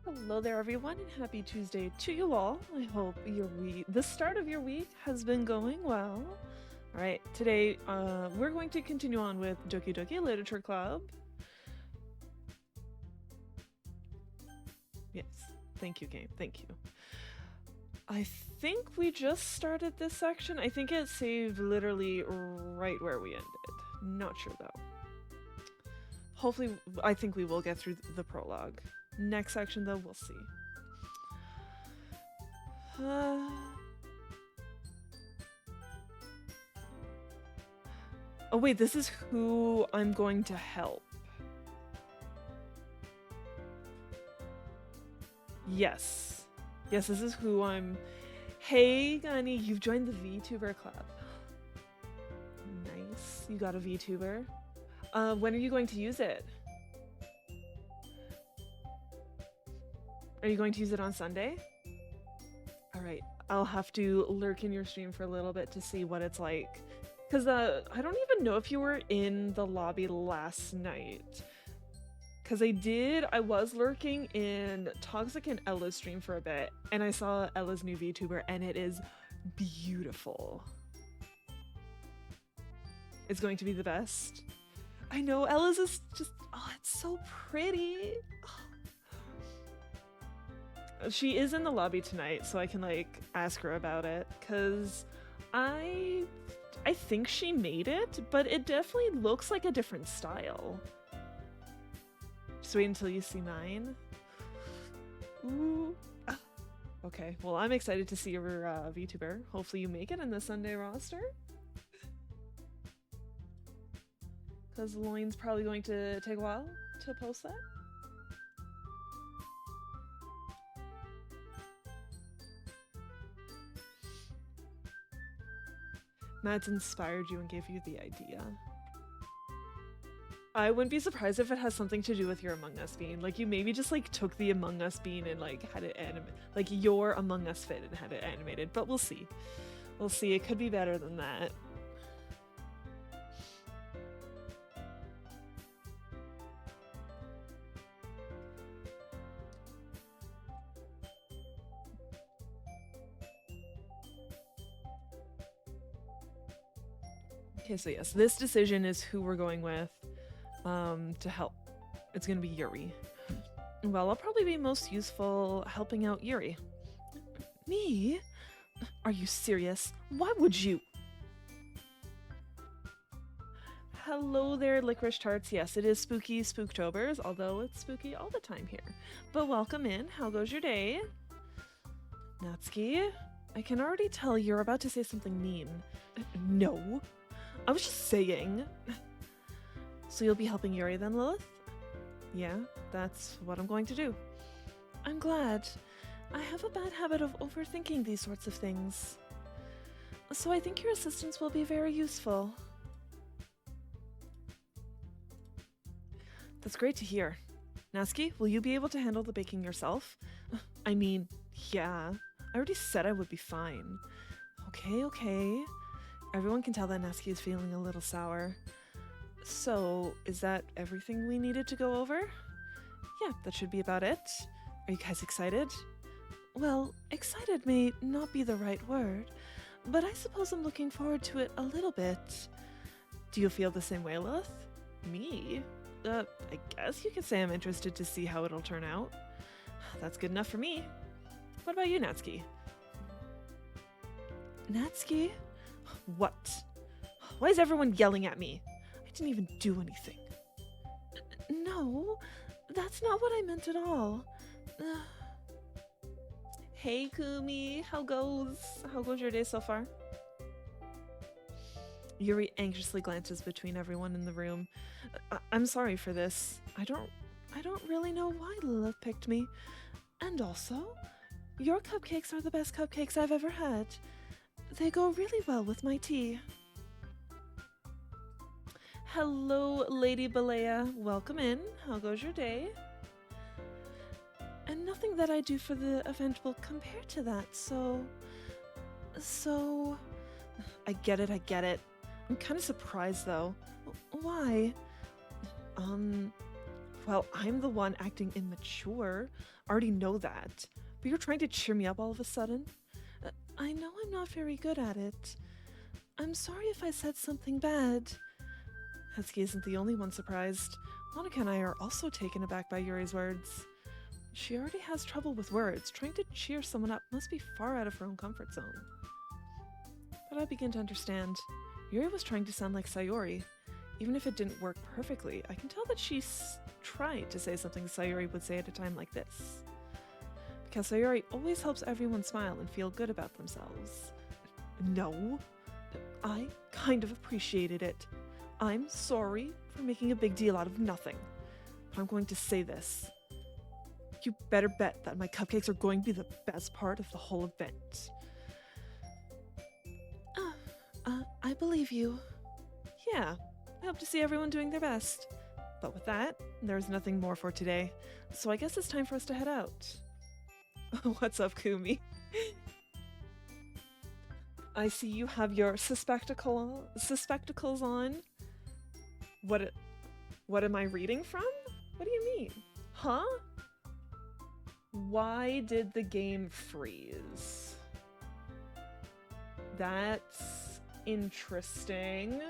Hello there, everyone, and happy Tuesday to you all. I hope the start of your week has been going well. All right, today we're going to continue on with Doki Doki Literature Club. Yes, thank you, game. Thank you. I think we just started this section. I think it saved literally right where we ended. Not sure though. Hopefully, I think we will get through the prologue. Next section though, we'll see. Oh wait, this is who I'm going to help. Yes. Yes, this is who I'm... Hey, Gunny, you've joined the VTuber club. Nice. You got a VTuber. When are you going to use it? Are you going to use it on Sunday? Alright, I'll have to lurk in your stream for a little bit to see what it's like. Because I don't even know if you were in the lobby last night. Because I was lurking in Toxic and Ella's stream for a bit, and I saw Ella's new VTuber, and it is beautiful. It's going to be the best. I know, Ella's is just, oh, it's so pretty. Oh. She is in the lobby tonight, so I can, like, ask her about it, because I think she made it, but it definitely looks like a different style. Just wait until you see mine. Ooh. Ah. Okay, well, I'm excited to see your VTuber. Hopefully you make it in the Sunday roster. Because Loin's probably going to take a while to post that. Matt's inspired you and gave you the idea. I wouldn't be surprised if it has something to do with your Among Us bean. Like, you maybe just, like, took the Among Us bean and, like, had it animated. Like, your Among Us fit and had it animated. But we'll see. We'll see. It could be better than that. Okay, so yes, this decision is who we're going with to help. It's gonna be Yuri. Well, I'll probably be most useful helping out Yuri. Me? Are you serious? Why would you? Hello there, Licorice Tarts. Yes, it is spooky Spooktobers, although it's spooky all the time here. But welcome in. How goes your day? Natsuki, I can already tell you're about to say something mean. No. I was just saying. So you'll be helping Yuri then, Lilith? Yeah, that's what I'm going to do. I'm glad. I have a bad habit of overthinking these sorts of things. So I think your assistance will be very useful. That's great to hear. Natsuki, will you be able to handle the baking yourself? I mean, yeah. I already said I would be fine. Okay. Everyone can tell that Natsuki is feeling a little sour. So, is that everything we needed to go over? Yeah, that should be about it. Are you guys excited? Well, excited may not be the right word, but I suppose I'm looking forward to it a little bit. Do you feel the same way, Lilith? Me? I guess you could say I'm interested to see how it'll turn out. That's good enough for me. What about you, Natsuki? Natsuki? What? Why is everyone yelling at me? I didn't even do anything. No, that's not what I meant at all. Hey, Kumi, how goes your day so far? Yuri anxiously glances between everyone in the room. I'm sorry for this. I don't really know why Lilith picked me. And also, your cupcakes are the best cupcakes I've ever had. They go really well with my tea. Hello, Lady Balea. Welcome in. How goes your day? And nothing that I do for the event will compare to that, so... I get it. I'm kind of surprised, though. Why? Well, I'm the one acting immature. I already know that. But you're trying to cheer me up all of a sudden? I know I'm not very good at it. I'm sorry if I said something bad. Hatsuki isn't the only one surprised. Monica and I are also taken aback by Yuri's words. She already has trouble with words. Trying to cheer someone up must be far out of her own comfort zone. But I begin to understand. Yuri was trying to sound like Sayori. Even if it didn't work perfectly, I can tell that she tried to say something Sayori would say at a time like this. Because Sayori always helps everyone smile and feel good about themselves. No, I kind of appreciated it. I'm sorry for making a big deal out of nothing. But I'm going to say this. You better bet that my cupcakes are going to be the best part of the whole event. I believe you. Yeah, I hope to see everyone doing their best. But with that, there's nothing more for today, so I guess it's time for us to head out. What's up, Kumi? I see you have your suspectacles on. What am I reading from? What do you mean? Huh? Why did the game freeze? That's interesting.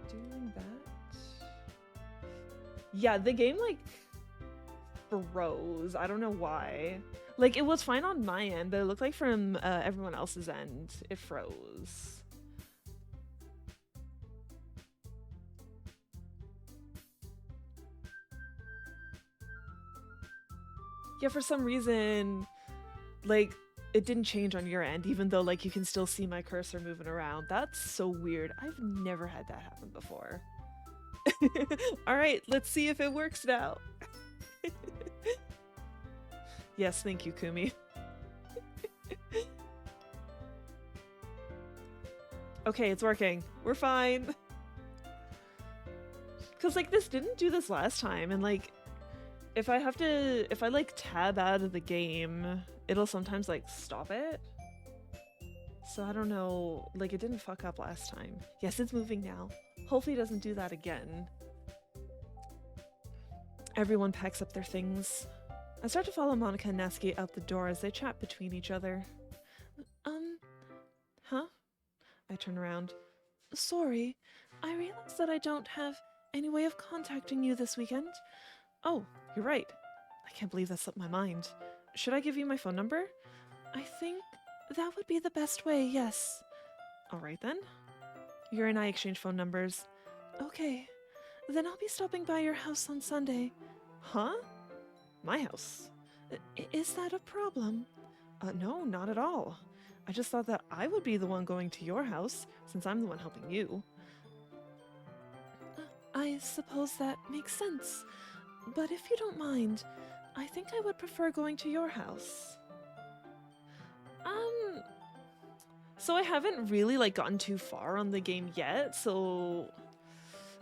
Doing that? Yeah, the game like froze. I don't know why. Like, it was fine on my end, but it looked like from everyone else's end, it froze. Yeah, for some reason, like, it didn't change on your end, even though, like, you can still see my cursor moving around. That's so weird. I've never had that happen before. Alright, let's see if it works now. Yes, thank you, Kumi. Okay, it's working. We're fine. Because, like, this didn't do this last time, and, like, if I like tab out of the game, it'll sometimes like stop it. So I don't know, like it didn't fuck up last time. Yes, it's moving now. Hopefully it doesn't do that again. Everyone packs up their things. I start to follow Monica and Natsuki out the door as they chat between each other. Huh? I turn around. Sorry, I realized that I don't have any way of contacting you this weekend. Oh, you're right. I can't believe that slipped my mind. Should I give you my phone number? I think that would be the best way, yes. Alright then. Yuri and I exchange phone numbers. Okay, then I'll be stopping by your house on Sunday. Huh? My house? Is that a problem? No, not at all. I just thought that I would be the one going to your house, since I'm the one helping you. I suppose that makes sense. But if you don't mind, I think I would prefer going to your house. So I haven't really like gotten too far on the game yet, so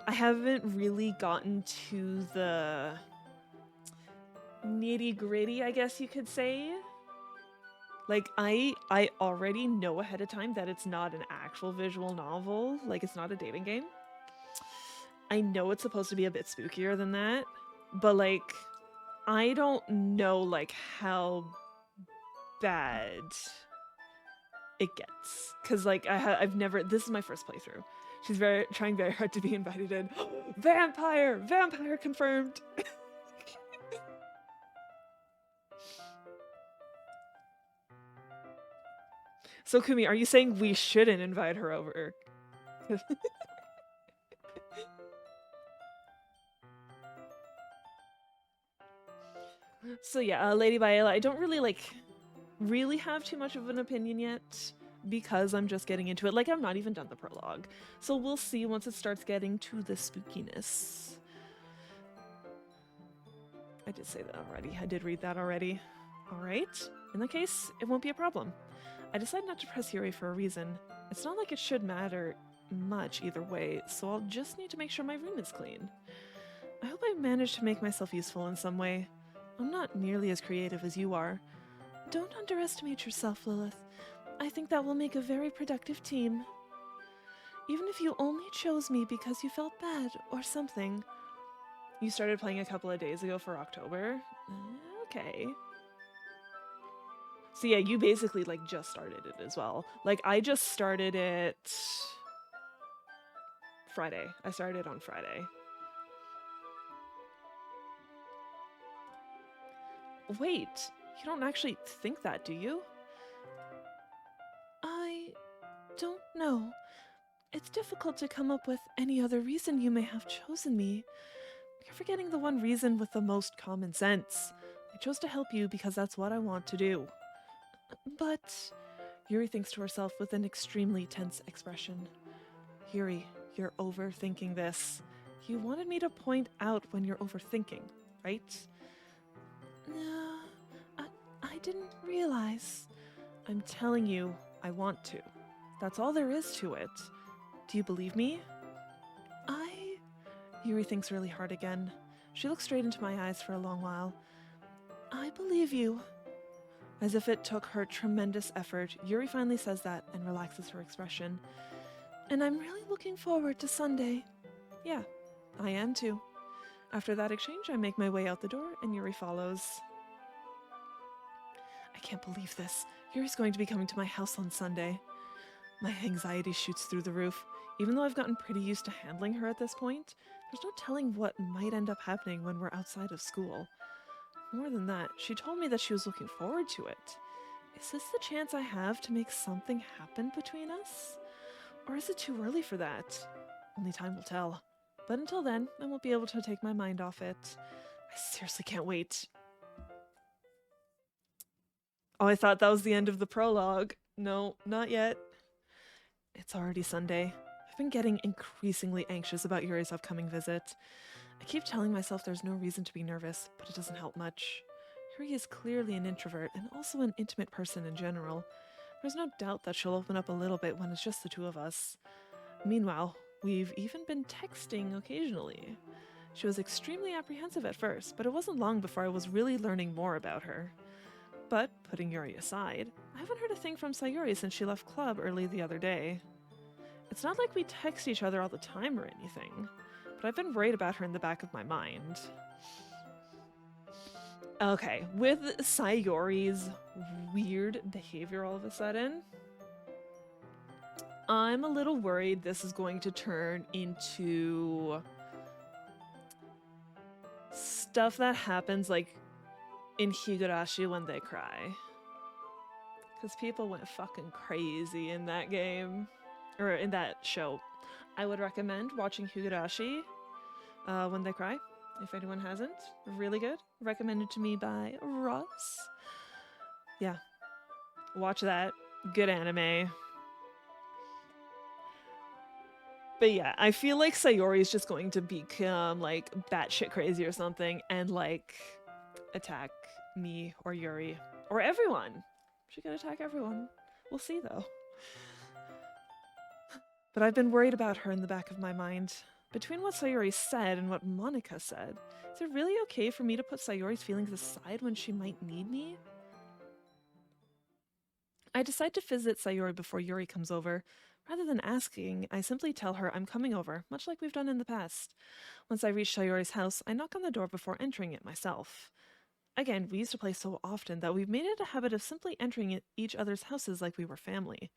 I haven't really gotten to the nitty-gritty, I guess you could say. Like, I already know ahead of time that it's not an actual visual novel, like it's not a dating game. I know it's supposed to be a bit spookier than that. But, like, I don't know, like, how bad it gets. Because, like, I've never... This is my first playthrough. She's trying very hard to be invited in. Vampire! Vampire confirmed! So, Kumi, are you saying we shouldn't invite her over? So yeah, Lady Viola, I don't really have too much of an opinion yet because I'm just getting into it. Like, I'm not even done the prologue. So we'll see once it starts getting to the spookiness. I did say that already. I did read that already. Alright, in that case, it won't be a problem. I decided not to press Yuri for a reason. It's not like it should matter much either way, so I'll just need to make sure my room is clean. I hope I managed to make myself useful in some way. I'm not nearly as creative as you are. Don't underestimate yourself, Lilith. I think that will make a very productive team. Even if you only chose me because you felt bad or something. You started playing a couple of days ago for October? Okay. So yeah, you basically like just started it as well. Like I just started it Friday. I started it on Friday. Wait, you don't actually think that, do you? I don't know. It's difficult to come up with any other reason you may have chosen me. You're forgetting the one reason with the most common sense. I chose to help you because that's what I want to do. But... Yuri thinks to herself with an extremely tense expression. Yuri, you're overthinking this. You wanted me to point out when you're overthinking, right? No, I didn't realize. I'm telling you, I want to. That's all there is to it. Do you believe me? Yuri thinks really hard again. She looks straight into my eyes for a long while. I believe you. As if it took her tremendous effort, Yuri finally says that and relaxes her expression. And I'm really looking forward to Sunday. Yeah, I am too. After that exchange, I make my way out the door and Yuri follows. I can't believe this. Yuri's going to be coming to my house on Sunday. My anxiety shoots through the roof. Even though I've gotten pretty used to handling her at this point, there's no telling what might end up happening when we're outside of school. More than that, she told me that she was looking forward to it. Is this the chance I have to make something happen between us? Or is it too early for that? Only time will tell. But until then, I won't be able to take my mind off it. I seriously can't wait. Oh, I thought that was the end of the prologue. No, not yet. It's already Sunday. I've been getting increasingly anxious about Yuri's upcoming visit. I keep telling myself there's no reason to be nervous, but it doesn't help much. Yuri is clearly an introvert and also an intimate person in general. There's no doubt that she'll open up a little bit when it's just the two of us. Meanwhile, we've even been texting occasionally. She was extremely apprehensive at first, but it wasn't long before I was really learning more about her. But, putting Yuri aside, I haven't heard a thing from Sayuri since she left club early the other day. It's not like we text each other all the time or anything, but I've been worried about her in the back of my mind. Okay, with Sayori's weird behavior all of a sudden, I'm a little worried this is going to turn into stuff that happens like in Higurashi when they cry. Because people went fucking crazy in that game. Or in that show. I would recommend watching Higurashi when they cry. If anyone hasn't. Really good. Recommended to me by Ross. Yeah. Watch that. Good anime. But yeah, I feel like Sayori is just going to become like batshit crazy or something and like attack me or Yuri or everyone. She could attack everyone. We'll see though. But I've been worried about her in the back of my mind. Between what Sayori said and what Monica said, is it really okay for me to put Sayori's feelings aside when she might need me? I decide to visit Sayori before Yuri comes over. Rather than asking, I simply tell her I'm coming over, much like we've done in the past. Once I reach Sayori's house, I knock on the door before entering it myself. Again, we used to play so often that we've made it a habit of simply entering each other's houses like we were family.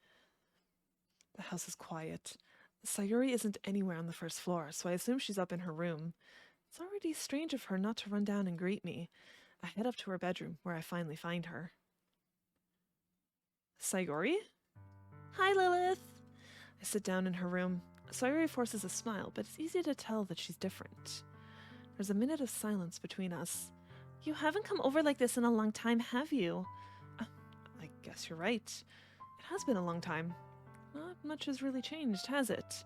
The house is quiet. Sayori isn't anywhere on the first floor, so I assume she's up in her room. It's already strange of her not to run down and greet me. I head up to her bedroom, where I finally find her. Sayori? Hi, Lilith! I sit down in her room. Sayori forces a smile, but it's easy to tell that she's different. There's a minute of silence between us. You haven't come over like this in a long time, have you? I guess you're right. It has been a long time. Not much has really changed, has it?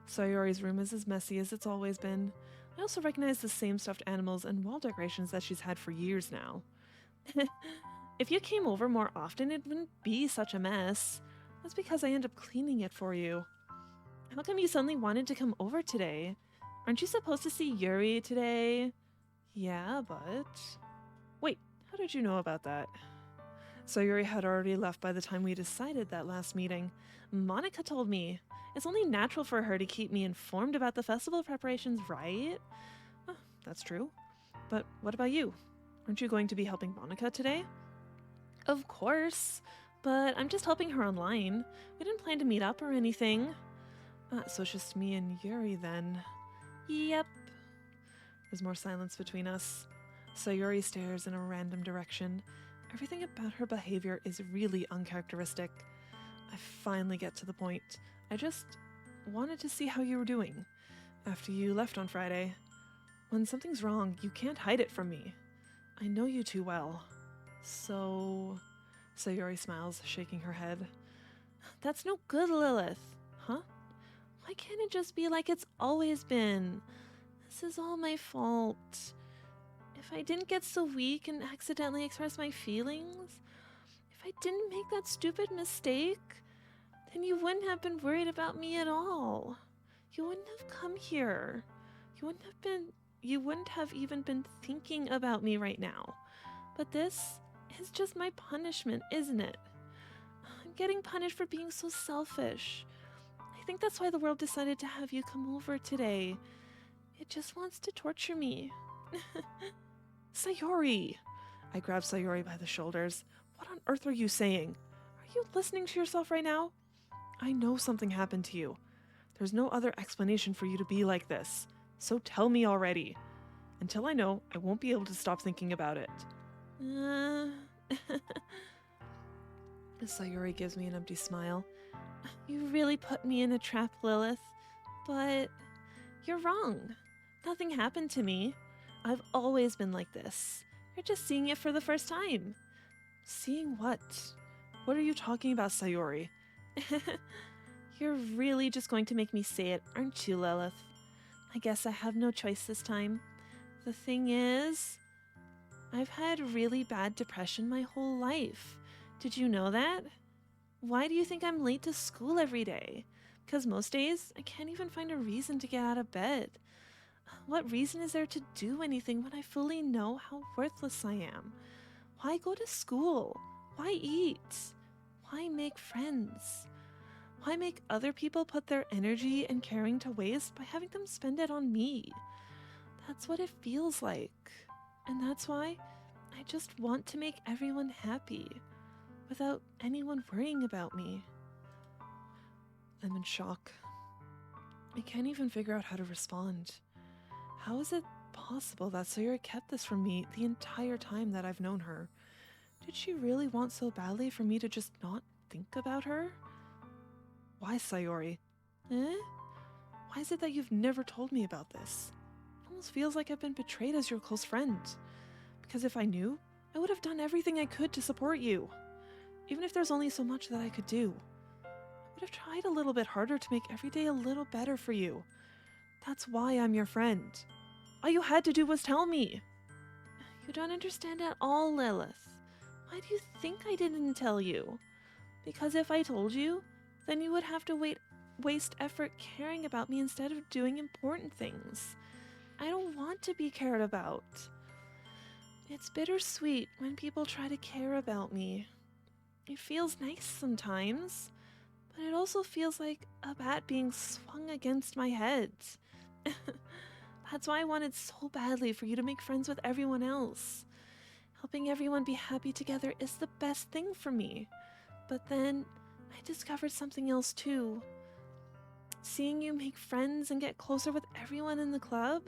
Sayori's room is as messy as it's always been. I also recognize the same stuffed animals and wall decorations that she's had for years now. If you came over more often, it wouldn't be such a mess. That's because I end up cleaning it for you. How come you suddenly wanted to come over today? Aren't you supposed to see Yuri today? Yeah, but... Wait, how did you know about that? Sayuri had already left by the time we decided that last meeting. Monica told me. It's only natural for her to keep me informed about the festival preparations, right? Oh, that's true. But what about you? Aren't you going to be helping Monica today? Of course, but I'm just helping her online. We didn't plan to meet up or anything. So it's just me and Yuri then. Yep. There's more silence between us. Sayuri stares in a random direction. Everything about her behavior is really uncharacteristic. I finally get to the point. I just wanted to see how you were doing after you left on Friday. When something's wrong, you can't hide it from me. I know you too well. So... Sayuri smiles, shaking her head. That's no good, Lilith. Huh? Why can't it just be like it's always been? This is all my fault. If I didn't get so weak and accidentally express my feelings, if I didn't make that stupid mistake, then you wouldn't have been worried about me at all. You wouldn't have come here. You wouldn't have even been thinking about me right now. But this is just my punishment, isn't it? I'm getting punished for being so selfish. I think that's why the world decided to have you come over today. It just wants to torture me. Sayuri! I grab Sayuri by the shoulders. What on earth are you saying? Are you listening to yourself right now? I know something happened to you. There's no other explanation for you to be like this. So tell me already. Until I know, I won't be able to stop thinking about it. Sayuri gives me an empty smile. You really put me in a trap, Lilith. But you're wrong. Nothing happened to me. I've always been like this. You're just seeing it for the first time. Seeing what? What are you talking about, Sayuri? You're really just going to make me say it, aren't you, Lilith? I guess I have no choice this time. The thing is, I've had really bad depression my whole life. Did you know that? Why do you think I'm late to school every day? Because most days, I can't even find a reason to get out of bed. What reason is there to do anything when I fully know how worthless I am? Why go to school? Why eat? Why make friends? Why make other people put their energy and caring to waste by having them spend it on me? That's what it feels like. And that's why I just want to make everyone happy, without anyone worrying about me. I'm in shock. I can't even figure out how to respond. How is it possible that Sayuri kept this from me the entire time that I've known her? Did she really want so badly for me to just not think about her? Why, Sayuri? Why is it that you've never told me about this? It almost feels like I've been betrayed as your close friend. Because if I knew, I would have done everything I could to support you. Even if there's only so much that I could do. I would have tried a little bit harder to make every day a little better for you. That's why I'm your friend. All you had to do was tell me. You don't understand at all, Lilith. Why do you think I didn't tell you? Because if I told you, then you would have to waste effort caring about me instead of doing important things. I don't want to be cared about. It's bittersweet when people try to care about me. It feels nice sometimes, but it also feels like a bat being swung against my head. That's why I wanted so badly for you to make friends with everyone else. Helping everyone be happy together is the best thing for me. But then I discovered something else too. Seeing you make friends and get closer with everyone in the club,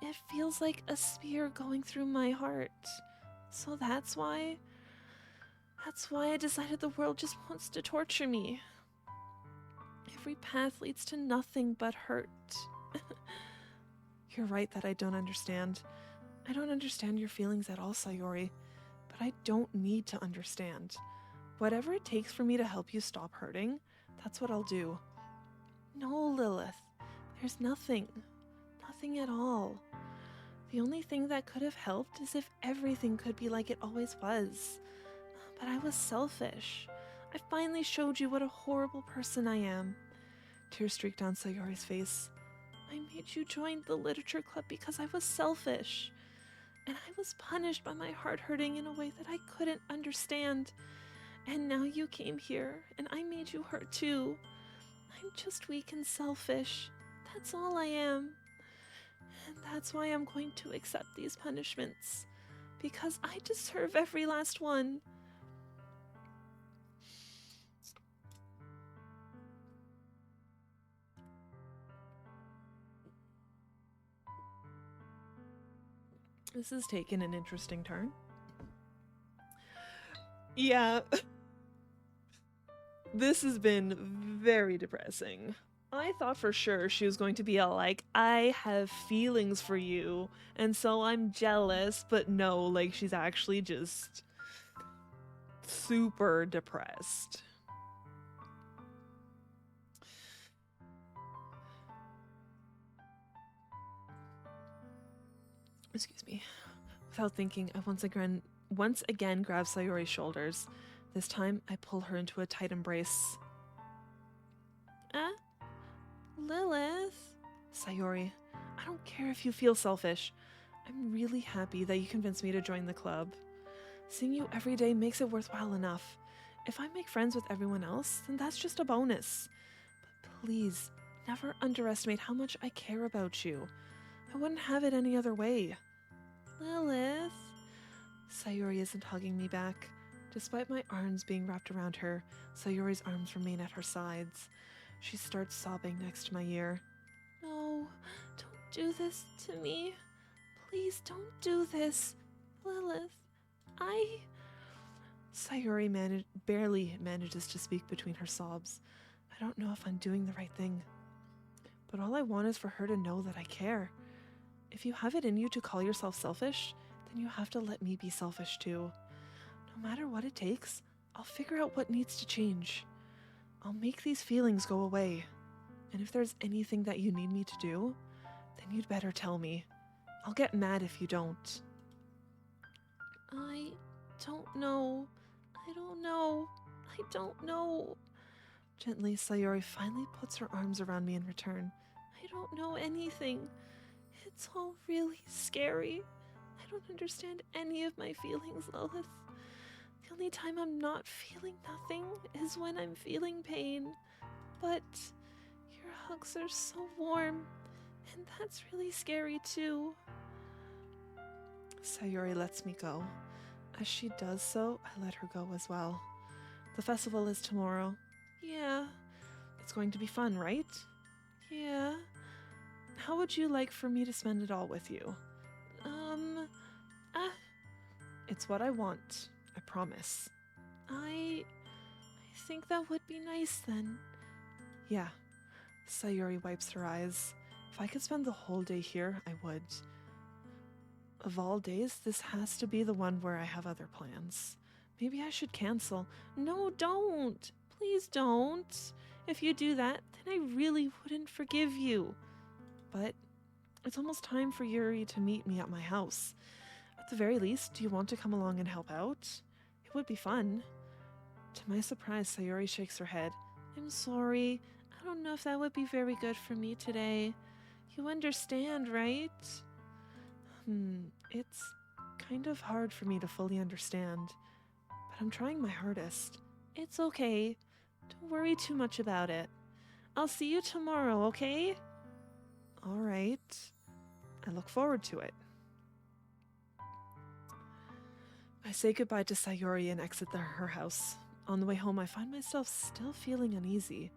it feels like a spear going through my heart. So that's why I decided the world just wants to torture me. Every path leads to nothing but hurt. You're right that I don't understand. I don't understand your feelings at all, Sayuri, but I don't need to understand. Whatever it takes for me to help you stop hurting, that's what I'll do. No, Lilith, there's nothing. Nothing at all. The only thing that could have helped is if everything could be like it always was. But I was selfish. I finally showed you what a horrible person I am. Tears streaked down Sayori's face. I made you join the literature club because I was selfish. and I was punished by my heart hurting in a way that I couldn't understand. And now you came here, and I made you hurt too. I'm just weak and selfish. That's all I am. And that's why I'm going to accept these punishments. Because I deserve every last one. This has taken an interesting turn. Yeah. This has been very depressing. I thought for sure she was going to be all like, I have feelings for you, and so I'm jealous, but no, like she's actually just super depressed. Excuse me. Without thinking, I once again grab Sayori's shoulders. This time, I pull her into a tight embrace. Lilith? Sayori, I don't care if you feel selfish. I'm really happy that you convinced me to join the club. Seeing you every day makes it worthwhile enough. If I make friends with everyone else, then that's just a bonus. But please, never underestimate how much I care about you. I wouldn't have it any other way. Lilith? Sayori isn't hugging me back. Despite my arms being wrapped around her, Sayori's arms remain at her sides. She starts sobbing next to my ear. No, don't do this to me. Please don't do this. Lilith, Sayori barely manages to speak between her sobs. I don't know if I'm doing the right thing. But all I want is for her to know that I care. If you have it in you to call yourself selfish, then you have to let me be selfish too. No matter what it takes, I'll figure out what needs to change. I'll make these feelings go away. And if there's anything that you need me to do, then you'd better tell me. I'll get mad if you don't. I don't know. I don't know. Gently, Sayori finally puts her arms around me in return. I don't know anything. It's all really scary. I don't understand any of my feelings, Lilith. The only time I'm not feeling nothing is when I'm feeling pain. But your hugs are so warm, and that's really scary too. Sayori lets me go. As she does so, I let her go as well. The festival is tomorrow. Yeah. It's going to be fun, right? Yeah. How would you like for me to spend it all with you? It's what I want. I promise. I think that would be nice then. Yeah. Sayori wipes her eyes. If I could spend the whole day here, I would. Of all days, this has to be the one where I have other plans. Maybe I should cancel. No, don't. Please don't. If you do that, then I really wouldn't forgive you. But it's almost time for Yuri to meet me at my house. At the very least, do you want to come along and help out? It would be fun. To my surprise, Sayori shakes her head. I'm sorry. I don't know if that would be very good for me today. You understand, right? It's kind of hard for me to fully understand, but I'm trying my hardest. It's okay. Don't worry too much about it. I'll see you tomorrow, okay? All right. I look forward to it. I say goodbye to Sayori and exit her house. On the way home, I find myself still feeling uneasy,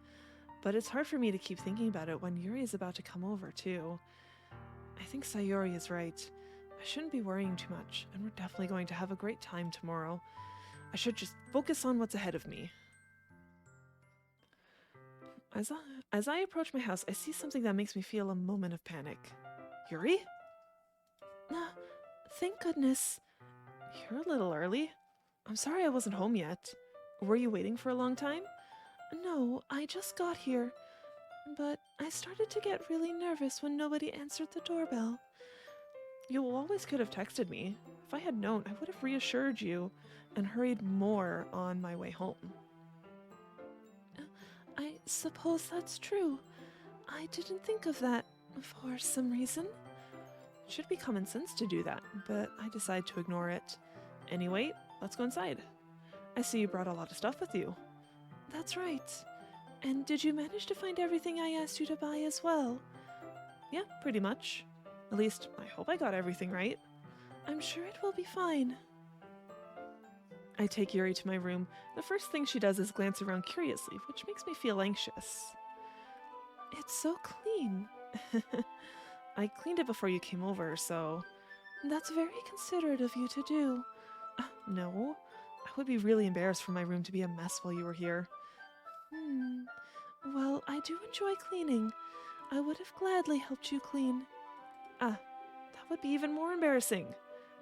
but it's hard for me to keep thinking about it when Yuri is about to come over, too. I think Sayori is right. I shouldn't be worrying too much, and we're definitely going to have a great time tomorrow. I should just focus on what's ahead of me. As I approach my house, I see something that makes me feel a moment of panic. Yuri? Thank goodness. You're a little early. I'm sorry I wasn't home yet. Were you waiting for a long time? No, I just got here. But I started to get really nervous when nobody answered the doorbell. You always could have texted me. If I had known, I would have reassured you and hurried more on my way home. I suppose that's true. I didn't think of that for some reason. It should be common sense to do that, but I decide to ignore it. Anyway, let's go inside. I see you brought a lot of stuff with you. That's right. And did you manage to find everything I asked you to buy as well? Yeah, pretty much. At least, I hope I got everything right. I'm sure it will be fine. I take Yuri to my room. The first thing she does is glance around curiously, which makes me feel anxious. It's so clean. I cleaned it before you came over, so... That's very considerate of you to do. No, I would be really embarrassed for my room to be a mess while you were here. Well, I do enjoy cleaning. I would have gladly helped you clean. That would be even more embarrassing.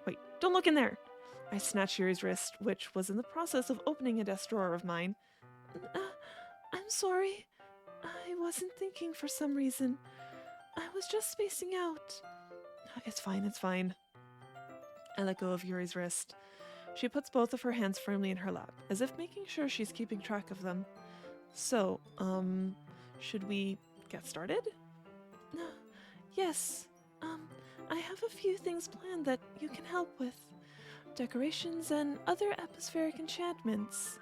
Wait, don't look in there! I snatched Yuri's wrist, which was in the process of opening a desk drawer of mine. I'm sorry. I wasn't thinking for some reason. I was just spacing out. It's fine, it's fine. I let go of Yuri's wrist. She puts both of her hands firmly in her lap, as if making sure she's keeping track of them. So, should we get started? Yes. I have a few things planned that you can help with. Decorations and other atmospheric enchantments.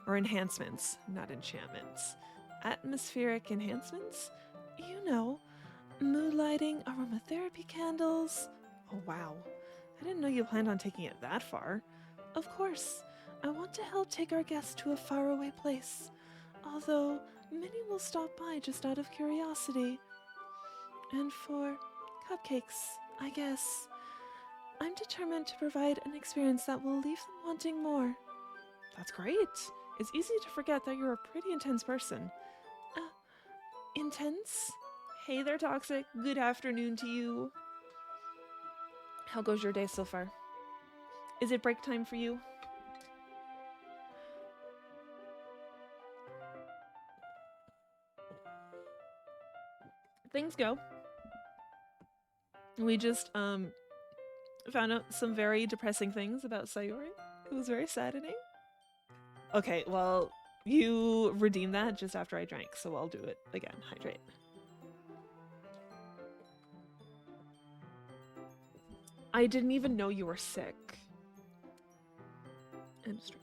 Or enhancements, not enchantments. Atmospheric enhancements? You know, mood lighting, aromatherapy candles. Oh wow, I didn't know you planned on taking it that far. Of course, I want to help take our guests to a faraway place. Although, many will stop by just out of curiosity. And for cupcakes, I guess. I'm determined to provide an experience that will leave them wanting more. That's great. It's easy to forget that you're a pretty intense person. Intense? Hey there, Toxic. Good afternoon to you. How goes your day so far? Is it break time for you? Things go. We just found out some very depressing things about Sayori. It was very saddening. Okay, well, you redeemed that just after I drank, so I'll do it again. Hydrate. I didn't even know you were sick. And stretch.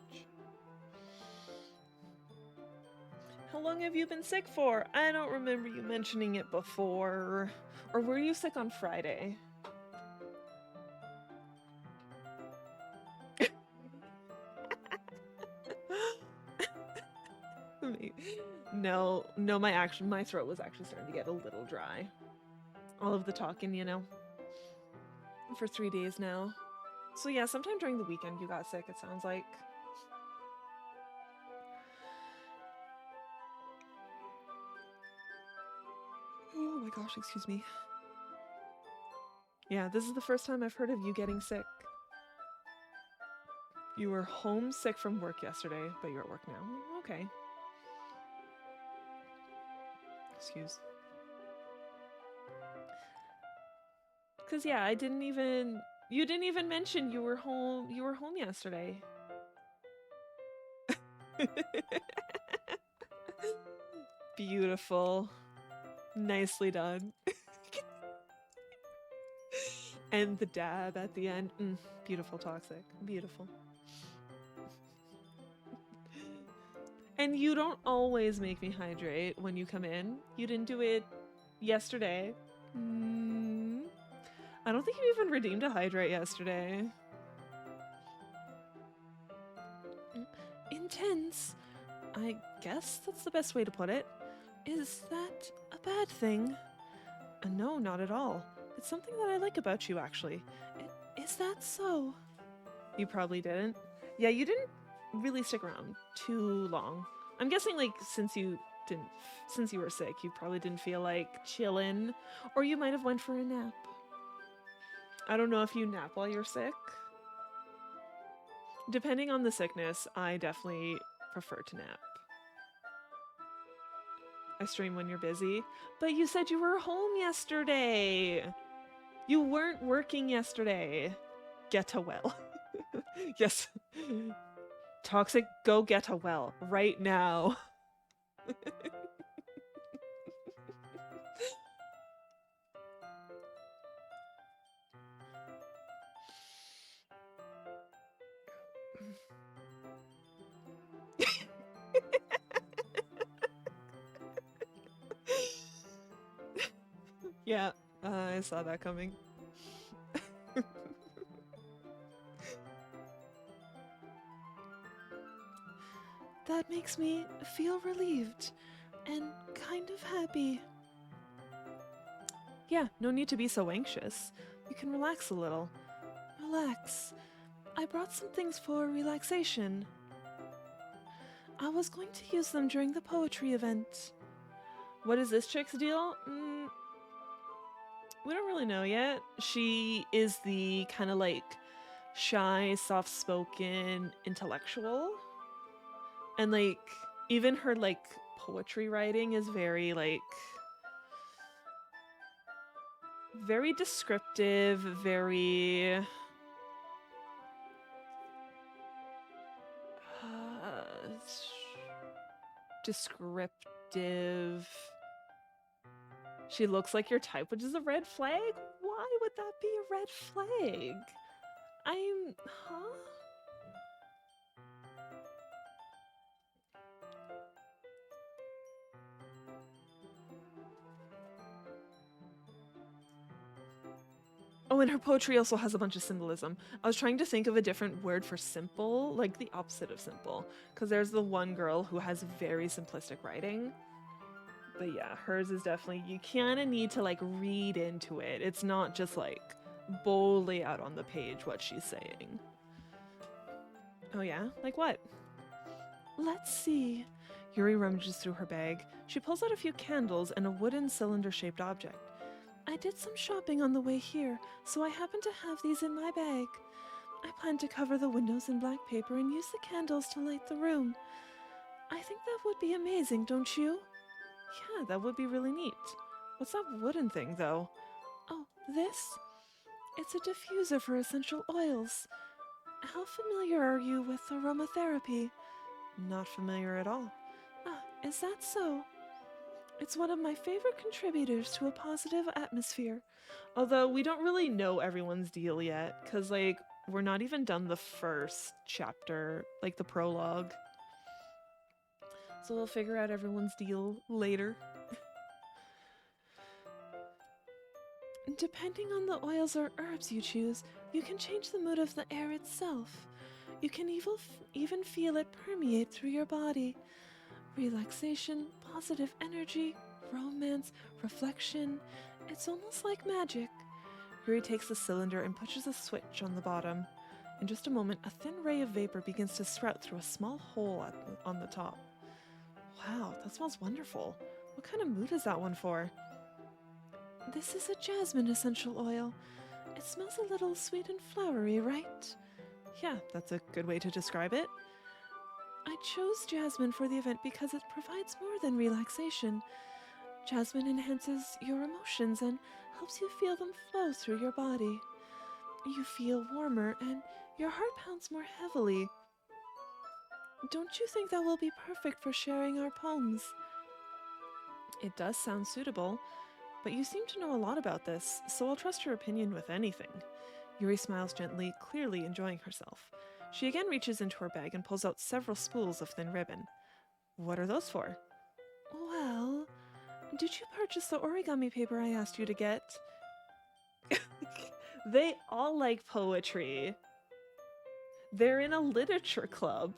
How long have you been sick for? I don't remember you mentioning it before. Or were you sick on Friday? No, my throat was actually starting to get a little dry. All of the talking, you know, for 3 days now. So yeah, sometime during the weekend you got sick, it sounds like. Oh my gosh, excuse me. Yeah, this is the first time I've heard of you getting sick. You were homesick from work yesterday, but you're at work now. Okay. Excuse. Cause yeah, you didn't even mention you were home yesterday. Beautiful. Nicely done. And the dab at the end. Beautiful, Toxic. Beautiful. And you don't always make me hydrate when you come in. You didn't do it yesterday. I don't think you even redeemed a hydrate yesterday. Intense? I guess that's the best way to put it. Is that a bad thing? No, not at all. It's something that I like about you, actually. Is that so? You probably didn't. Yeah, you didn't really stick around too long. I'm guessing, like, since you were sick, you probably didn't feel like chillin', or you might have went for a nap. I don't know if you nap while you're sick. Depending on the sickness, I definitely prefer to nap. I stream when you're busy, but you said you were home yesterday. You weren't working yesterday. Get a well. Yes. Toxic, go get a well right now. Yeah, I saw that coming. That makes me feel relieved and kind of happy. Yeah, no need to be so anxious. You can relax a little. Relax. I brought some things for relaxation. I was going to use them during the poetry event. What is this chick's deal? We don't really know yet. She is the kind of like shy, soft-spoken intellectual. And like even her like poetry writing is very like very descriptive, very descriptive. She looks like your type, which is a red flag? Why would that be a red flag? Huh? Oh, and her poetry also has a bunch of symbolism. I was trying to think of a different word for simple, like the opposite of simple. Because there's the one girl who has very simplistic writing. But yeah, hers is definitely, you kind of need to like read into it. It's not just like boldly out on the page what she's saying. Oh yeah? Like what? Let's see. Yuri rummages through her bag. She pulls out a few candles and a wooden cylinder-shaped object. I did some shopping on the way here, so I happen to have these in my bag. I plan to cover the windows in black paper and use the candles to light the room. I think that would be amazing, don't you? Yeah, that would be really neat. What's that wooden thing, though? Oh, this? It's a diffuser for essential oils. How familiar are you with aromatherapy? Not familiar at all. Ah, is that so? It's one of my favorite contributors to a positive atmosphere. Although we don't really know everyone's deal yet, because, like, we're not even done the first chapter, like the prologue. So we'll figure out everyone's deal later. Depending on the oils or herbs you choose, you can change the mood of the air itself. You can even feel it permeate through your body. Relaxation, positive energy, romance, reflection. It's almost like magic. Yuri takes the cylinder and pushes a switch on the bottom. In just a moment, a thin ray of vapor begins to sprout through a small hole on the top. Wow, that smells wonderful. What kind of mood is that one for? This is a jasmine essential oil. It smells a little sweet and flowery, right? Yeah, that's a good way to describe it. I chose jasmine for the event because it provides more than relaxation. Jasmine enhances your emotions and helps you feel them flow through your body. You feel warmer and your heart pounds more heavily. Don't you think that will be perfect for sharing our poems? It does sound suitable, but you seem to know a lot about this, so I'll trust your opinion with anything. Yuri smiles gently, clearly enjoying herself. She again reaches into her bag and pulls out several spools of thin ribbon. What are those for? Well, did you purchase the origami paper I asked you to get? They all like poetry. They're in a literature club.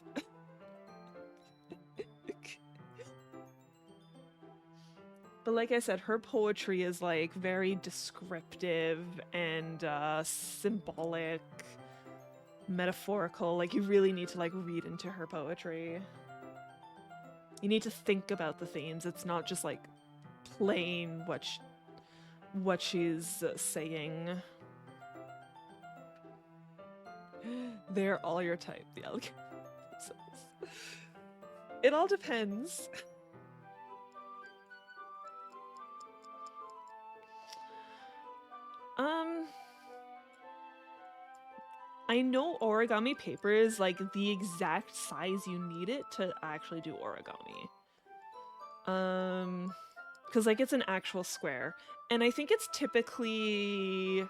But like I said, her poetry is like very descriptive and symbolic, metaphorical. Like you really need to like read into her poetry. You need to think about the themes. It's not just like plain what she's saying. They're all your type, the algorithm says. It all depends. I know origami paper is like the exact size you need it to actually do origami. Because like it's an actual square, and I think it's typically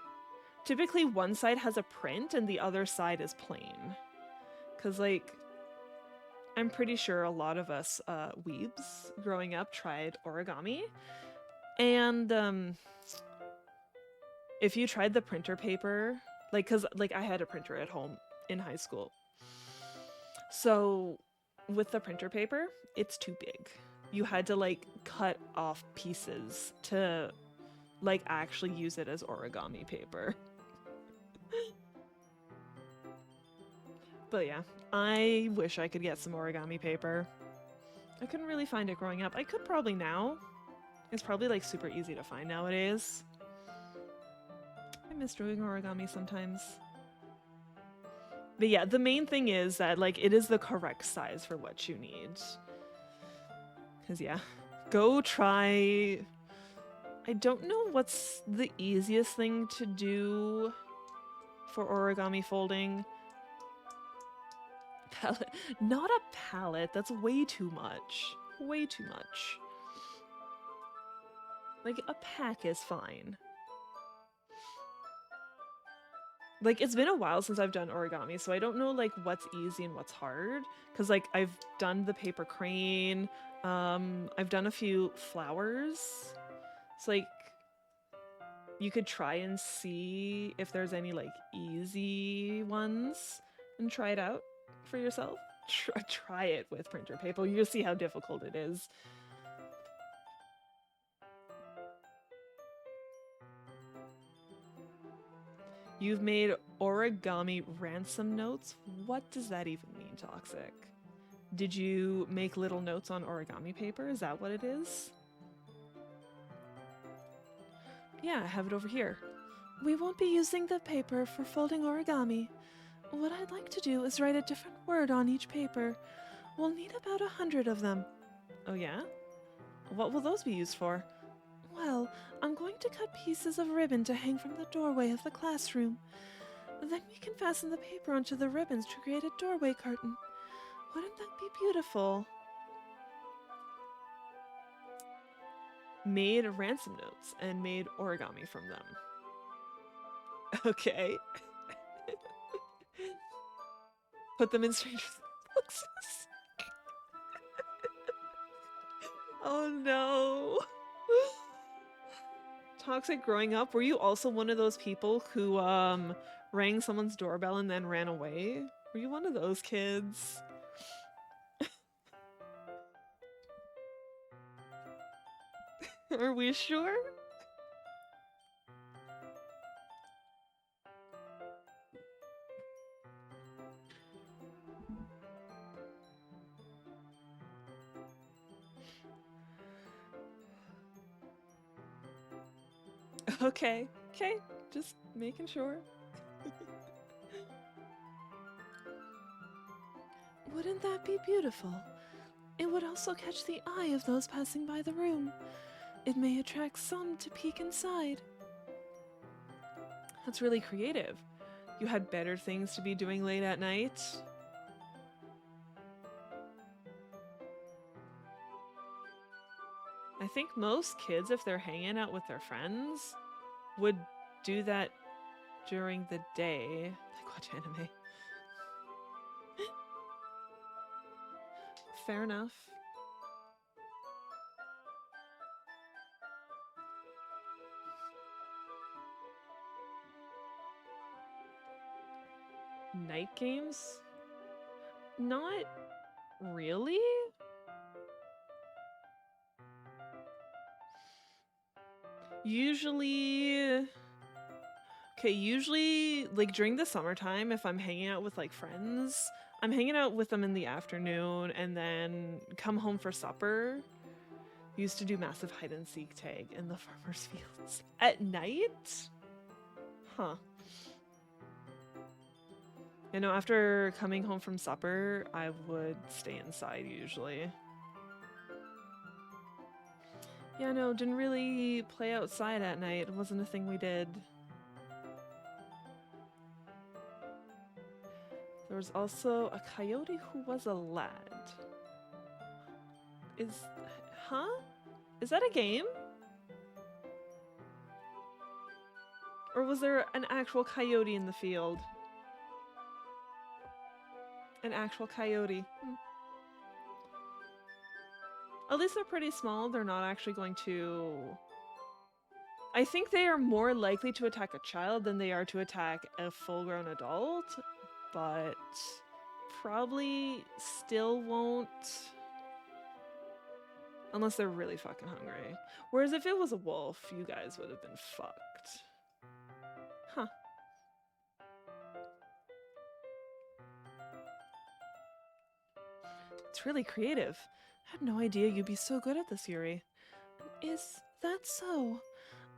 one side has a print and the other side is plain. Because, like, I'm pretty sure a lot of us weebs growing up tried origami. And if you tried the printer paper, like, because, like, I had a printer at home in high school. So with the printer paper, it's too big. You had to, like, cut off pieces to, like, actually use it as origami paper. But yeah, I wish I could get some origami paper. I couldn't really find it growing up. I could probably now. It's probably like super easy to find nowadays. I miss doing origami sometimes. But yeah, the main thing is that like it is the correct size for what you need. Cause yeah, go try. I don't know what's the easiest thing to do for origami folding. Palette. Not a palette. That's way too much. Way too much. Like, a pack is fine. Like, it's been a while since I've done origami, so I don't know, like, what's easy and what's hard. Because, like, I've done the paper crane. I've done a few flowers. So, like, you could try and see if there's any, like, easy ones and try it out for yourself. Try it with printer paper. You'll see how difficult it is. You've made origami ransom notes? What does that even mean, Toxic? Did you make little notes on origami paper? Is that what it is? Yeah, I have it over here. We won't be using the paper for folding origami. What I'd like to do is write a different word on each paper. We'll need about 100 of them. Oh yeah? What will those be used for? Well, I'm going to cut pieces of ribbon to hang from the doorway of the classroom. Then we can fasten the paper onto the ribbons to create a doorway curtain. Wouldn't that be beautiful? Made ransom notes and made origami from them. Okay. Put them in strangers' boxes. Oh no. Toxic, growing up, were you also one of those people who rang someone's doorbell and then ran away? Were you one of those kids? Are we sure? Okay, just making sure. Wouldn't that be beautiful? It would also catch the eye of those passing by the room. It may attract some to peek inside. That's really creative. You had better things to be doing late at night? I think most kids, if they're hanging out with their friends, would do that during the day. Like, watch anime. Fair enough. Night games? Not really? Usually... Okay, usually, like, during the summertime, if I'm hanging out with, like, friends, I'm hanging out with them in the afternoon and then come home for supper. Used to do massive hide-and-seek tag in the farmer's fields. At night? Huh. You know, after coming home from supper, I would stay inside usually. Yeah, no, didn't really play outside at night. It wasn't a thing we did. There was also a coyote who was a lad. Huh? Is that a game? Or was there an actual coyote in the field? An actual coyote. At least they're pretty small. They're not actually going to... I think they are more likely to attack a child than they are to attack a full-grown adult, but probably still won't... Unless they're really fucking hungry. Whereas if it was a wolf, you guys would have been fucked. Huh. It's really creative. I had no idea you'd be so good at this, Yuri. Is that so?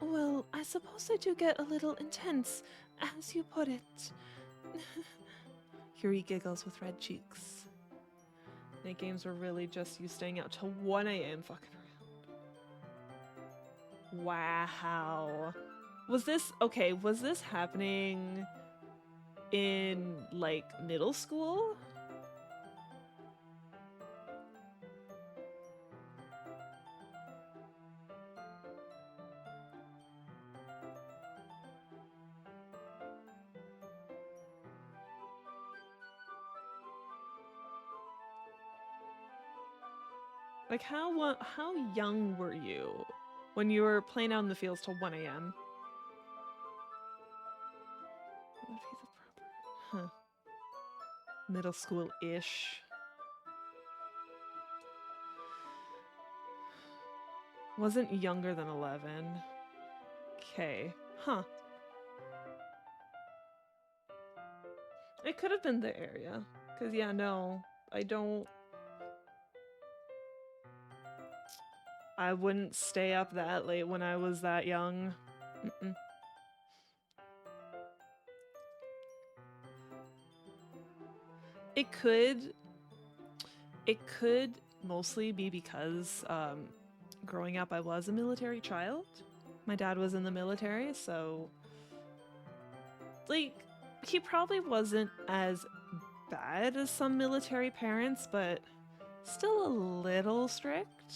Well, I suppose I do get a little intense, as you put it. Yuri giggles with red cheeks. Night games were really just you staying out till 1 a.m. fucking around. Wow. Was this happening in, like, middle school? Like, how young were you when you were playing out in the fields till 1 a.m.? What would be the proper... Huh. Middle school-ish. Wasn't younger than 11. Okay. Huh. It could have been the area. Because, yeah, no. I wouldn't stay up that late when I was that young. Mm-mm. It could mostly be because growing up I was a military child. My dad was in the military, so like he probably wasn't as bad as some military parents, but still a little strict.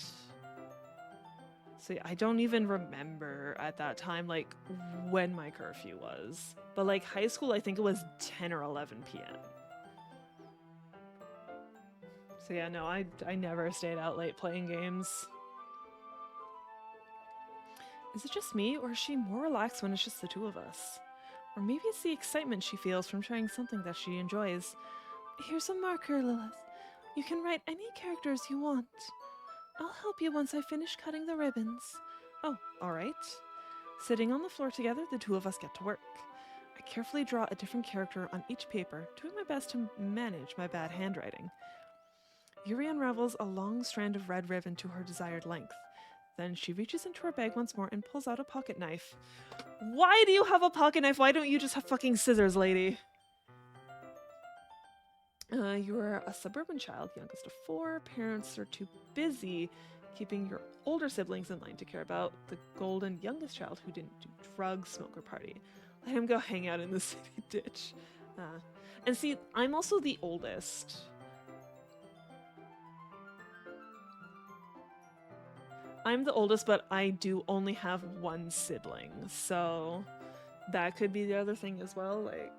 See, I don't even remember at that time, like, when my curfew was. But, like, high school, I think it was 10 or 11 p.m. So, yeah, no, I never stayed out late playing games. Is it just me, or is she more relaxed when it's just the two of us? Or maybe it's the excitement she feels from trying something that she enjoys. Here's a marker, Lilith. You can write any characters you want. I'll help you once I finish cutting the ribbons. Oh, alright. Sitting on the floor together, the two of us get to work. I carefully draw a different character on each paper, doing my best to manage my bad handwriting. Yuri unravels a long strand of red ribbon to her desired length. Then she reaches into her bag once more and pulls out a pocket knife. Why do you have a pocket knife? Why don't you just have fucking scissors, lady? You're a suburban child, youngest of 4. Parents are too busy keeping your older siblings in line to care about the golden youngest child who didn't do drugs, smoke, or party. Let him go hang out in the city ditch. And see, I'm also the oldest. I'm the oldest, but I do only have one sibling, so that could be the other thing as well, like...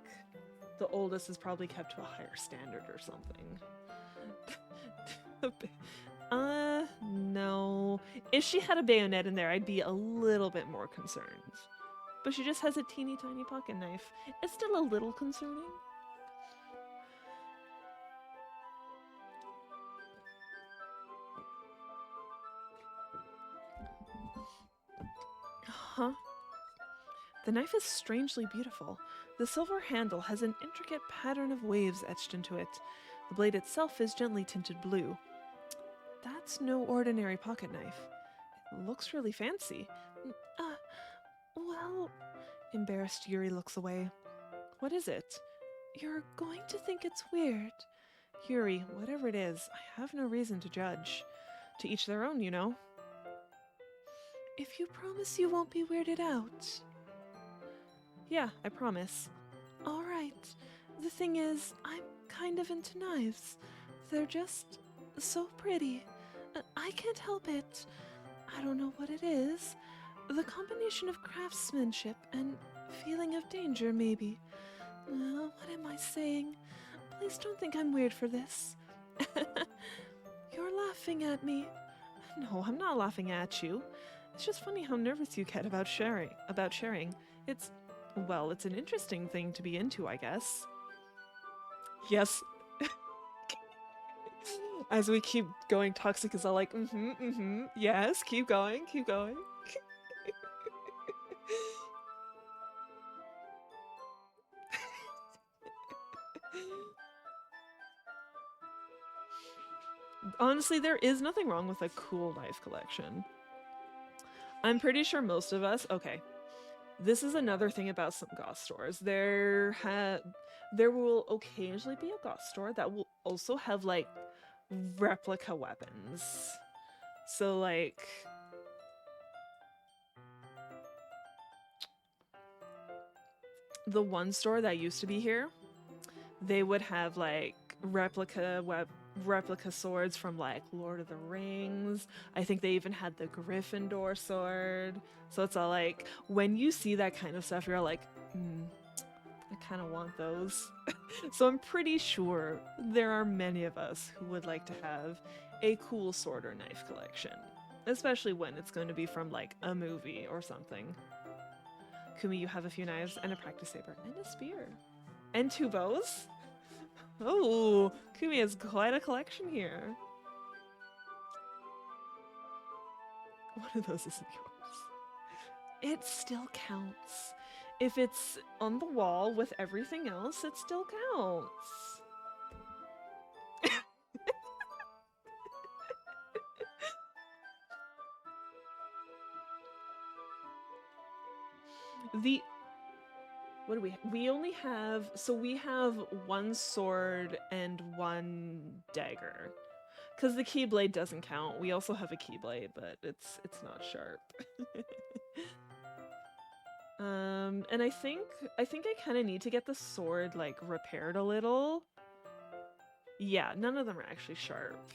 The oldest is probably kept to a higher standard or something. No. If she had a bayonet in there, I'd be a little bit more concerned. But she just has a teeny tiny pocket knife. It's still a little concerning. Huh? The knife is strangely beautiful. The silver handle has an intricate pattern of waves etched into it. The blade itself is gently tinted blue. That's no ordinary pocket knife. It looks really fancy. Well... Embarrassed, Yuri looks away. What is it? You're going to think it's weird. Yuri, whatever it is, I have no reason to judge. To each their own, you know. If you promise you won't be weirded out... Yeah, I promise. Alright. The thing is, I'm kind of into knives. They're just so pretty. I can't help it. I don't know what it is. The combination of craftsmanship and feeling of danger, maybe. What am I saying? Please don't think I'm weird for this. You're laughing at me. No, I'm not laughing at you. It's just funny how nervous you get about sharing. It's, well, it's an interesting thing to be into, I guess. Yes. As we keep going, Toxic is all like, yes, keep going, keep going. Honestly, there is nothing wrong with a cool knife collection. I'm pretty sure most of us, okay, this is another thing about some goth stores. There will occasionally be a goth store that will also have like replica weapons. So like the one store that used to be here, they would have like replica swords from like Lord of the Rings. I think they even had the Gryffindor sword. So it's all like when you see that kind of stuff, you're like, I kind of want those. So I'm pretty sure there are many of us who would like to have a cool sword or knife collection, especially when it's going to be from like a movie or something. Kumi, you have a few knives and a practice saber and a spear and 2 bows. Oh, Kumi has quite a collection here. One of those isn't yours. It still counts. If it's on the wall with everything else, it still counts. What do we have? We only have, so we have 1 sword and 1 dagger. Because the keyblade doesn't count. We also have a keyblade, but it's not sharp. And I think I kind of need to get the sword like repaired a little. Yeah, none of them are actually sharp.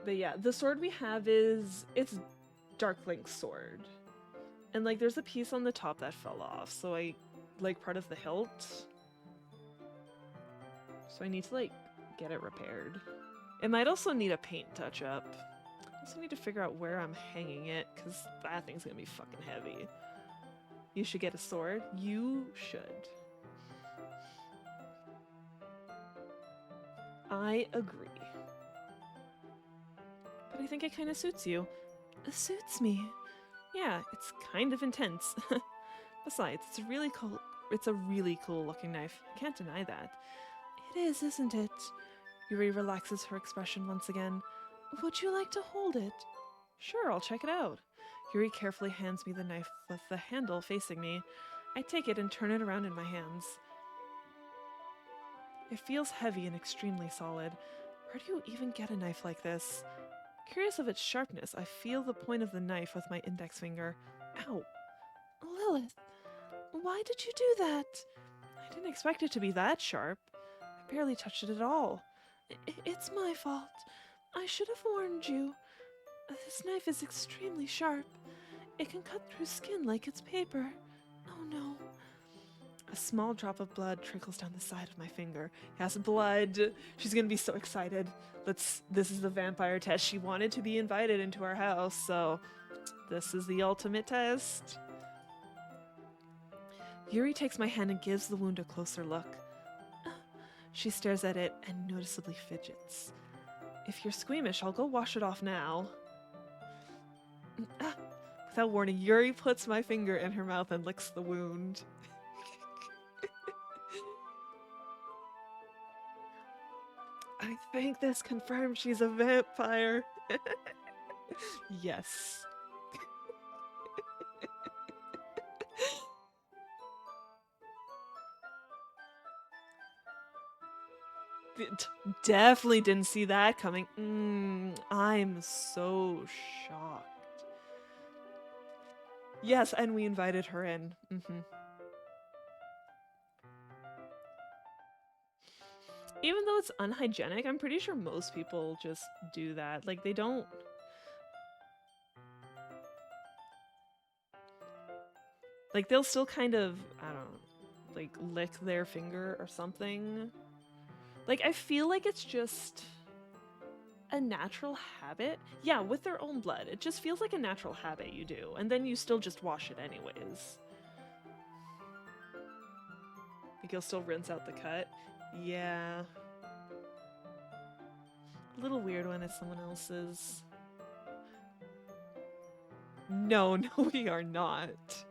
But yeah, the sword we have it's Dark Link's sword. And like there's a piece on the top that fell off, so I like part of the hilt. So I need to like get it repaired. It might also need a paint touch up. I also need to figure out where I'm hanging it, because that thing's gonna be fucking heavy. You should get a sword. You should. I agree. But I think it kind of suits you. It suits me. Yeah, it's kind of intense. Besides, it's really cool. It's a really cool looking knife. I can't deny that. It is, isn't it? Yuri relaxes her expression once again. Would you like to hold it? Sure, I'll check it out. Yuri carefully hands me the knife with the handle facing me. I take it and turn it around in my hands. It feels heavy and extremely solid. Where do you even get a knife like this? Curious of its sharpness, I feel the point of the knife with my index finger. Ow! Lilith, why did you do that? I didn't expect it to be that sharp. I barely touched it at all. It's my fault. I should have warned you. This knife is extremely sharp. It can cut through skin like it's paper. Oh no. A small drop of blood trickles down the side of my finger. Yes, blood. She's gonna be so excited. This is the vampire test. She wanted to be invited into our house, so this is the ultimate test. Yuri takes my hand and gives the wound a closer look. She stares at it and noticeably fidgets. If you're squeamish, I'll go wash it off now. Without warning, Yuri puts my finger in her mouth and licks the wound. I think this confirms she's a vampire. Yes. Definitely didn't see that coming. I'm so shocked. Yes, and we invited her in. Even though it's unhygienic, I'm pretty sure most people just do that. Like, they don't... Like, they'll still kind of... I don't know. like lick their finger or something. Like, I feel like it's just a natural habit. Yeah, with their own blood. It just feels like a natural habit you do. And then you still just wash it anyways. Like, you'll still rinse out the cut. Yeah. A little weird when it's someone else's. No, no, we are not.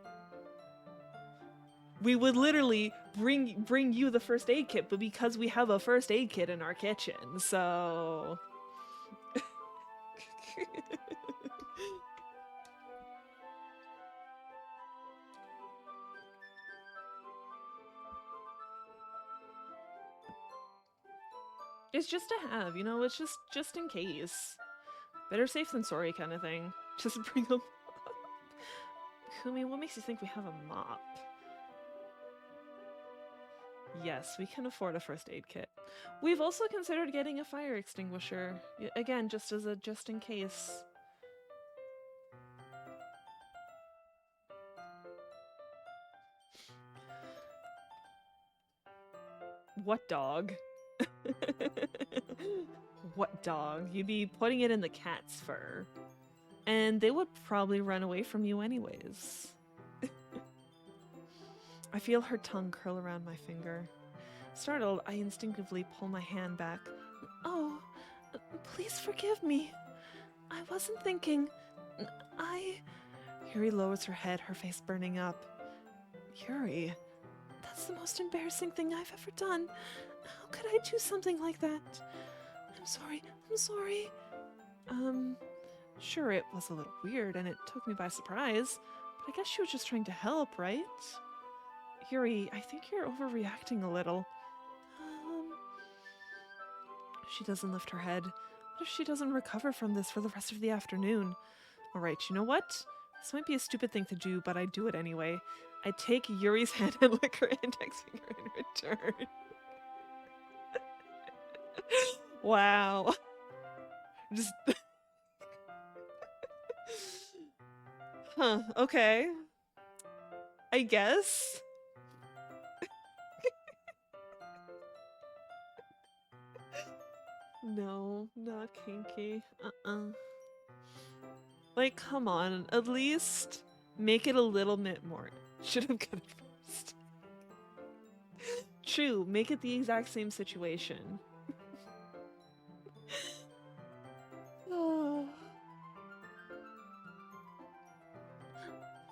We would literally bring you the first aid kit, but because we have a first aid kit in our kitchen, so... It's just to have, you know, it's just in case. Better safe than sorry kind of thing. Just bring them up. Kumi, what makes you think we have a mop? Yes, we can afford a first aid kit. We've also considered getting a fire extinguisher. Again, just as a just in case. What dog? What dog? You'd be putting it in the cat's fur. And they would probably run away from you anyways. I feel her tongue curl around my finger. Startled, I instinctively pull my hand back. Oh, please forgive me. I wasn't thinking. Yuri lowers her head, her face burning up. Yuri, that's the most embarrassing thing I've ever done. How could I do something like that? I'm sorry. Sure, it was a little weird and it took me by surprise, but I guess she was just trying to help, right? Yuri, I think you're overreacting a little. She doesn't lift her head. What if she doesn't recover from this for the rest of the afternoon? Alright, you know what? This might be a stupid thing to do, but I do it anyway. I take Yuri's hand and lick her index finger in return. Wow. Just... Huh, okay. I guess. No, not kinky. Like, come on. At least make it a little bit more. Should have got it first. True, make it the exact same situation. Oh.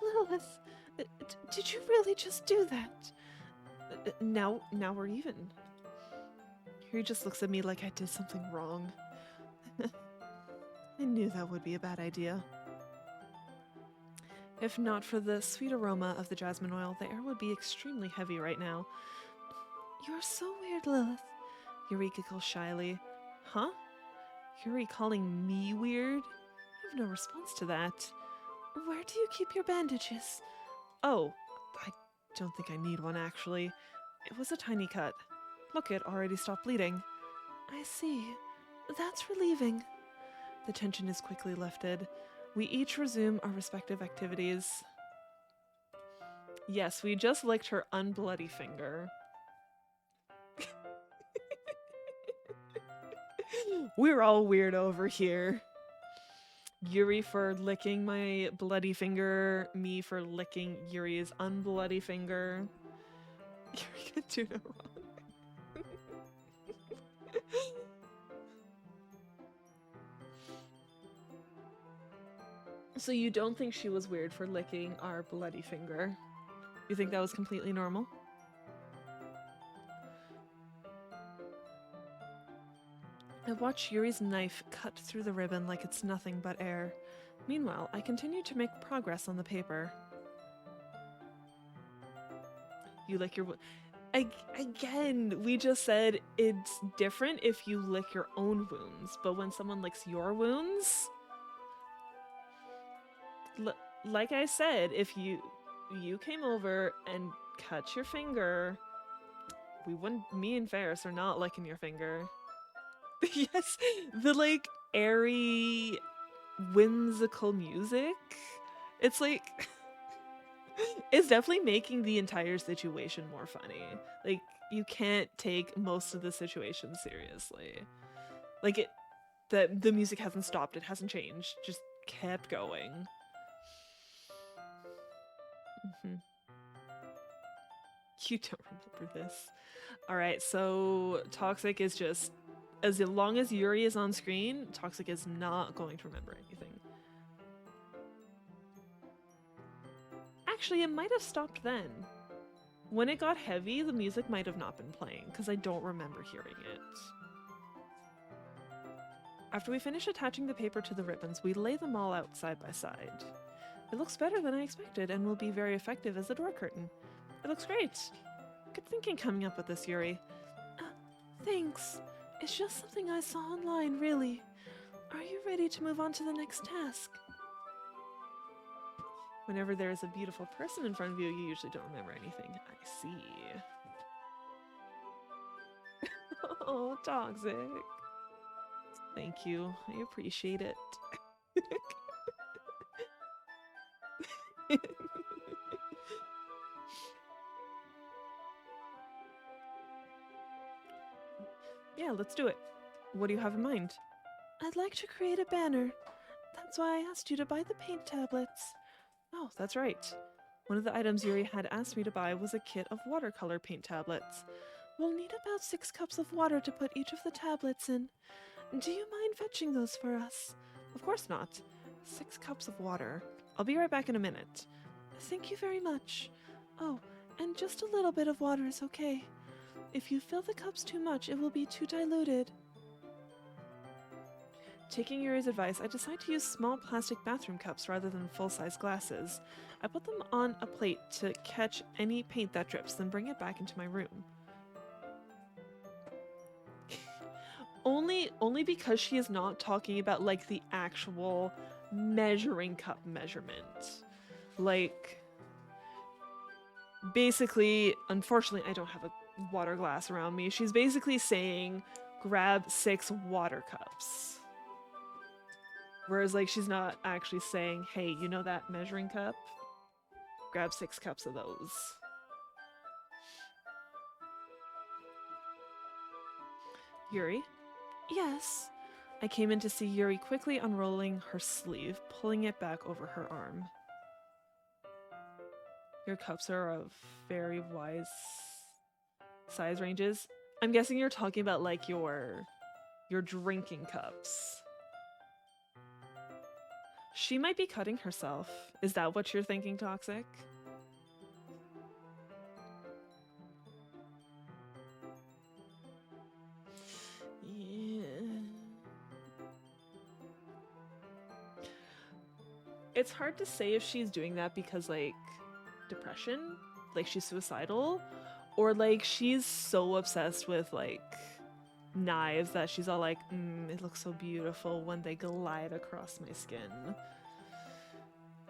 Lilith, did you really just do that? Now we're even. He just looks at me like I did something wrong. I knew that would be a bad idea. If not for the sweet aroma of the jasmine oil, the air would be extremely heavy right now. You're so weird, Lilith. Yuri giggles shyly. Huh? Yuri calling me weird? I have no response to that. Where do you keep your bandages? Oh, I don't think I need one, actually. It was a tiny cut. Look, it already stopped bleeding. I see. That's relieving. The tension is quickly lifted. We each resume our respective activities. Yes, we just licked her unbloody finger. We're all weird over here. Yuri for licking my bloody finger, me for licking Yuri's unbloody finger. Yuri can do no wrong. So you don't think she was weird for licking our bloody finger? You think that was completely normal? I watch Yuri's knife cut through the ribbon like it's nothing but air. Meanwhile, I continue to make progress on the paper. You lick your... Again, we just said it's different if you lick your own wounds, but when someone licks your wounds... like I said, if you came over and cut your finger, we wouldn't... Me and Ferris are not licking your finger. Yes, the like airy, whimsical music. It's like It's definitely making the entire situation more funny. Like, you can't take most of the situation seriously. Like, the music hasn't stopped, it hasn't changed, just kept going. Mm-hmm. You don't remember this. Alright, so Toxic is just, as long as Yuri is on screen, Toxic is not going to remember anything. Actually, it might have stopped then. When it got heavy, the music might have not been playing, because I don't remember hearing it. After we finish attaching the paper to the ribbons, we lay them all out side by side. It looks better than I expected and will be very effective as a door curtain. It looks great. Good thinking coming up with this, Yuri. Thanks. It's just something I saw online, really. Are you ready to move on to the next task? Whenever there is a beautiful person in front of you, you usually don't remember anything. I see. Oh, Toxic. Thank you. I appreciate it. Yeah, let's do it. What do you have in mind? I'd like to create a banner. That's why I asked you to buy the paint tablets. Oh, that's right. One of the items Yuri had asked me to buy was a kit of watercolor paint tablets. We'll need about 6 cups of water to put each of the tablets in. Do you mind fetching those for us? Of course not. 6 cups of water. I'll be right back in a minute. Thank you very much. Oh, and just a little bit of water is okay. If you fill the cups too much, it will be too diluted. Taking Yuri's advice, I decide to use small plastic bathroom cups rather than full-size glasses. I put them on a plate to catch any paint that drips, then bring it back into my room. Only because she is not talking about, like, the actual measuring cup measurement. Like, basically, unfortunately, I don't have a water glass around me. She's basically saying, grab 6 water cups. Whereas, like, she's not actually saying, hey, you know that measuring cup? Grab 6 cups of those. Yuri? Yes. I came in to see Yuri quickly unrolling her sleeve, pulling it back over her arm. Your cups are of very wide size ranges. I'm guessing you're talking about, like, your drinking cups. She might be cutting herself. Is that what you're thinking, Toxic? Yeah. It's hard to say if she's doing that because, like, depression, like she's suicidal, or like she's so obsessed with, like, knives that she's all like, it looks so beautiful when they glide across my skin.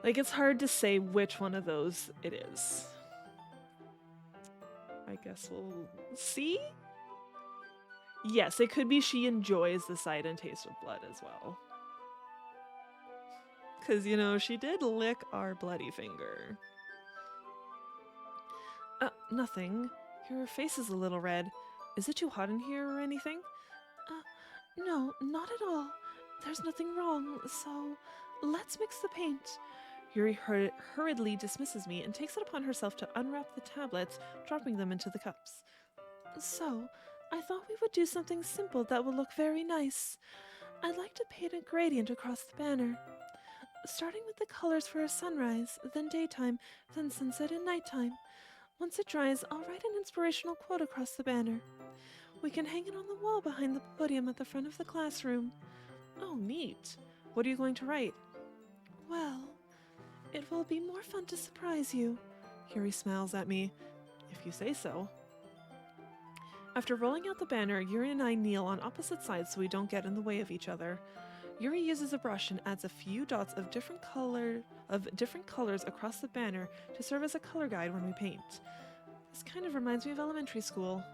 Like, it's hard to say which one of those it is. I guess we'll see? Yes, it could be she enjoys the sight and taste of blood as well. Because, you know, she did lick our bloody finger. Nothing. Your face is a little red. Is it too hot in here or anything? No, not at all. There's nothing wrong, so let's mix the paint. Yuri hurriedly dismisses me and takes it upon herself to unwrap the tablets, dropping them into the cups. So, I thought we would do something simple that will look very nice. I'd like to paint a gradient across the banner. Starting with the colors for a sunrise, then daytime, then sunset and nighttime. Once it dries, I'll write an inspirational quote across the banner. We can hang it on the wall behind the podium at the front of the classroom. Oh, neat. What are you going to write? Well, it will be more fun to surprise you. Yuri smiles at me. If you say so. After rolling out the banner, Yuri and I kneel on opposite sides so we don't get in the way of each other. Yuri uses a brush and adds a few dots of different colors across the banner to serve as a color guide when we paint. This kind of reminds me of elementary school.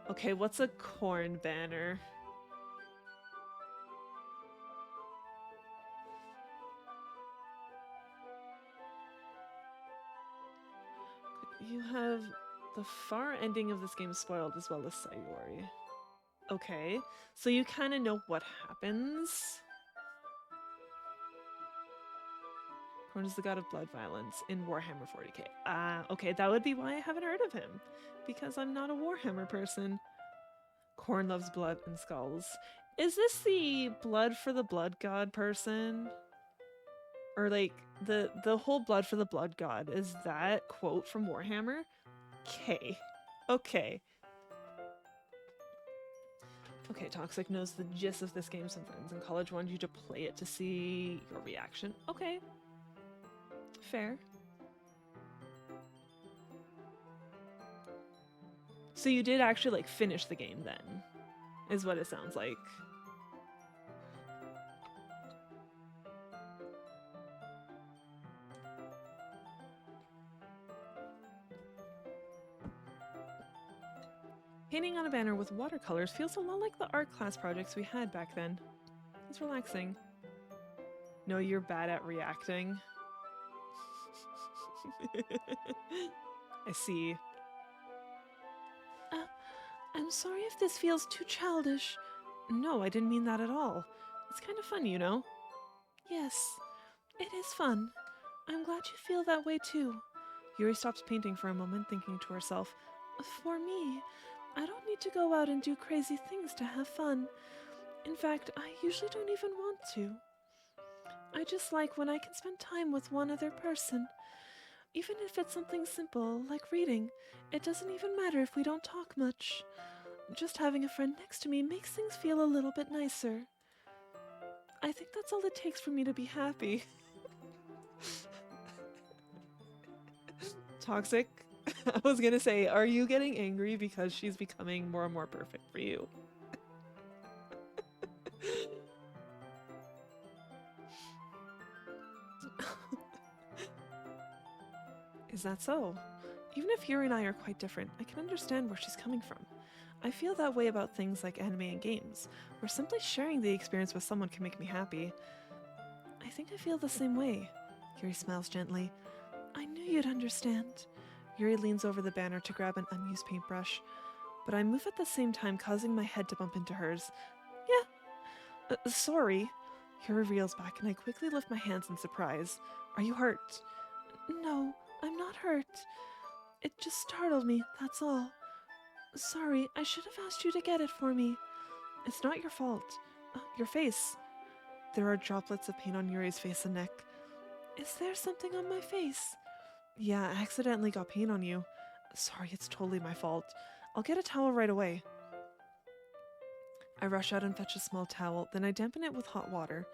Okay, what's a corn banner? You have the far ending of this game spoiled as well as Sayori. Okay, so you kind of know what happens. Korn is the god of blood violence in Warhammer 40k. Okay, that would be why I haven't heard of him. Because I'm not a Warhammer person. Korn loves blood and skulls. Is this the blood for the blood god person? Or like the whole blood for the blood god, is that quote from Warhammer? Okay. Okay. Okay, Toxic knows the gist of this game. Some friends in college wanted you to play it to see your reaction. Okay. Fair. So you did actually like finish the game then, is what it sounds like. Painting on a banner with watercolors feels a lot like the art class projects we had back then. It's relaxing. No, you're bad at reacting. I see. I'm sorry if this feels too childish. No, I didn't mean that at all. It's kind of fun, you know? Yes, it is fun. I'm glad you feel that way too. Yuri stops painting for a moment, thinking to herself, for me, I don't need to go out and do crazy things to have fun. In fact, I usually don't even want to. I just like when I can spend time with one other person. Even if it's something simple, like reading, it doesn't even matter if we don't talk much. Just having a friend next to me makes things feel a little bit nicer. I think that's all it takes for me to be happy. Toxic. I was gonna say, are you getting angry because she's becoming more and more perfect for you? Is that so? Even if Yuri and I are quite different, I can understand where she's coming from. I feel that way about things like anime and games, where simply sharing the experience with someone can make me happy. I think I feel the same way. Yuri smiles gently. I knew you'd understand. Yuri leans over the banner to grab an unused paintbrush, but I move at the same time, causing my head to bump into hers. Yeah. Sorry. Yuri reels back, and I quickly lift my hands in surprise. Are you hurt? No, I'm not hurt. It just startled me, that's all. Sorry, I should have asked you to get it for me. It's not your fault. Your face. There are droplets of paint on Yuri's face and neck. Is there something on my face? Yeah, I accidentally got paint on you. Sorry, it's totally my fault. I'll get a towel right away. I rush out and fetch a small towel, then I dampen it with hot water.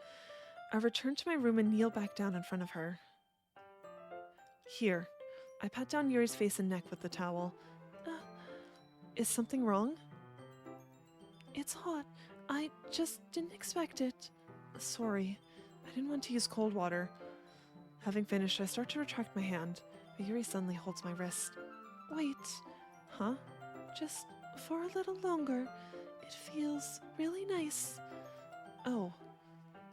I return to my room and kneel back down in front of her. Here. I pat down Yuri's face and neck with the towel. Is something wrong? It's hot. I just didn't expect it. Sorry. I didn't want to use cold water. Having finished, I start to retract my hand, but Yuri suddenly holds my wrist. Wait. Huh? Just for a little longer. It feels really nice. Oh.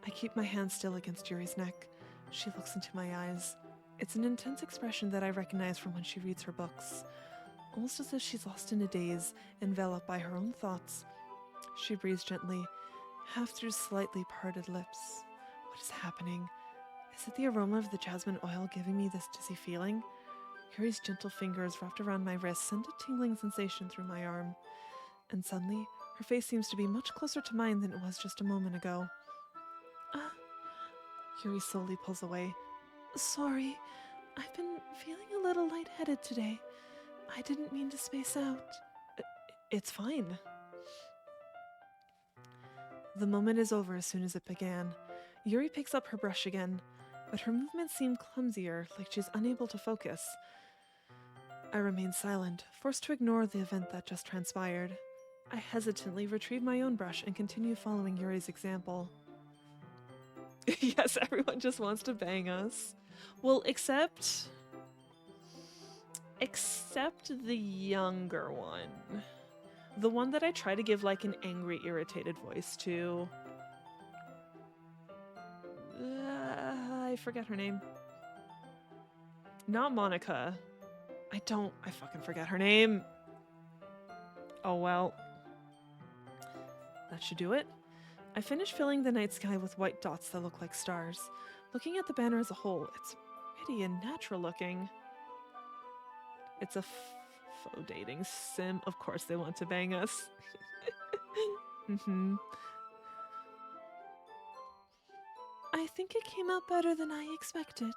I keep my hand still against Yuri's neck. She looks into my eyes. It's an intense expression that I recognize from when she reads her books. Almost as if she's lost in a daze, enveloped by her own thoughts. She breathes gently, half through slightly parted lips. What is happening? Is it the aroma of the jasmine oil giving me this dizzy feeling? Yuri's gentle fingers wrapped around my wrist send a tingling sensation through my arm. And suddenly, her face seems to be much closer to mine than it was just a moment ago. Yuri slowly pulls away. Sorry, I've been feeling a little lightheaded today. I didn't mean to space out. It's fine. The moment is over as soon as it began. Yuri picks up her brush again, but her movements seem clumsier, like she's unable to focus. I remain silent, forced to ignore the event that just transpired. I hesitantly retrieve my own brush and continue following Yuri's example. Yes, everyone just wants to bang us. Well, except the younger one. The one that I try to give like an angry, irritated voice to. I forget her name. Not Monica. I fucking forget her name. Oh well. That should do it. I finished filling the night sky with white dots that look like stars. Looking at the banner as a whole, it's pretty and natural looking. It's a faux dating sim. Of course they want to bang us. I think it came out better than I expected.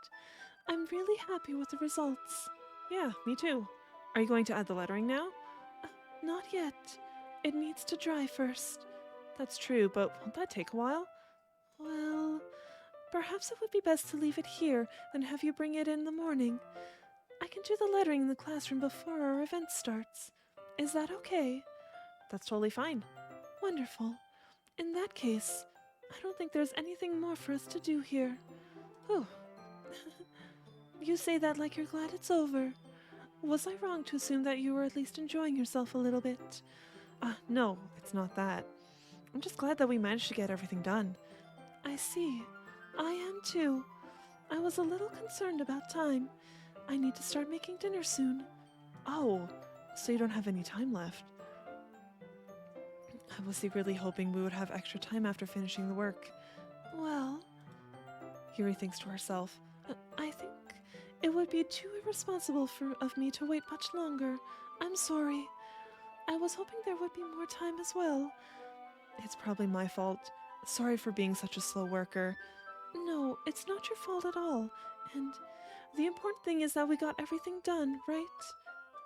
I'm really happy with the results. Yeah, me too. Are you going to add the lettering now? Not yet. It needs to dry first. That's true, but won't that take a while? Well, perhaps it would be best to leave it here than have you bring it in the morning. I can do the lettering in the classroom before our event starts. Is that okay? That's totally fine. Wonderful. In that case, I don't think there's anything more for us to do here. Whew. You say that like you're glad it's over. Was I wrong to assume that you were at least enjoying yourself a little bit? No, it's not that. I'm just glad that we managed to get everything done. I see. I am too. I was a little concerned about time. I need to start making dinner soon. Oh, so you don't have any time left. I was secretly hoping we would have extra time after finishing the work. Well, Yuri thinks to herself, I think it would be too irresponsible of me to wait much longer. I'm sorry. I was hoping there would be more time as well. It's probably my fault. Sorry for being such a slow worker. No, it's not your fault at all. And the important thing is that we got everything done, right?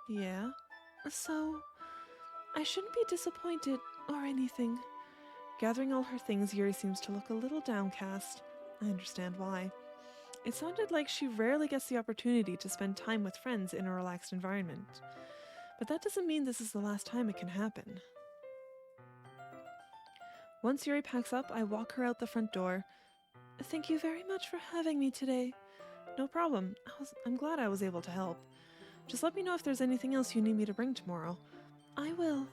Yeah. So, I shouldn't be disappointed or anything. Gathering all her things, Yuri seems to look a little downcast. I understand why. It sounded like she rarely gets the opportunity to spend time with friends in a relaxed environment. But that doesn't mean this is the last time it can happen. Once Yuri packs up, I walk her out the front door. Thank you very much for having me today. No problem. I'm glad I was able to help. Just let me know if there's anything else you need me to bring tomorrow. I will.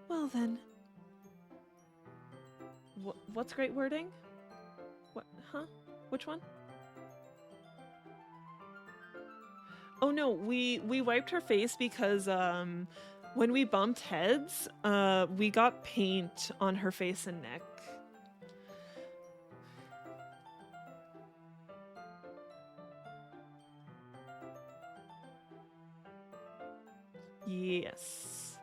Well then. What's great wording? What? Huh? Which one? Oh no, we wiped her face because when we bumped heads, we got paint on her face and neck. Yes.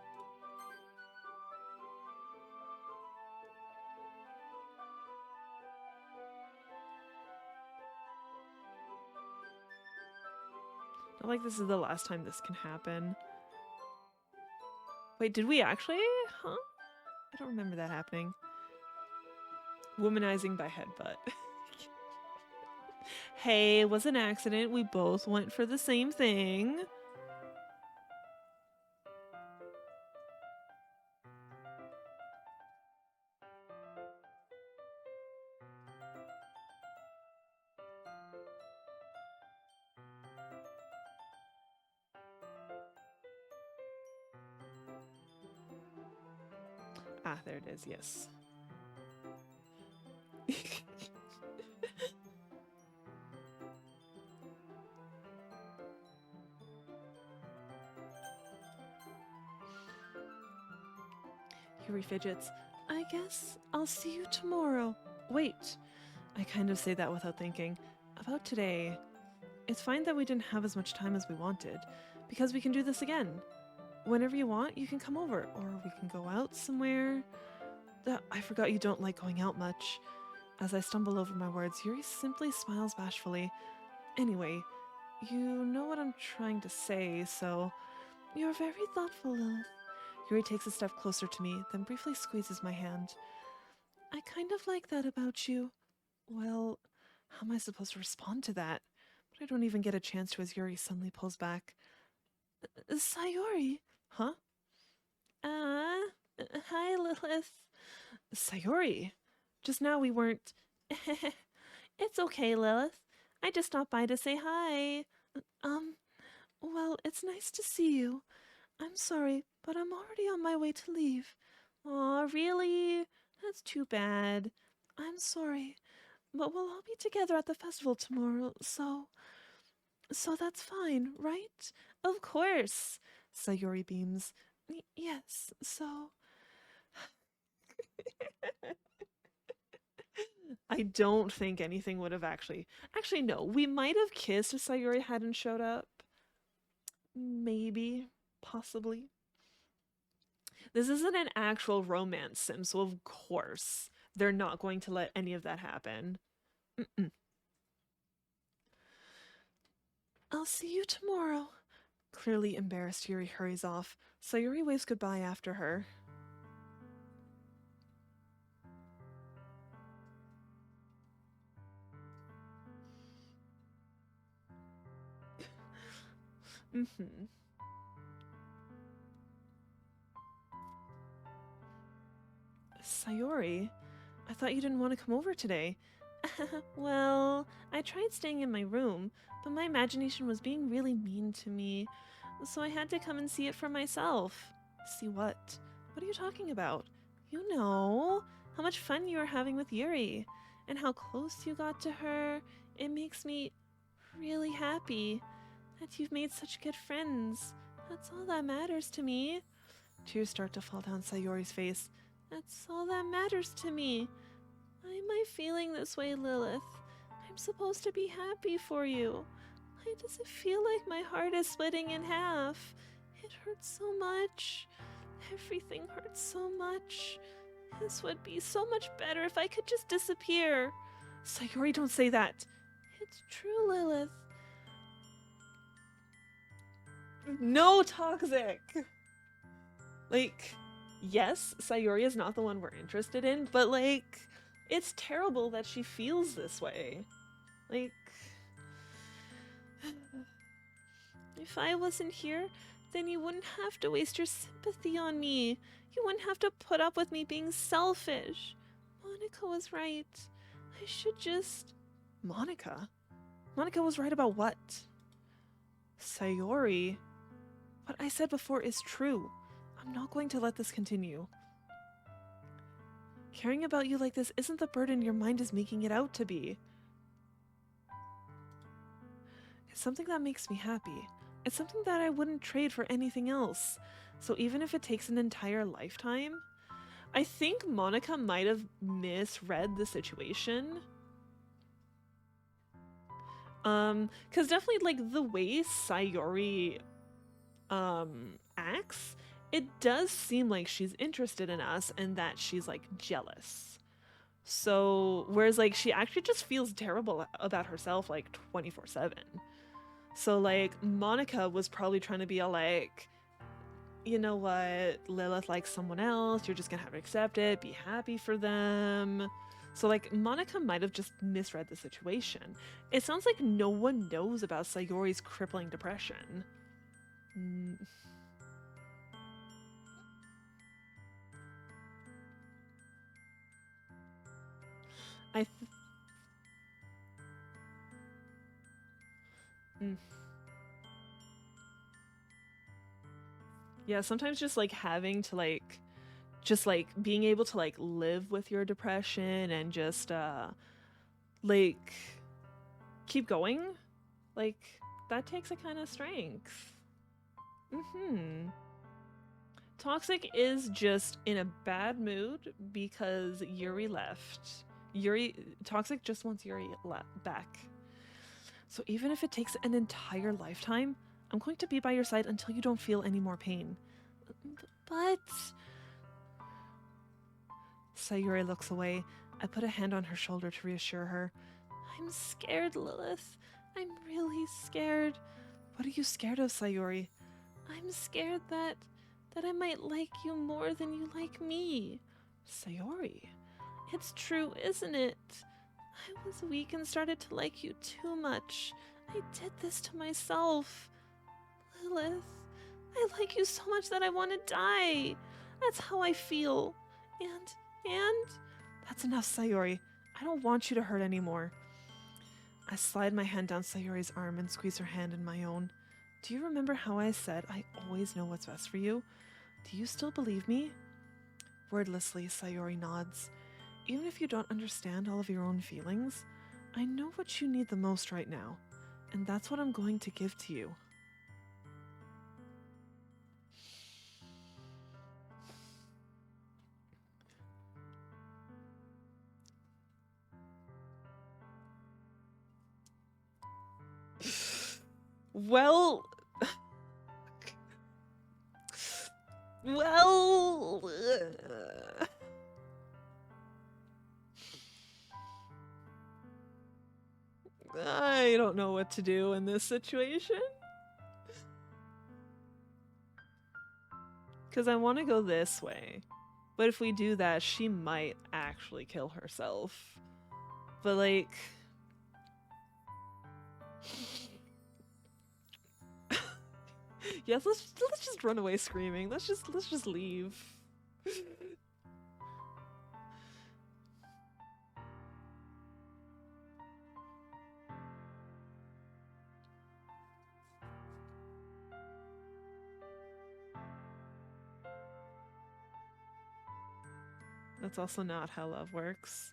Not like this is the last time this can happen. Wait, did we actually? Huh? I don't remember that happening. Womanizing by headbutt. Hey, it was an accident. We both went for the same thing. Ah, there it is, yes. Yuri fidgets. I guess I'll see you tomorrow. Wait. I kind of say that without thinking. About today. It's fine that we didn't have as much time as we wanted, because we can do this again. Whenever you want, you can come over, or we can go out somewhere. I forgot you don't like going out much. As I stumble over my words, Yuri simply smiles bashfully. Anyway, you know what I'm trying to say, so... You're very thoughtful, Lilith. Yuri takes a step closer to me, then briefly squeezes my hand. I kind of like that about you. Well, how am I supposed to respond to that? But I don't even get a chance to as Yuri suddenly pulls back. Sayori? Huh? Hi, Lilith. Sayori? Just now we weren't... It's okay, Lilith. I just stopped by to say hi. Well, it's nice to see you. I'm sorry, but I'm already on my way to leave. Aw, really? That's too bad. I'm sorry, but we'll all be together at the festival tomorrow, so... So that's fine, right? Of course. Sayori beams. Yes, so. I don't think anything would have actually. Actually, no. We might have kissed if Sayori hadn't showed up. Maybe. Possibly. This isn't an actual romance sim, so of course they're not going to let any of that happen. Mm-mm. I'll see you tomorrow. Clearly embarrassed, Yuri hurries off. Sayori waves goodbye after her. Mm-hmm. Sayori, I thought you didn't want to come over today. Well, I tried staying in my room, but my imagination was being really mean to me, so I had to come and see it for myself. See what? What are you talking about? You know, how much fun you were having with Yuri, and how close you got to her. It makes me really happy that you've made such good friends. That's all that matters to me. Tears start to fall down Sayori's face. That's all that matters to me. Why am I feeling this way, Lilith? I'm supposed to be happy for you. Why does it feel like my heart is splitting in half? It hurts so much. Everything hurts so much. This would be so much better if I could just disappear. Sayori, don't say that. It's true, Lilith. No, toxic. Like, yes, Sayori is not the one we're interested in, but like, it's terrible that she feels this way. Like, if I wasn't here, then you wouldn't have to waste your sympathy on me. You wouldn't have to put up with me being selfish. Monica was right. I should just. Monica? Monica was right about what? Sayori? What I said before is true. I'm not going to let this continue. Caring about you like this isn't the burden your mind is making it out to be. It's something that makes me happy. It's something that I wouldn't trade for anything else. So even if it takes an entire lifetime, I think Monica might have misread the situation. Cause definitely like the way Sayori acts, it does seem like she's interested in us and that she's like jealous. So whereas like she actually just feels terrible about herself like 24/7. So like Monica was probably trying to be a like, you know what, Lilith likes someone else, you're just gonna have to accept it, be happy for them. So like Monica might have just misread the situation. It sounds like no one knows about Sayori's crippling depression. I mm. Yeah, sometimes just like having to like just like being able to like live with your depression and just like keep going, like that takes a kind of strength. Mhm. Toxic is just in a bad mood because Yuri left. Yuri Toxic just wants Yuri back. So even if it takes an entire lifetime, I'm going to be by your side until you don't feel any more pain. But Sayuri looks away. I put a hand on her shoulder to reassure her. I'm scared, Lilith. I'm really scared. What are you scared of, Sayuri? I'm scared that I might like you more than you like me. Sayori, it's true, isn't it? I was weak and started to like you too much. I did this to myself. Lilith, I like you so much that I want to die. That's how I feel. And that's enough, Sayori. I don't want you to hurt anymore. I slide my hand down Sayori's arm and squeeze her hand in my own. Do you remember how I said I always know what's best for you? Do you still believe me? Wordlessly, Sayori nods. Even if you don't understand all of your own feelings, I know what you need the most right now. And that's what I'm going to give to you. Well... Well... I don't know what to do in this situation. Because I want to go this way. But if we do that, she might actually kill herself. But like... Yes, let's just run away screaming. Let's just leave. That's also not how love works.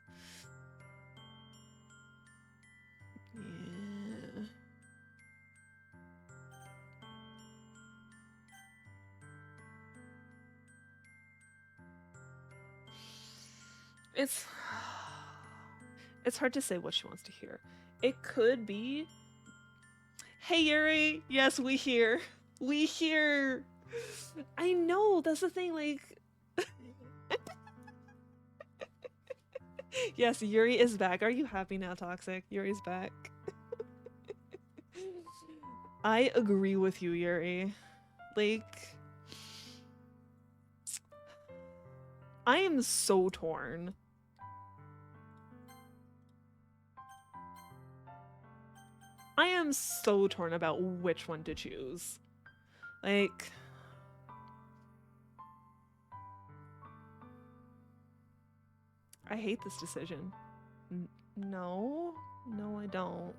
Yeah. It's hard to say what she wants to hear. It could be, hey Yuri, yes, we hear. We hear. I know, that's the thing, like... Yes, Yuri is back. Are you happy now, Toxic? Yuri's back. I agree with you, Yuri. Like... I am so torn. I am so torn about which one to choose. Like... I hate this decision. No, I don't.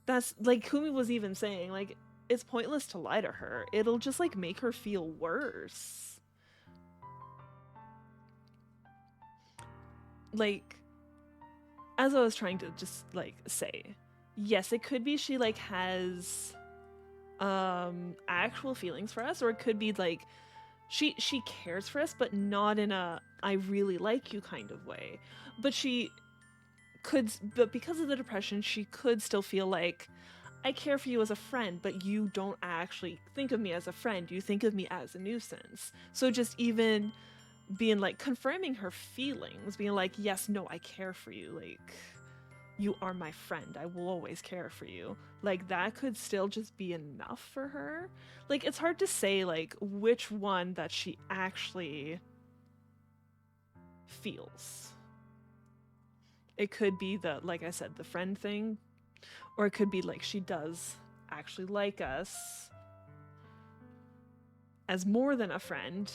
That's, like, Kumi was even saying, like, it's pointless to lie to her. It'll just, like, make her feel worse. Like, as I was trying to just, like, say, yes, it could be she, like, has actual feelings for us, or it could be, like, she cares for us, but not in a I really like you kind of way. But but because of the depression, she could still feel like, I care for you as a friend, but you don't actually think of me as a friend. You think of me as a nuisance. So just even being like, confirming her feelings, being like, yes, no, I care for you. Like, you are my friend. I will always care for you. Like, that could still just be enough for her. Like, it's hard to say, like, which one that she actually feels. It could be the, like I said, the friend thing, or it could be like she does actually like us as more than a friend,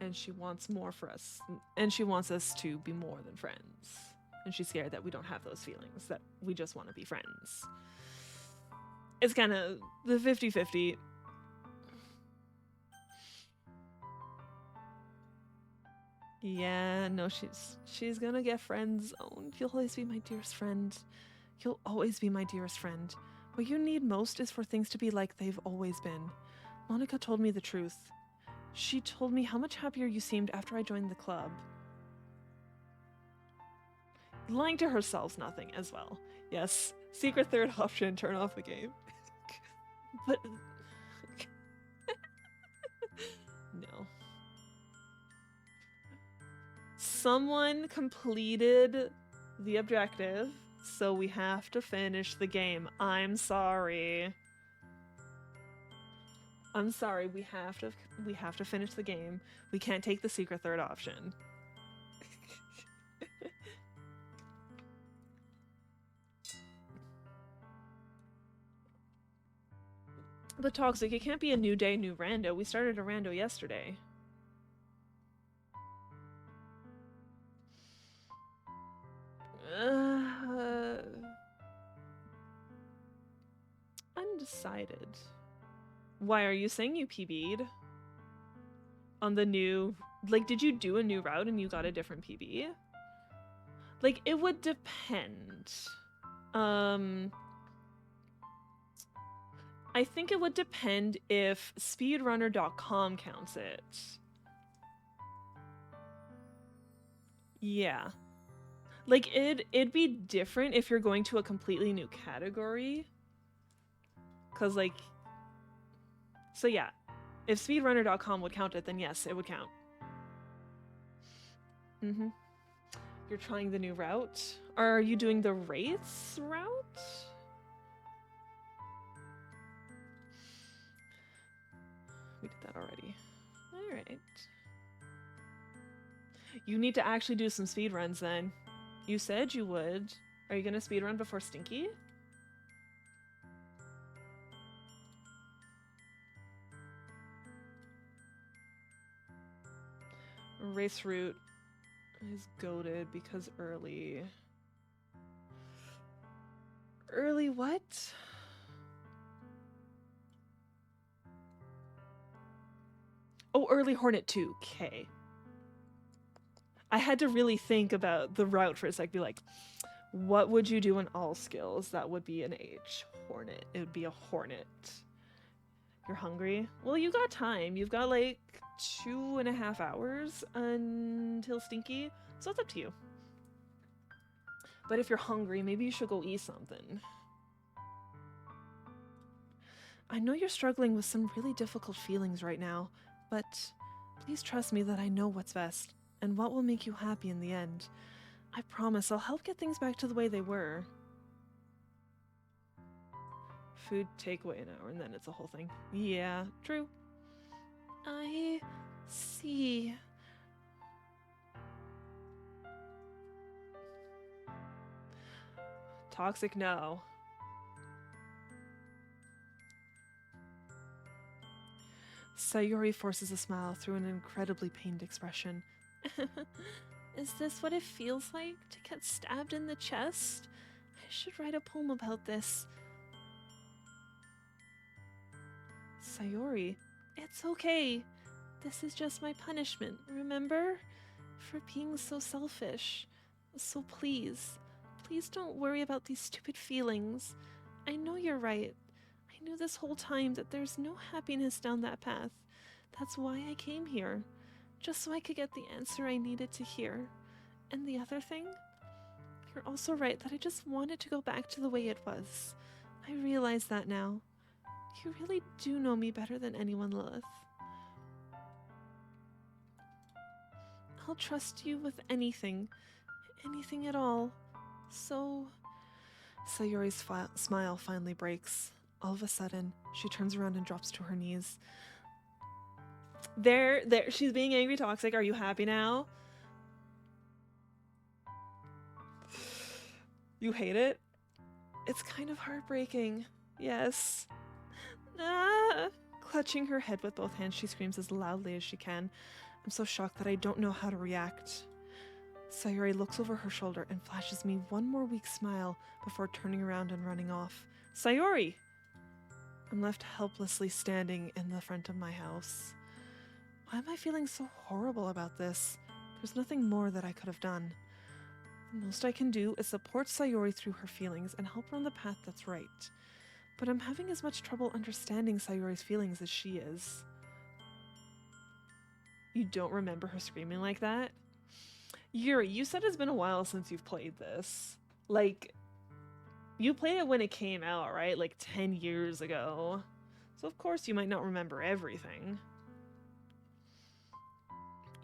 and she wants more for us, and she wants us to be more than friends, and she's scared that we don't have those feelings, that we just want to be friends. It's kind of the 50-50. Yeah, no, she's gonna get friend zoned. You'll always be my dearest friend. You'll always be my dearest friend. What you need most is for things to be like they've always been. Monica told me the truth. She told me how much happier you seemed after I joined the club. Lying to herself's nothing as well. Yes, secret third option, turn off the game. But... no. Someone completed the objective, so we have to finish the game. I'm sorry. I'm sorry, we have to finish the game. We can't take the secret third option. But Toxic, it can't be a new day, new rando. We started a rando yesterday. Undecided. Why are you saying you PB'd? On the new... Like, did you do a new route and you got a different PB? Like, it would depend. I think it would depend if speedrunner.com counts it. Yeah. Like, it'd be different if you're going to a completely new category. Cause like, so yeah, if speedrunner.com would count it, then yes, it would count. Mm-hmm. You're trying the new route? Are you doing the Wraiths route? We did that already. Alright. You need to actually do some speedruns then. You said you would. Are you gonna speedrun before Stinky? Race route is goated because early. Early what? Oh, early Hornet 2. Okay. I had to really think about the route for a sec. Be like, what would you do in all skills? That would be an H. Hornet. It would be a Hornet. You're hungry? Well, you got time. You've got like 2.5 hours until Stinky. So it's up to you. But if you're hungry, maybe you should go eat something. I know you're struggling with some really difficult feelings right now, but please trust me that I know what's best and what will make you happy in the end. I promise I'll help get things back to the way they were. Food takeaway an hour and then it's a whole thing. Yeah, true. I see. Toxic, no. Sayori forces a smile through an incredibly pained expression. Is this what it feels like to get stabbed in the chest? I should write a poem about this. Sayori, it's okay. This is just my punishment, remember? For being so selfish. So please don't worry about these stupid feelings. I know you're right. I knew this whole time that there's no happiness down that path. That's why I came here. Just so I could get the answer I needed to hear. And the other thing? You're also right that I just wanted to go back to the way it was. I realize that now. You really do know me better than anyone, Lilith. I'll trust you with anything. Anything at all. So... Sayori's smile finally breaks. All of a sudden, she turns around and drops to her knees. There, she's being angry toxic. Are you happy now? You hate it? It's kind of heartbreaking. Yes. Ah! Clutching her head with both hands, she screams as loudly as she can. I'm so shocked that I don't know how to react. Sayori looks over her shoulder and flashes me one more weak smile before turning around and running off. Sayori! I'm left helplessly standing in the front of my house. Why am I feeling so horrible about this? There's nothing more that I could have done. The most I can do is support Sayori through her feelings and help her on the path that's right. But I'm having as much trouble understanding Sayori's feelings as she is. You don't remember her screaming like that? Yuri, you said it's been a while since you've played this. Like, you played it when it came out, right? Like 10 years ago. So of course you might not remember everything.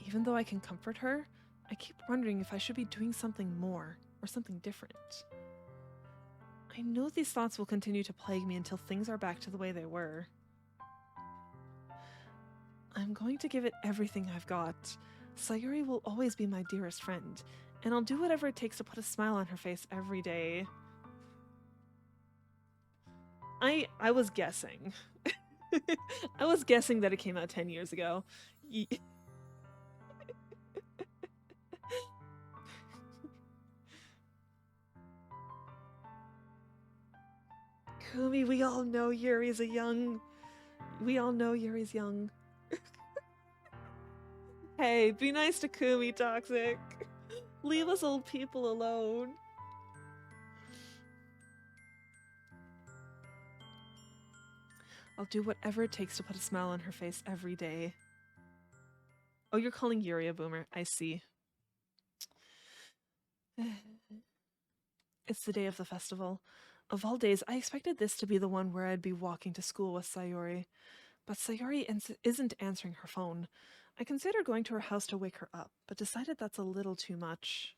Even though I can comfort her, I keep wondering if I should be doing something more or something different. I know these thoughts will continue to plague me until things are back to the way they were. I'm going to give it everything I've got. Sayori will always be my dearest friend, and I'll do whatever it takes to put a smile on her face every day. I was guessing. I was guessing that it came out 10 years ago. Kumi, we all know Yuri's young. Hey, be nice to Kumi, toxic. Leave us old people alone. I'll do whatever it takes to put a smile on her face every day. Oh, you're calling Yuri a boomer. I see. It's the day of the festival. Of all days, I expected this to be the one where I'd be walking to school with Sayori. But Sayori isn't answering her phone. I considered going to her house to wake her up, but decided that's a little too much.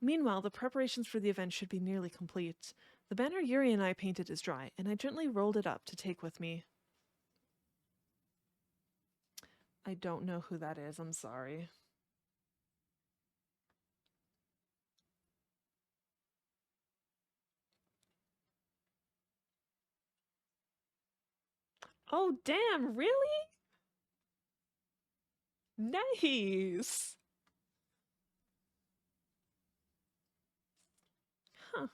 Meanwhile, the preparations for the event should be nearly complete. The banner Yuri and I painted is dry, and I gently rolled it up to take with me. I don't know who that is, I'm sorry. Oh, damn, really? Nice! Huh.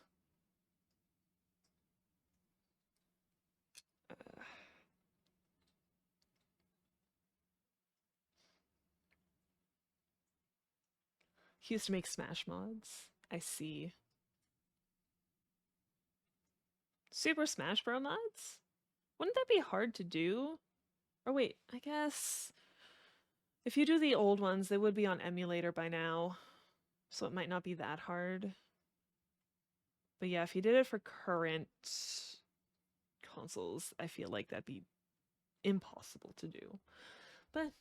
He used to make Smash mods. I see. Super Smash Bros. Mods? Wouldn't that be hard to do? Or wait, I guess if you do the old ones, they would be on emulator by now, so it might not be that hard. But yeah, if you did it for current consoles, I feel like that'd be impossible to do. But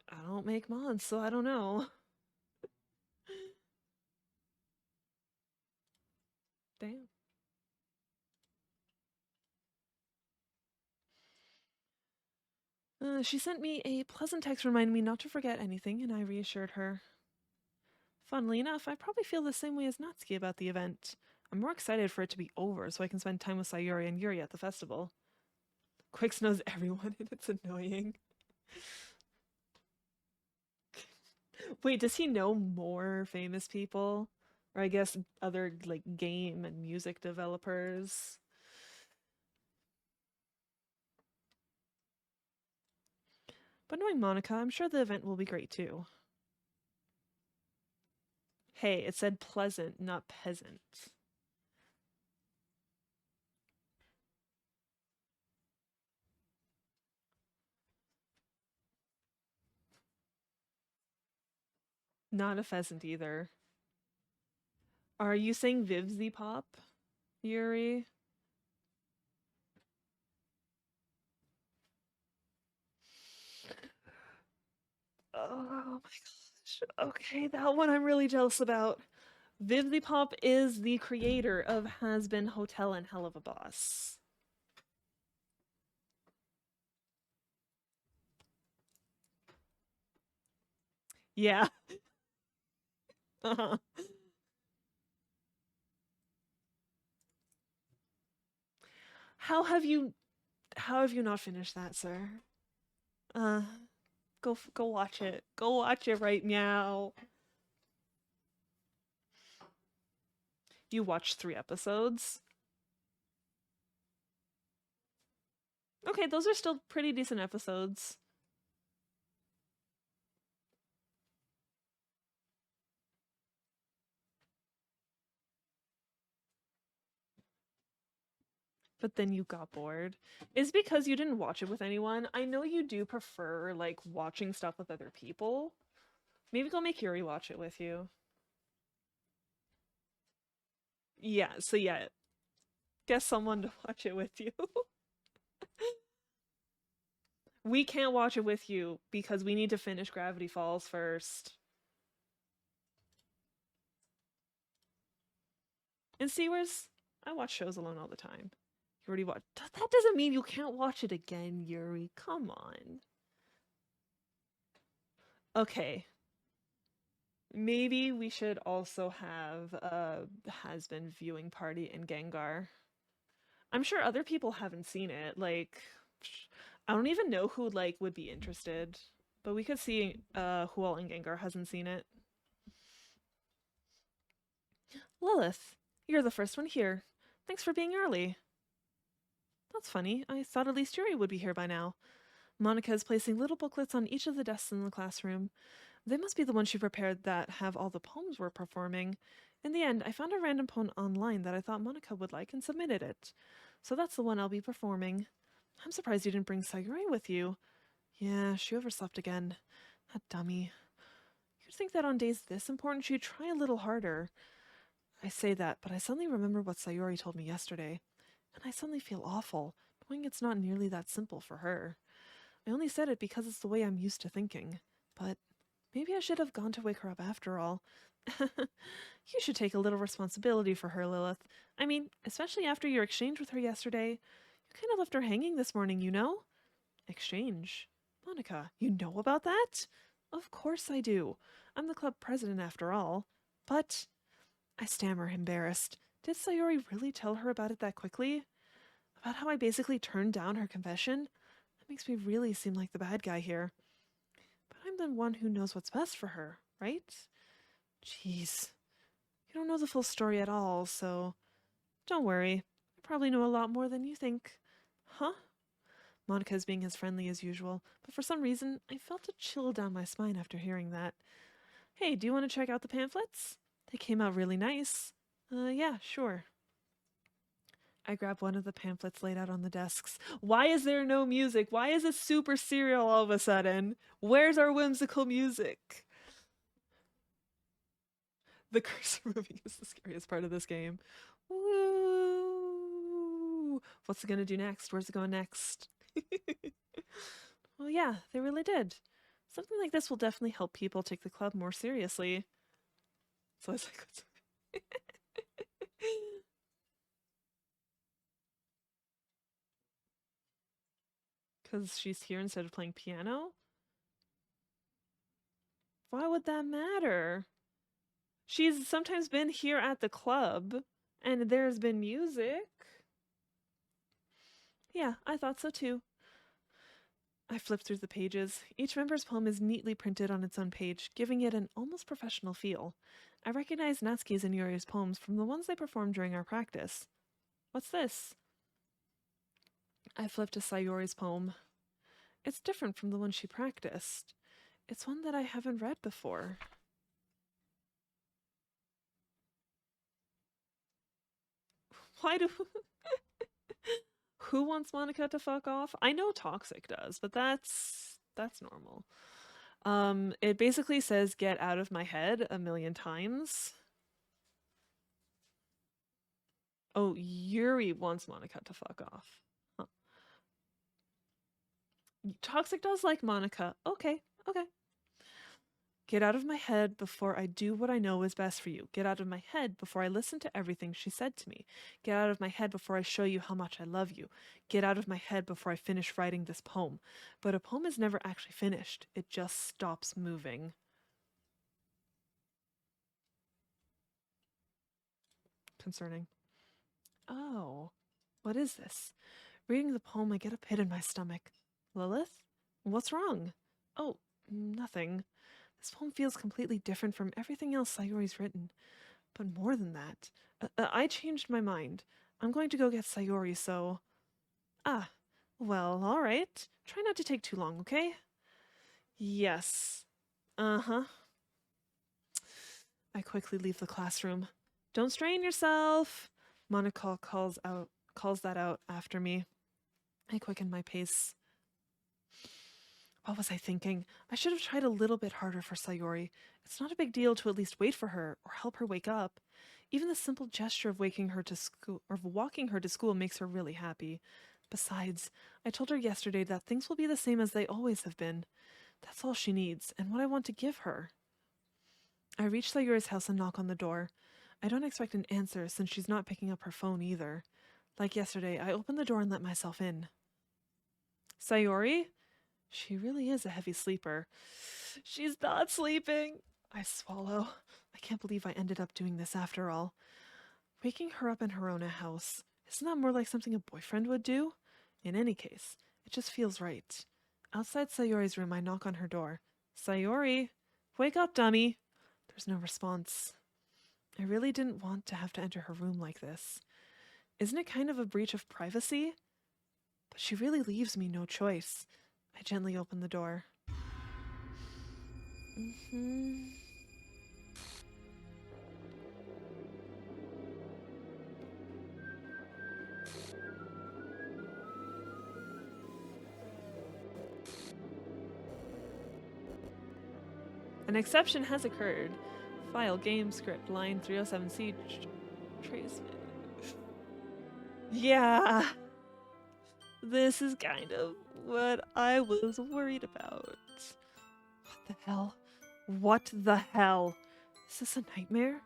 I don't make mods, so I don't know. Damn. She sent me a pleasant text reminding me not to forget anything, and I reassured her. Funnily enough, I probably feel the same way as Natsuki about the event. I'm more excited for it to be over so I can spend time with Sayori and Yuri at the festival. Quix knows everyone and it's annoying. Wait, does he know more famous people? Or I guess other like game and music developers? But knowing Monica, I'm sure the event will be great too. Hey, it said pleasant, not peasant. Not a pheasant either. Are you saying Vivzy Pop, Yuri? Oh my gosh. Okay, that one I'm really jealous about. Vivzy Pop is the creator of Has Been Hotel and Hell of a Boss. Yeah. Uh-huh. How have you not finished that, sir? Uh go watch it. Go watch it right meow. You watched 3 episodes? Okay, those are still pretty decent episodes. But then you got bored. Is because you didn't watch it with anyone? I know you do prefer like watching stuff with other people. Maybe go make Yuri watch it with you. Yeah, so yeah, get someone to watch it with you. We can't watch it with you because we need to finish Gravity Falls first. And see, where's I watch shows alone all the time. You already watched. That doesn't mean you can't watch it again, Yuri. Come on. Okay. Maybe we should also have a has-been viewing party in Gengar. I'm sure other people haven't seen it. Like, I don't even know who like would be interested, but we could see who all in Gengar hasn't seen it. Lilith, you're the first one here. Thanks for being early. That's funny. I thought at least Yuri would be here by now. Monica is placing little booklets on each of the desks in the classroom. They must be the ones she prepared that have all the poems we're performing. In the end, I found a random poem online that I thought Monica would like and submitted it. So that's the one I'll be performing. I'm surprised you didn't bring Sayuri with you. Yeah, she overslept again. That dummy. You'd think that on days this important she'd try a little harder. I say that, but I suddenly remember what Sayuri told me yesterday. And I suddenly feel awful, knowing it's not nearly that simple for her. I only said it because it's the way I'm used to thinking. But maybe I should have gone to wake her up after all. You should take a little responsibility for her, Lilith. I mean, especially after your exchange with her yesterday. You kind of left her hanging this morning, you know? Exchange? Monica, you know about that? Of course I do. I'm the club president after all. But, I stammer, embarrassed. Did Sayori really tell her about it that quickly? About how I basically turned down her confession? That makes me really seem like the bad guy here. But I'm the one who knows what's best for her, right? Jeez. You don't know the full story at all, so don't worry. I probably know a lot more than you think. Huh? Monica's being as friendly as usual, but for some reason, I felt a chill down my spine after hearing that. Hey, do you want to check out the pamphlets? They came out really nice. Yeah, sure. I grab one of the pamphlets laid out on the desks. Why is there no music? Why is it super serial all of a sudden? Where's our whimsical music? The cursor moving is the scariest part of this game. Woo! What's it gonna do next? Where's it going next? Well, yeah, they really did. Something like this will definitely help people take the club more seriously. So it's like, because she's here instead of playing piano? Why would that matter? She's sometimes been here at the club, and there's been music. Yeah, I thought so too. I flip through the pages. Each member's poem is neatly printed on its own page, giving it an almost professional feel. I recognize Natsuki's and Yuri's poems from the ones they performed during our practice. What's this? I flip to Sayori's poem. It's different from the one she practiced. It's one that I haven't read before. Why do... Who wants Monica to fuck off? I know Toxic does, but that's normal. It basically says get out of my head a million times. Oh, Yuri wants Monica to fuck off. Huh. Toxic does like Monica. Okay, okay. Get out of my head before I do what I know is best for you. Get out of my head before I listen to everything she said to me. Get out of my head before I show you how much I love you. Get out of my head before I finish writing this poem. But a poem is never actually finished. It just stops moving. Concerning. Oh, what is this? Reading the poem, I get a pit in my stomach. Lilith? What's wrong? Oh, nothing. This poem feels completely different from everything else Sayori's written. But more than that, I changed my mind. I'm going to go get Sayori, so... Ah, well, all right. Try not to take too long, okay? Yes. Uh-huh. I quickly leave the classroom. Don't strain yourself. Monica calls that out after me. I quicken my pace. What was I thinking? I should have tried a little bit harder for Sayori. It's not a big deal to at least wait for her or help her wake up. Even the simple gesture of waking her to school or of walking her to school makes her really happy. Besides, I told her yesterday that things will be the same as they always have been. That's all she needs, and what I want to give her. I reach Sayori's house and knock on the door. I don't expect an answer since she's not picking up her phone either. Like yesterday, I open the door and let myself in. Sayori? She really is a heavy sleeper. She's not sleeping. I swallow. I can't believe I ended up doing this after all. Waking her up in her own house. Isn't that more like something a boyfriend would do? In any case, it just feels right. Outside Sayori's room, I knock on her door. Sayori! Wake up, dummy! There's no response. I really didn't want to have to enter her room like this. Isn't it kind of a breach of privacy? But she really leaves me no choice. I gently open the door. Mm-hmm. An exception has occurred. File game script line 307C trace. Yeah. This is kind of what I was worried about. What the hell? What the hell? Is this a nightmare?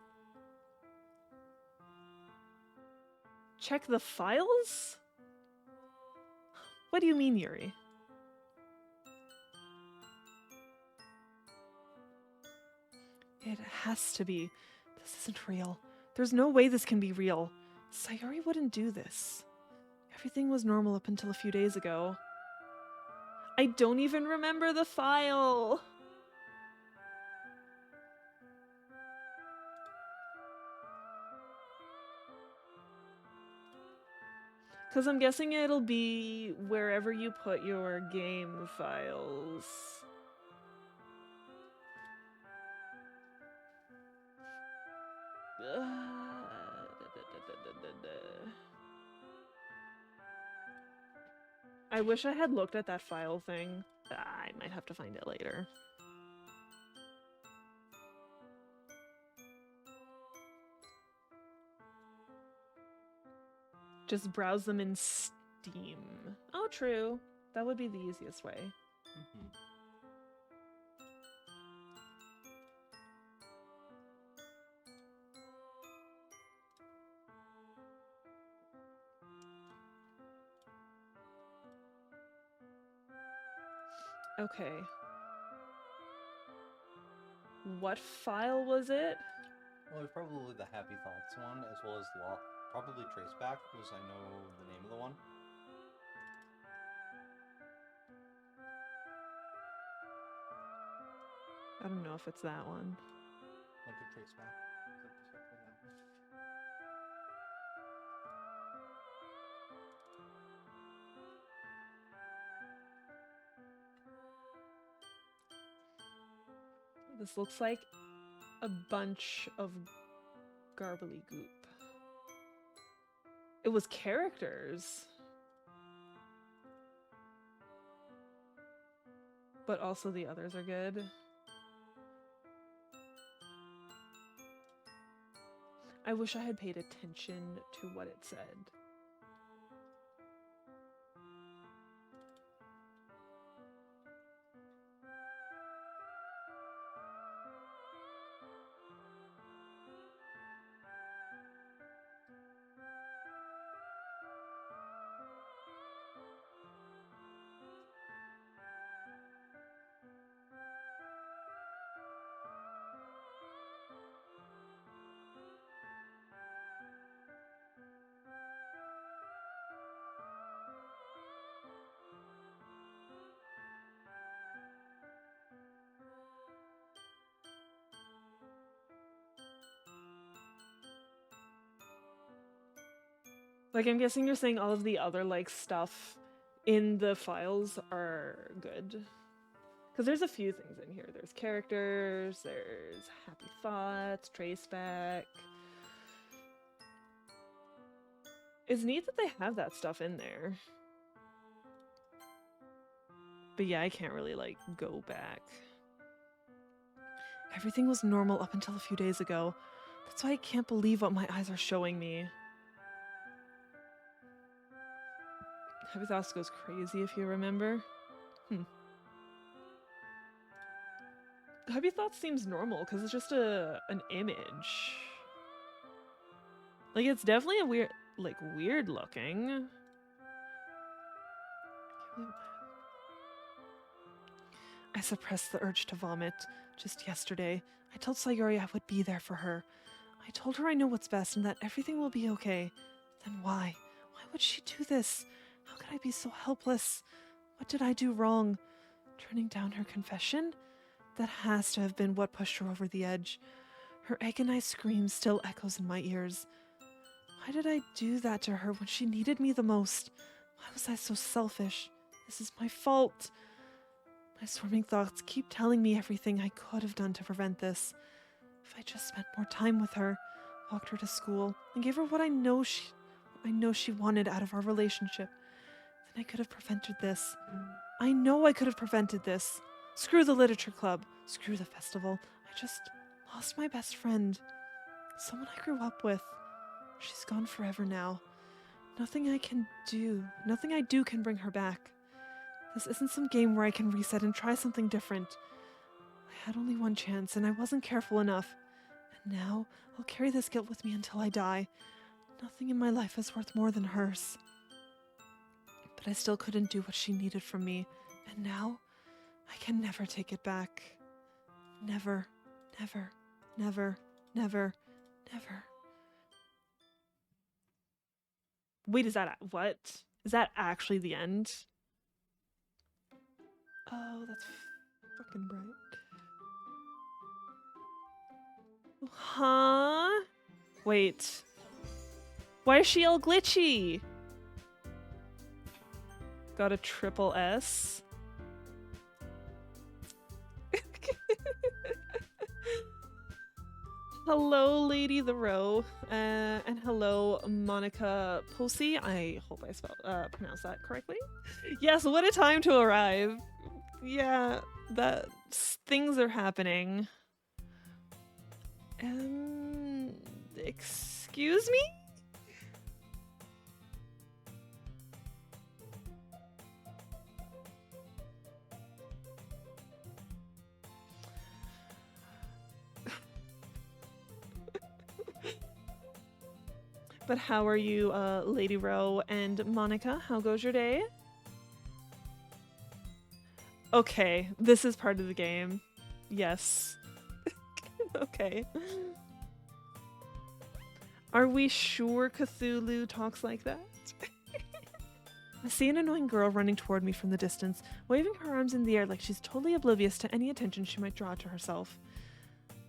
Check the files? What do you mean, Yuri? It has to be. This isn't real. There's no way this can be real. Sayori wouldn't do this. Everything was normal up until a few days ago. I don't even remember the file. Because I'm guessing it'll be wherever you put your game files. I wish I had looked at that file thing. I might have to find it later. Just browse them in Steam. Oh, true. That would be the easiest way. Mm-hmm. Okay. What file was it? Well, it's probably the Happy Thoughts one, as well as probably Traceback, because I know the name of the one. I don't know if it's that one. Look at Traceback. This looks like a bunch of garbly goop. It was characters. But also the others are good. I wish I had paid attention to what it said. Like, I'm guessing you're saying all of the other, like, stuff in the files are good. Because there's a few things in here. There's characters, there's Happy Thoughts, Traceback. It's neat that they have that stuff in there. But yeah, I can't really, like, go back. Everything was normal up until a few days ago. That's why I can't believe what my eyes are showing me. Happy Thoughts goes crazy if you remember. Happy Thoughts seems normal because it's just an image. Like, it's definitely weird looking. I suppressed the urge to vomit just yesterday. I told Sayori I would be there for her. I told her I know what's best and that everything will be okay. Then why? Why would she do this? How could I be so helpless? What did I do wrong? Turning down her confession? That has to have been what pushed her over the edge. Her agonized scream still echoes in my ears. Why did I do that to her when she needed me the most? Why was I so selfish? This is my fault. My swarming thoughts keep telling me everything I could have done to prevent this. If I just spent more time with her, walked her to school, and gave her what I know she wanted out of our relationship, then I could have prevented this. I know I could have prevented this. Screw the literature club. Screw the festival. I just lost my best friend. Someone I grew up with. She's gone forever now. Nothing I do can bring her back. This isn't some game where I can reset and try something different. I had only one chance, and I wasn't careful enough. And now, I'll carry this guilt with me until I die. Nothing in my life is worth more than hers. But I still couldn't do what she needed from me, and now, I can never take it back. Never, never, never, never, never. Wait, is that what? Is that actually the end? Oh, that's fucking bright. Huh? Wait. Why is she all glitchy? Got a triple S. Hello, Lady the Row, and hello, Monica Posey. I hope I pronounced that correctly. Yes, what a time to arrive. Yeah, things are happening. Excuse me? But how are you, Lady Row and Monica? How goes your day? Okay, this is part of the game. Yes. Okay. Are we sure Cthulhu talks like that? I see an annoying girl running toward me from the distance, waving her arms in the air like she's totally oblivious to any attention she might draw to herself.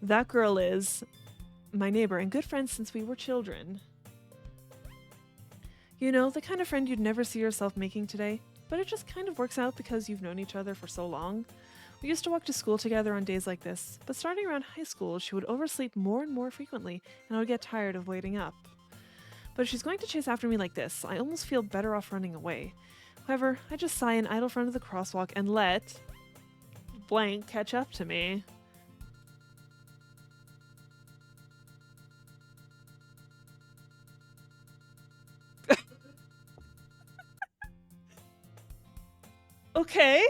That girl is my neighbor and good friend since we were children. You know, the kind of friend you'd never see yourself making today, but it just kind of works out because you've known each other for so long. We used to walk to school together on days like this, but starting around high school, she would oversleep more and more frequently, and I would get tired of waiting up. But if she's going to chase after me like this, I almost feel better off running away. However, I just sigh and idle front of the crosswalk and let blank catch up to me. Okay.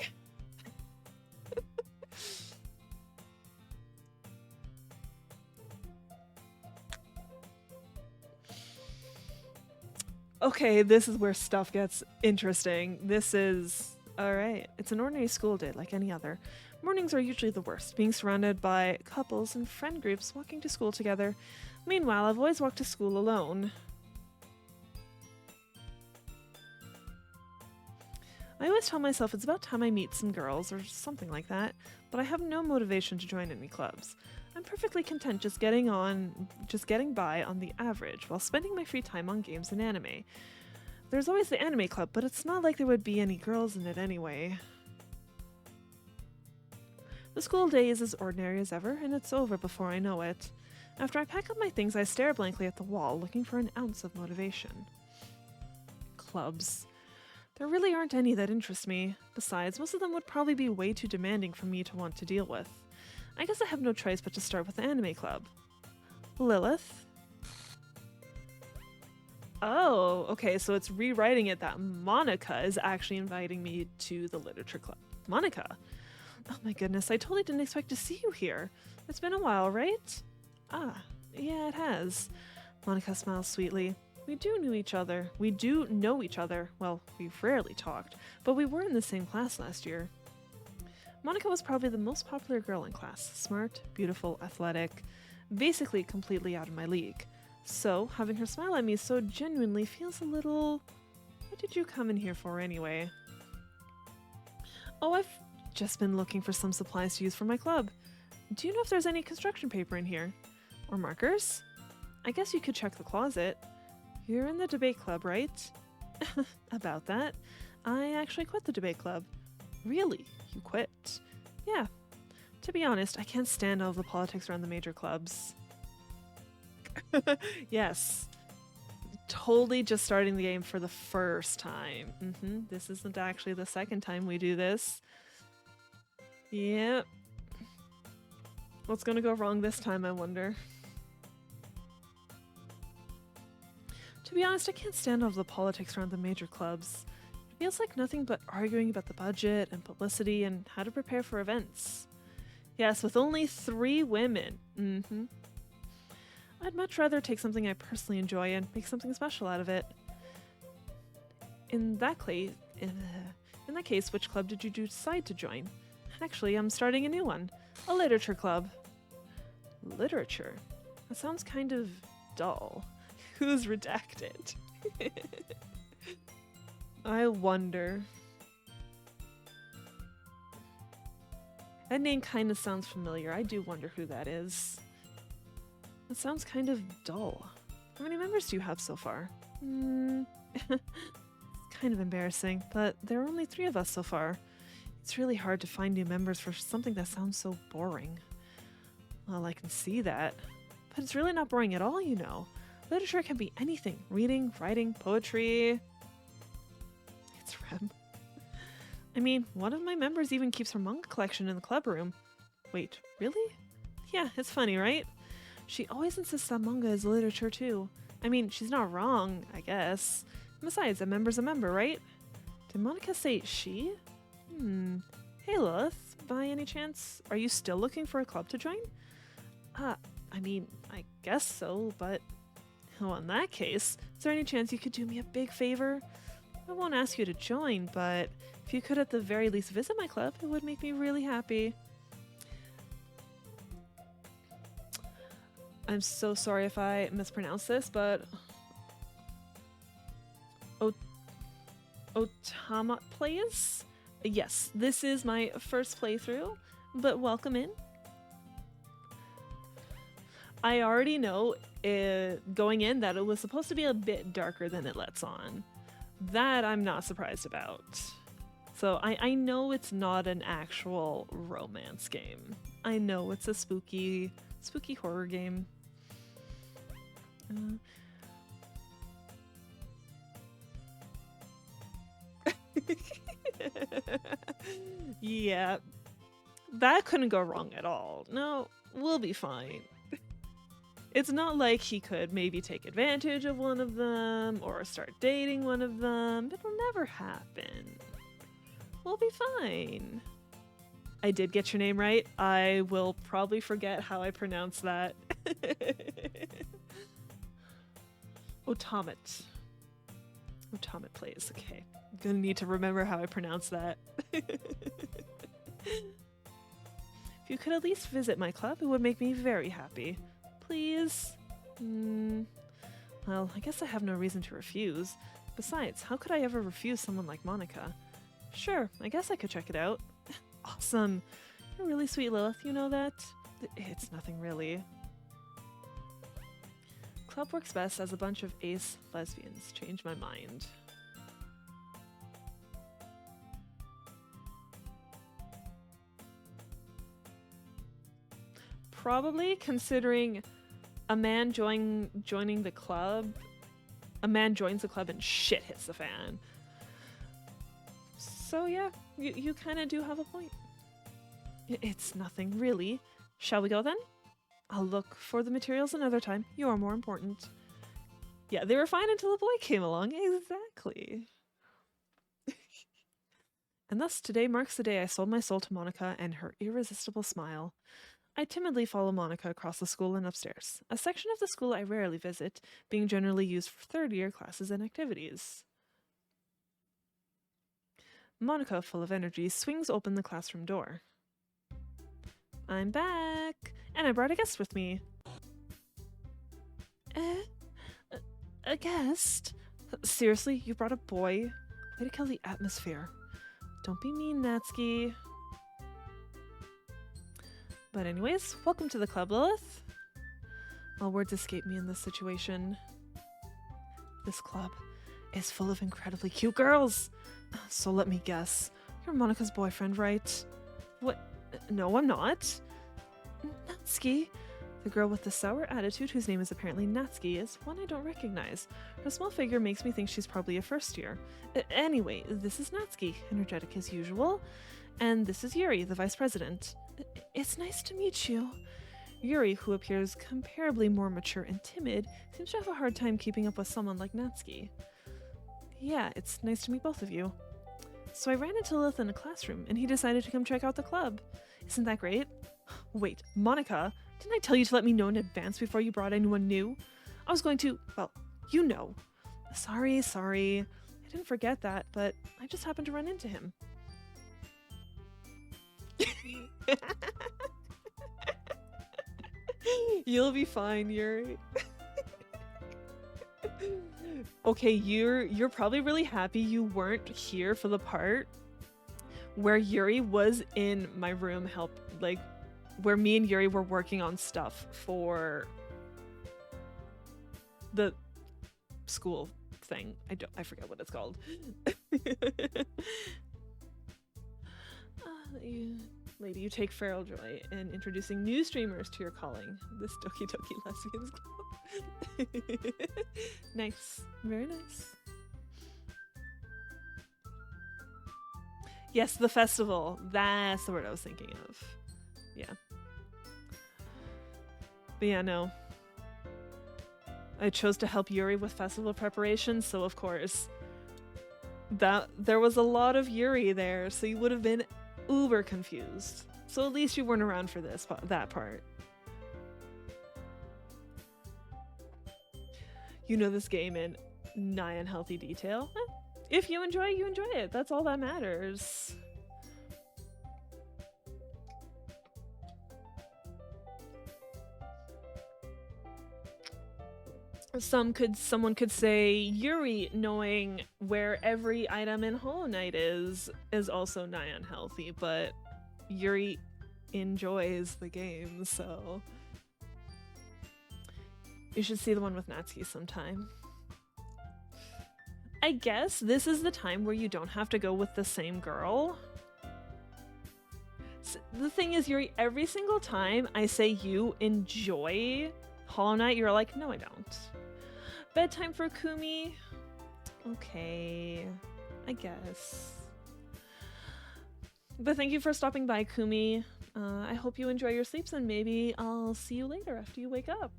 Okay, this is where stuff gets interesting. This is... Alright, it's an ordinary school day like any other. Mornings are usually the worst, being surrounded by couples and friend groups walking to school together. Meanwhile, I've always walked to school alone. I always tell myself it's about time I meet some girls or something like that, but I have no motivation to join any clubs. I'm perfectly content just getting by on the average while spending my free time on games and anime. There's always the anime club, but it's not like there would be any girls in it anyway. The school day is as ordinary as ever, and it's over before I know it. After I pack up my things, I stare blankly at the wall, looking for an ounce of motivation. Clubs. There really aren't any that interest me. Besides, most of them would probably be way too demanding for me to want to deal with. I guess I have no choice but to start with the anime club. Lilith? Oh, okay, so it's rewriting it that Monica is actually inviting me to the literature club. Monica? Oh my goodness, I totally didn't expect to see you here. It's been a while, right? Ah, yeah, it has. Monica smiles sweetly. We do know each other. Well, we've rarely talked, but we were in the same class last year. Monica was probably the most popular girl in class. Smart, beautiful, athletic, basically completely out of my league. So, having her smile at me so genuinely feels a little... What did you come in here for anyway? Oh, I've just been looking for some supplies to use for my club. Do you know if there's any construction paper in here? Or markers? I guess you could check the closet. You're in the debate club, right? About that. I actually quit the debate club. Really? You quit? Yeah. To be honest, I can't stand all of the politics around the major clubs. Yes. Totally just starting the game for the first time. This isn't actually the second time we do this. Yep. What's gonna go wrong this time, I wonder? To be honest, I can't stand all of the politics around the major clubs. It feels like nothing but arguing about the budget and publicity and how to prepare for events. Yes, with only 3 women. I'd much rather take something I personally enjoy and make something special out of it. In that case, which club did you decide to join? Actually, I'm starting a new one. A literature club. Literature? That sounds kind of dull. Who's redacted? I wonder. That name kind of sounds familiar. I do wonder who that is. It sounds kind of dull. How many members do you have so far? It's kind of embarrassing, but there are only 3 of us so far. It's really hard to find new members for something that sounds so boring. Well, I can see that. But it's really not boring at all, you know. Literature can be anything. Reading, writing, poetry. It's Rem. I mean, one of my members even keeps her manga collection in the club room. Wait, really? Yeah, it's funny, right? She always insists that manga is literature too. I mean, she's not wrong, I guess. Besides, a member's a member, right? Did Monica say she? Hey Lilith, by any chance, are you still looking for a club to join? I mean, I guess so, but... Well, in that case, is there any chance you could do me a big favor? I won't ask you to join, but if you could at the very least visit my club, it would make me really happy. I'm so sorry if I mispronounced this, but... Otama plays? Yes, this is my first playthrough, but welcome in. I already know going in that it was supposed to be a bit darker than it lets on. That I'm not surprised about. So I know it's not an actual romance game. I know it's a spooky horror game. Yeah, that couldn't go wrong at all. No, we'll be fine. It's not like he could maybe take advantage of one of them or start dating one of them. It'll never happen. We'll be fine. I did get your name right. I will probably forget how I pronounce that. Otomet. Otomet plays. Okay. I'm gonna need to remember how I pronounce that. If you could at least visit my club, it would make me very happy. Please? Well, I guess I have no reason to refuse. Besides, how could I ever refuse someone like Monica? Sure, I guess I could check it out. Awesome. You're really sweet, Lilith. You know that? It's nothing really. Club works best as a bunch of ace lesbians. Change my mind. Probably, considering a man joining the club. A man joins the club and shit hits the fan. So yeah, you kind of do have a point. It's nothing really. Shall we go then? I'll look for the materials another time. You are more important. Yeah, they were fine until a boy came along. Exactly. And thus today marks the day I sold my soul to Monica and her irresistible smile. I timidly follow Monica across the school and upstairs, a section of the school I rarely visit, being generally used for third-year classes and activities. Monica, full of energy, swings open the classroom door. I'm back, and I brought a guest with me. A guest? Seriously, you brought a boy? Way to kill the atmosphere. Don't be mean, Natsuki. But anyways, welcome to the club, Lilith. All words escape me in this situation. This club is full of incredibly cute girls. So let me guess, you're Monica's boyfriend, right? What? No, I'm not. Natsuki. The girl with the sour attitude, whose name is apparently Natsuki, is one I don't recognize. Her small figure makes me think she's probably a first year. Anyway, this is Natsuki, energetic as usual. And this is Yuri, the vice president. It's nice to meet you. Yuri, who appears comparably more mature and timid, seems to have a hard time keeping up with someone like Natsuki. Yeah, it's nice to meet both of you. So I ran into Lilith in a classroom, and he decided to come check out the club. Isn't that great? Wait, Monica, didn't I tell you to let me know in advance before you brought anyone new? I was going to, well, you know. Sorry. I didn't forget that, but I just happened to run into him. You'll be fine, Yuri. Okay, you're probably really happy you weren't here for the part where Yuri was in my room where me and Yuri were working on stuff for the school thing. I forget what it's called. Lady, you take feral joy in introducing new streamers to your calling. This Doki Doki Lesbians Club. Nice. Very nice. Yes, the festival. That's the word I was thinking of. Yeah. But yeah, no. I chose to help Yuri with festival preparations, so of course there was a lot of Yuri there, so you would have been uber confused. So at least you weren't around for that part. You know this game in nigh unhealthy detail. If you enjoy it, you enjoy it. That's all that matters. Someone could say Yuri knowing where every item in Hollow Knight is also nigh unhealthy, but Yuri enjoys the game, so you should see the one with Natsuki sometime. I guess this is the time where you don't have to go with the same girl. So the thing is, Yuri, every single time I say you enjoy Hollow Knight, you're like, no, I don't. Bedtime for Kumi? Okay, I guess. But thank you for stopping by, Kumi. I hope you enjoy your sleeps, and maybe I'll see you later after you wake up.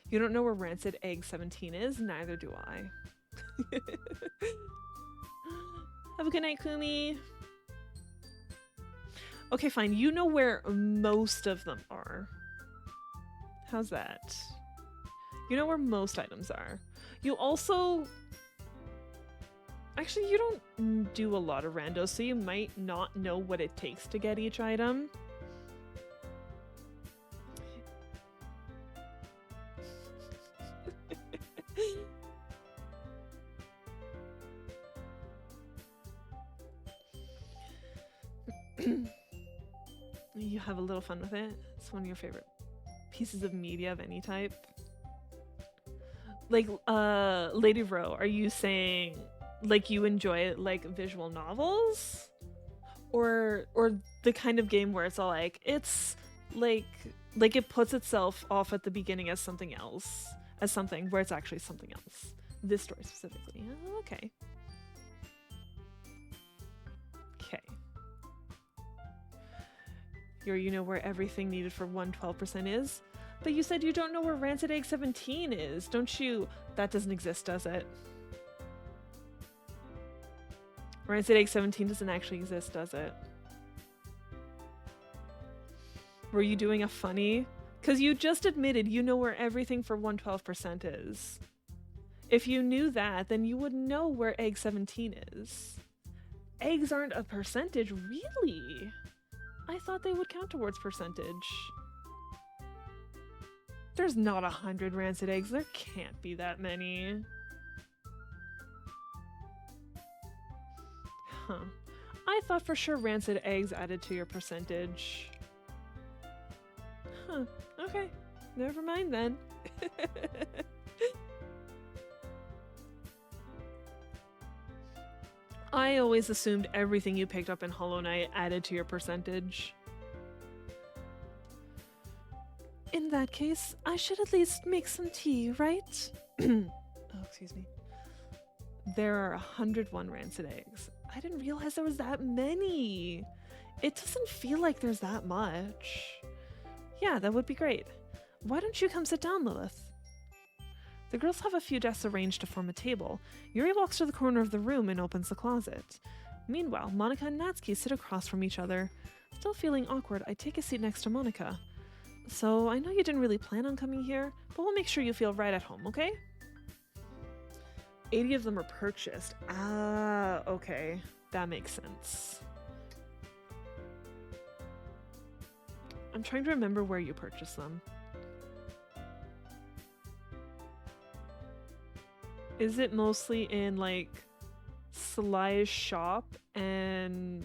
You don't know where Rancid Egg 17 is? Neither do I. Have a good night, Kumi. Okay, fine. You know where most of them are. How's that? You know where most items are. You also... Actually, you don't do a lot of randos, so you might not know what it takes to get each item. You have a little fun with it. It's one of your favorite pieces of media of any type. Like, Lady Row, are you saying like you enjoy like visual novels? Or the kind of game where it's all like, it's like it puts itself off at the beginning as something else, as something where it's actually something else. This story specifically. Oh, okay. Okay. You know where everything needed for 112% is? But you said you don't know where Rancid Egg 17 is, don't you? That doesn't exist, does it? Rancid Egg 17 doesn't actually exist, does it? Were you doing a funny? Because you just admitted you know where everything for 112% is. If you knew that, then you would know where Egg 17 is. Eggs aren't a percentage, really? I thought they would count towards percentage. There's not 100 Rancid Eggs. There can't be that many. Huh. I thought for sure Rancid Eggs added to your percentage. Huh. Okay. Never mind then. I always assumed everything you picked up in Hollow Knight added to your percentage. that case, I should at least make some tea, right? Oh, excuse me. There are 101 rancid eggs. I didn't realize there was that many. It doesn't feel like there's that much. Yeah, that would be great. Why don't you come sit down, Lilith? The girls have a few desks arranged to form a table. Yuri walks to the corner of the room and opens the closet. Meanwhile, Monica and Natsuki sit across from each other. Still feeling awkward, I take a seat next to Monica. So, I know you didn't really plan on coming here, but we'll make sure you feel right at home, okay? 80 of them are purchased. Ah, okay. That makes sense. I'm trying to remember where you purchased them. Is it mostly in, like, Sly's shop and...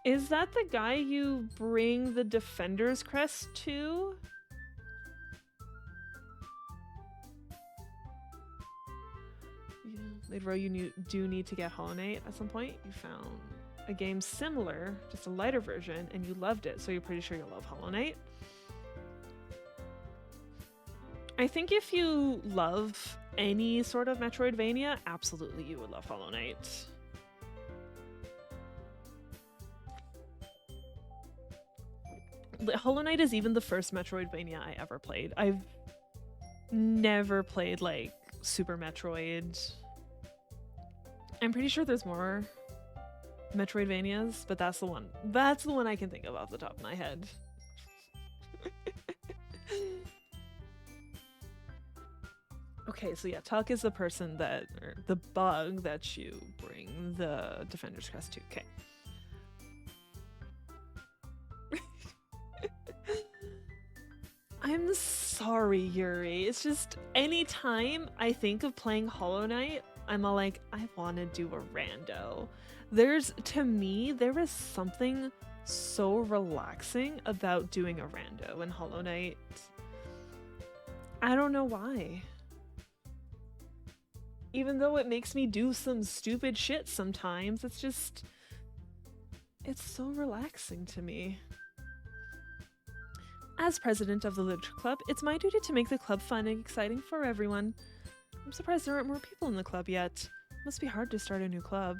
Is that the guy you bring the Defender's Crest to? Yeah, later you do need to get Hollow Knight at some point. You found a game similar, just a lighter version, and you loved it, so you're pretty sure you'll love Hollow Knight. I think if you love any sort of Metroidvania, absolutely you would love Hollow Knight. Hollow Knight is even the first Metroidvania I ever played. I've never played, like, Super Metroid. I'm pretty sure there's more Metroidvanias, but that's the one. That's the one I can think of off the top of my head. Okay, so yeah, Tuck is the person that, or the bug that you bring the Defender's Crest to. Okay. I'm sorry, Yuri. It's just anytime I think of playing Hollow Knight, I'm all like, I want to do a rando. To me, there is something so relaxing about doing a rando in Hollow Knight. I don't know why. Even though it makes me do some stupid shit sometimes, it's so relaxing to me. As president of the Literature Club, it's my duty to make the club fun and exciting for everyone. I'm surprised there aren't more people in the club yet. Must be hard to start a new club.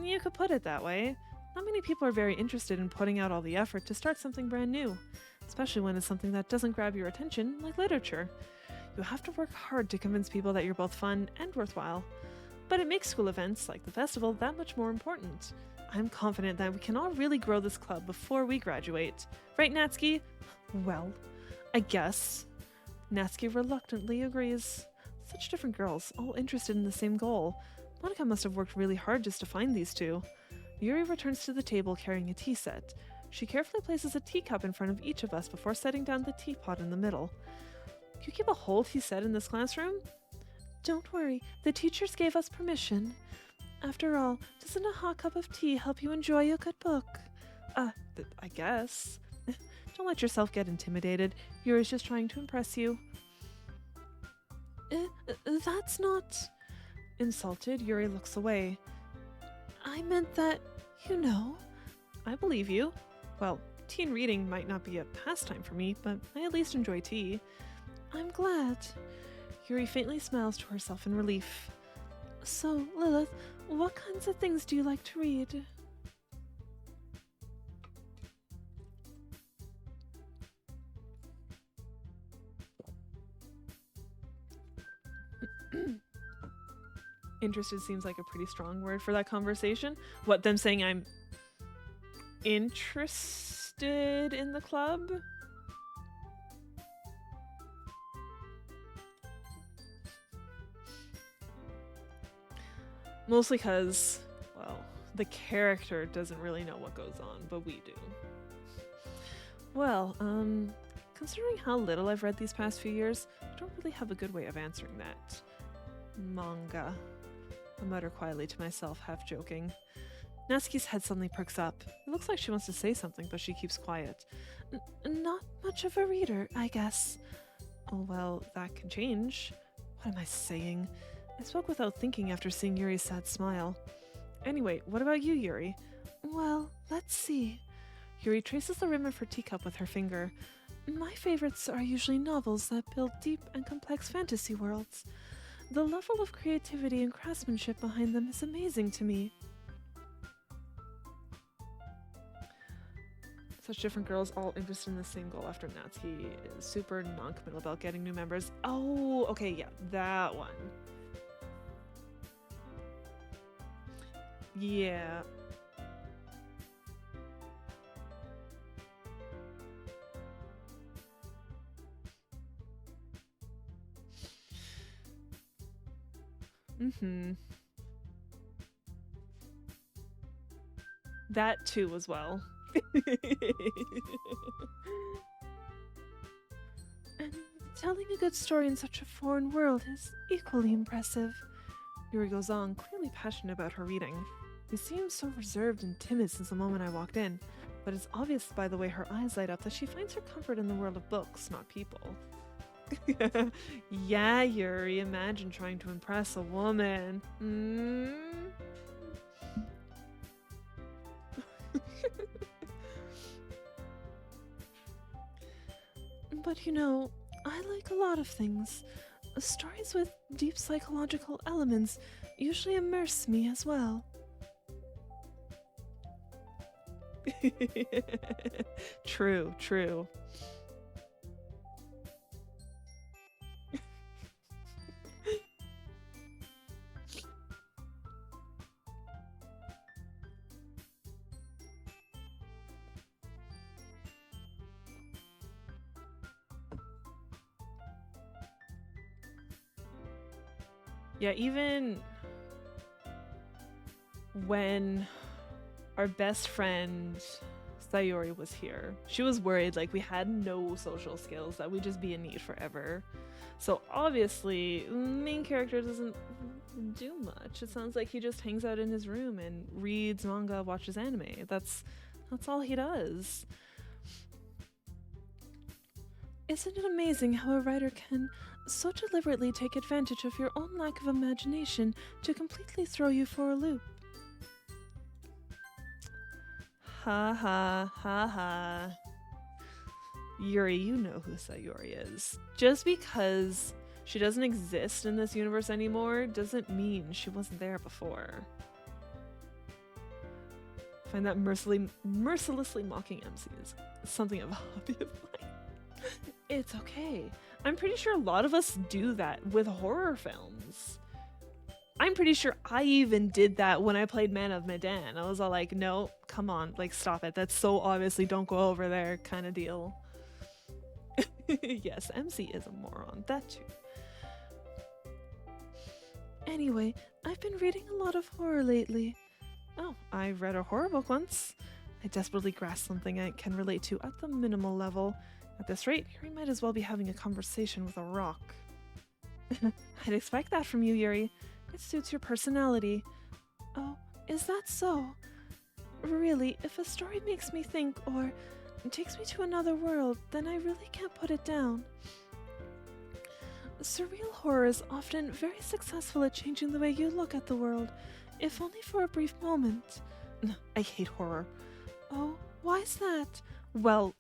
You could put it that way. Not many people are very interested in putting out all the effort to start something brand new, especially when it's something that doesn't grab your attention, like literature. You have to work hard to convince people that you're both fun and worthwhile. But it makes school events, like the festival, that much more important. I'm confident that we can all really grow this club before we graduate. Right, Natsuki? Well, I guess. Natsuki reluctantly agrees. Such different girls, all interested in the same goal. Monica must have worked really hard just to find these two. Yuri returns to the table carrying a tea set. She carefully places a teacup in front of each of us before setting down the teapot in the middle. You keep a whole tea set in this classroom? Don't worry, the teachers gave us permission. After all, doesn't a hot cup of tea help you enjoy a good book? I guess. Don't let yourself get intimidated. Yuri's just trying to impress you. That's not... Insulted, Yuri looks away. I meant that, you know. I believe you. Well, tea and reading might not be a pastime for me, but I at least enjoy tea. I'm glad. Yuri faintly smiles to herself in relief. So, Lilith, what kinds of things do you like to read? Interested seems like a pretty strong word for that conversation. What, them saying I'm interested in the club? Mostly because, well, the character doesn't really know what goes on, but we do. Well, considering how little I've read these past few years, I don't really have a good way of answering that. Manga. I mutter quietly to myself, half joking. Natsuki's head suddenly perks up. It looks like she wants to say something, but she keeps quiet. Not much of a reader, I guess. Oh, well, that can change. What am I saying? I spoke without thinking after seeing Yuri's sad smile. Anyway, what about you, Yuri? Well, let's see. Yuri traces the rim of her teacup with her finger. My favorites are usually novels that build deep and complex fantasy worlds. The level of creativity and craftsmanship behind them is amazing to me. Such different girls, all interested in the same goal after Natsuki is super non-committal about getting new members. Oh, okay, yeah, that one. Yeah. Mm-hmm. That too as well. And telling a good story in such a foreign world is equally impressive. Yuri goes on, clearly passionate about her reading. She seems so reserved and timid since the moment I walked in, but it's obvious by the way her eyes light up that she finds her comfort in the world of books, not people. Yeah, Yuri, imagine trying to impress a woman. But you know, I like a lot of things. Stories with deep psychological elements usually immerse me as well. True, true. Yeah, even when our best friend Sayori was here, she was worried like we had no social skills, that we'd just be in need forever. So obviously, main character doesn't do much. It sounds like he just hangs out in his room and reads manga, watches anime. That's all he does. Isn't it amazing how a writer can so deliberately take advantage of your own lack of imagination to completely throw you for a loop? Ha ha ha ha. Yuri, you know who Sayori is. Just because she doesn't exist in this universe anymore doesn't mean she wasn't there before. Find that mercilessly mocking MC is something of a hobby of mine. It's okay. I'm pretty sure a lot of us do that with horror films. I'm pretty sure I even did that when I played Man of Medan. I was all like, no, come on, like stop it. That's so obviously don't go over there kind of deal. Yes, MC is a moron. That too. Anyway, I've been reading a lot of horror lately. Oh, I read a horror book once. I desperately grasp something I can relate to at the minimal level. At this rate, Yuri might as well be having a conversation with a rock. I'd expect that from you, Yuri. It suits your personality. Oh, is that so? Really, if a story makes me think or takes me to another world, then I really can't put it down. Surreal horror is often very successful at changing the way you look at the world, if only for a brief moment. I hate horror. Oh, why is that? Well,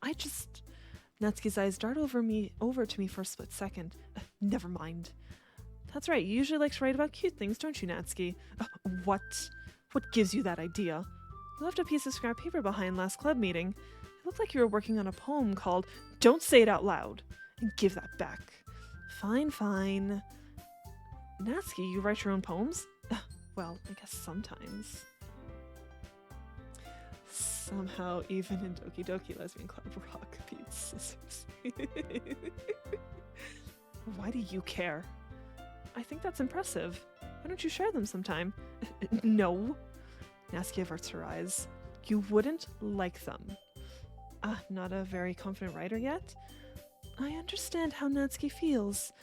Natsuki's eyes dart over to me for a split second. Never mind. That's right, you usually like to write about cute things, don't you, Natsuki? What? What gives you that idea? You left a piece of scrap paper behind last club meeting. It looked like you were working on a poem called Don't Say It Out Loud, and give that back. Fine, fine. Natsuki, you write your own poems? Well, I guess sometimes. Somehow, even in Doki Doki Lesbian Club, rock beats scissors. Why do you care? I think that's impressive. Why don't you share them sometime? No. Natsuki averts her eyes. You wouldn't like them. Not a very confident writer yet? I understand how Natsuki feels.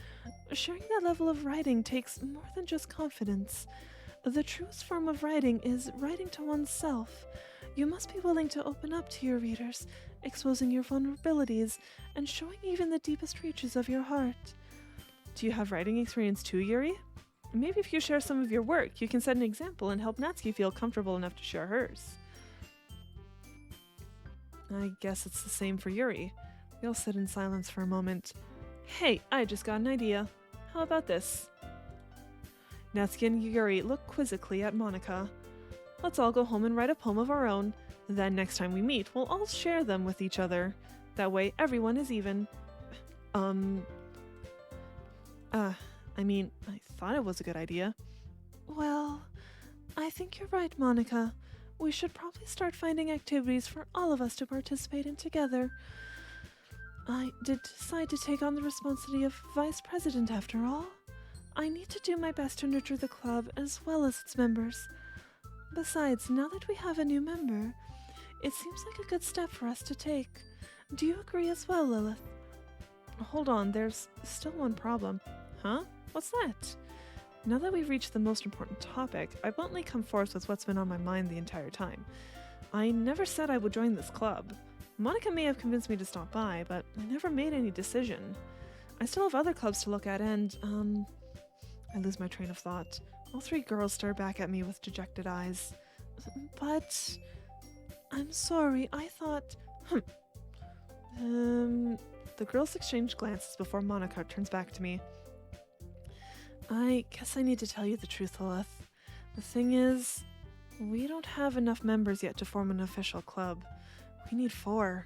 Sharing that level of writing takes more than just confidence. The truest form of writing is writing to oneself. You must be willing to open up to your readers, exposing your vulnerabilities, and showing even the deepest reaches of your heart. Do you have writing experience too, Yuri? Maybe if you share some of your work, you can set an example and help Natsuki feel comfortable enough to share hers. I guess it's the same for Yuri. We all sit in silence for a moment. Hey, I just got an idea. How about this? Natsuki and Yuri look quizzically at Monika. Let's all go home and write a poem of our own. Then next time we meet, we'll all share them with each other. That way everyone is even. I thought it was a good idea. Well, I think you're right, Monika. We should probably start finding activities for all of us to participate in together. I did decide to take on the responsibility of vice president after all. I need to do my best to nurture the club as well as its members. Besides, now that we have a new member, it seems like a good step for us to take. Do you agree as well, Lilith? Hold on, there's still one problem. Huh? What's that? Now that we've reached the most important topic, I bluntly come forth with what's been on my mind the entire time. I never said I would join this club. Monika may have convinced me to stop by, but I never made any decision. I still have other clubs to look at and, I lose my train of thought. All three girls stare back at me with dejected eyes. But... I'm sorry, I thought... The girls exchange glances before Monika turns back to me. I guess I need to tell you the truth, Lilith. The thing is, we don't have enough members yet to form an official club. We need 4.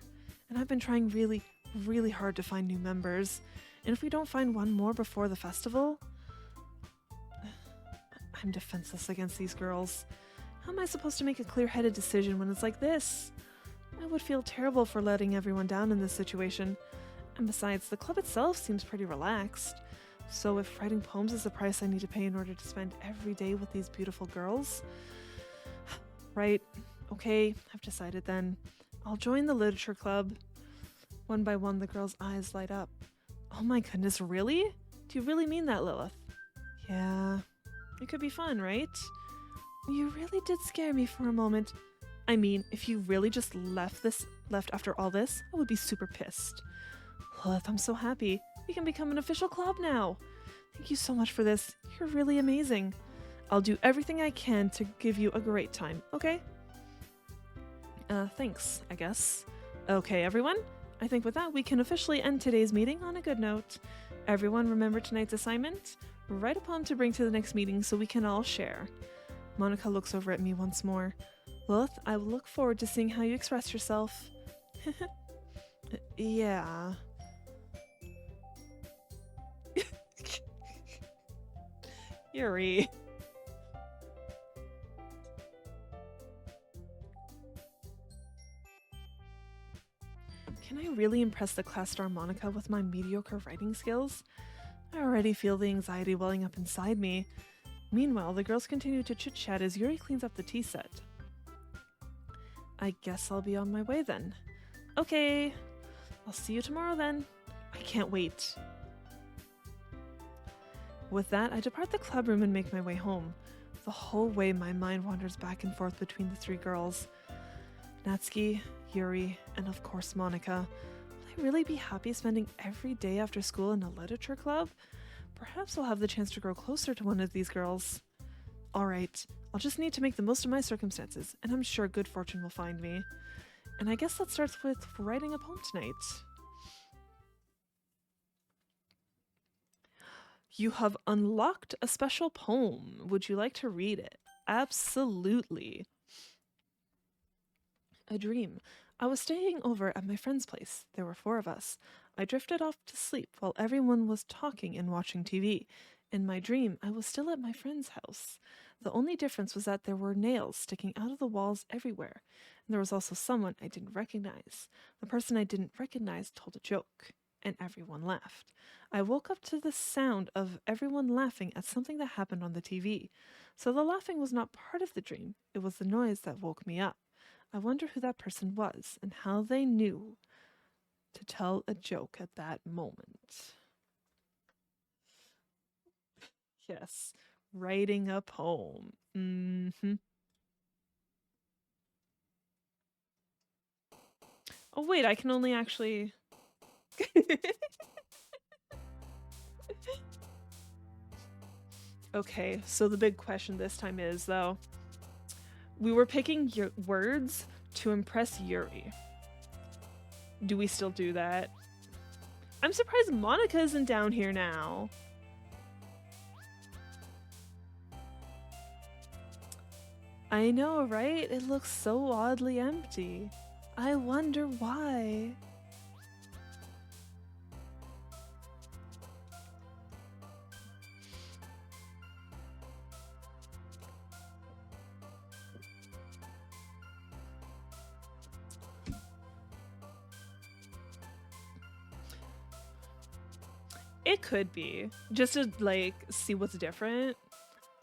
And I've been trying really, really hard to find new members. And if we don't find one more before the festival... I'm defenseless against these girls. How am I supposed to make a clear-headed decision when it's like this? I would feel terrible for letting everyone down in this situation. And besides, the club itself seems pretty relaxed. So if writing poems is the price I need to pay in order to spend every day with these beautiful girls... Right, okay, I've decided then. I'll join the literature club. One by one, the girls' eyes light up. Oh my goodness, really? Do you really mean that, Lilith? Yeah, it could be fun, right? You really did scare me for a moment. I mean, if you really just left after all this, I would be super pissed. Lilith, I'm so happy. We can become an official club now. Thank you so much for this. You're really amazing. I'll do everything I can to give you a great time, okay? Thanks, I guess. Okay, everyone. I think with that, we can officially end today's meeting on a good note. Everyone remember tonight's assignment? Write a poem to bring to the next meeting so we can all share. Monika looks over at me once more. Lilith, I will look forward to seeing how you express yourself. Yeah. Yuri. Can I really impress the class star Monika with my mediocre writing skills? I already feel the anxiety welling up inside me. Meanwhile, the girls continue to chit-chat as Yuri cleans up the tea set. I guess I'll be on my way then. Okay, I'll see you tomorrow then. I can't wait. With that, I depart the club room and make my way home. The whole way, my mind wanders back and forth between the 3 girls. Natsuki, Yuri, and of course Monika. Will I really be happy spending every day after school in a literature club? Perhaps I'll have the chance to grow closer to one of these girls. Alright, I'll just need to make the most of my circumstances, and I'm sure good fortune will find me. And I guess that starts with writing a poem tonight. You have unlocked a special poem. Would you like to read it? Absolutely. A dream. I was staying over at my friend's place. There were 4 of us. I drifted off to sleep while everyone was talking and watching TV. In my dream, I was still at my friend's house. The only difference was that there were nails sticking out of the walls everywhere. And there was also someone I didn't recognize. The person I didn't recognize told a joke, and everyone laughed. I woke up to the sound of everyone laughing at something that happened on the TV. So the laughing was not part of the dream. It was the noise that woke me up. I wonder who that person was and how they knew to tell a joke at that moment. Yes, writing a poem. Oh wait, I can only actually... Okay, so the big question this time is, though, we were picking your words to impress Yuri. Do we still do that? I'm surprised Monica isn't down here now. I know, right? It looks so oddly empty. I wonder why. It could be. Just to, like, see what's different.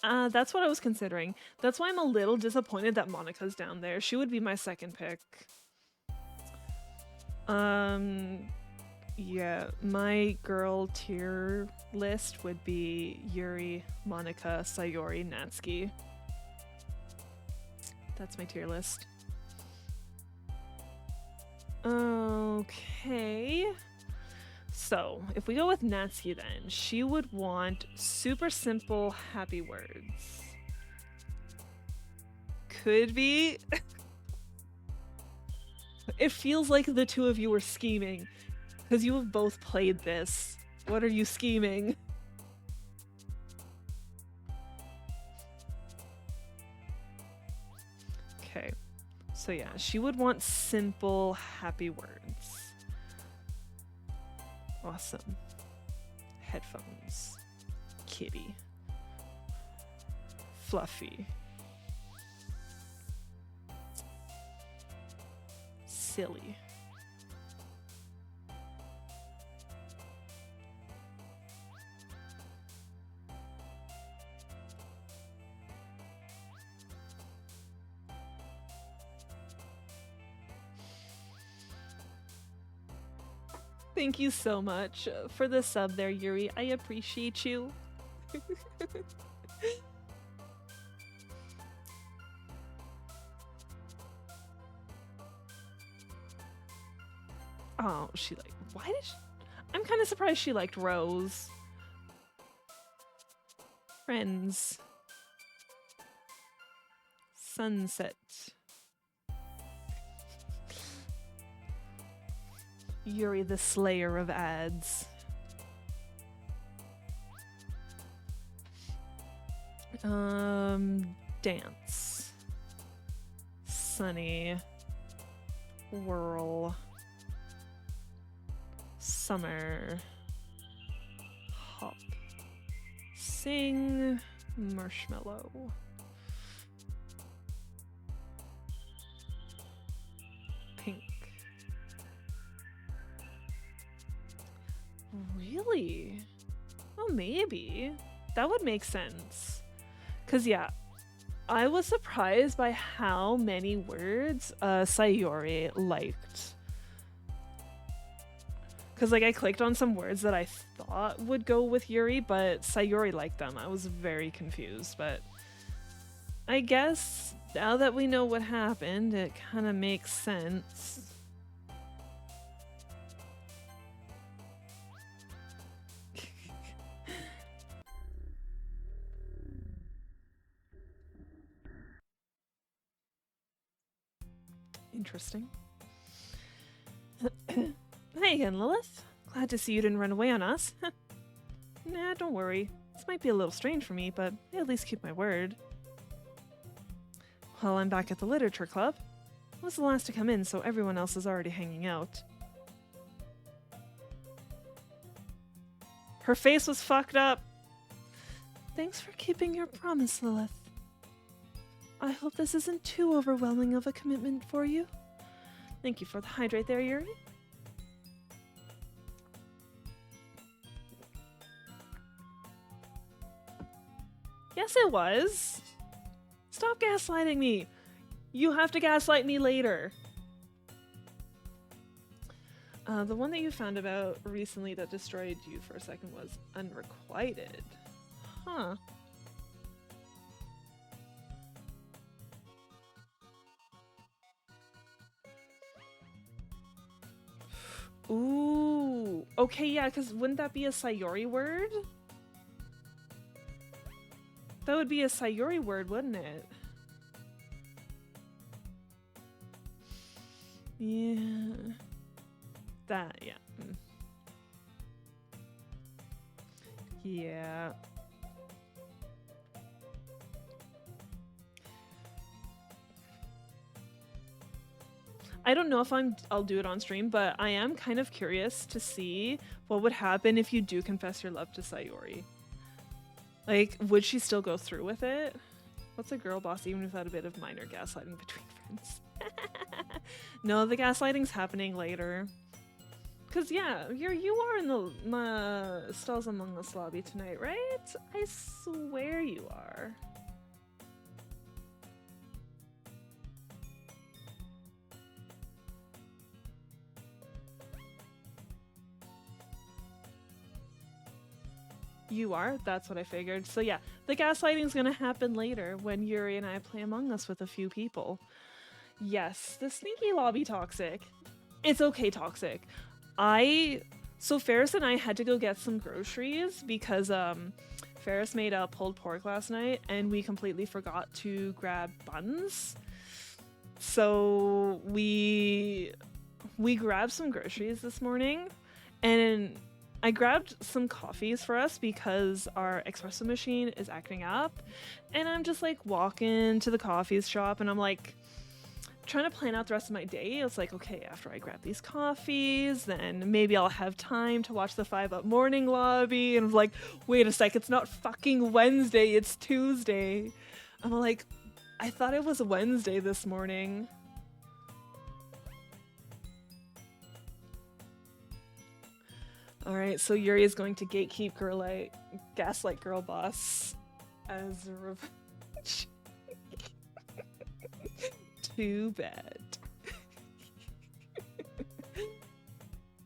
That's what I was considering. That's why I'm a little disappointed that Monica's down there. She would be my second pick. Yeah, my girl tier list would be Yuri, Monica, Sayori, Natsuki. That's my tier list. Okay. So, if we go with Natsuki then, she would want super simple, happy words. Could be. It feels like the two of you are scheming. Because you have both played this. What are you scheming? Okay. So yeah, she would want simple, happy words. Awesome. Headphones. Kitty. Fluffy. Silly. Thank you so much for the sub there, Yuri. I appreciate you. Oh, she like, why did she? I'm kind of surprised she liked Rose. Friends. Sunset. Yuri the Slayer of ads. Dance. Sunny. Whirl. Summer. Hop. Sing. Marshmallow. Pink. Really? Oh, maybe. That would make sense. Because, yeah, I was surprised by how many words Sayori liked. Because, like, I clicked on some words that I thought would go with Yuri, but Sayori liked them. I was very confused, but I guess now that we know what happened, it kind of makes sense. Interesting. Hey again, Lilith. Glad to see you didn't run away on us. Nah, don't worry. This might be a little strange for me, but I at least keep my word. Well, I'm back at the literature club. I was the last to come in, so everyone else is already hanging out. Her face was fucked up. Thanks for keeping your promise, Lilith. I hope this isn't too overwhelming of a commitment for you. Thank you for the hydrate there, Yuri. Yes, it was. Stop gaslighting me. You have to gaslight me later. The one that you found about recently that destroyed you for a second was unrequited. Huh. Ooh. Okay, yeah, because wouldn't that be a Sayori word? That would be a Sayuri word, wouldn't it? Yeah. That, yeah. Yeah. I don't know if I'll do it on stream, but I am kind of curious to see what would happen if you do confess your love to Sayori. Like, would she still go through with it? What's a girl boss even without a bit of minor gaslighting between friends? No, the gaslighting's happening later. Cause yeah, you are in the Stalls Among Us lobby tonight, right? I swear you are. You are? That's what I figured. So yeah, the gaslighting's gonna happen later when Yuri and I play Among Us with a few people. Yes, the sneaky lobby toxic. It's okay toxic. So Ferris and I had to go get some groceries because Ferris made a pulled pork last night and we completely forgot to grab buns. So we grabbed some groceries this morning and I grabbed some coffees for us because our espresso machine is acting up. And I'm just like walking to the coffee shop and I'm like trying to plan out the rest of my day. It's like, okay, after I grab these coffees, then maybe I'll have time to watch the 5 Up morning lobby. And I'm like, wait a sec, it's not fucking Wednesday, it's Tuesday. I'm like, I thought it was Wednesday this morning. All right, so Yuri is going to gatekeep gaslight girl boss as a revenge. Too bad.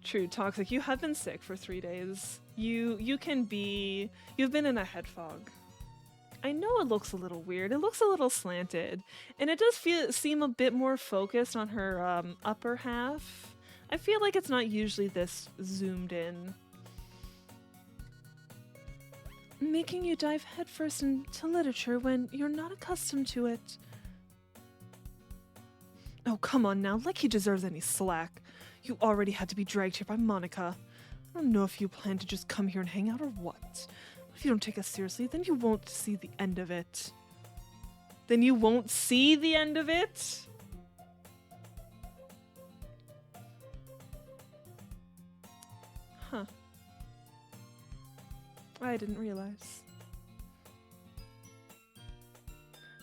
True, toxic. You have been sick for 3 days. You've been in a head fog. I know it looks a little weird. It looks a little slanted, and it does seem a bit more focused on her upper half. I feel like it's not usually this zoomed in. Making you dive headfirst into literature when you're not accustomed to it. Oh, come on now, like he deserves any slack. You already had to be dragged here by Monica. I don't know if you plan to just come here and hang out or what. If you don't take us seriously, then you won't see the end of it. Then you won't see the end of it? Huh. I didn't realize.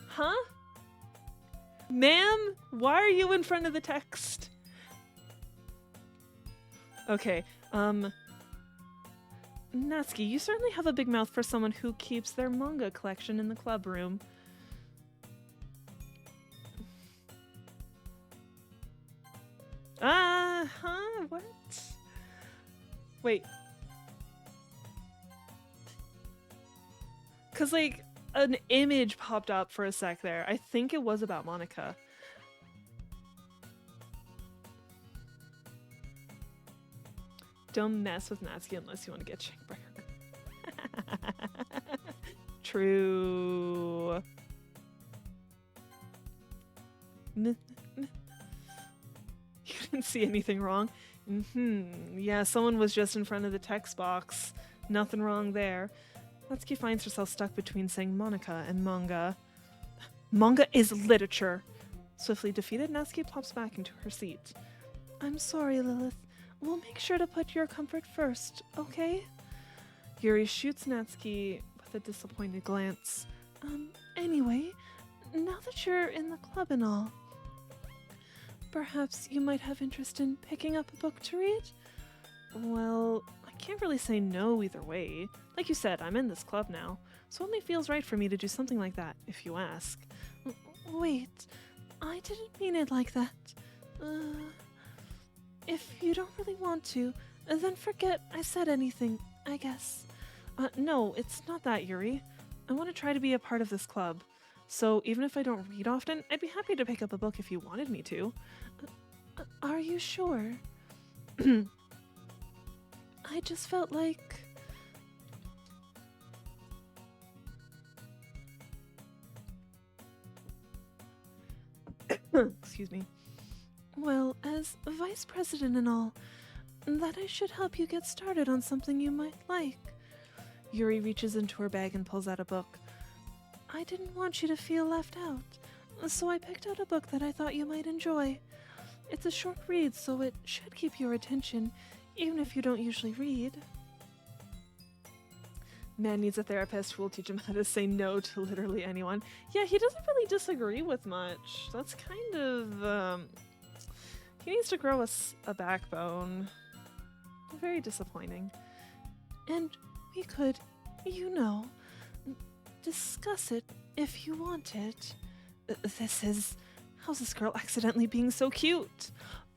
Huh? Ma'am, why are you in front of the text? Okay, Natsuki, you certainly have a big mouth for someone who keeps their manga collection in the club room. Huh? What? Wait. Cause like an image popped up for a sec there. I think it was about Monica. Don't mess with Natsuki unless you want to get shanked by her. True. You didn't see anything wrong. Yeah, someone was just in front of the text box. Nothing wrong there. Natsuki finds herself stuck between saying Monica and manga. Manga is literature. Swiftly defeated, Natsuki plops back into her seat. I'm sorry, Lilith. We'll make sure to put your comfort first, okay? Yuri shoots Natsuki with a disappointed glance. Anyway, now that you're in the club and all, perhaps you might have interest in picking up a book to read? Well, I can't really say no either way. Like you said, I'm in this club now, so it only feels right for me to do something like that, if you ask. Wait, I didn't mean it like that. If you don't really want to, then forget I said anything, I guess. No, it's not that, Yuri. I want to try to be a part of this club. So even if I don't read often, I'd be happy to pick up a book if you wanted me to. Are you sure? I just felt like... Excuse me. Well, as vice president and all, that I should help you get started on something you might like. Yuri reaches into her bag and pulls out a book. I didn't want you to feel left out, so I picked out a book that I thought you might enjoy. It's a short read, so it should keep your attention, even if you don't usually read. Man needs a therapist who will teach him how to say no to literally anyone. Yeah, he doesn't really disagree with much. That's kind of, he needs to grow a backbone. Very disappointing. And we could, you know, discuss it if you want it. How's this girl accidentally being so cute?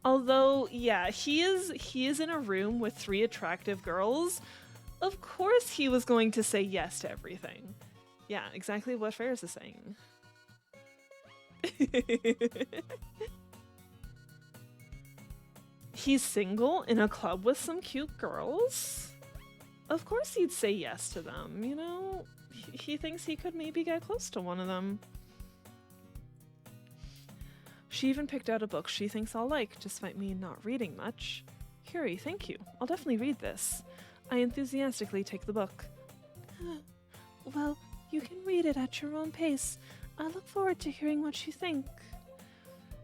Although, yeah, he is in a room with 3 attractive girls. Of course he was going to say yes to everything. Yeah, exactly what Ferris is saying. He's single in a club with some cute girls? Of course he'd say yes to them, you know? He thinks he could maybe get close to one of them. She even picked out a book she thinks I'll like, despite me not reading much. Yuri, thank you. I'll definitely read this. I enthusiastically take the book. Well, you can read it at your own pace. I look forward to hearing what you think.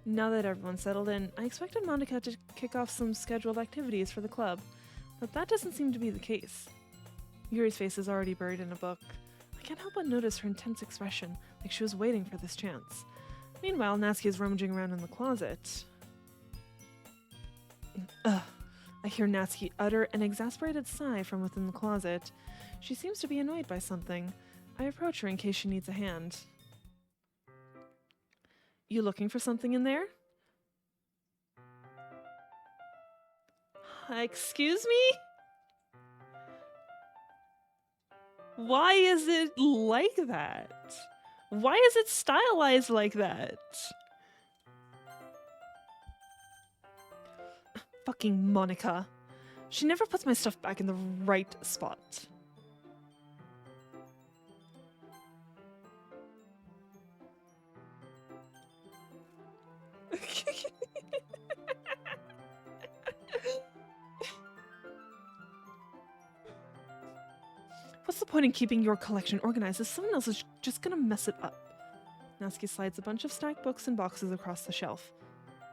Now that everyone's settled in, I expected Monica to kick off some scheduled activities for the club, but that doesn't seem to be the case. Yuri's face is already buried in a book. I can't help but notice her intense expression, like she was waiting for this chance. Meanwhile, Natsuki is rummaging around in the closet. Ugh. I hear Natsuki utter an exasperated sigh from within the closet. She seems to be annoyed by something. I approach her in case she needs a hand. You looking for something in there? Excuse me? Why is it like that? Why is it stylized like that? Fucking Monica. She never puts my stuff back in the right spot. What's the point in keeping your collection organized if someone else is just gonna mess it up? Natsuki slides a bunch of stacked books and boxes across the shelf.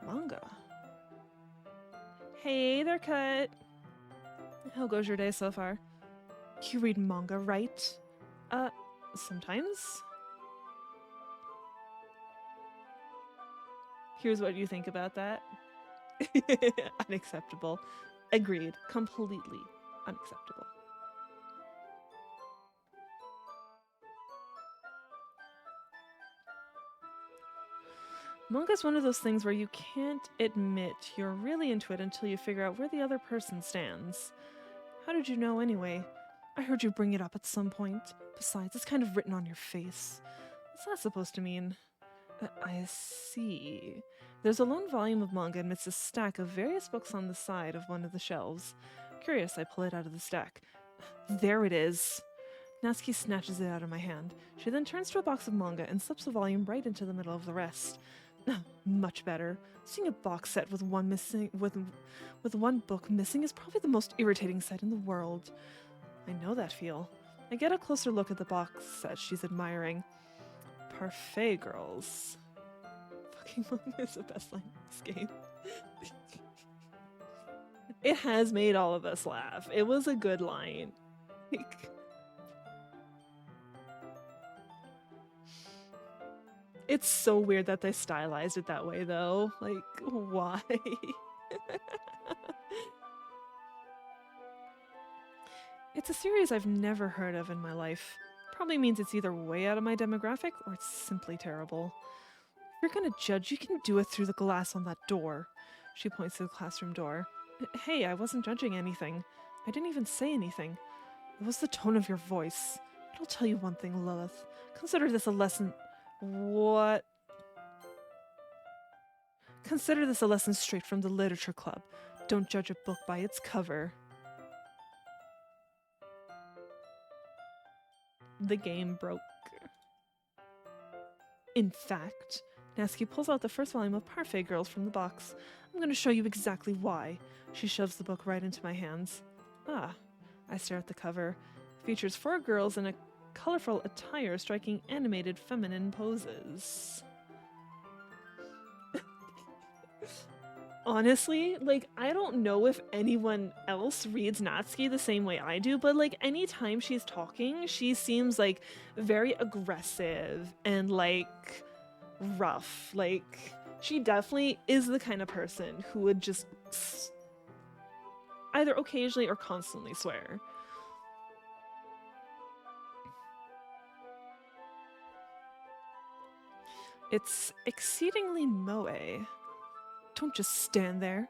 Manga. Hey there, Cut. How goes your day so far? You read manga, right? Sometimes. Here's what you think about that. Unacceptable. Agreed. Completely unacceptable. Manga's one of those things where you can't admit you're really into it until you figure out where the other person stands. How did you know anyway? I heard you bring it up at some point. Besides, it's kind of written on your face. What's that supposed to mean? I see. There's a lone volume of manga amidst a stack of various books on the side of one of the shelves. Curious, I pull it out of the stack. There it is. Natsuki snatches it out of my hand. She then turns to a box of manga and slips the volume right into the middle of the rest. Much better. Seeing a box set with one book missing is probably the most irritating sight in the world. I know that feel. I get a closer look at the box set she's admiring. Parfait girls. Fucking manga is the best line in this game. It has made all of us laugh. It was a good line. It's so weird that they stylized it that way, though. Like, why? It's a series I've never heard of in my life. Probably means it's either way out of my demographic or it's simply terrible. If you're gonna judge, you can do it through the glass on that door. She points to the classroom door. Hey, I wasn't judging anything. I didn't even say anything. It was the tone of your voice. But I'll tell you one thing, Lilith. Consider this a lesson. What? Consider this a lesson straight from the literature club. Don't judge a book by its cover. The game broke. In fact, Natsuki pulls out the first volume of Parfait Girls from the box. I'm going to show you exactly why. She shoves the book right into my hands. Ah, I stare at the cover. It features 4 girls in a colorful attire striking animated feminine poses. Honestly, like, I don't know if anyone else reads Natsuki the same way I do, but like anytime she's talking, she seems like very aggressive and like rough. Like, she definitely is the kind of person who would just either occasionally or constantly swear. It's exceedingly moe. Don't just stand there.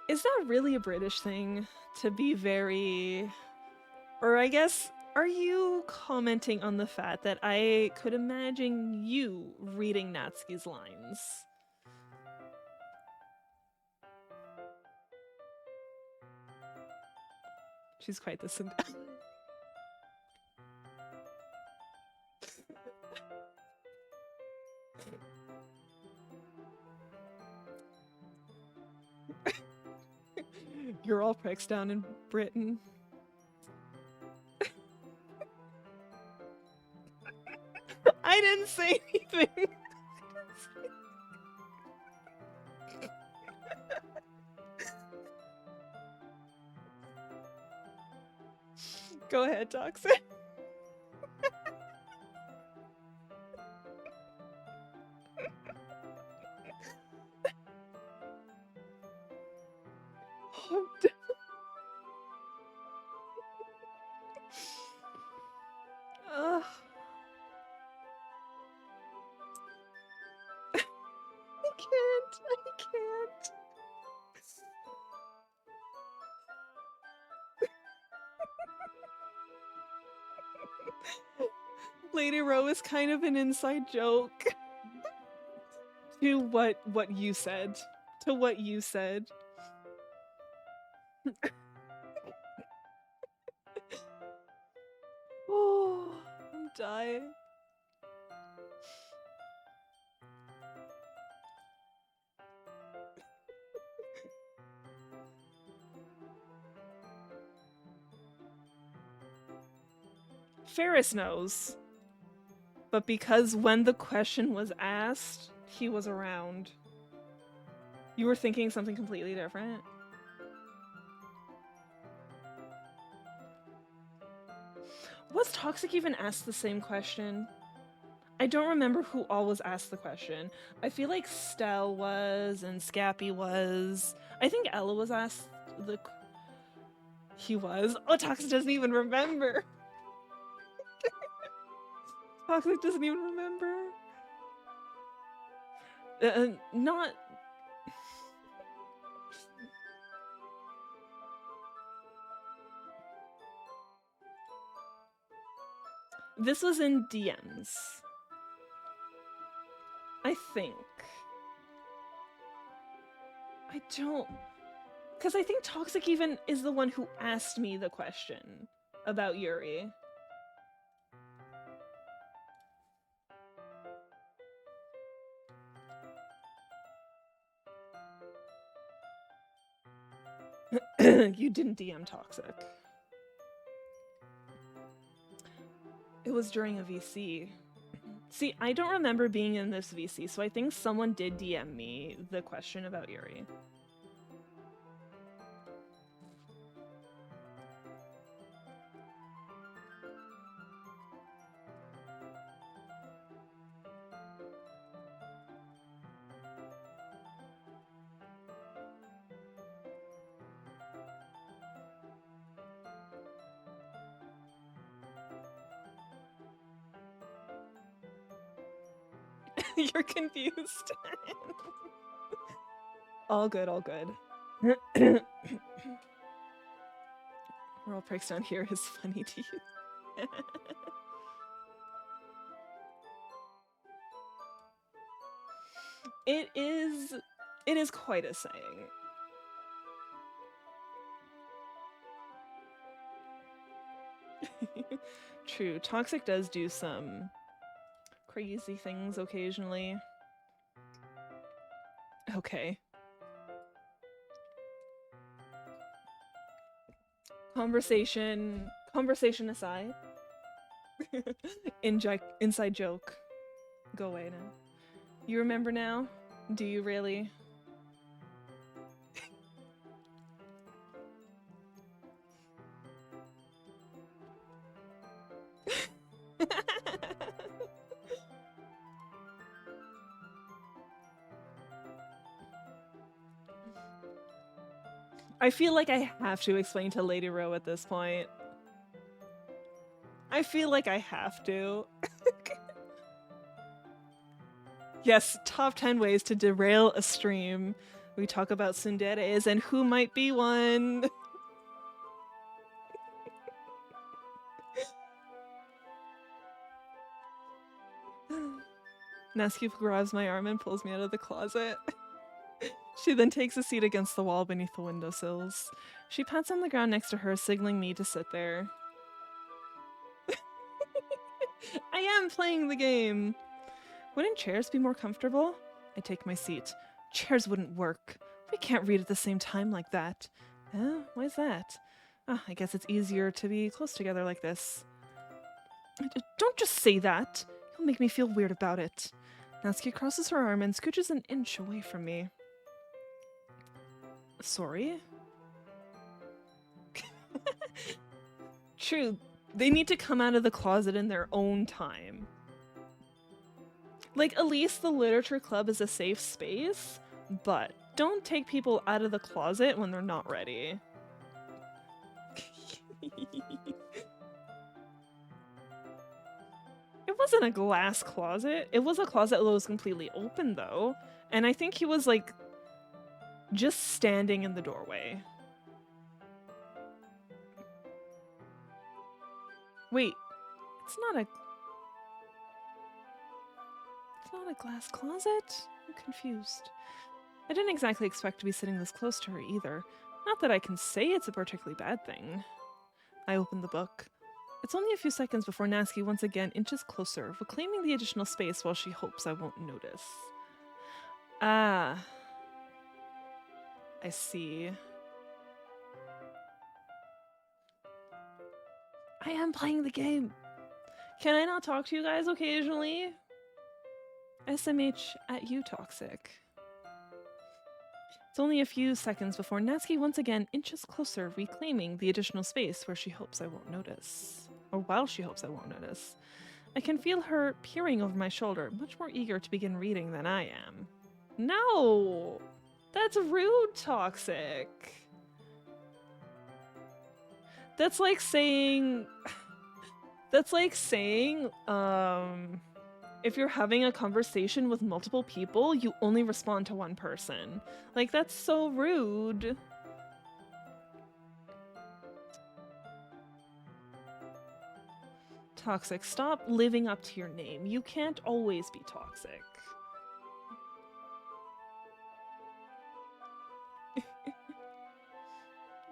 Is that really a British thing to be very... Or I guess, are you commenting on the fact that I could imagine you reading Natsuki's lines? She's quite the You're all pricks down in Britain. I didn't say anything. Go ahead, Toxic. Oh, Ugh. I can't. Lady Row is kind of an inside joke to what you said. To what you said. Oh, I'm dying. Ferris knows. But because when the question was asked, he was around. You were thinking something completely different? Was Toxic even asked the same question? I don't remember who all was asked the question. I feel like Stell was and Scappy was. I think Ella was asked the... He was. Oh, Toxic doesn't even remember. Toxic doesn't even remember. Not... This was in DMs. I think. I don't... Because I think Toxic even is the one who asked me the question about Yuri. You didn't DM Toxic. It was during a VC. See, I don't remember being in this VC, so I think someone did DM me the question about Yuri. You're confused. All good, all good. We're all pricks down here is funny to you. It is quite a saying. True, Toxic does do some crazy things occasionally. Okay. Conversation aside. Inside joke. Go away now. You remember now? Do you really? I feel like I have to explain to Lady Row at this point. I feel like I have to. Yes, top 10 ways to derail a stream. We talk about tsunderes and who might be one. Nasky grabs my arm and pulls me out of the closet. She then takes a seat against the wall beneath the windowsills. She pats on the ground next to her, signaling me to sit there. I am playing the game. Wouldn't chairs be more comfortable? I take my seat. Chairs wouldn't work. We can't read at the same time like that. Why's that? I guess it's easier to be close together like this. Don't just say that. You'll make me feel weird about it. Natsuki crosses her arm and scooches an inch away from me. Sorry? True, they need to come out of the closet in their own time. Like, at least the literature club is a safe space, but don't take people out of the closet when they're not ready. It wasn't a glass closet. It was a closet that was completely open, though. And I think he was, like, just standing in the doorway. Wait, it's not a glass closet? I'm confused. I didn't exactly expect to be sitting this close to her either. Not that I can say it's a particularly bad thing. I opened the book. It's only a few seconds before Natsuki once again inches closer, reclaiming the additional space while she hopes I won't notice. Ah. I see. I am playing the game. Can I not talk to you guys occasionally? SMH at you, Toxic. It's only a few seconds before Natsuki once again inches closer, reclaiming the additional space where she hopes I won't notice. Or while she hopes I won't notice. I can feel her peering over my shoulder, much more eager to begin reading than I am. No! That's rude, Toxic. That's like saying... if you're having a conversation with multiple people, you only respond to one person. Like, that's so rude. Toxic, stop living up to your name. You can't always be toxic.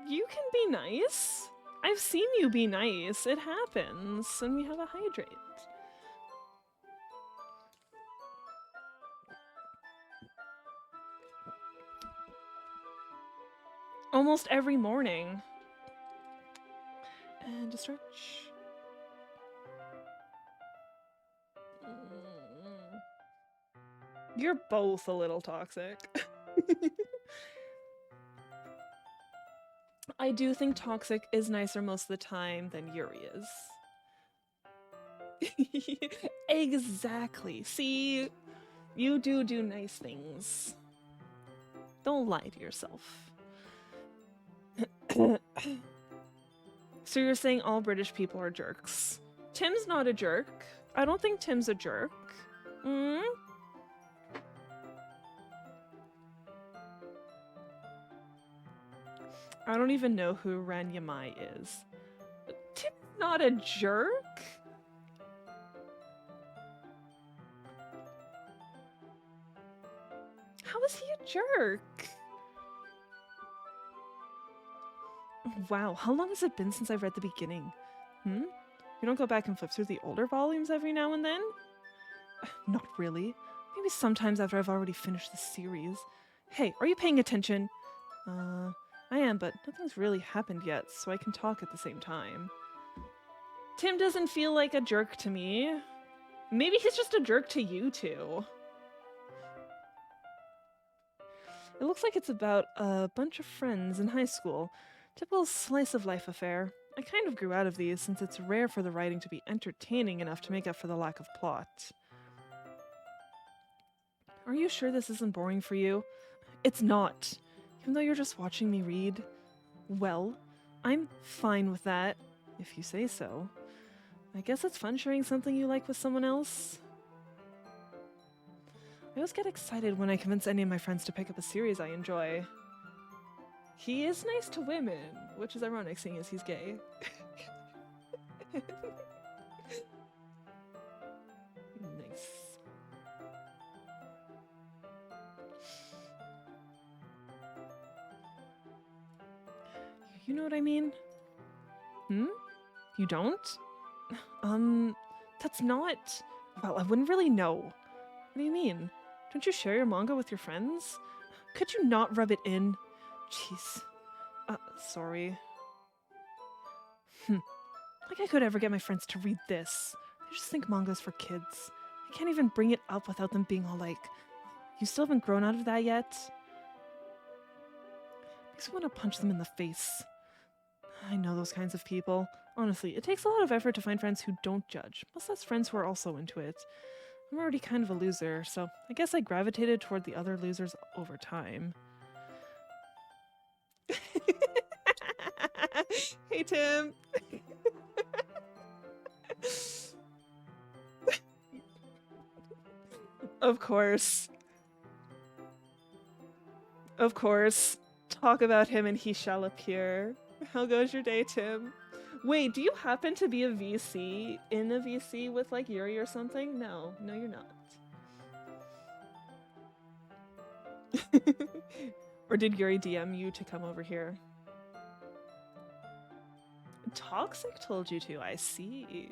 You can be nice. I've seen you be nice. It happens. And we have a hydrate. Almost every morning. And a stretch. You're both a little toxic. I do think Toxic is nicer most of the time than Yuri is. Exactly. See, you do nice things. Don't lie to yourself. So you're saying all British people are jerks. Tim's not a jerk. I don't think Tim's a jerk. Mm? I don't even know who Ran Yamai is. Tim's not a jerk? How is he a jerk? Wow, how long has it been since I read the beginning? You don't go back and flip through the older volumes every now and then? Not really. Maybe sometimes after I've already finished the series. Hey, are you paying attention? I am, but nothing's really happened yet, so I can talk at the same time. Tim doesn't feel like a jerk to me. Maybe he's just a jerk to you two. It looks like it's about a bunch of friends in high school. Typical slice of life affair. I kind of grew out of these since it's rare for the writing to be entertaining enough to make up for the lack of plot. Are you sure this isn't boring for you? It's not. Even though you're just watching me read. Well, I'm fine with that, if you say so. I guess it's fun sharing something you like with someone else. I always get excited when I convince any of my friends to pick up a series I enjoy. He is nice to women, which is ironic seeing as he's gay. Nice. You know what I mean? Hmm? You don't? That's not... Well, I wouldn't really know. What do you mean? Don't you share your manga with your friends? Could you not rub it in? Jeez. Sorry. Like I could ever get my friends to read this. They just think manga's for kids. I can't even bring it up without them being all like, you still haven't grown out of that yet? Makes me want to punch them in the face. I know those kinds of people. Honestly, it takes a lot of effort to find friends who don't judge, plus that's friends who are also into it. I'm already kind of a loser, so I guess I gravitated toward the other losers over time. Hey, Tim! Of course. Of course. Talk about him and he shall appear. How goes your day, Tim? Wait, do you happen to be a VC in a VC with like Yuri or something? No, you're not. Or did Yuri DM you to come over here? Toxic told you to, I see.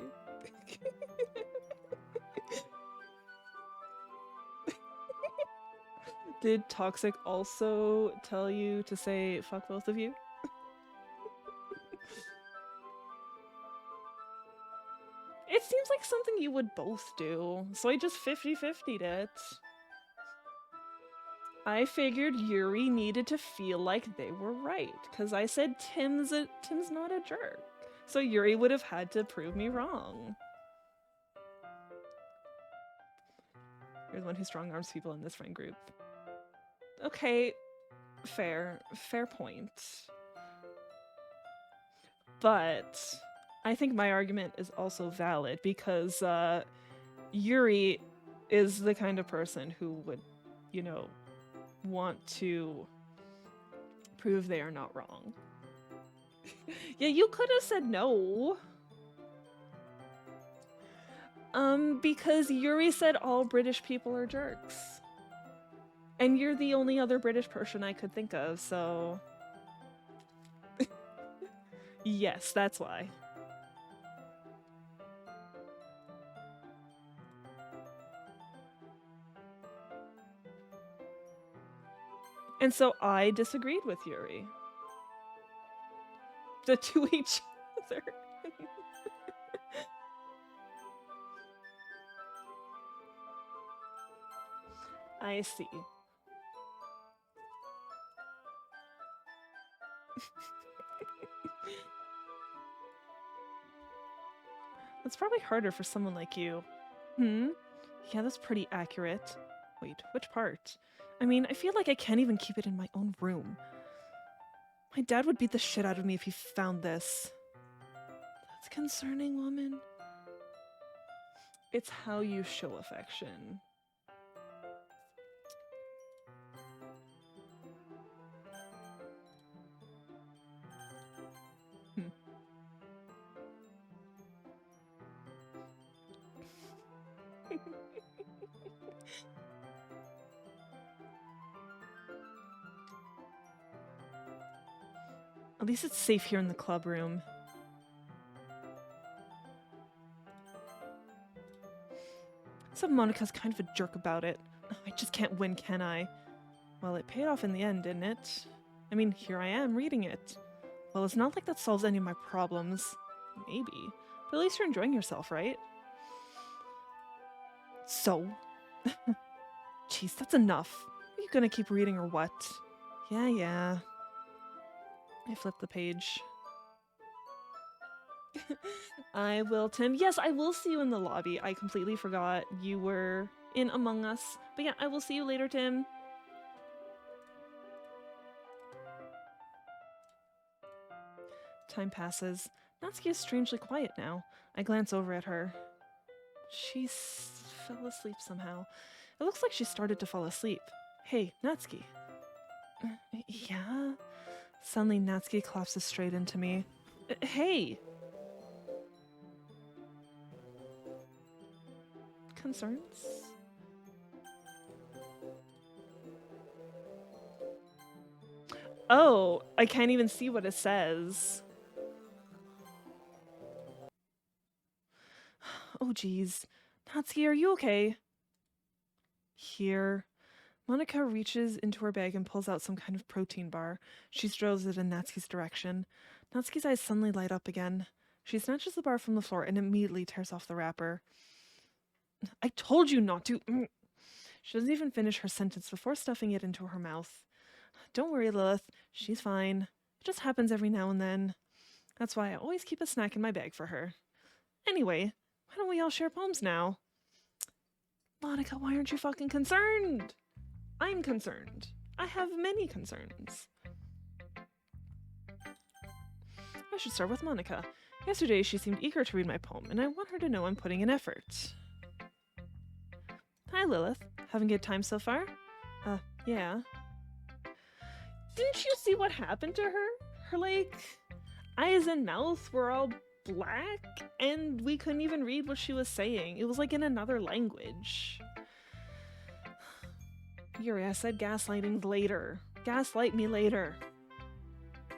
Did Toxic also tell you to say fuck both of you? It seems like something you would both do, so I just 50-50'd it. I figured Yuri needed to feel like they were right, because I said Tim's not a jerk. So Yuri would have had to prove me wrong. You're the one who strong arms people in this friend group. Okay, fair point. But I think my argument is also valid because Yuri is the kind of person who would, you know, want to prove they are not wrong. Yeah, you could have said no. Because Yuri said all British people are jerks. And you're the only other British person I could think of, so... Yes, that's why. And so I disagreed with Yuri. To each other. I see. That's probably harder for someone like you. Yeah, that's pretty accurate. Wait, which part? I mean, I feel like I can't even keep it in my own room. My dad would beat the shit out of me if he found this. That's concerning, woman. It's how you show affection. At least it's safe here in the club room. but Monica's kind of a jerk about it. I just can't win, can I? Well, it paid off in the end, didn't it? I mean, here I am reading it. Well, it's not like that solves any of my problems. Maybe. But at least you're enjoying yourself, right? So? Jeez, that's enough. Are you gonna keep reading or what? Yeah. I flipped the page. I will, Tim. Yes, I will see you in the lobby. I completely forgot you were in Among Us. But yeah, I will see you later, Tim. Time passes. Natsuki is strangely quiet now. I glance over at her. She fell asleep somehow. It looks like she started to fall asleep. Hey, Natsuki. Yeah? Suddenly, Natsuki collapses straight into me. Hey! Concerns? Oh, I can't even see what it says. Oh, geez. Natsuki, are you okay? Here. Monica reaches into her bag and pulls out some kind of protein bar. She throws it in Natsuki's direction. Natsuki's eyes suddenly light up again. She snatches the bar from the floor and immediately tears off the wrapper. I told you not to. She doesn't even finish her sentence before stuffing it into her mouth. Don't worry, Lilith. She's fine. It just happens every now and then. That's why I always keep a snack in my bag for her. Anyway, why don't we all share poems now? Monica, why aren't you fucking concerned? I'm concerned. I have many concerns. I should start with Monica. Yesterday she seemed eager to read my poem, and I want her to know I'm putting in effort. Hi, Lilith. Having a good time so far? Yeah. Didn't you see what happened to her? Her, eyes and mouth were all black, and we couldn't even read what she was saying. It was like in another language. Yuri, I said gaslighting later. Gaslight me later.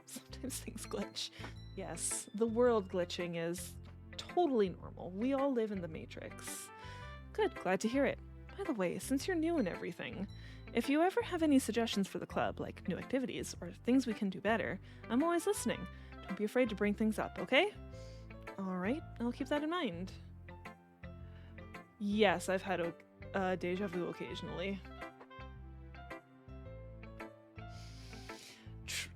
Sometimes things glitch. Yes, the world glitching is totally normal. We all live in the Matrix. Good, glad to hear it. By the way, since you're new and everything, if you ever have any suggestions for the club, like new activities or things we can do better, I'm always listening. Don't be afraid to bring things up, okay? Alright, I'll keep that in mind. Yes, I've had deja vu occasionally.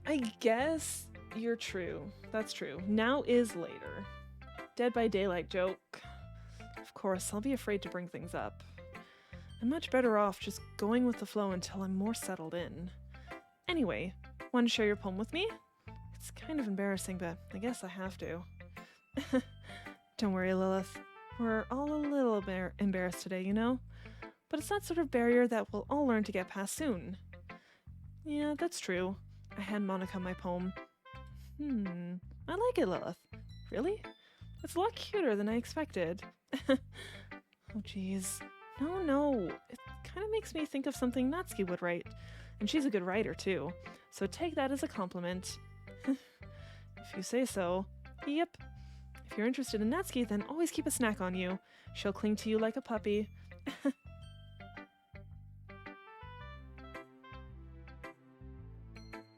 I guess you're true. That's true. Now is later. Dead by Daylight joke. Of course, I'll be afraid to bring things up. I'm much better off just going with the flow until I'm more settled in. Anyway, want to share your poem with me? It's kind of embarrassing, but I guess I have to. Don't worry, Lilith. We're all a little embarrassed today, you know? But it's that sort of barrier that we'll all learn to get past soon. Yeah, that's true. I hand Monica my poem. I like it, Lilith. Really? It's a lot cuter than I expected. Oh, jeez. No. It kind of makes me think of something Natsuki would write. And she's a good writer, too. So take that as a compliment. If you say so. Yep. If you're interested in Natsuki, then always keep a snack on you. She'll cling to you like a puppy.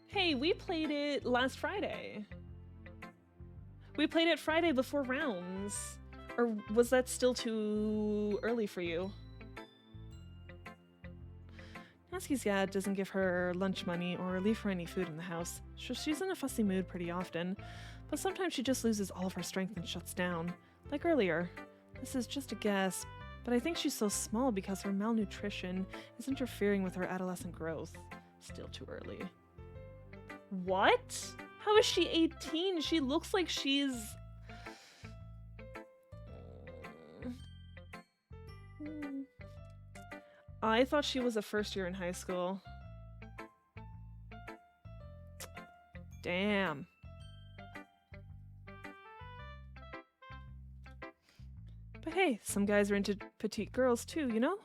Hey, we played it last Friday. We played it Friday before rounds. Or was that still too early for you? Natsuki's dad doesn't give her lunch money or leave her any food in the house. She's in a fussy mood pretty often, but sometimes she just loses all of her strength and shuts down. Like earlier. This is just a guess, but I think she's so small because her malnutrition is interfering with her adolescent growth. Still too early. What? How is she 18? She looks like she's... I thought she was a first year in high school. Damn. But hey, some guys are into petite girls too, you know?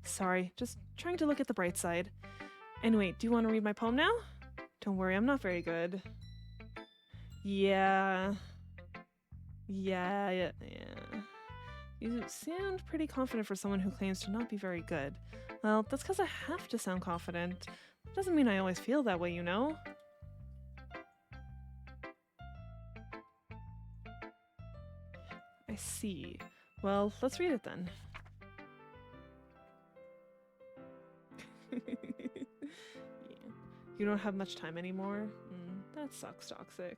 Sorry, just trying to look at the bright side. Anyway, do you want to read my poem now? Don't worry, I'm not very good. Yeah. You sound pretty confident for someone who claims to not be very good. Well, that's because I have to sound confident. Doesn't mean I always feel that way, you know? I see. Well, let's read it then. Yeah. You don't have much time anymore? That sucks, Toxic.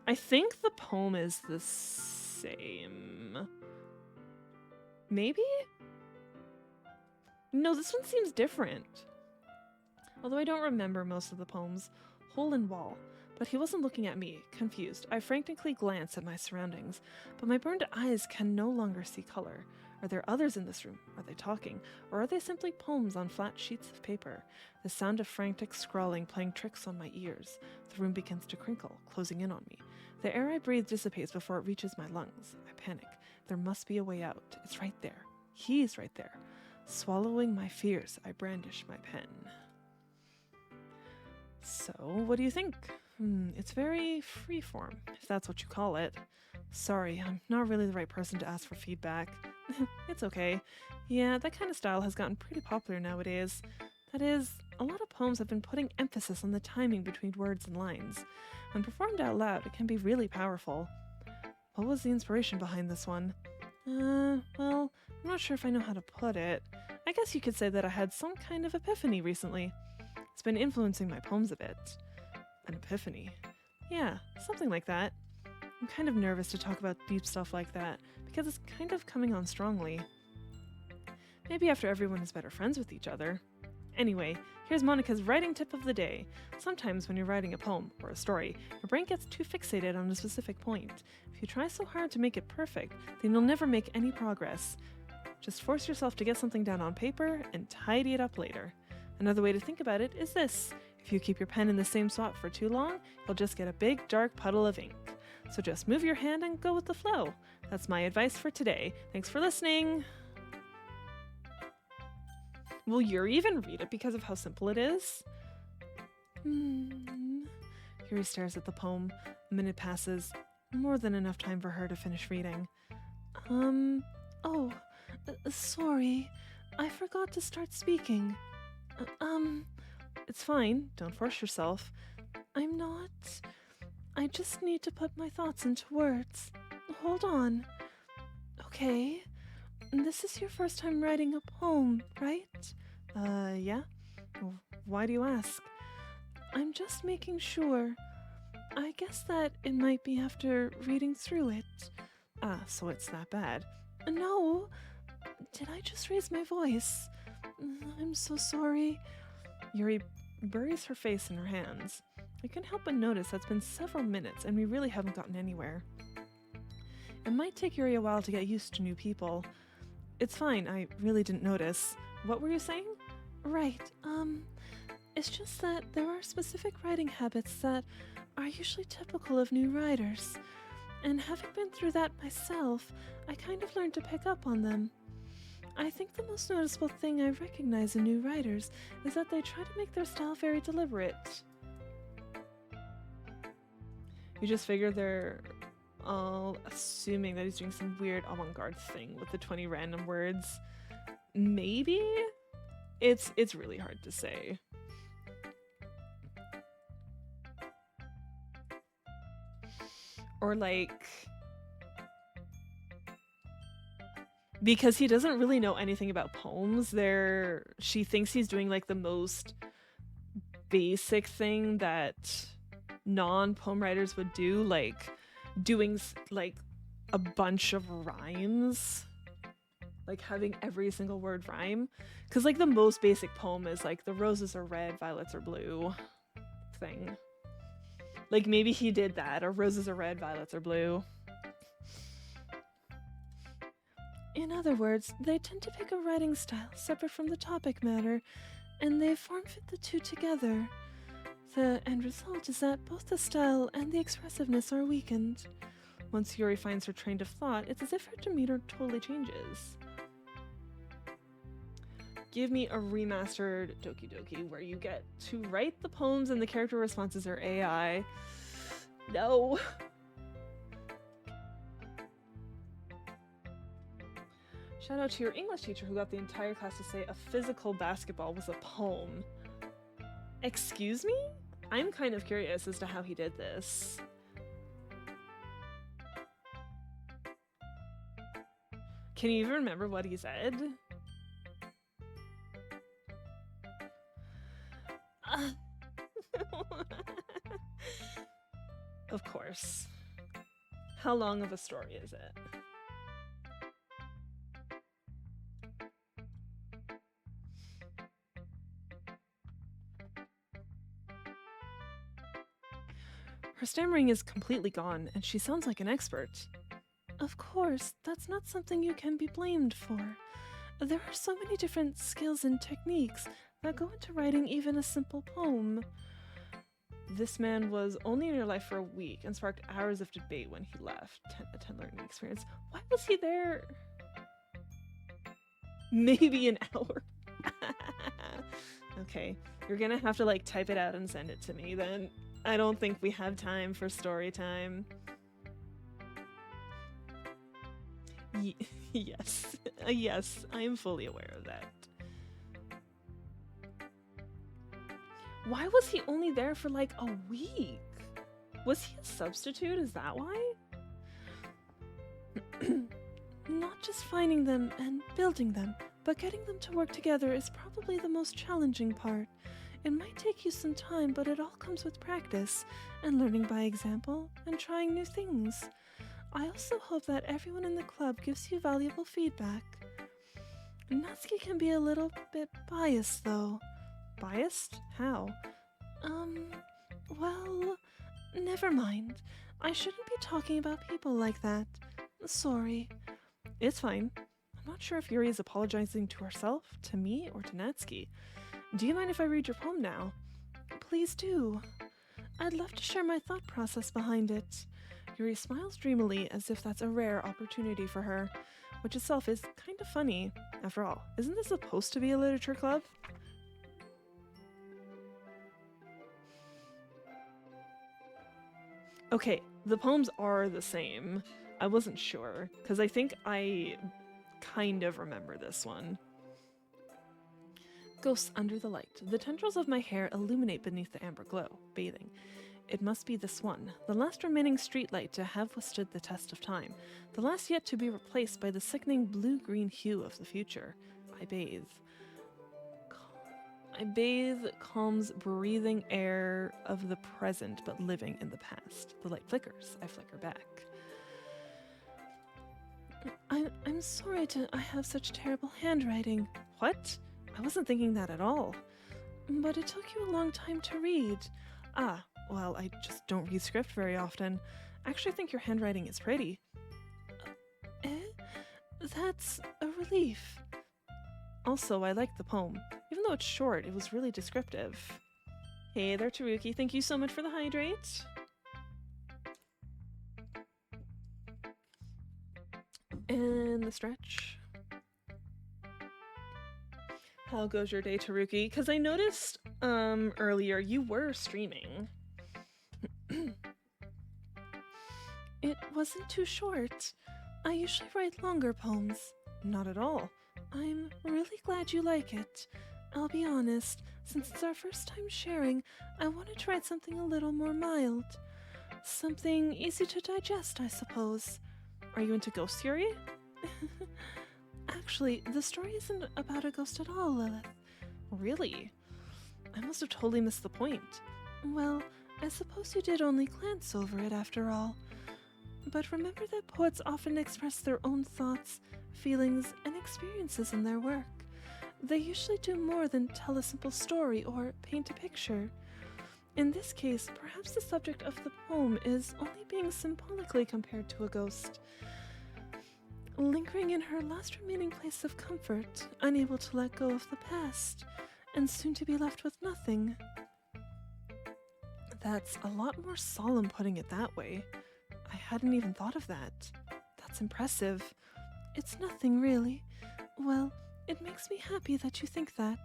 I think the poem is the same. Maybe? No, this one seems different. Although I don't remember most of the poems. Hole in wall. But he wasn't looking at me, confused. I frantically glanced at my surroundings, but my burned eyes can no longer see color. Are there others in this room? Are they talking? Or are they simply poems on flat sheets of paper? The sound of frantic scrawling playing tricks on my ears. The room begins to crinkle, closing in on me. The air I breathe dissipates before it reaches my lungs. I panic. There must be a way out. It's right there. He's right there. Swallowing my fears, I brandish my pen. So, what do you think? It's very freeform, if that's what you call it. Sorry, I'm not really the right person to ask for feedback. It's okay. Yeah, that kind of style has gotten pretty popular nowadays. That is, a lot of poems have been putting emphasis on the timing between words and lines. When performed out loud, it can be really powerful. What was the inspiration behind this one? Well, I'm not sure if I know how to put it. I guess you could say that I had some kind of epiphany recently. It's been influencing my poems a bit. An epiphany? Yeah, something like that. I'm kind of nervous to talk about deep stuff like that, because it's kind of coming on strongly. Maybe after everyone is better friends with each other. Anyway, here's Monica's writing tip of the day. Sometimes when you're writing a poem or a story, your brain gets too fixated on a specific point. If you try so hard to make it perfect, then you'll never make any progress. Just force yourself to get something down on paper and tidy it up later. Another way to think about it is this. If you keep your pen in the same spot for too long, you'll just get a big dark puddle of ink. So just move your hand and go with the flow. That's my advice for today. Thanks for listening. Will Yuri even read it because of how simple it is? Yuri stares at the poem. A minute passes. More than enough time for her to finish reading. Sorry. I forgot to start speaking. It's fine. Don't force yourself. I'm not. I just need to put my thoughts into words. Hold on. Okay. This is your first time writing a poem, right? Yeah? Why do you ask? I'm just making sure. I guess that it might be after reading through it. So it's that bad. No! Did I just raise my voice? I'm so sorry. Yuri buries her face in her hands. I couldn't help but notice that it's been several minutes and we really haven't gotten anywhere. It might take Yuri a while to get used to new people. It's fine, I really didn't notice. What were you saying? Right, it's just that there are specific writing habits that are usually typical of new writers. And having been through that myself, I kind of learned to pick up on them. I think the most noticeable thing I recognize in new writers is that they try to make their style very deliberate. You just figure they're all assuming that he's doing some weird avant-garde thing with the 20 random words. Maybe? It's really hard to say. Or like... because he doesn't really know anything about poems, she thinks he's doing like the most basic thing that non-poem writers would do, like doing like a bunch of rhymes, like having every single word rhyme, because like the most basic poem is like the roses are red, violets are blue thing. Like maybe he did that, or roses are red, violets are blue. In other words, they tend to pick a writing style separate from the topic matter, and they form-fit the two together. The end result is that both the style and the expressiveness are weakened. Once Yuri finds her train of thought, it's as if her demeanor totally changes. Give me a remastered Doki Doki where you get to write the poems and the character responses are AI. No. Shout out to your English teacher who got the entire class to say a physical basketball was a poem. Excuse me? I'm kind of curious as to how he did this. Can you even remember what he said? Of course. How long of a story is it? Her stammering is completely gone, and she sounds like an expert. Of course, that's not something you can be blamed for. There are so many different skills and techniques that go into writing even a simple poem. This man was only in your life for a week and sparked hours of debate when he left. A 10 learning experience. Why was he there? Maybe an hour. Okay, you're gonna have to like type it out and send it to me then. I don't think we have time for story time. Yes. Yes, I am fully aware of that. Why was he only there for like a week? Was he a substitute? Is that why? Not just finding them and building them, but getting them to work together is probably the most challenging part. It might take you some time, but it all comes with practice and learning by example and trying new things. I also hope that everyone in the club gives you valuable feedback. Natsuki can be a little bit biased, though. Biased? How? Well, never mind. I shouldn't be talking about people like that. Sorry. It's fine. I'm not sure if Yuri is apologizing to herself, to me, or to Natsuki. Do you mind if I read your poem now? Please do. I'd love to share my thought process behind it. Yuri smiles dreamily as if that's a rare opportunity for her, which itself is kind of funny. After all, isn't this supposed to be a literature club? Okay, the poems are the same. I wasn't sure, because I think I kind of remember this one. Ghosts under the light. The tendrils of my hair illuminate beneath the amber glow, bathing. It must be this one, the last remaining streetlight to have withstood the test of time, the last yet to be replaced by the sickening blue-green hue of the future. I bathe. I bathe calm's breathing air of the present, but living in the past. The light flickers. I flicker back. I'm sorry I have such terrible handwriting. What? I wasn't thinking that at all. But it took you a long time to read. Ah, well, I just don't read script very often. I actually think your handwriting is pretty. That's a relief. Also, I like the poem. Even though it's short, it was really descriptive. Hey there, Taruki. Thank you so much for the hydrate. And the stretch. How goes your day, Taruki? Because I noticed earlier you were streaming. It wasn't too short. I usually write longer poems. Not at all. I'm really glad you like it. I'll be honest, since it's our first time sharing, I wanted to write something a little more mild. Something easy to digest, I suppose. Are you into ghost theory? Actually, the story isn't about a ghost at all, Lilith. Really? I must have totally missed the point. Well, I suppose you did only glance over it after all. But remember that poets often express their own thoughts, feelings, and experiences in their work. They usually do more than tell a simple story or paint a picture. In this case, perhaps the subject of the poem is only being symbolically compared to a ghost. Lingering in her last remaining place of comfort, unable to let go of the past, and soon to be left with nothing. That's a lot more solemn putting it that way. I hadn't even thought of that. That's impressive. It's nothing, really. Well, it makes me happy that you think that.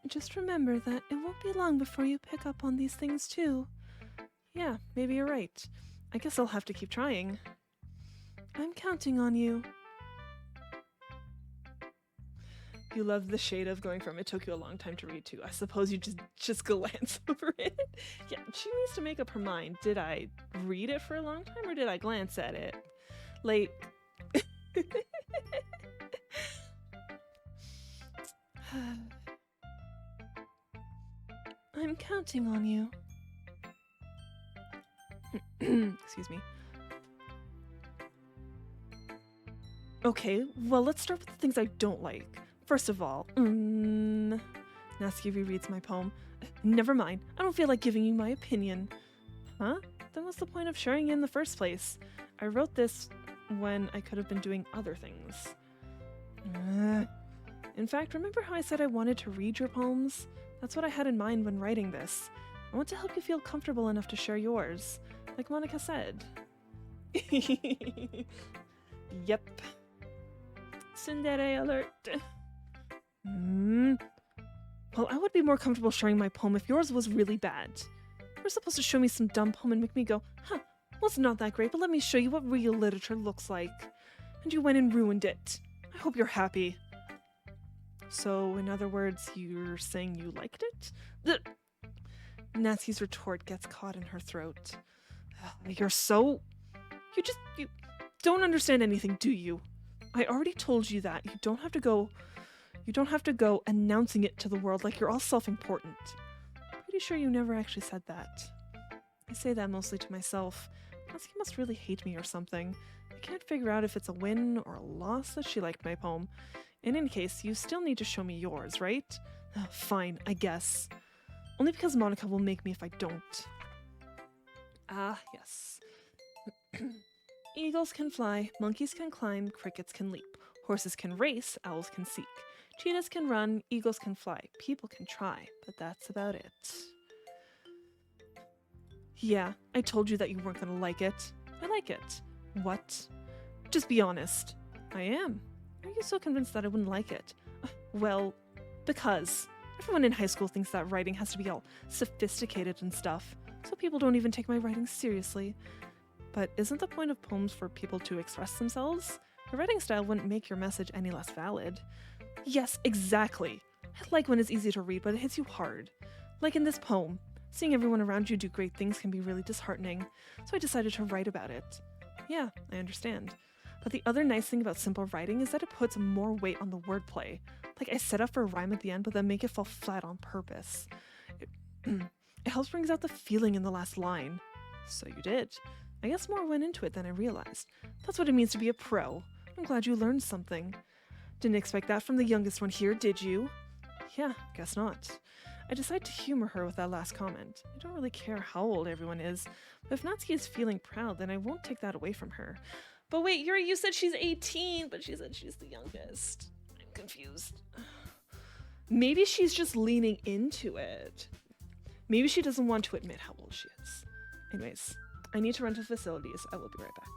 Just remember that it won't be long before you pick up on these things, too. Yeah, maybe you're right. I guess I'll have to keep trying. I'm counting on you. You love the shade of going from it took you a long time to read to. I suppose you just glance over it. Yeah, she needs to make up her mind. Did I read it for a long time or did I glance at it? Like I'm counting on you. Excuse me. Okay, well, let's start with the things I don't like. First of all, Natsuki rereads my poem. Never mind, I don't feel like giving you my opinion. Huh? Then what's the point of sharing it in the first place? I wrote this when I could have been doing other things. In fact, remember how I said I wanted to read your poems? That's what I had in mind when writing this. I want to help you feel comfortable enough to share yours, like Monica said. Yep. Tsundere alert. Well, I would be more comfortable sharing my poem if yours was really bad. You were supposed to show me some dumb poem and make me go, huh, well, it's not that great, but let me show you what real literature looks like. And you went and ruined it. I hope you're happy. So, in other words, you're saying you liked it? Natsuki's retort gets caught in her throat. You're so... You don't understand anything, do you? I already told you that. You don't have to go announcing it to the world like you're all self-important. Pretty sure you never actually said that. I say that mostly to myself. Natsuki must really hate me or something. I can't figure out if it's a win or a loss that she liked my poem. In any case, you still need to show me yours, right? Fine, I guess. Only because Monica will make me if I don't. Ah, yes. Eagles can fly, monkeys can climb, crickets can leap. Horses can race, owls can seek. Cheetahs can run, eagles can fly. People can try, but that's about it. Yeah, I told you that you weren't gonna like it. I like it. What? Just be honest. I am. Are you so convinced that I wouldn't like it? Well, because everyone in high school thinks that writing has to be all sophisticated and stuff, so people don't even take my writing seriously. But isn't the point of poems for people to express themselves? Your writing style wouldn't make your message any less valid. Yes, exactly. I like when it's easy to read, but it hits you hard. Like in this poem. Seeing everyone around you do great things can be really disheartening, so I decided to write about it. Yeah, I understand. But the other nice thing about simple writing is that it puts more weight on the wordplay. Like I set up for a rhyme at the end, but then make it fall flat on purpose. It helps brings out the feeling in the last line. So you did. I guess more went into it than I realized. That's what it means to be a pro. I'm glad you learned something. Didn't expect that from the youngest one here, did you? Yeah, guess not. I decided to humor her with that last comment. I don't really care how old everyone is, but if Natsuki is feeling proud, then I won't take that away from her. But wait, Yuri, you said she's 18, but she said she's the youngest. I'm confused. Maybe she's just leaning into it. Maybe she doesn't want to admit how old she is. Anyways, I need to run to facilities. I will be right back.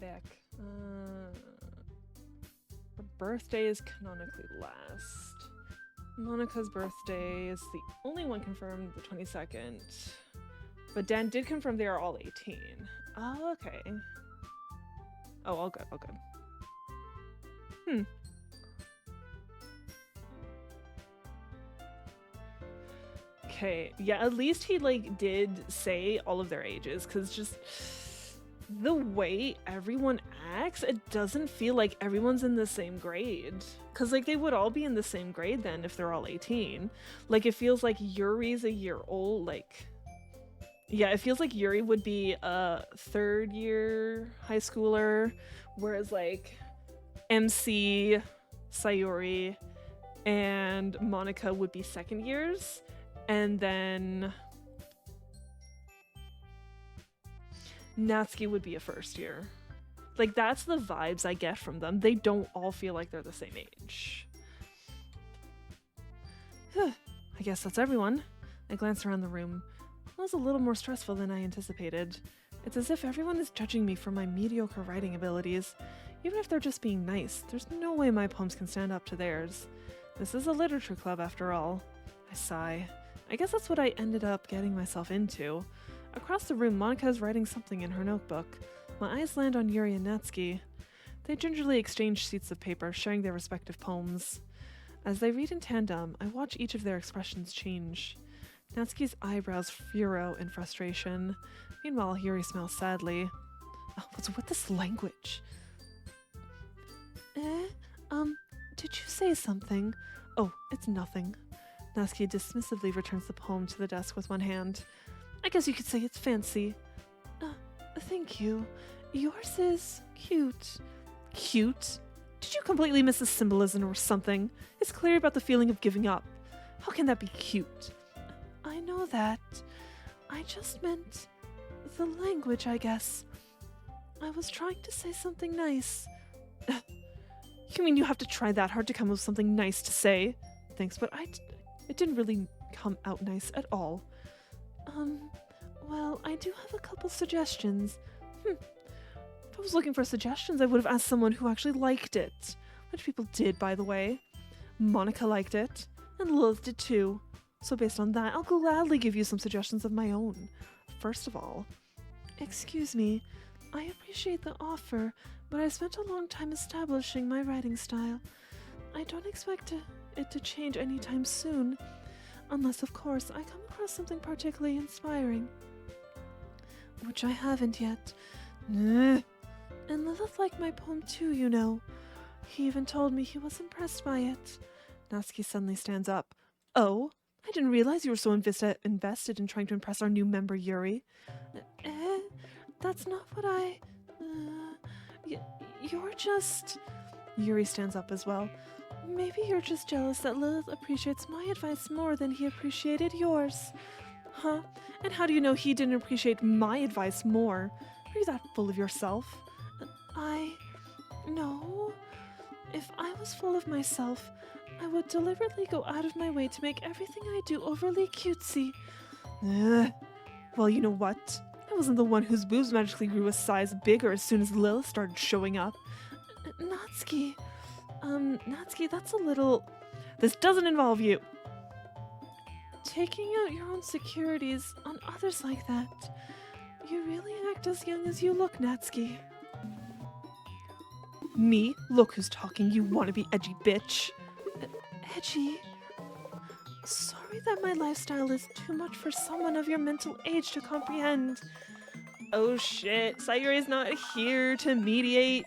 Back. Her birthday is canonically last. Monica's birthday is the only one confirmed, the 22nd. But Dan did confirm they are all 18. Oh, okay. Oh, all good, all good. Okay, yeah, at least he, like, did say all of their ages, because just the way everyone acts, it doesn't feel like everyone's in the same grade. Because, like, they would all be in the same grade then if they're all 18. Like, it feels like Yuri's a year old, like... Yeah, it feels like Yuri would be a third-year high schooler, whereas, like, MC, Sayuri, and Monica would be second years, and then Natsuki would be a first year. Like, that's the vibes I get from them. They don't all feel like they're the same age. I guess that's everyone. I glanced around the room. It was a little more stressful than I anticipated. It's as if everyone is judging me for my mediocre writing abilities. Even if they're just being nice, there's no way my poems can stand up to theirs. This is a literature club after all. I sigh. I guess that's what I ended up getting myself into. Across the room, Monica is writing something in her notebook. My eyes land on Yuri and Natsuki. They gingerly exchange sheets of paper, sharing their respective poems. As they read in tandem, I watch each of their expressions change. Natsuki's eyebrows furrow in frustration. Meanwhile, Yuri smiles sadly. Oh, what's with this language? Did you say something? Oh, it's nothing. Natsuki dismissively returns the poem to the desk with one hand. I guess you could say it's fancy. Thank you. Yours is cute. Cute? Did you completely miss the symbolism or something? It's clear about the feeling of giving up. How can that be cute? I know that. I just meant the language, I guess. I was trying to say something nice. You mean you have to try that hard to come up with something nice to say? Thanks, but it didn't really come out nice at all. Well, I do have a couple suggestions. If I was looking for suggestions, I would have asked someone who actually liked it. Which people did, by the way. Monica liked it, and Lilith did too. So based on that, I'll gladly give you some suggestions of my own. First of all, excuse me, I appreciate the offer, but I spent a long time establishing my writing style. I don't expect it to change anytime soon, unless, of course, I come across something particularly inspiring. Which I haven't yet. And Lilith liked my poem too, you know. He even told me he was impressed by it. Natsuki suddenly stands up. Oh? I didn't realize you were so invested in trying to impress our new member, Yuri. That's not what I... you're just... Yuri stands up as well. Maybe you're just jealous that Lilith appreciates my advice more than he appreciated yours. Huh? And how do you know he didn't appreciate my advice more? Are you that full of yourself? No. If I was full of myself, I would deliberately go out of my way to make everything I do overly cutesy. Well, you know what? I wasn't the one whose boobs magically grew a size bigger as soon as Lilith started showing up. Natsuki. Natsuki, that's a little... This doesn't involve you. Taking out your own securities on others like that. You really act as young as you look, Natsuki. Me? Look who's talking, you wannabe edgy bitch. Edgy? Sorry that my lifestyle is too much for someone of your mental age to comprehend. Oh shit, Sayuri's not here to mediate.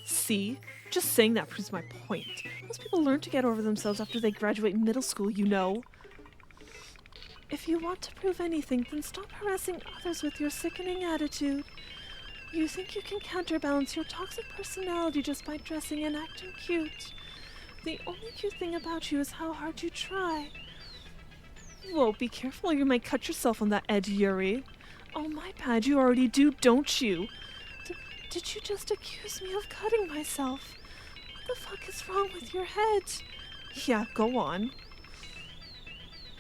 See? Just saying that proves my point. Most people learn to get over themselves after they graduate middle school, you know. If you want to prove anything, then stop harassing others with your sickening attitude. You think you can counterbalance your toxic personality just by dressing and acting cute. The only cute thing about you is how hard you try. Whoa, be careful or you might cut yourself on that edge, Yuri. Oh my bad, you already do, don't you? Did you just accuse me of cutting myself? What the fuck is wrong with your head? Yeah, go on.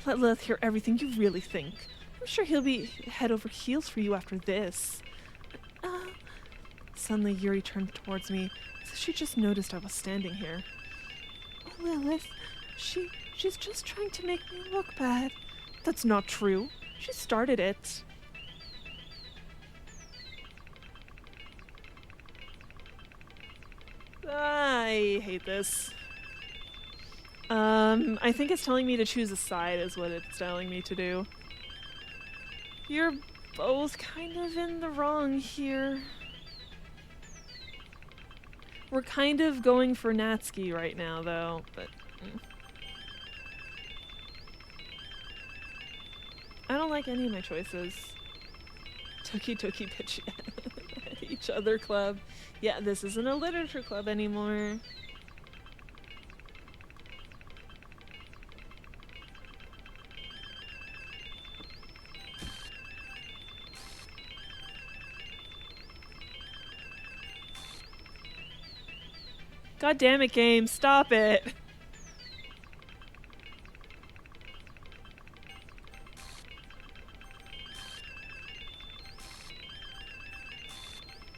Let Lilith hear everything you really think. I'm sure he'll be head over heels for you after this. Suddenly, Yuri turned towards me, as if she just noticed I was standing here. Lilith, she's just trying to make me look bad. That's not true. She started it. I hate this. I think it's telling me to choose a side is what it's telling me to do. You're both kind of in the wrong here. We're kind of going for Natsuki right now, though, but... I don't like any of my choices. Doki bitch at each other club. Yeah, this isn't a literature club anymore. God damn it, game, stop it!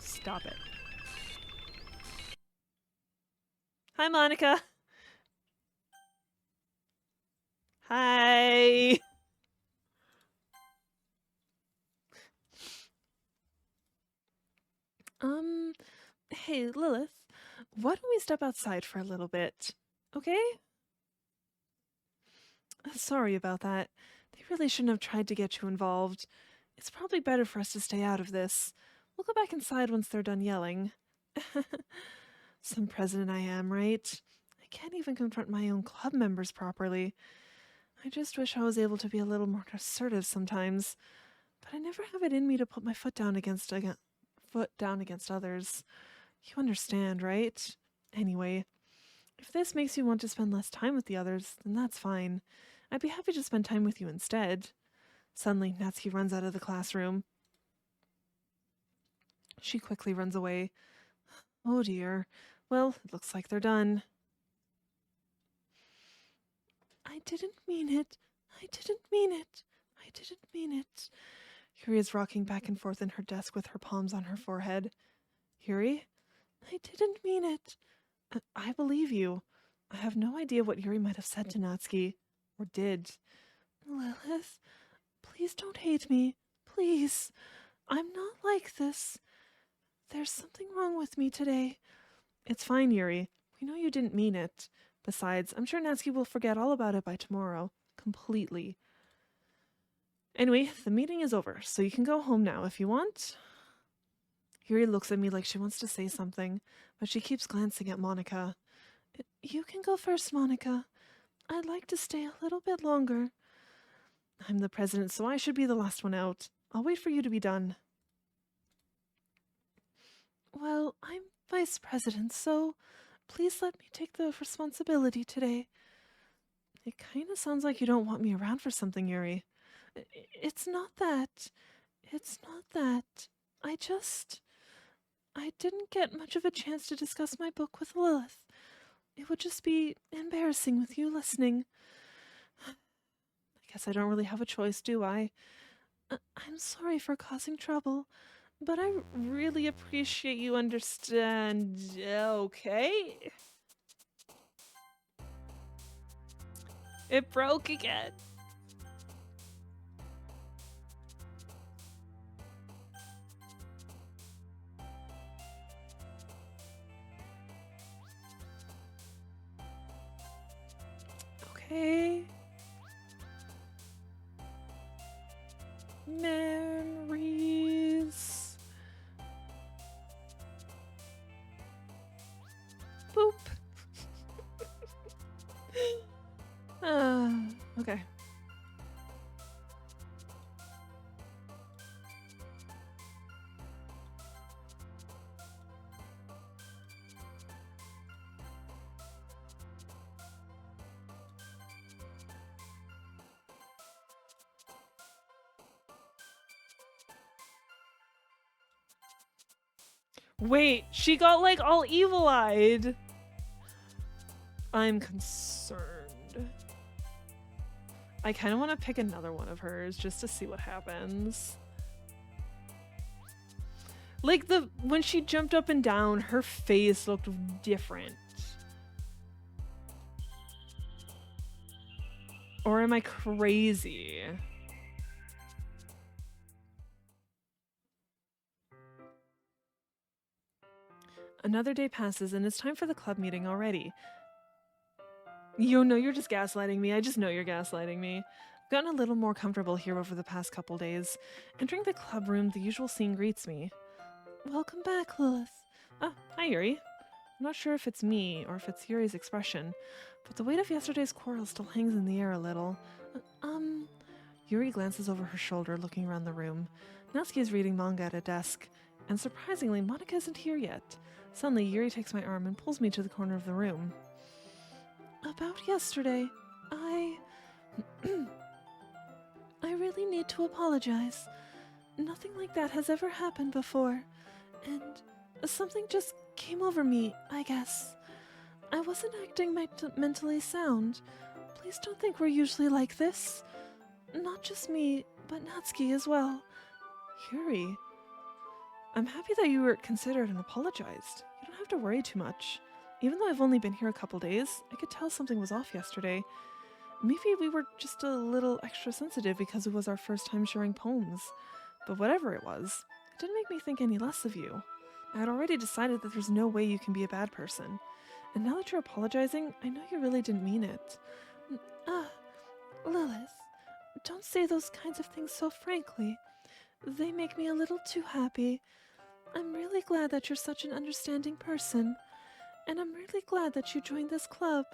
Stop it. Hi, Monica. Hi. Hey, Lilith. Why don't we step outside for a little bit? Okay? Sorry about that. They really shouldn't have tried to get you involved. It's probably better for us to stay out of this. We'll go back inside once they're done yelling. Some president I am, right? I can't even confront my own club members properly. I just wish I was able to be a little more assertive sometimes. But I never have it in me to put my foot down against others. You understand, right? Anyway, if this makes you want to spend less time with the others, then that's fine. I'd be happy to spend time with you instead. Suddenly, Natsuki runs out of the classroom. She quickly runs away. Oh dear. Well, it looks like they're done. I didn't mean it. I didn't mean it. I didn't mean it. Yuri is rocking back and forth in her desk with her palms on her forehead. Yuri? I didn't mean it. I believe you. I have no idea what Yuri might have said to Natsuki. Or did. Lilith, please don't hate me. Please. I'm not like this. There's something wrong with me today. It's fine, Yuri. We know you didn't mean it. Besides, I'm sure Natsuki will forget all about it by tomorrow. Completely. Anyway, the meeting is over, so you can go home now if you want. Yuri looks at me like she wants to say something, but she keeps glancing at Monica. You can go first, Monica. I'd like to stay a little bit longer. I'm the president, so I should be the last one out. I'll wait for you to be done. Well, I'm vice president, so please let me take the responsibility today. It kind of sounds like you don't want me around for something, Yuri. It's not that. It's not that. I didn't get much of a chance to discuss my book with Lilith. It would just be embarrassing with you listening. I guess I don't really have a choice, do I? I'm sorry for causing trouble, but I really appreciate you understand. Okay? It broke again. Okay. Memories. Boop. Okay. Wait, she got like all evil-eyed. I'm concerned. I kind of want to pick another one of hers just to see what happens. Like when she jumped up and down, her face looked different. Or am I crazy? Another day passes and it's time for the club meeting already. You know you're just gaslighting me. I just know you're gaslighting me. I've gotten a little more comfortable here over the past couple days. Entering the club room, the usual scene greets me. Welcome back, Lilith. Ah, hi, Yuri. I'm not sure if it's me or if it's Yuri's expression, but the weight of yesterday's quarrel still hangs in the air a little. Yuri glances over her shoulder, looking around the room. Natsuki is reading manga at a desk, and surprisingly, Monica isn't here yet. Suddenly, Yuri takes my arm and pulls me to the corner of the room. About yesterday, I really need to apologize. Nothing like that has ever happened before, and something just came over me, I guess. I wasn't acting mentally sound. Please don't think we're usually like this. Not just me, but Natsuki as well. Yuri, I'm happy that you were considered and apologized. You don't have to worry too much. Even though I've only been here a couple days, I could tell something was off yesterday. Maybe we were just a little extra sensitive because it was our first time sharing poems. But whatever it was, it didn't make me think any less of you. I had already decided that there's no way you can be a bad person. And now that you're apologizing, I know you really didn't mean it. Lilith, don't say those kinds of things so frankly. They make me a little too happy. I'm really glad that you're such an understanding person. And I'm really glad that you joined this club.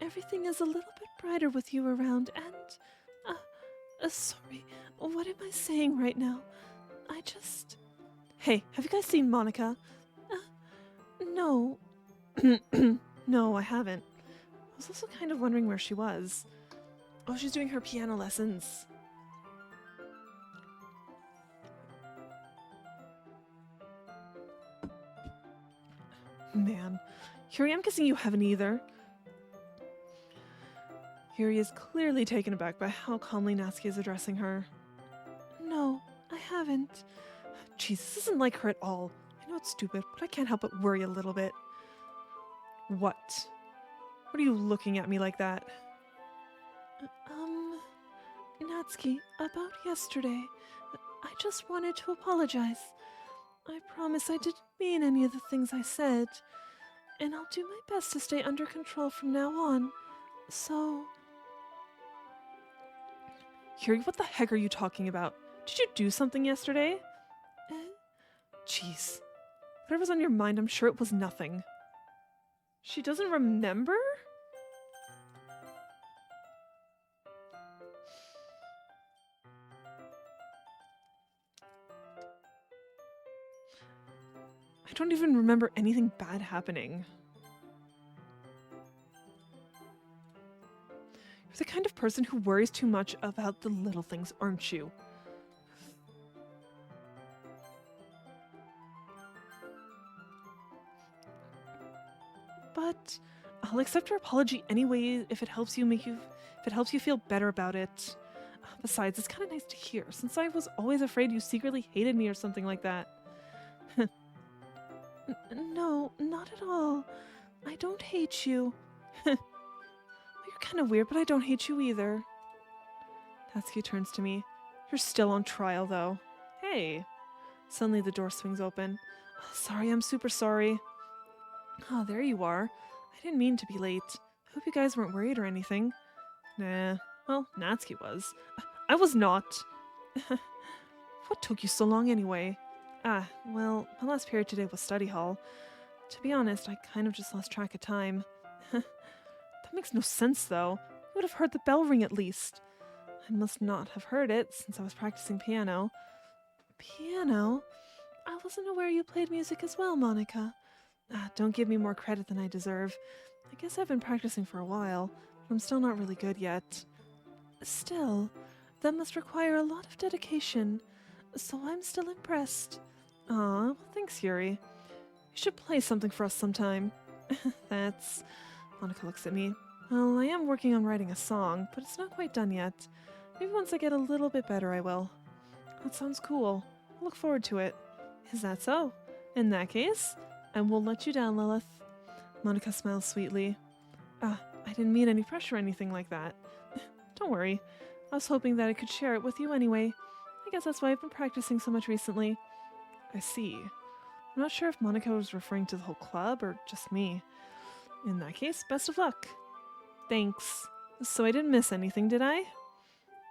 Everything is a little bit brighter with you around and... sorry, what am I saying right now? I just... Hey, have you guys seen Monica? No. No, I haven't. I was also kind of wondering where she was. Oh, she's doing her piano lessons. Man. Yuri, I'm guessing you haven't either. Yuri is clearly taken aback by how calmly Natsuki is addressing her. No, I haven't. Jeez, this isn't like her at all. I know it's stupid, but I can't help but worry a little bit. What? What are you looking at me like that? Natsuki, about yesterday. I just wanted to apologize. I promise I didn't mean any of the things I said. And I'll do my best to stay under control from now on. So... Yuri, what the heck are you talking about? Did you do something yesterday? Jeez. Whatever's on your mind, I'm sure it was nothing. She doesn't remember? I don't even remember anything bad happening. You're the kind of person who worries too much about the little things, aren't you? But I'll accept your apology anyway if it helps you feel better about it. Besides, it's kind of nice to hear, since I was always afraid you secretly hated me or something like that. No, not at all. I don't hate you. You're kind of weird, but I don't hate you either. Natsuki turns to me. You're still on trial, though. Hey. Suddenly the door swings open. Sorry, I'm super sorry. Oh, there you are. I didn't mean to be late. I hope you guys weren't worried or anything. Nah. Well, Natsuki was. I was not. What took you so long anyway? Well, my last period today was study hall. To be honest, I kind of just lost track of time. That makes no sense, though. You would have heard the bell ring at least. I must not have heard it, since I was practicing piano. Piano? I wasn't aware you played music as well, Monica. Don't give me more credit than I deserve. I guess I've been practicing for a while, but I'm still not really good yet. Still, that must require a lot of dedication, so I'm still impressed. Aw, well, thanks, Yuri. You should play something for us sometime. That's... Monica looks at me. Well, I am working on writing a song, but it's not quite done yet. Maybe once I get a little bit better, I will. That sounds cool. I look forward to it. Is that so? In that case, I won't let you down, Lilith. Monica smiles sweetly. Ah, I didn't mean any pressure or anything like that. Don't worry. I was hoping that I could share it with you anyway. I guess that's why I've been practicing so much recently. I see. I'm not sure if Monica was referring to the whole club or just me. In that case, best of luck. Thanks. So I didn't miss anything, did I?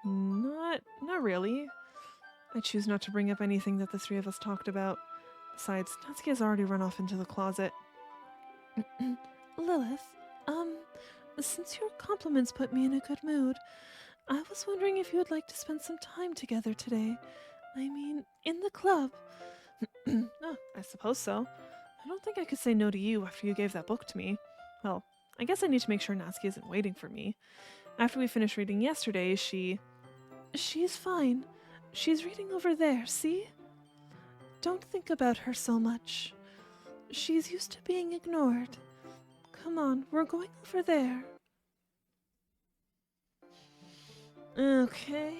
Not really. I choose not to bring up anything that the three of us talked about. Besides, Natsuki has already run off into the closet. Lilith, since your compliments put me in a good mood, I was wondering if you would like to spend some time together today. I mean, in the club. Oh, I suppose so. I don't think I could say no to you after you gave that book to me. Well, I guess I need to make sure Natsuki isn't waiting for me. After we finished reading yesterday, She's fine. She's reading over there, see? Don't think about her so much. She's used to being ignored. Come on, we're going over there. Okay.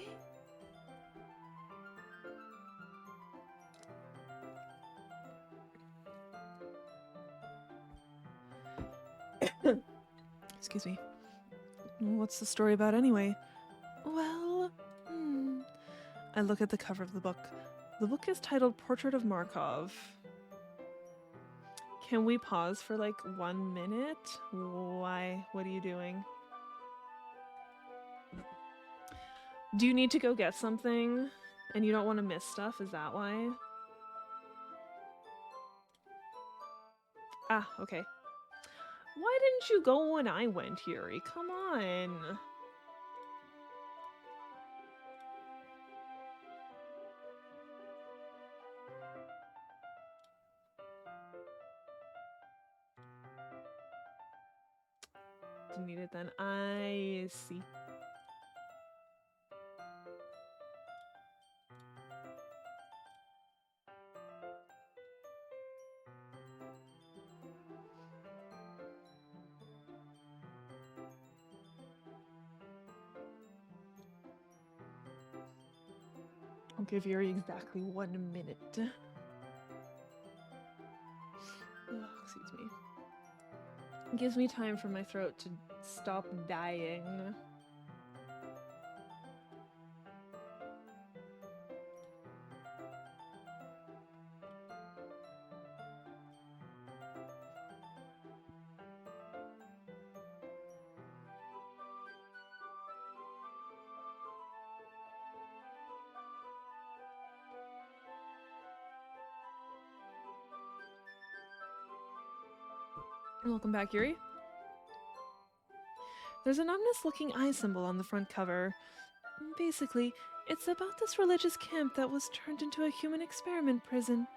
Excuse me. What's the story about anyway? Well, I look at the cover of the book. The book is titled Portrait of Markov. Can we pause for like 1 minute? Why? What are you doing? Do you need to go get something and you don't want to miss stuff? Is that why? Ah, okay. Why didn't you go when I went, Yuri? Come on. Didn't need it then. I see. I'll give Yuri exactly 1 minute. Oh, excuse me. It gives me time for my throat to stop dying. Welcome back, Yuri. There's an ominous-looking eye symbol on the front cover. Basically, it's about this religious camp that was turned into a human experiment prison,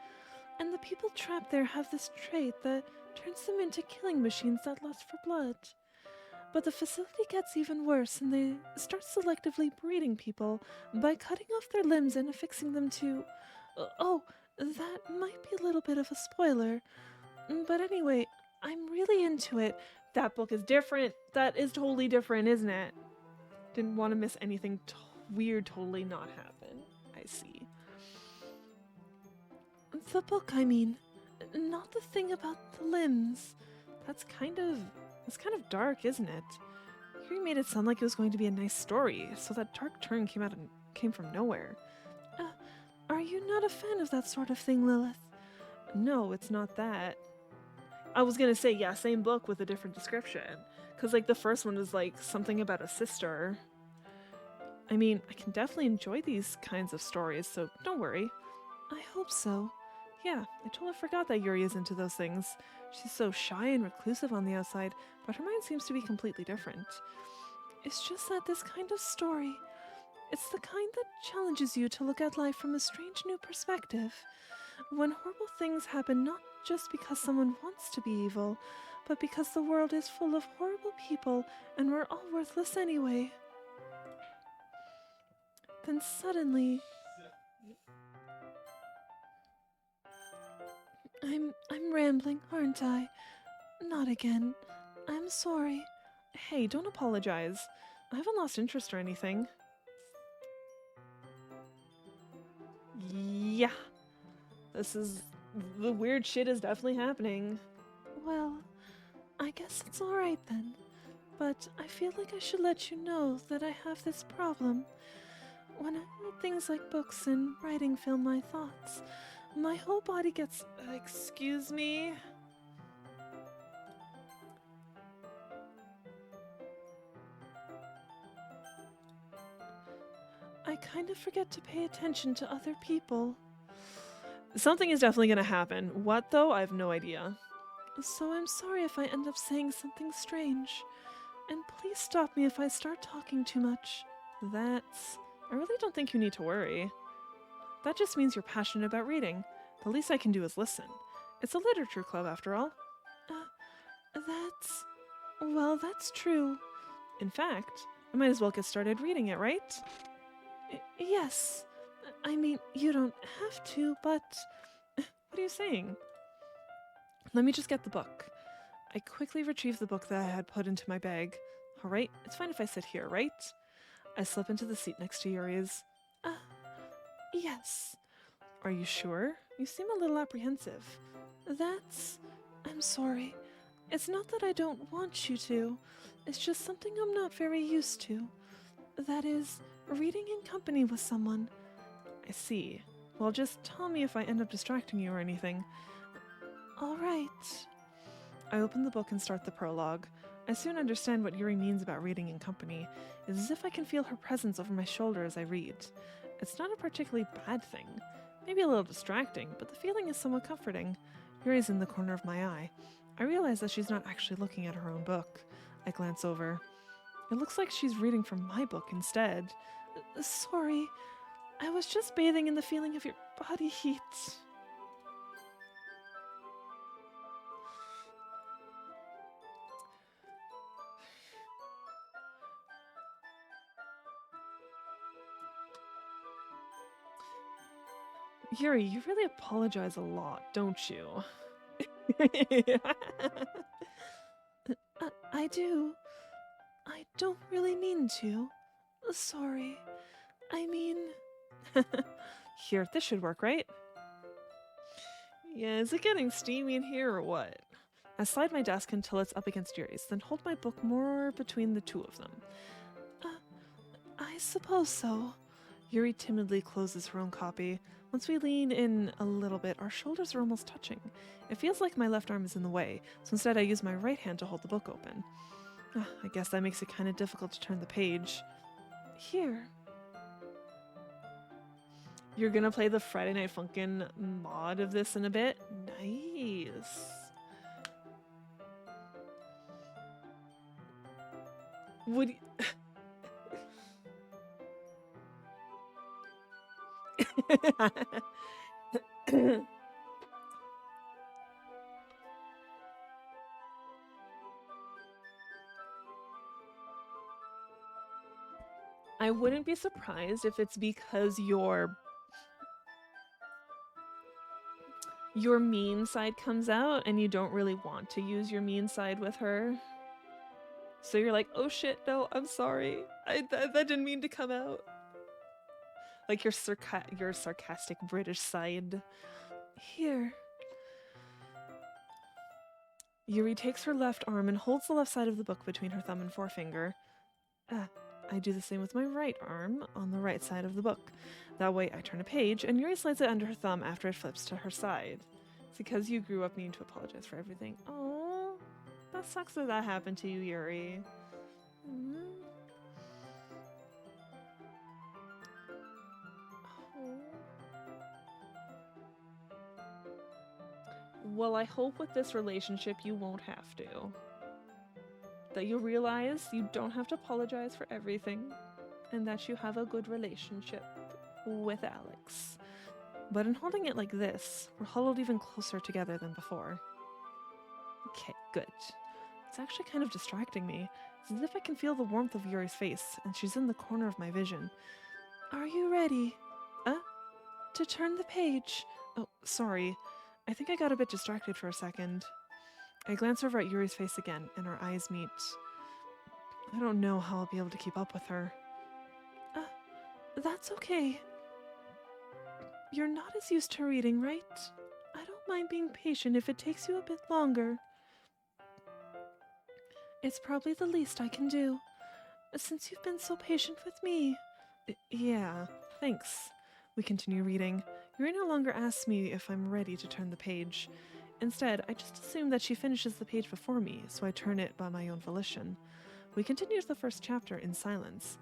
and the people trapped there have this trait that turns them into killing machines that lust for blood. But the facility gets even worse, and they start selectively breeding people by cutting off their limbs and affixing them to... Oh, that might be a little bit of a spoiler. But anyway, I'm really into it. That book is different. That is totally different, isn't it? Didn't want to miss anything weird totally not happen. I see. The book, I mean. Not the thing about the limbs. That's kind of dark, isn't it? Yuri made it sound like it was going to be a nice story, so that dark turn came from nowhere. Are you not a fan of that sort of thing, Lilith? No, it's not that. I was gonna say, yeah, same book with a different description. Because, like, the first one was, like, something about a sister. I mean, I can definitely enjoy these kinds of stories, so don't worry. I hope so. Yeah, I totally forgot that Yuri is into those things. She's so shy and reclusive on the outside, but her mind seems to be completely different. It's just that this kind of story, it's the kind that challenges you to look at life from a strange new perspective. When horrible things happen not just because someone wants to be evil, but because the world is full of horrible people and we're all worthless anyway. Then suddenly... I'm rambling, aren't I? Not again. I'm sorry. Hey, don't apologize. I haven't lost interest or anything. Yeah. The weird shit is definitely happening. Well, I guess it's alright then. But I feel like I should let you know that I have this problem. When I read things like books and writing fill my thoughts, my whole body gets. Excuse me? I kind of forget to pay attention to other people. Something is definitely gonna happen. What though? I have no idea. So I'm sorry if I end up saying something strange. And please stop me if I start talking too much. I really don't think you need to worry. That just means you're passionate about reading. The least I can do is listen. It's a literature club, after all. That's true. In fact, I might as well get started reading it, right? Yes. I mean, you don't have to, but... What are you saying? Let me just get the book. I quickly retrieve the book that I had put into my bag. Alright, it's fine if I sit here, right? I slip into the seat next to Yuri's. Yes. Are you sure? You seem a little apprehensive. I'm sorry. It's not that I don't want you to. It's just something I'm not very used to. That is, reading in company with someone. I see. Well, just tell me if I end up distracting you or anything. Alright. I open the book and start the prologue. I soon understand what Yuri means about reading in company. It's as if I can feel her presence over my shoulder as I read. It's not a particularly bad thing. Maybe a little distracting, but the feeling is somewhat comforting. Yuri's in the corner of my eye. I realize that she's not actually looking at her own book. I glance over. It looks like she's reading from my book instead. Sorry. I was just bathing in the feeling of your body heat. Yuri, you really apologize a lot, don't you? I do. I don't really mean to. Sorry. I mean... Here, this should work, right? Yeah, is it getting steamy in here or what? I slide my desk until it's up against Yuri's, then hold my book more between the two of them. I suppose so. Yuri timidly closes her own copy. Once we lean in a little bit, our shoulders are almost touching. It feels like my left arm is in the way, so instead I use my right hand to hold the book open. I guess that makes it kind of difficult to turn the page. Here. You're gonna play the Friday Night Funkin' mod of this in a bit? Nice. Would I wouldn't be surprised if it's because your mean side comes out and you don't really want to use your mean side with her. So you're like, oh shit, no, I'm sorry. That didn't mean to come out. Like your sarcastic British side. Here. Yuri takes her left arm and holds the left side of the book between her thumb and forefinger. I do the same with my right arm on the right side of the book. That way I turn a page and Yuri slides it under her thumb after it flips to her side. It's because you grew up needing to apologize for everything. Oh, that sucks that that happened to you, Yuri. Mm. Oh. Well, I hope with this relationship you won't have to. That you'll realize you don't have to apologize for everything, and that you have a good relationship with Alex. But in holding it like this, we're huddled even closer together than before. Okay, good. It's actually kind of distracting me. It's as if I can feel the warmth of Yuri's face, and she's in the corner of my vision. Are you ready? To turn the page? Oh, sorry. I think I got a bit distracted for a second. I glance over at Yuri's face again, and our eyes meet. I don't know how I'll be able to keep up with her. That's okay. You're not as used to reading, right? I don't mind being patient if it takes you a bit longer. It's probably the least I can do, since you've been so patient with me. Yeah, thanks. We continue reading. Yuri no longer asks me if I'm ready to turn the page. Instead, I just assume that she finishes the page before me, so I turn it by my own volition. We continue the first chapter in silence.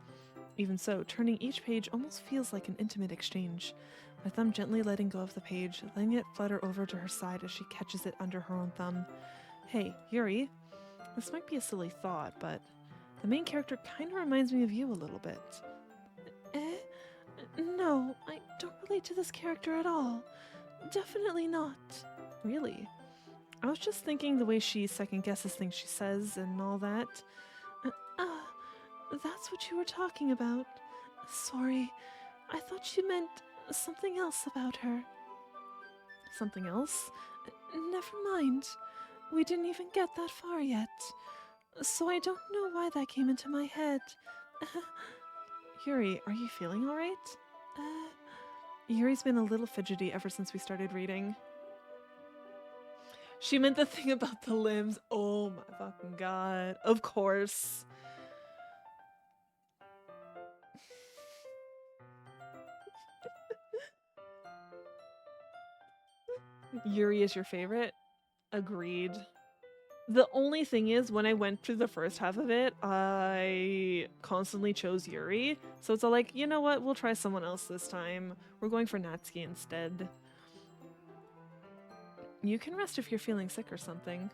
Even so, turning each page almost feels like an intimate exchange. My thumb gently letting go of the page, letting it flutter over to her side as she catches it under her own thumb. Hey, Yuri. This might be a silly thought, but the main character kind of reminds me of you a little bit. Eh? No, I don't relate to this character at all. Definitely not. Really? I was just thinking the way she second guesses things she says and all that. That's what you were talking about. Sorry, I thought you meant something else about her. Something else? Never mind. We didn't even get that far yet. So I don't know why that came into my head. Yuri, are you feeling alright? Yuri's been a little fidgety ever since we started reading. She meant the thing about the limbs. Oh my fucking god. Of course. Yuri is your favorite? Agreed. The only thing is, when I went through the first half of it, I constantly chose Yuri. So it's all like, you know what? We'll try someone else this time. We're going for Natsuki instead. You can rest if you're feeling sick or something.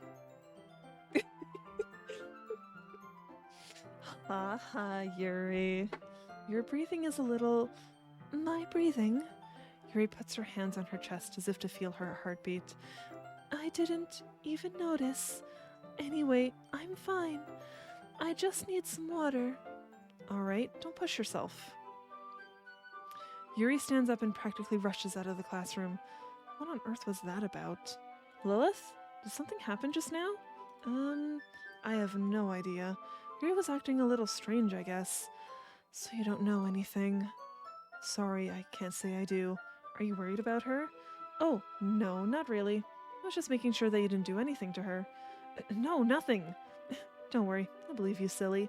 Haha, Yuri. Your breathing is a little... My breathing? Yuri puts her hands on her chest as if to feel her heartbeat. I didn't even notice. Anyway, I'm fine. I just need some water. Alright, don't push yourself. Yuri stands up and practically rushes out of the classroom. What on earth was that about? Lilith? Did something happen just now? I have no idea. Yuri was acting a little strange, I guess. So you don't know anything. Sorry, I can't say I do. Are you worried about her? Oh, no, not really. I was just making sure that you didn't do anything to her. No, nothing. Don't worry, I believe you, silly.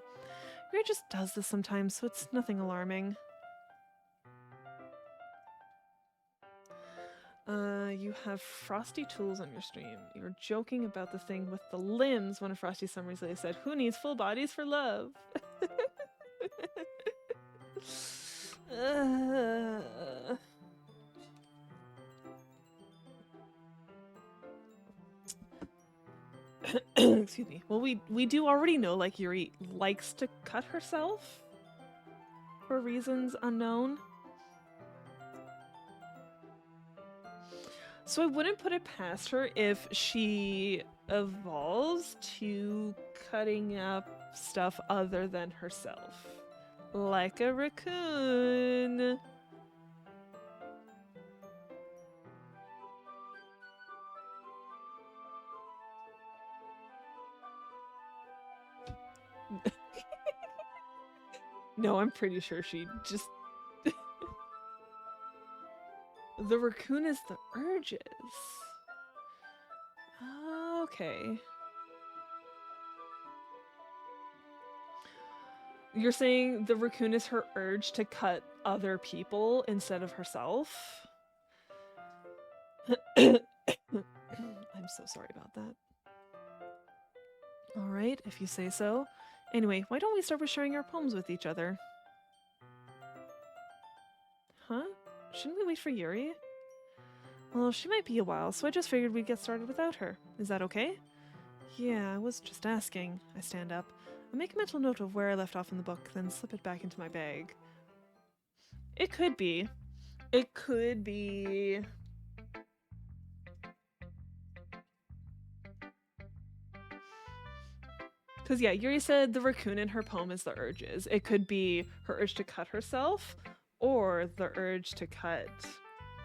Yuri just does this sometimes, so it's nothing alarming. You have Frosty tools on your stream. You were joking about the thing with the limbs when Frosty Summers Lady said, "Who needs full bodies for love?" Excuse me. Well, we do already know, like, Yuri likes to cut herself for reasons unknown. So I wouldn't put it past her if she evolves to cutting up stuff other than herself. Like a raccoon. No, I'm pretty sure she just... The raccoon is the urges. Okay. You're saying the raccoon is her urge to cut other people instead of herself? I'm so sorry about that. Alright, if you say so. Anyway, why don't we start with sharing our poems with each other? Huh? Shouldn't we wait for Yuri? Well, she might be a while, so I just figured we'd get started without her. Is that okay? Yeah, I was just asking. I stand up. I make a mental note of where I left off in the book, then slip it back into my bag. It could be. It could be... Because, yeah, Yuri said the raccoon in her poem is the urges. It could be her urge to cut herself, or the urge to cut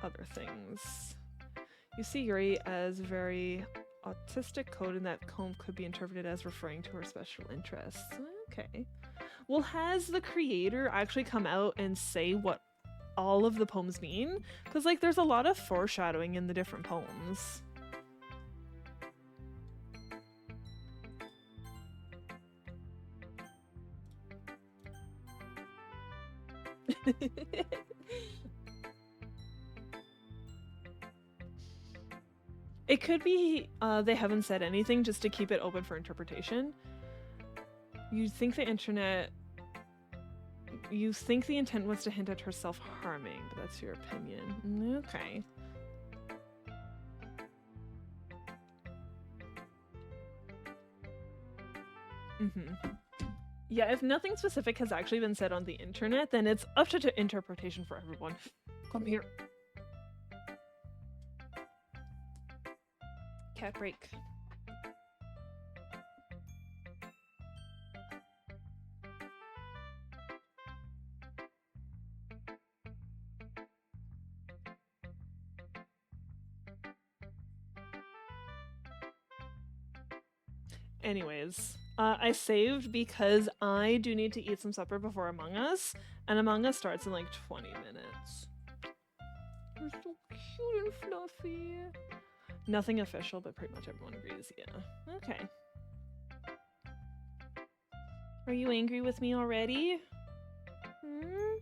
other things. You see Yuri as very autistic code, and that poem could be interpreted as referring to her special interests. Okay. Well, has the creator actually come out and say what all of the poems mean, because like there's a lot of foreshadowing in the different poems. It could be they haven't said anything just to keep it open for interpretation. You think the intent was to hint at her self-harming, but that's your opinion. Okay. Yeah, if nothing specific has actually been said on the internet, then it's up to interpretation for everyone. Come here. Cat break. Anyways, I saved because I do need to eat some supper before Among Us, and Among Us starts in like 20 minutes. They're so cute and fluffy. Nothing official, but pretty much everyone agrees, yeah. Okay. Are you angry with me already? Do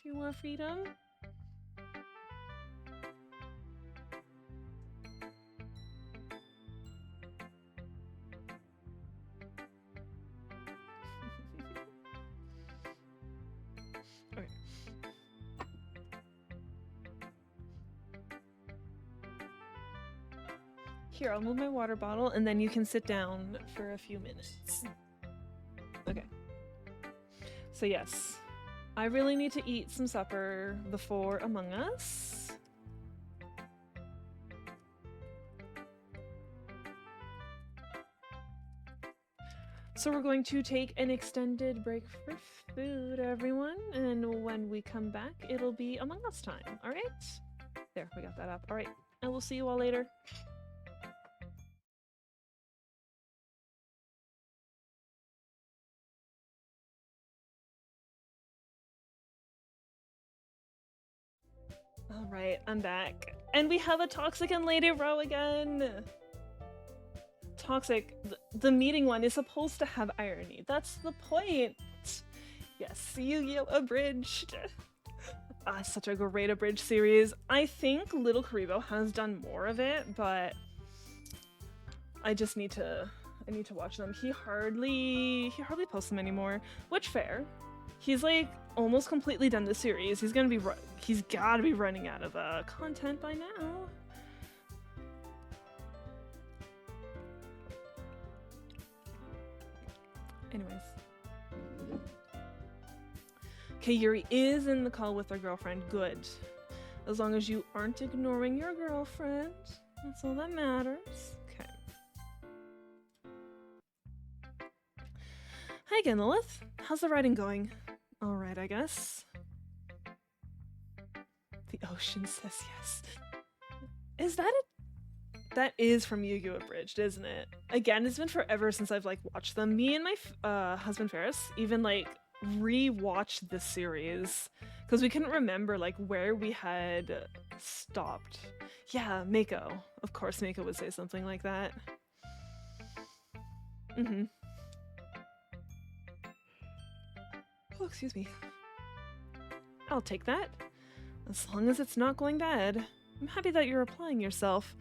you want freedom? Okay. Here, I'll move my water bottle and then you can sit down for a few minutes. Okay. So yes, I really need to eat some supper before Among Us. So we're going to take an extended break for food, everyone, and when we come back, it'll be Among Us time, all right? There, we got that up. All right, and we'll see you all later. All right, I'm back. And we have a Toxic and Lady Row again. Toxic, the meeting one is supposed to have irony. That's the point. Yes, Yu-Gi-Oh! Abridged. Such a great abridged series. I think Little Karibo has done more of it, but I just need to watch them. He hardly posts them anymore, which fair. He's like almost completely done the series. He's gotta be running out of content by now. Anyways. Okay, Yuri is in the call with her girlfriend. Good. As long as you aren't ignoring your girlfriend. That's all that matters. Okay. Hi again, Lilith. How's the writing going? Alright, I guess. The ocean says yes. Is that it? That is from Yu-Gi-Oh! Abridged, isn't it? Again, it's been forever since I've like watched them. Me and my husband Ferris even like re-watched this series because we couldn't remember like where we had stopped. Yeah, Mako. Of course Mako would say something like that. Oh, excuse me. I'll take that. As long as it's not going bad. I'm happy that you're applying yourself.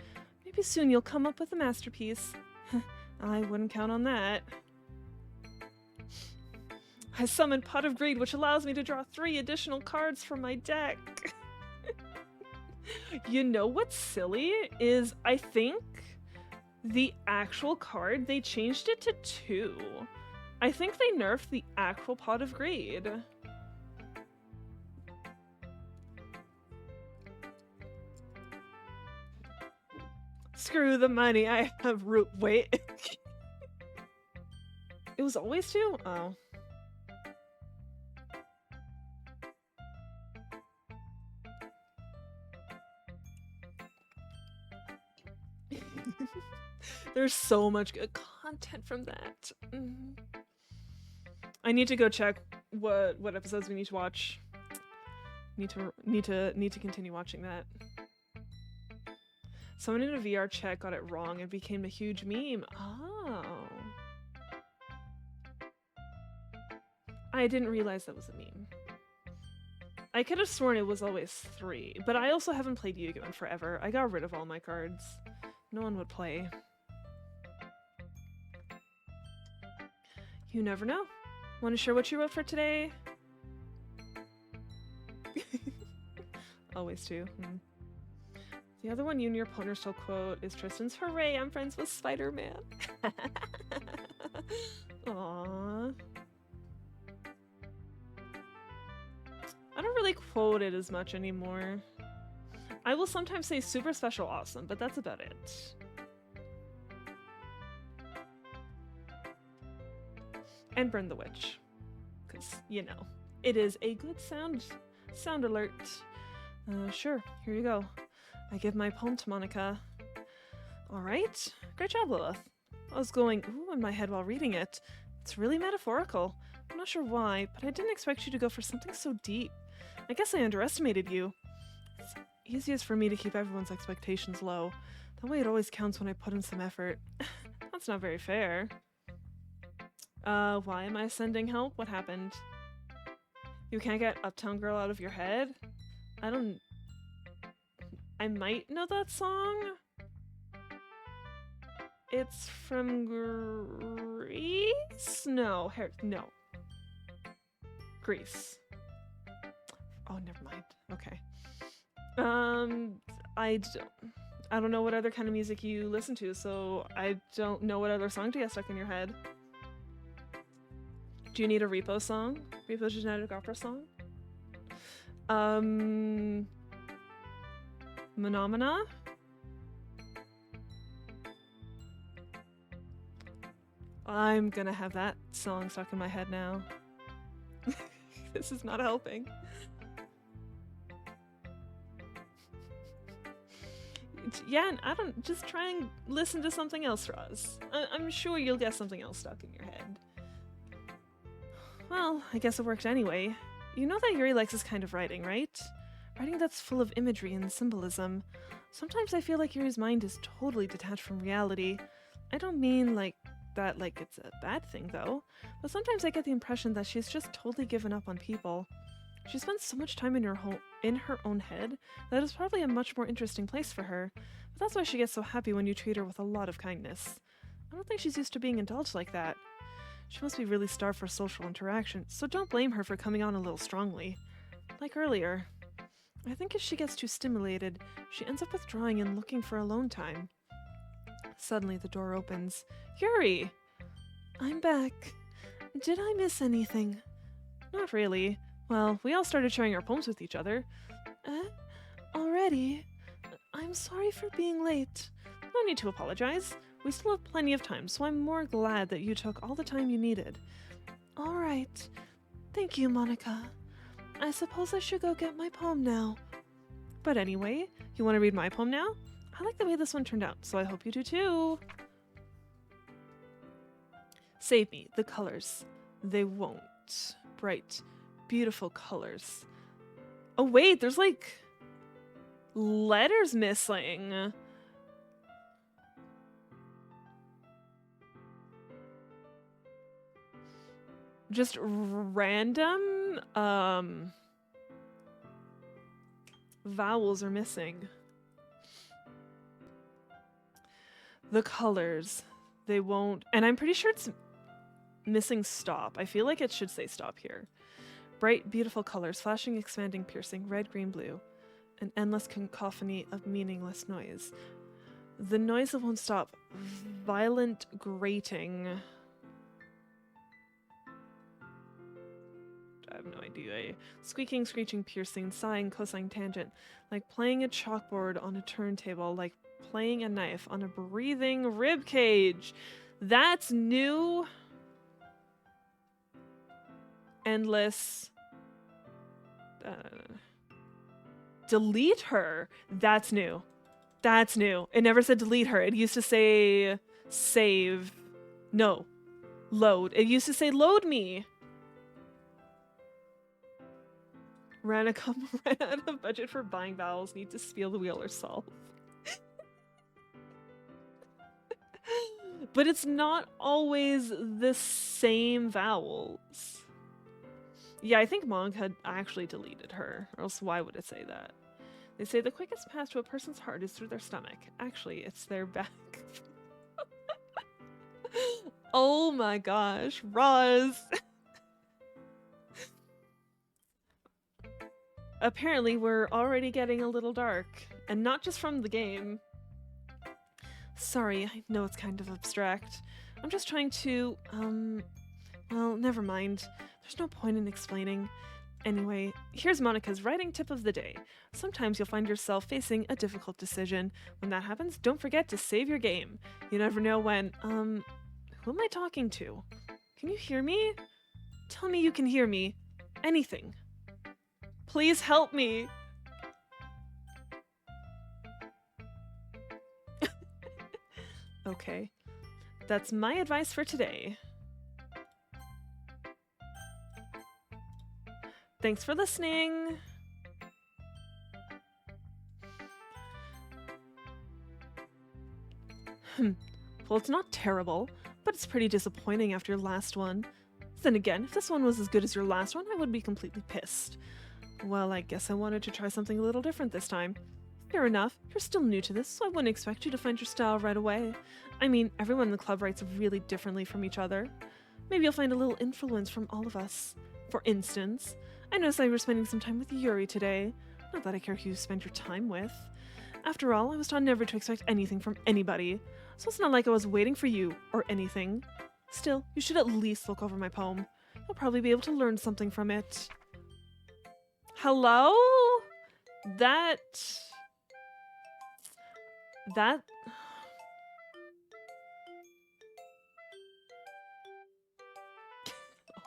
Maybe soon you'll come up with a masterpiece. I wouldn't count on that. I summoned Pot of Greed, which allows me to draw 3 additional cards from my deck. You know what's silly is I think the actual card, they changed it to 2. I think they nerfed the actual Pot of Greed. Screw the money, I have root. Wait. It was always 2? Oh. There's so much good content from that. I need to go check what episodes we need to watch. Need to continue watching that. Someone in a VR chat got it wrong and became a huge meme. Oh. I didn't realize that was a meme. I could have sworn it was always 3, but I also haven't played Yu-Gi-Oh! In forever. I got rid of all my cards. No one would play. You never know. Want to share what you wrote for today? Always do. The other one you and your opponent still quote is Tristan's "Hooray, I'm friends with Spider-Man." Aww. I don't really quote it as much anymore. I will sometimes say super special awesome, but that's about it. And burn the witch. Because, you know, it is a good sound alert. Sure, here you go. I give my poem to Monica. Alright, great job, Lilith. I was going ooh in my head while reading it. It's really metaphorical. I'm not sure why, but I didn't expect you to go for something so deep. I guess I underestimated you. It's easiest for me to keep everyone's expectations low. That way it always counts when I put in some effort. That's not very fair. Why am I sending help? What happened? You can't get Uptown Girl out of your head? I might know that song? It's from Greece? No, no. Greece. Oh, never mind. Okay. I don't know what other kind of music you listen to, so I don't know what other song to get stuck in your head. Do you need a Repo song? Repo Genetic Opera song? Phenomena? I'm gonna have that song stuck in my head now. This is not helping. Yeah, just try and listen to something else for us. I'm sure you'll get something else stuck in your head. Well, I guess it worked anyway. You know that Yuri likes this kind of writing, right? Writing that's full of imagery and symbolism. Sometimes I feel like Yuri's mind is totally detached from reality. I don't mean like that like it's a bad thing though, but sometimes I get the impression that she's just totally given up on people. She spends so much time in her own head that it's probably a much more interesting place for her, but that's why she gets so happy when you treat her with a lot of kindness. I don't think she's used to being indulged like that. She must be really starved for social interaction, so don't blame her for coming on a little strongly. Like earlier. I think if she gets too stimulated, she ends up withdrawing and looking for alone time. Suddenly the door opens. Yuri! I'm back. Did I miss anything? Not really. Well, we all started sharing our poems with each other. Already? I'm sorry for being late. No need to apologize. We still have plenty of time, so I'm more glad that you took all the time you needed. All right. Thank you, Monica. I suppose I should go get my poem now. But anyway, you want to read my poem now? I like the way this one turned out, so I hope you do too. Save me, the colors. They won't. Bright, beautiful colors. Oh wait, there's like letters missing. Just random vowels are missing. The colors, they won't, and I'm pretty sure it's missing stop. I feel like it should say stop here. Bright, beautiful colors, flashing, expanding, piercing, red, green, blue. An endless cacophony of meaningless noise. The noise that won't stop. Violent grating. I have no idea. Squeaking, screeching, piercing, sighing, cosine, tangent. Like playing a chalkboard on a turntable. Like playing a knife on a breathing rib cage. That's new. Endless. Delete her. That's new. That's new. It never said delete her. It used to say save. No. Load. It used to say load me. ran out of budget for buying vowels, need to spiel the wheel herself. But it's not always the same vowels. Yeah, I think Monk had actually deleted her, or else why would it say that? They say the quickest path to a person's heart is through their stomach. Actually, it's their back. Oh my gosh, Roz! Apparently, we're already getting a little dark, and not just from the game. Sorry, I know it's kind of abstract. I'm just trying to, well, never mind. There's no point in explaining. Anyway, here's Monica's writing tip of the day. Sometimes you'll find yourself facing a difficult decision. When that happens, don't forget to save your game. You never know when, who am I talking to? Can you hear me? Tell me you can hear me. Anything. Please help me. Okay, that's my advice for today. Thanks for listening. Well, it's not terrible, but it's pretty disappointing after your last one. Then again, if this one was as good as your last one, I would be completely pissed. Well, I guess I wanted to try something a little different this time. Fair enough, you're still new to this, so I wouldn't expect you to find your style right away. I mean, everyone in the club writes really differently from each other. Maybe you'll find a little influence from all of us. For instance, I noticed that you were spending some time with Yuri today. Not that I care who you spend your time with. After all, I was taught never to expect anything from anybody, so it's not like I was waiting for you or anything. Still, you should at least look over my poem. You'll probably be able to learn something from it. Hello? That...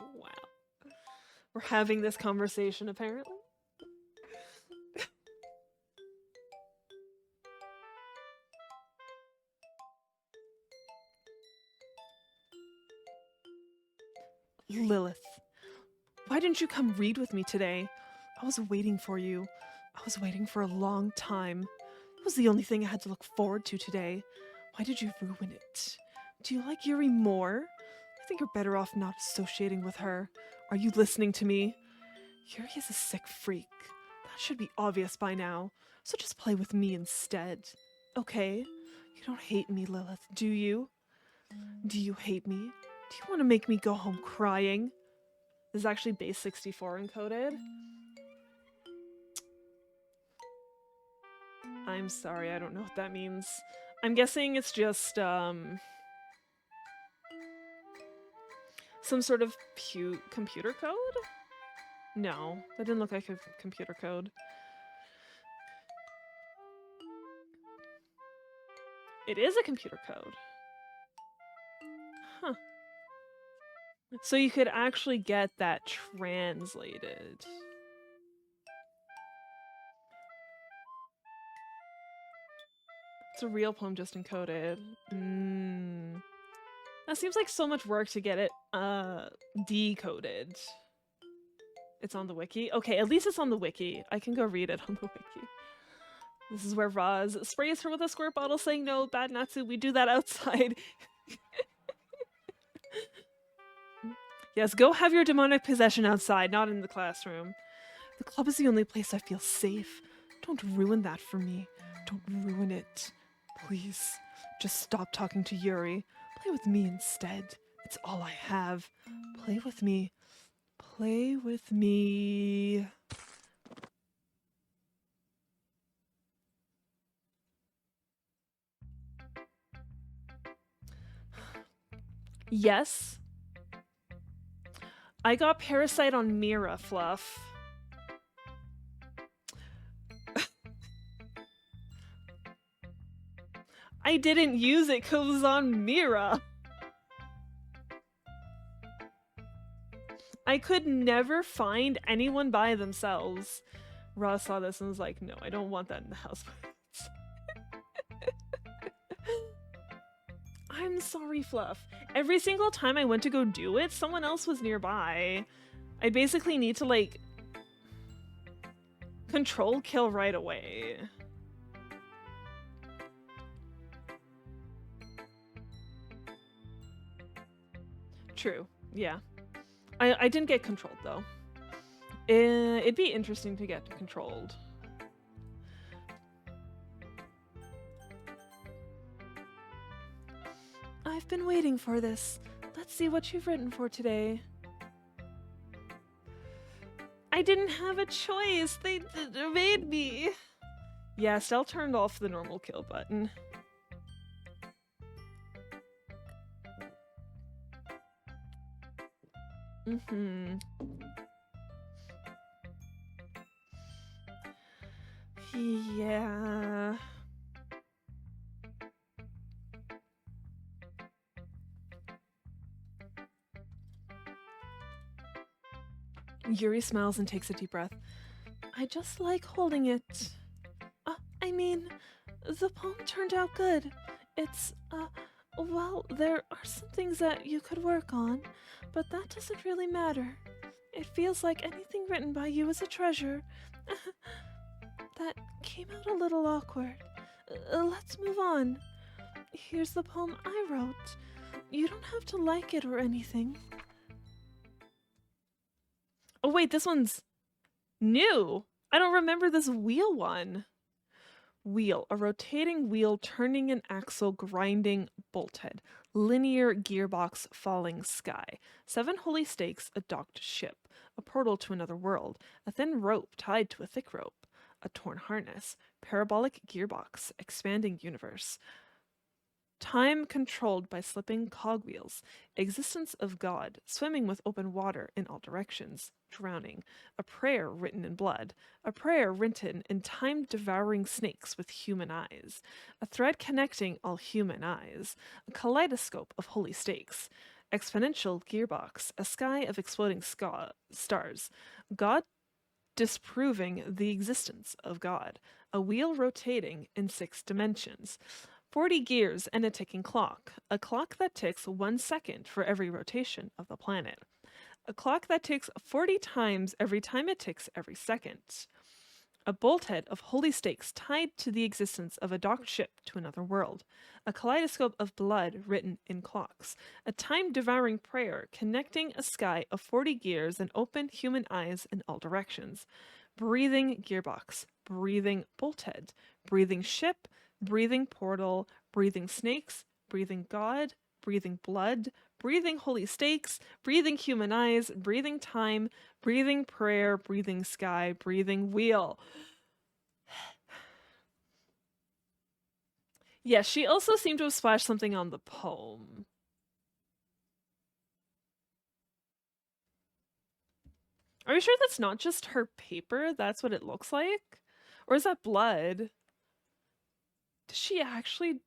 Oh, wow. We're having this conversation, apparently. Lilith, why didn't you come read with me today? I was waiting for you. I was waiting for a long time. It was the only thing I had to look forward to today. Why did you ruin it? Do you like Yuri more? I think you're better off not associating with her. Are you listening to me? Yuri is a sick freak. That should be obvious by now. So just play with me instead. Okay? You don't hate me, Lilith, do you? Do you hate me? Do you want to make me go home crying? This is actually base 64 encoded. I'm sorry, I don't know what that means. I'm guessing it's just, some sort of computer code? No, that didn't look like a computer code. It is a computer code. Huh. So you could actually get that translated. It's a real poem just encoded. That seems like so much work to get it decoded. It's on the wiki? Okay, at least it's on the wiki. I can go read it on the wiki. This is where Roz sprays her with a squirt bottle saying, no, bad Natsu, we do that outside. Yes, go have your demonic possession outside, not in the classroom. The club is the only place I feel safe. Don't ruin that for me. Don't ruin it. Please, just stop talking to Yuri. Play with me instead. It's all I have. Play with me. Play with me. Yes. I got Parasite on Mira, Fluff. I didn't use it because it was on Mira. I could never find anyone by themselves. Ross saw this and was like, no, I don't want that in the house. I'm sorry, Fluff. Every single time I went to go do it, someone else was nearby. I basically need to, like... Control kill right away. True. Yeah. I didn't get controlled though. It'd be interesting to get controlled. I've been waiting for this. Let's see what you've written for today. I didn't have a choice. They made me. Yeah, Stell turned off the normal kill button. Yeah. Yuri smiles and takes a deep breath. I just like holding it. I mean, the poem turned out good. It's, well, there are some things that you could work on, but that doesn't really matter. It feels like anything written by you is a treasure. That came out a little awkward. Let's move on. Here's the poem I wrote. You don't have to like it or anything. Oh wait, this one's new. I don't remember this wheel one. Wheel, a rotating wheel turning an axle grinding bolthead. Linear gearbox falling sky. 7 holy stakes, a docked ship. A portal to another world. A thin rope tied to a thick rope. A torn harness. Parabolic gearbox, expanding universe. Time controlled by slipping cogwheels. Existence of God, swimming with open water in all directions. Drowning. A prayer written in blood. A prayer written in time-devouring snakes with human eyes. A thread connecting all human eyes. A kaleidoscope of holy stakes. Exponential gearbox. A sky of exploding stars. God disproving the existence of God. A wheel rotating in 6 dimensions. 40 gears and a ticking clock. A clock that ticks 1 second for every rotation of the planet. A clock that ticks 40 times every time it ticks every second. A bolthead of holy stakes tied to the existence of a docked ship to another world. A kaleidoscope of blood written in clocks. A time-devouring prayer connecting a sky of 40 gears and open human eyes in all directions. Breathing gearbox. Breathing bolthead. Breathing ship. Breathing portal, breathing snakes, breathing God, breathing blood, breathing holy stakes, breathing human eyes, breathing time, breathing prayer, breathing sky, breathing wheel. Yeah, she also seemed to have splashed something on the poem. Are you sure that's not just her paper? That's what it looks like? Or is that blood? Does she actually...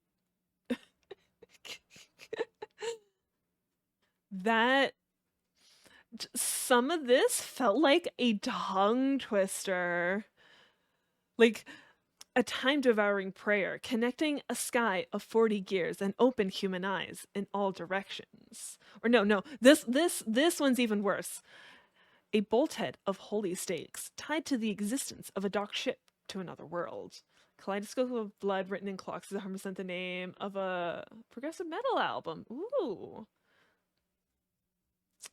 that... Some of this felt like a tongue twister. Like a time-devouring prayer, connecting a sky of 40 gears and open human eyes in all directions. Or no, this one's even worse. A bolthead of holy stakes tied to the existence of a docked ship to another world. Kaleidoscope of blood written in clocks is 100% the name of a progressive metal album. Ooh.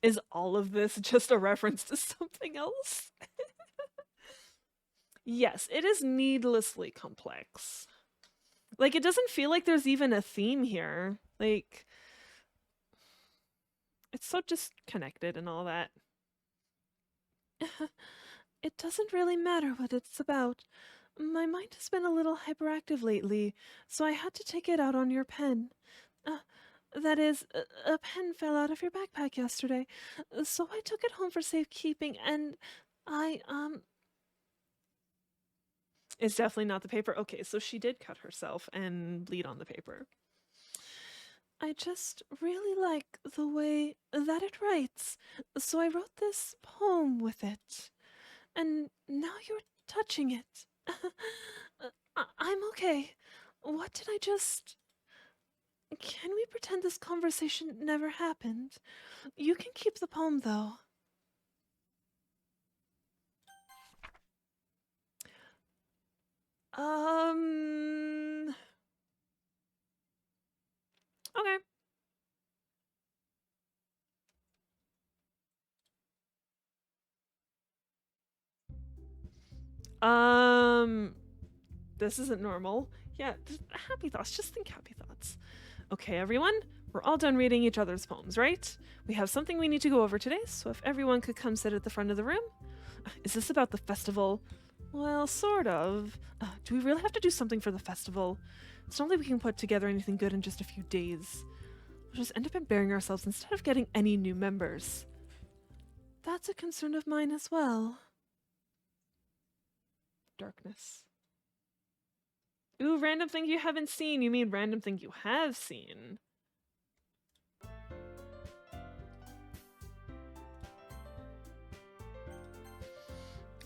Is all of this just a reference to something else? Yes, it is needlessly complex. Like, it doesn't feel like there's even a theme here. Like, it's so disconnected and all that. It doesn't really matter what it's about. My mind has been a little hyperactive lately, so I had to take it out on your pen. That is, a pen fell out of your backpack yesterday, so I took it home for safekeeping, and It's definitely not the paper. Okay, so she did cut herself and bleed on the paper. I just really like the way that it writes, so I wrote this poem with it. And now you're touching it. I'm okay. What did I just... Can we pretend this conversation never happened? You can keep the poem, though. Okay. This isn't normal. Yeah, just happy thoughts. Just think happy thoughts. Okay, everyone, we're all done reading each other's poems, right? We have something we need to go over today, so if everyone could come sit at the front of the room. Is this about the festival? Well, sort of. Do we really have to do something for the festival? It's not like we can put together anything good in just a few days. We'll just end up embarrassing ourselves instead of getting any new members. That's a concern of mine as well. Darkness. Ooh, random thing you haven't seen. You mean random thing you have seen.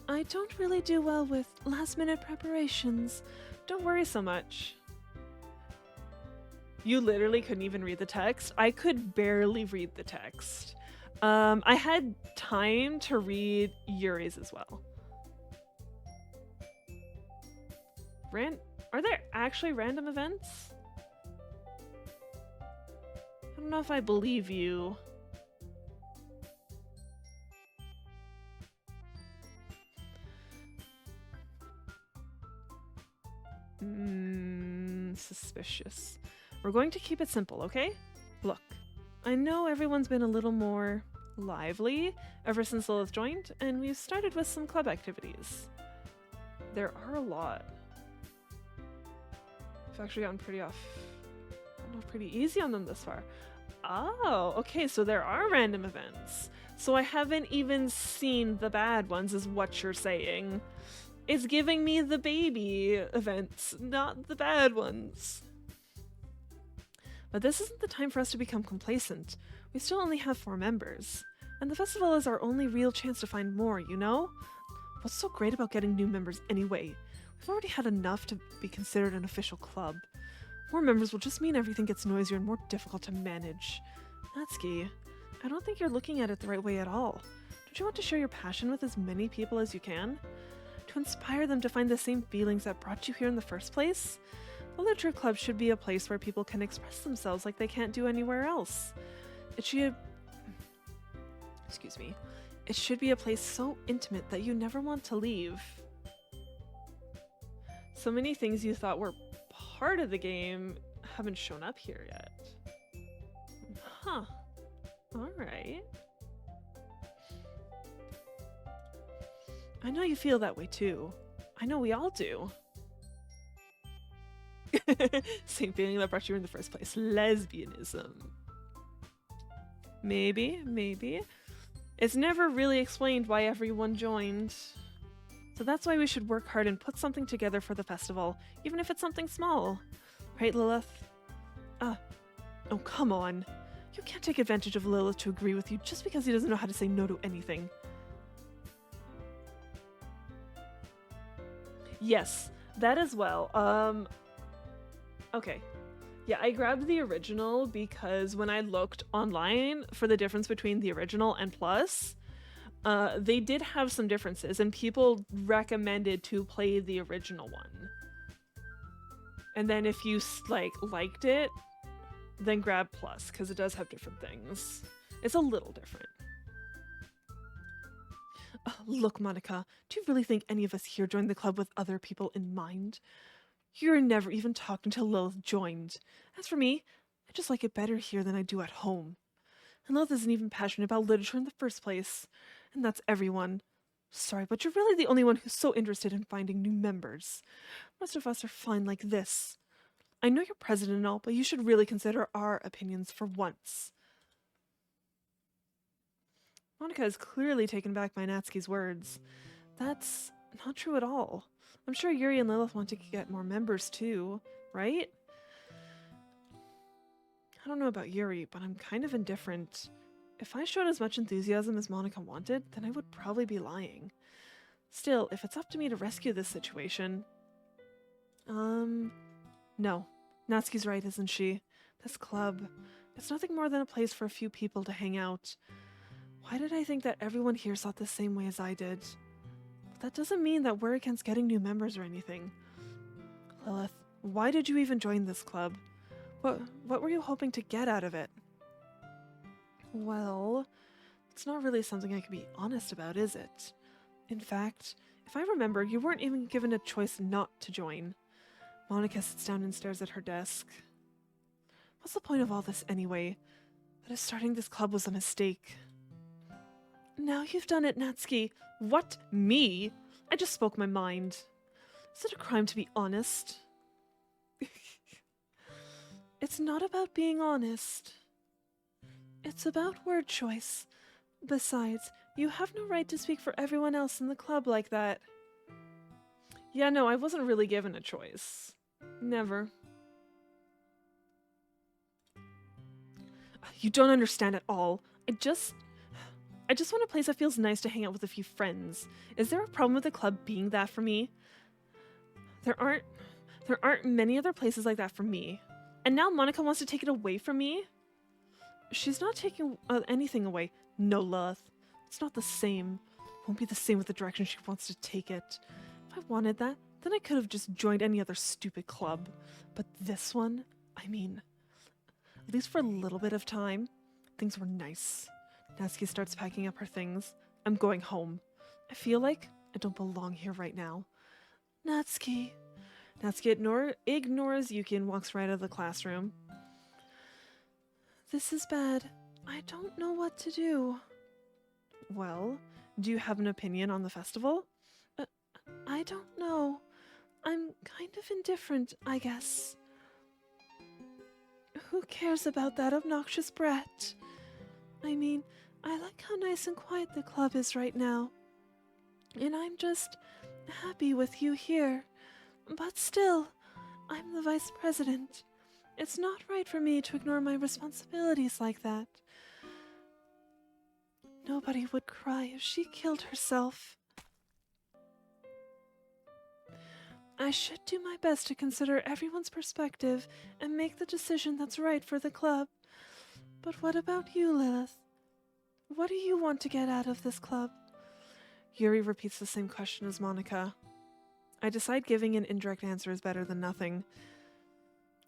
I don't really do well with last-minute preparations. Don't worry so much. You literally couldn't even read the text? I could barely read the text. I had time to read Yuri's as well. Are there actually random events? I don't know if I believe you. Suspicious. We're going to keep it simple, okay? Look, I know everyone's been a little more lively ever since Lilith joined, and we've started with some club activities. There are a lot. I've actually gotten pretty easy on them this far. Oh, okay, so there are random events. So I haven't even seen the bad ones, is what you're saying. It's giving me the baby events, not the bad ones. But this isn't the time for us to become complacent. We still only have 4 members. And the festival is our only real chance to find more, you know? What's so great about getting new members anyway? We've already had enough to be considered an official club. More members will just mean everything gets noisier and more difficult to manage. Natsuki, I don't think you're looking at it the right way at all. Don't you want to share your passion with as many people as you can? To inspire them to find the same feelings that brought you here in the first place? The literature club should be a place where people can express themselves like they can't do anywhere else. It should be a place so intimate that you never want to leave. So many things you thought were part of the game haven't shown up here yet. Huh. Alright. I know you feel that way too. I know we all do. Same feeling that brought you in the first place. Lesbianism. Maybe. It's never really explained why everyone joined. So that's why we should work hard and put something together for the festival, even if it's something small. Right, Lilith? Oh, come on. You can't take advantage of Lilith to agree with you just because he doesn't know how to say no to anything. Yes, that as well. Okay. Yeah, I grabbed the original because when I looked online for the difference between the original and Plus, they did have some differences, and people recommended to play the original one. And then if you liked it, then grab Plus, because it does have different things. It's a little different. Look, Monica, do you really think any of us here joined the club with other people in mind? You never even talked until Lilith joined. As for me, I just like it better here than I do at home. And Lilith isn't even passionate about literature in the first place. And that's everyone. Sorry, but you're really the only one who's so interested in finding new members. Most of us are fine like this. I know you're president and all, but you should really consider our opinions for once. Monica is clearly taken back by Natsuki's words. That's not true at all. I'm sure Yuri and Lilith want to get more members too, right? I don't know about Yuri, but I'm kind of indifferent. If I showed as much enthusiasm as Monica wanted, then I would probably be lying. Still, if it's up to me to rescue this situation... No. Natsuki's right, isn't she? This club, it's nothing more than a place for a few people to hang out. Why did I think that everyone here thought the same way as I did? But that doesn't mean that we're against getting new members or anything. Lilith, why did you even join this club? What were you hoping to get out of it? Well, it's not really something I can be honest about, is it? In fact, if I remember, you weren't even given a choice not to join. Monica sits down and stares at her desk. What's the point of all this anyway? That starting this club was a mistake. Now you've done it, Natsuki. What? Me? I just spoke my mind. Is it a crime to be honest? It's not about being honest. It's about word choice. Besides, you have no right to speak for everyone else in the club like that. Yeah, no, I wasn't really given a choice. Never. You don't understand at all. I just want a place that feels nice to hang out with a few friends. Is there a problem with the club being that for me? There aren't many other places like that for me. And now Monica wants to take it away from me? She's not taking anything away. No, Lilith. It's not the same. Won't be the same with the direction she wants to take it. If I wanted that, then I could have just joined any other stupid club. But this one, I mean, at least for a little bit of time, things were nice. Natsuki starts packing up her things. I'm going home. I feel like I don't belong here right now. Natsuki. Natsuki ignores Yuki and walks right out of the classroom. This is bad. I don't know what to do. Well, do you have an opinion on the festival? I don't know. I'm kind of indifferent, I guess. Who cares about that obnoxious brat? I mean, I like how nice and quiet the club is right now. And I'm just happy with you here. But still, I'm the vice president. It's not right for me to ignore my responsibilities like that. Nobody would cry if she killed herself. I should do my best to consider everyone's perspective and make the decision that's right for the club. But what about you, Lilith? What do you want to get out of this club? Yuri repeats the same question as Monica. I decide giving an indirect answer is better than nothing.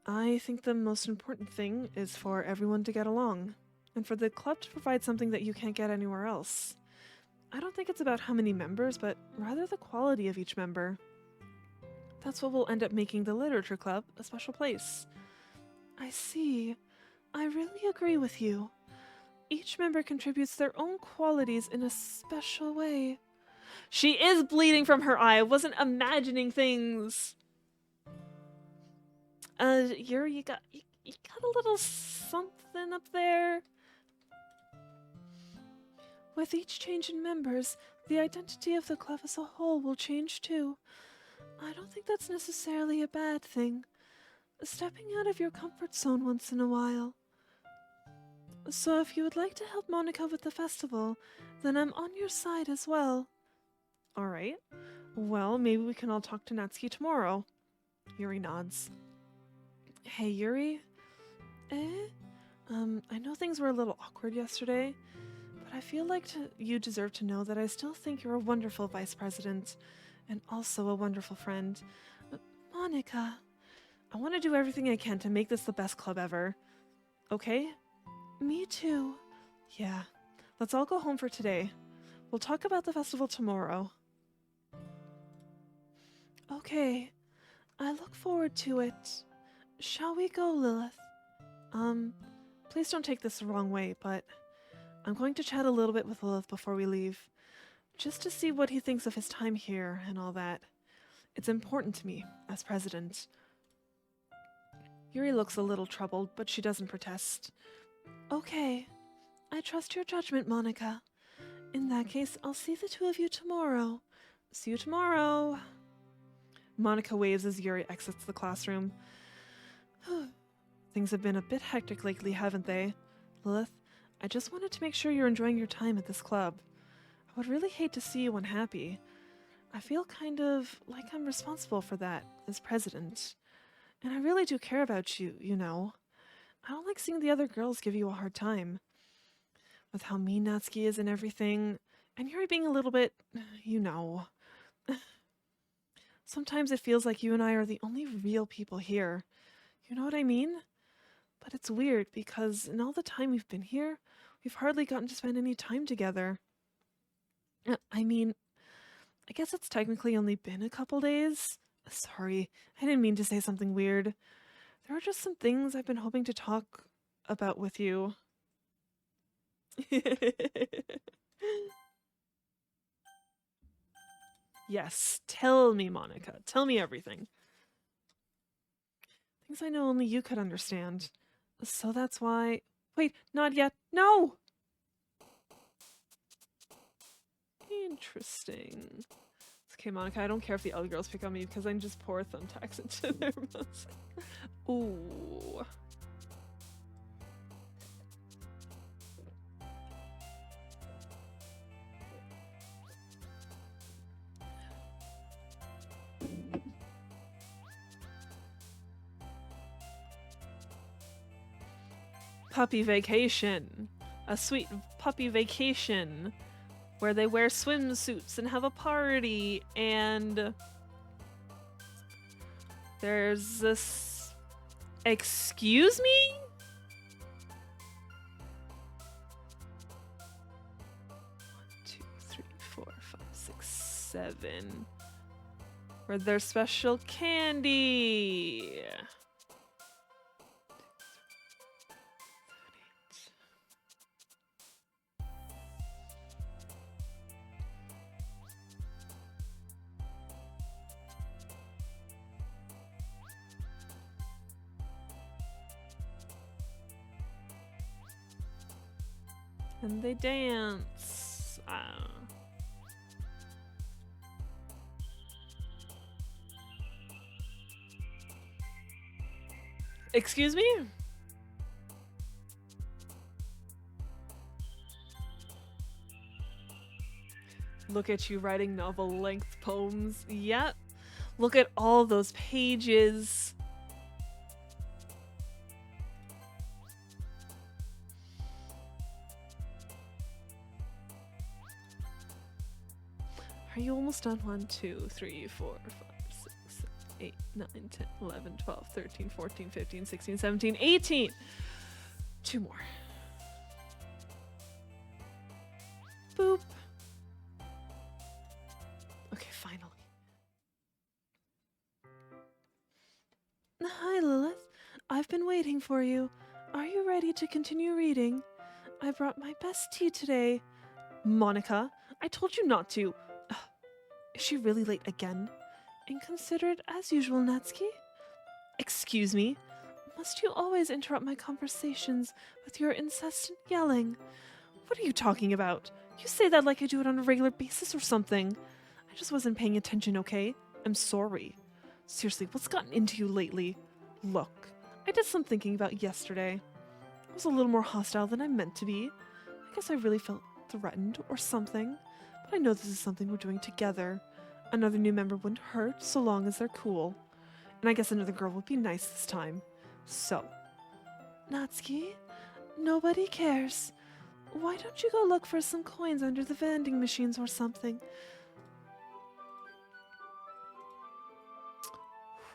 I think the most important thing is for everyone to get along, and for the club to provide something that you can't get anywhere else. I don't think it's about how many members, but rather the quality of each member. That's what will end up making the literature club a special place. I see. I really agree with you. Each member contributes their own qualities in a special way. She is bleeding from her eye. I wasn't imagining things. Yuri, you got a little something up there. With each change in members, the identity of the club as a whole will change too. I don't think that's necessarily a bad thing. Stepping out of your comfort zone once in a while. So if you would like to help Monica with the festival, then I'm on your side as well. Alright. Well, maybe we can all talk to Natsuki tomorrow. Yuri nods. Hey, Yuri? I know things were a little awkward yesterday, but I feel like you deserve to know that I still think you're a wonderful vice president, and also a wonderful friend. Monica, I want to do everything I can to make this the best club ever. Okay? Me too. Yeah. Let's all go home for today. We'll talk about the festival tomorrow. Okay. I look forward to it. Shall we go, Lilith? Please don't take this the wrong way, but I'm going to chat a little bit with Lilith before we leave, just to see what he thinks of his time here and all that. It's important to me, as president. Yuri looks a little troubled, but she doesn't protest. Okay. I trust your judgment, Monica. In that case, I'll see the two of you tomorrow. See you tomorrow. Monica waves as Yuri exits the classroom. Things have been a bit hectic lately, haven't they? Lilith, I just wanted to make sure you're enjoying your time at this club. I would really hate to see you unhappy. I feel kind of like I'm responsible for that as president. And I really do care about you, you know. I don't like seeing the other girls give you a hard time. With how mean Natsuki is and everything, and Yuri being a little bit, you know. Sometimes it feels like you and I are the only real people here. You know what I mean? But it's weird because in all the time we've been here, we've hardly gotten to spend any time together. I mean, I guess it's technically only been a couple days. Sorry, I didn't mean to say something weird. There are just some things I've been hoping to talk about with you. Yes, tell me, Monica. Tell me everything. Things I know only you could understand. So that's why. Wait, not yet. No! Interesting. It's okay, Monica. I don't care if the other girls pick on me because I can just pour thumbtacks into their mouths. Ooh. Puppy vacation. A sweet puppy vacation where they wear swimsuits and have a party, and there's this. Excuse me? 2, 3, 4, 5, 6, 7. Where there's special candy. And they dance. Excuse me? Look at you writing novel-length poems. Yep. Look at all those pages. Are you almost done? 1, 2, 3, 4, 5, 6, 7, 8, 9, 10, 11, 12, 13, 14, 15, 16, 17, 18. 2 more. Boop. Okay, finally. Hi, Lilith. I've been waiting for you. Are you ready to continue reading? I brought my best tea today. Monica, I told you not to. Is she really late again? Inconsiderate as usual, Natsuki. Excuse me? Must you always interrupt my conversations with your incessant yelling? What are you talking about? You say that like I do it on a regular basis or something. I just wasn't paying attention, okay? I'm sorry. Seriously, what's gotten into you lately? Look, I did some thinking about yesterday. I was a little more hostile than I meant to be. I guess I really felt threatened or something. But I know this is something we're doing together. Another new member wouldn't hurt so long as they're cool. And I guess another girl would be nice this time. So, Natsuki, nobody cares. Why don't you go look for some coins under the vending machines or something?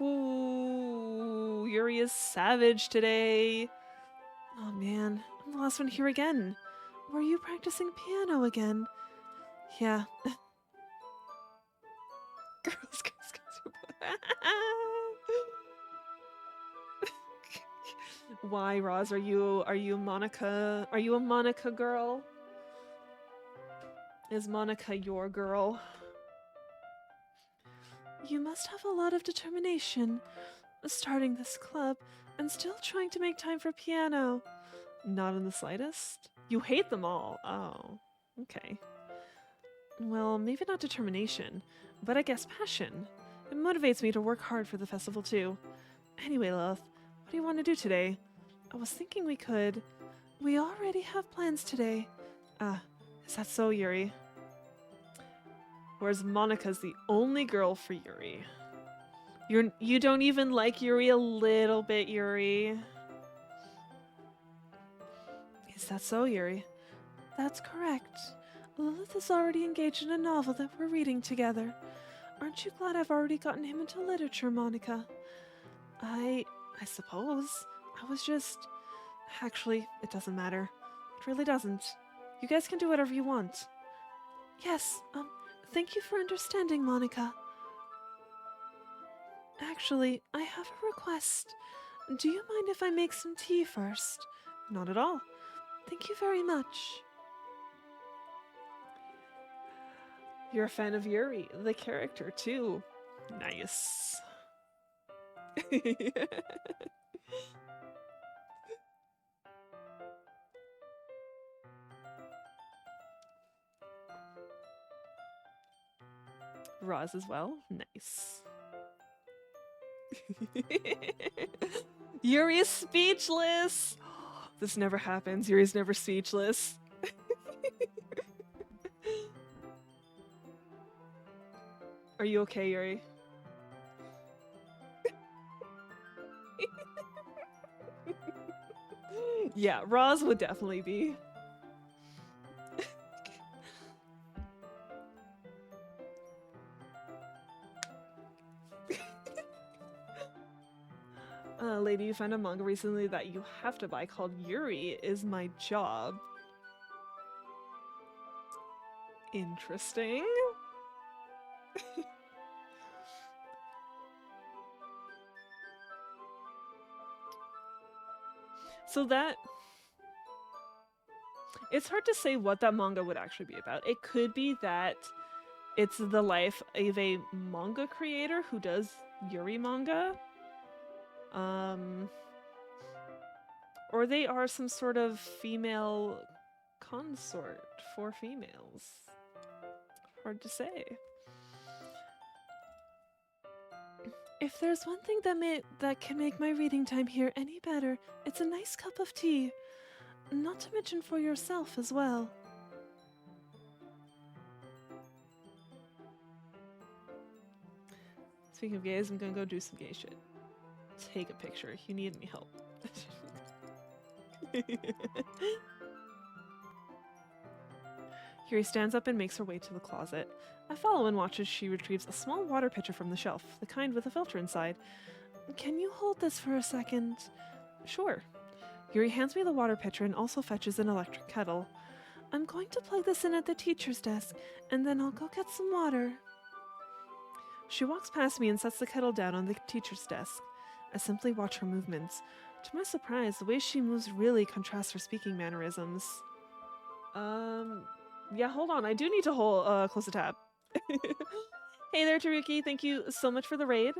Ooh, Yuri is savage today. Oh man, I'm the last one here again. Were you practicing piano again? Yeah. Girls. Why, Roz? Are you Monica? Are you a Monica girl? Is Monica your girl? You must have a lot of determination, starting this club and still trying to make time for piano. Not in the slightest. You hate them all. Oh, okay. Well, maybe not determination, but I guess passion. It motivates me to work hard for the festival too. Anyway, Lilith, what do you want to do today? I was thinking we could. We already have plans today. Is that so, Yuri? Whereas Monica's the only girl for Yuri. You don't even like Yuri a little bit, Yuri. Is that so, Yuri? That's correct. Lilith is already engaged in a novel that we're reading together. Aren't you glad I've already gotten him into literature, Monica? I suppose. I was just... Actually, it doesn't matter. It really doesn't. You guys can do whatever you want. Yes, thank you for understanding, Monica. Actually, I have a request. Do you mind if I make some tea first? Not at all. Thank you very much. You're a fan of Yuri, the character, too. Nice. Roz as well. Nice. Yuri is speechless. This never happens. Yuri's never speechless. Are you okay, Yuri? Yeah, Roz would definitely be. Lady, you found a manga recently that you have to buy called Yuri Is My Job. Interesting. So that... It's hard to say what that manga would actually be about. It could be that it's the life of a manga creator who does Yuri manga. Or they are some sort of female consort for females. Hard to say. If there's one thing that can make my reading time here any better, it's a nice cup of tea. Not to mention for yourself as well. Speaking of gays, I'm gonna go do some gay shit. Take a picture. You need any help. Yuri stands up and makes her way to the closet. I follow and watch as she retrieves a small water pitcher from the shelf, the kind with a filter inside. Can you hold this for a second? Sure. Yuri hands me the water pitcher and also fetches an electric kettle. I'm going to plug this in at the teacher's desk, and then I'll go get some water. She walks past me and sets the kettle down on the teacher's desk. I simply watch her movements. To my surprise, the way she moves really contrasts her speaking mannerisms. Yeah, hold on. I do need to close the tab. Hey there, Taruki. Thank you so much for the raid.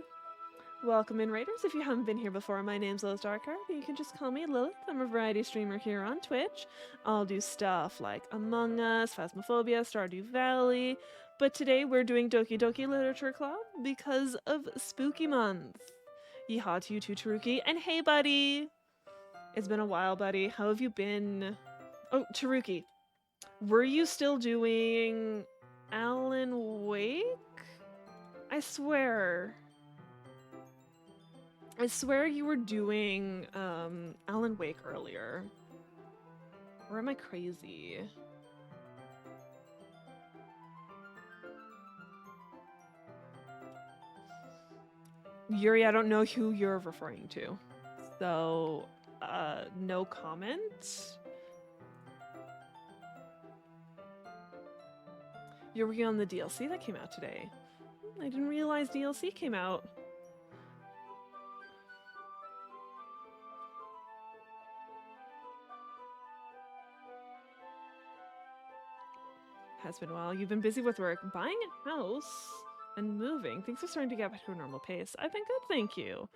Welcome in, raiders. If you haven't been here before, my name's Lilith Darkheart. You can just call me Lilith. I'm a variety streamer here on Twitch. I'll do stuff like Among Us, Phasmophobia, Stardew Valley. But today we're doing Doki Doki Literature Club because of Spooky Month. Yeehaw to you too, Taruki. And hey, buddy! It's been a while, buddy. How have you been? Oh, Taruki. Were you still doing Alan Wake? I swear you were doing Alan Wake earlier. Or am I crazy? Yuri, I don't know who you're referring to. So, no comment. You're working on the DLC that came out today. I didn't realize DLC came out. Has been a while. You've been busy with work, buying a house, and moving. Things are starting to get back to a normal pace. I've been good, thank you.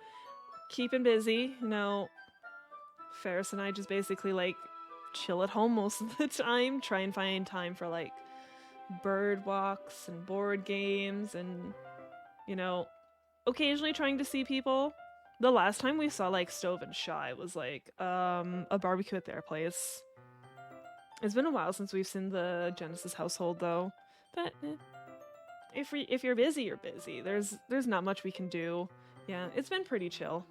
Keeping busy. You know, Ferris and I just basically, like, chill at home most of the time. Try and find time for, like, bird walks and board games and, you know, occasionally trying to see people. The last time we saw, like, Stove and Shy was, like, a barbecue at their place. It's been a while since we've seen the Genesis household, though. But if you're busy, you're busy. There's not much we can do. Yeah, it's been pretty chill.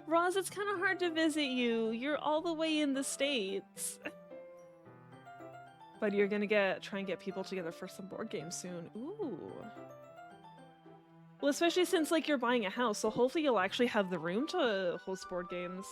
Roz, it's kind of hard to visit you. You're all the way in the States. But you're gonna try and get people together for some board games soon. Ooh. Well, especially since like you're buying a house, so hopefully you'll actually have the room to host board games.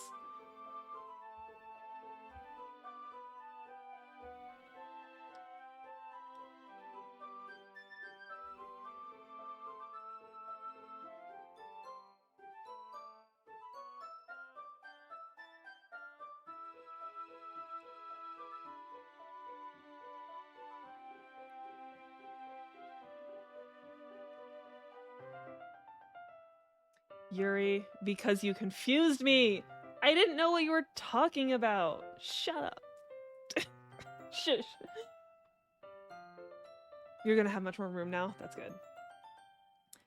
Yuri, because you confused me. I didn't know what you were talking about. Shut up. Shush. You're gonna have much more room now. That's good.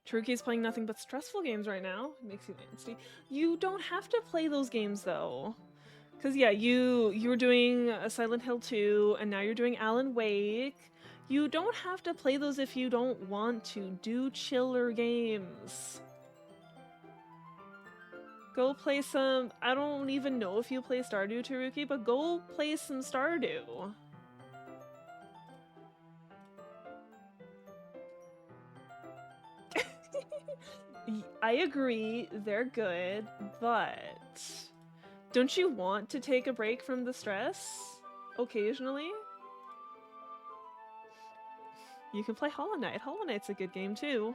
Taruki's playing nothing but stressful games right now. It makes you angsty. You don't have to play those games though. Cause yeah, you were doing a Silent Hill 2 and now you're doing Alan Wake. You don't have to play those if you don't want to. Do chiller games. Go play some... I don't even know if you play Stardew, Taruki, but go play some Stardew. I agree, they're good, but... Don't you want to take a break from the stress? Occasionally? You can play Hollow Knight. Hollow Knight's a good game, too.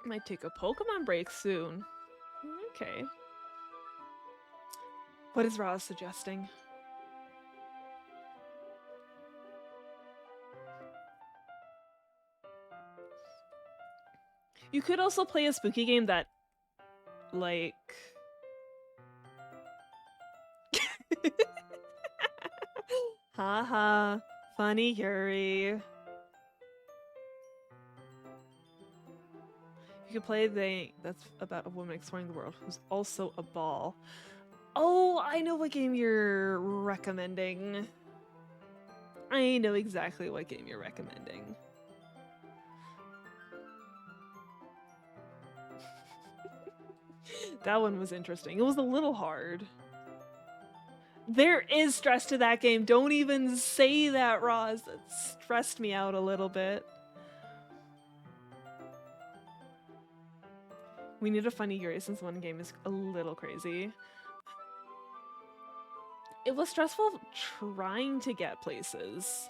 Might take a Pokemon break soon. Okay. What is Roz suggesting? You could also play a spooky game that, like... Haha, funny Yuri. You could play that's about a woman exploring the world who's also a ball. Oh, I know what game you're recommending. I know exactly what game you're recommending. That one was interesting. It was a little hard. There is stress to that game. Don't even say that, Roz. That stressed me out a little bit. We need a funny Yuri since one game is a little crazy. It was stressful trying to get places.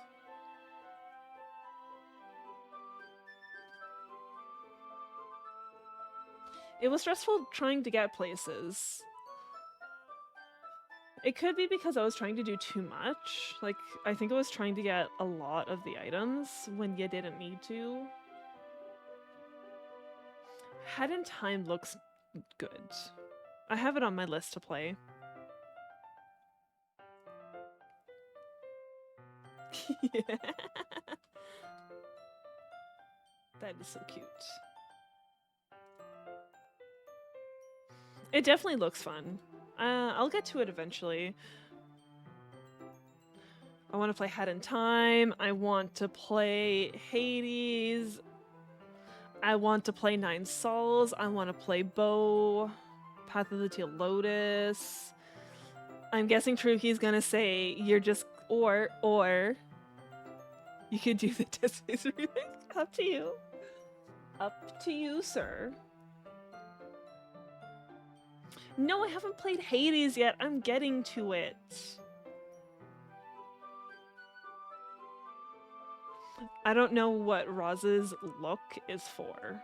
It was stressful trying to get places. It could be because I was trying to do too much. Like, I think I was trying to get a lot of the items when you didn't need to. Head in Time looks good. I have it on my list to play. Yeah. That is so cute. It definitely looks fun. I'll get to it eventually. I want to play Head in Time. I want to play Hades. I want to play Nine Souls. I want to play Bow. Path of the Teal Lotus. I'm guessing Taruki's gonna say you're just or you could do the Dead Space remake. Up to you. Up to you, sir. No, I haven't played Hades yet. I'm getting to it. I don't know what Roz's look is for.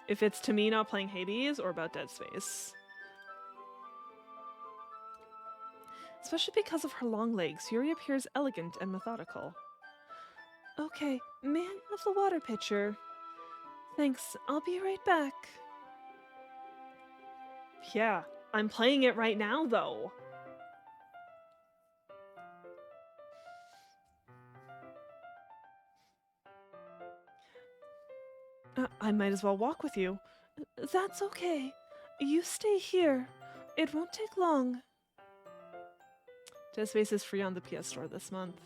If it's to me not playing Hades or about Dead Space. Especially because of her long legs, Yuri appears elegant and methodical. Okay, may I have the water pitcher? Thanks, I'll be right back. Yeah, I'm playing it right now, though. I might as well walk with you. That's okay. You stay here. It won't take long. Dead Space is free on the PS Store this month.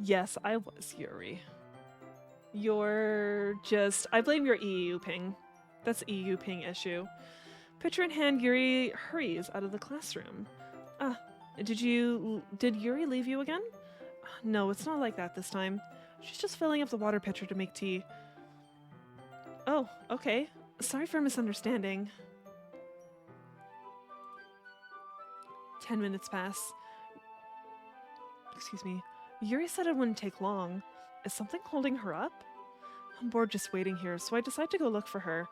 Yes, I was Yuri. You're just... I blame your EU ping. That's EU ping issue. Picture in hand, Yuri hurries out of the classroom. Ah, did Yuri leave you again? No, it's not like that this time. She's just filling up the water pitcher to make tea. Oh, okay. Sorry for misunderstanding. 10 minutes pass. Excuse me. Yuri said it wouldn't take long. Is something holding her up? I'm bored just waiting here, so I decide to go look for her.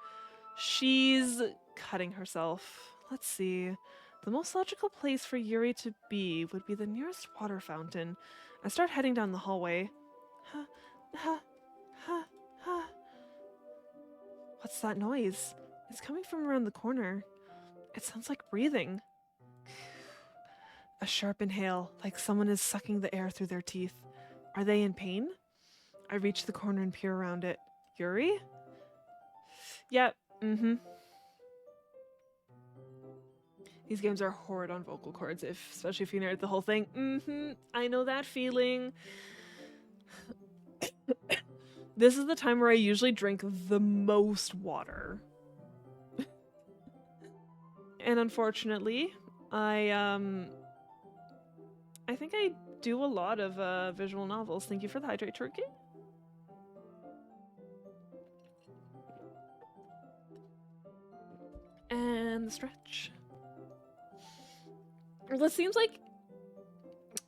She's cutting herself. Let's see. The most logical place for Yuri to be would be the nearest water fountain. I start heading down the hallway. Ha, ha, ha, ha. What's that noise? It's coming from around the corner. It sounds like breathing. A sharp inhale, like someone is sucking the air through their teeth. Are they in pain? I reach the corner and peer around it. Yuri? Yep. These games are horrid on vocal cords, especially if you narrate the whole thing. I know that feeling. This is the time where I usually drink the most water. And unfortunately, I think I do a lot of visual novels. Thank you for the hydrate, turkey. And the stretch. Well, it seems like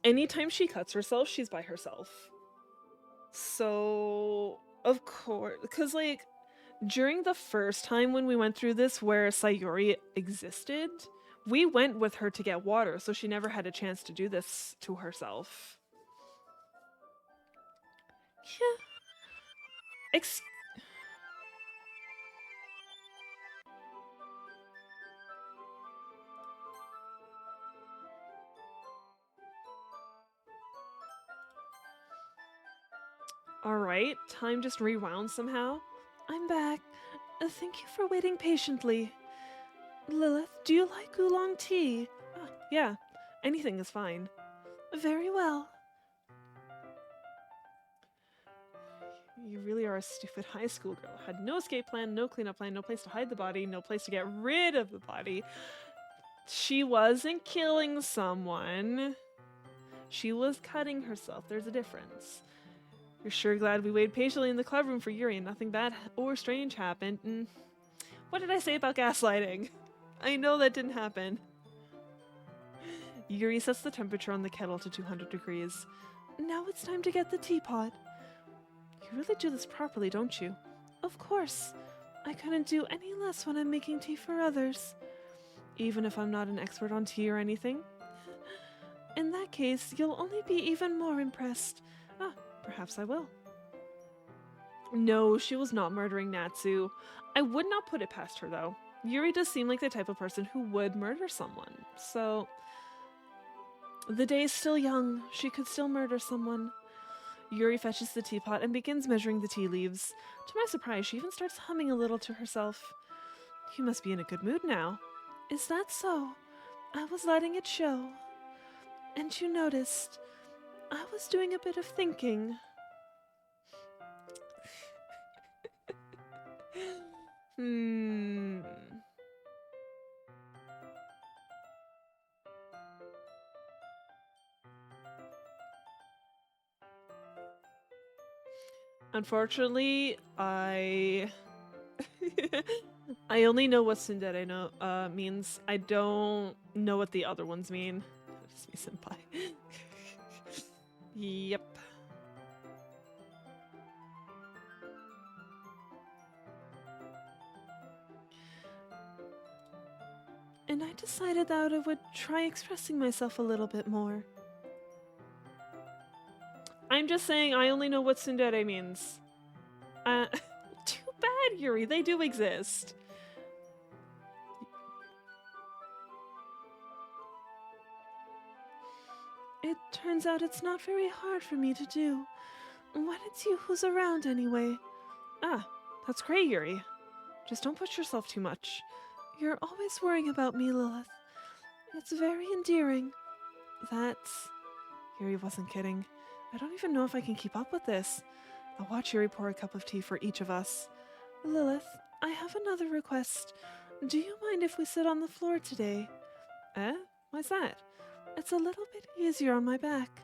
anytime she cuts herself, she's by herself. So, of course, because like during the first time when we went through this where Sayuri existed, we went with her to get water, so she never had a chance to do this to herself. Yeah. Alright, time just rewound somehow. I'm back. Thank you for waiting patiently. Lilith, do you like oolong tea? Yeah, anything is fine. Very well. You really are a stupid high school girl. Had no escape plan, no cleanup plan, no place to hide the body, no place to get rid of the body. She wasn't killing someone. She was cutting herself. There's a difference. You're sure glad we waited patiently in the club room for Yuri and nothing bad or strange happened. What did I say about gaslighting? I know that didn't happen. Yuri sets the temperature on the kettle to 200 degrees. Now it's time to get the teapot. You really do this properly, don't you? Of course. I couldn't do any less when I'm making tea for others. Even if I'm not an expert on tea or anything. In that case, you'll only be even more impressed. Perhaps I will. No, she was not murdering Natsu. I would not put it past her, though. Yuri does seem like the type of person who would murder someone, so... The day is still young. She could still murder someone. Yuri fetches the teapot and begins measuring the tea leaves. To my surprise, she even starts humming a little to herself. You must be in a good mood now. Is that so? I was letting it show. And you noticed... I was doing a bit of thinking. Unfortunately, I only know what tsundere means. I don't know what the other ones mean. Just me senpai. Yep. And I decided that I would try expressing myself a little bit more. I'm just saying I only know what tsundere means. Too bad, Yuri. They do exist. It turns out it's not very hard for me to do. When it's you who's around anyway. That's great, Yuri. Just don't push yourself too much. You're always worrying about me, Lilith. It's very endearing. Yuri wasn't kidding. I don't even know if I can keep up with this. I'll watch Yuri pour a cup of tea for each of us. Lilith, I have another request. Do you mind if we sit on the floor today? Eh? Why's that? It's a little bit easier on my back.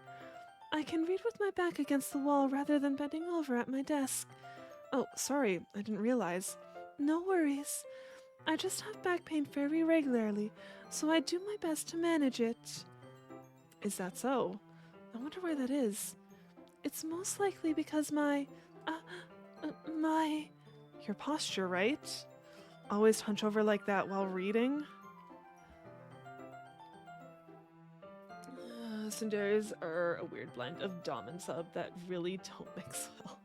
I can read with my back against the wall rather than bending over at my desk. Oh, sorry, I didn't realize. No worries. I just have back pain very regularly, so I do my best to manage it. Is that so? I wonder why that is. It's most likely because your posture, right? Always hunch over like that while reading? Cinderes are a weird blend of Dom and Sub that really don't mix well.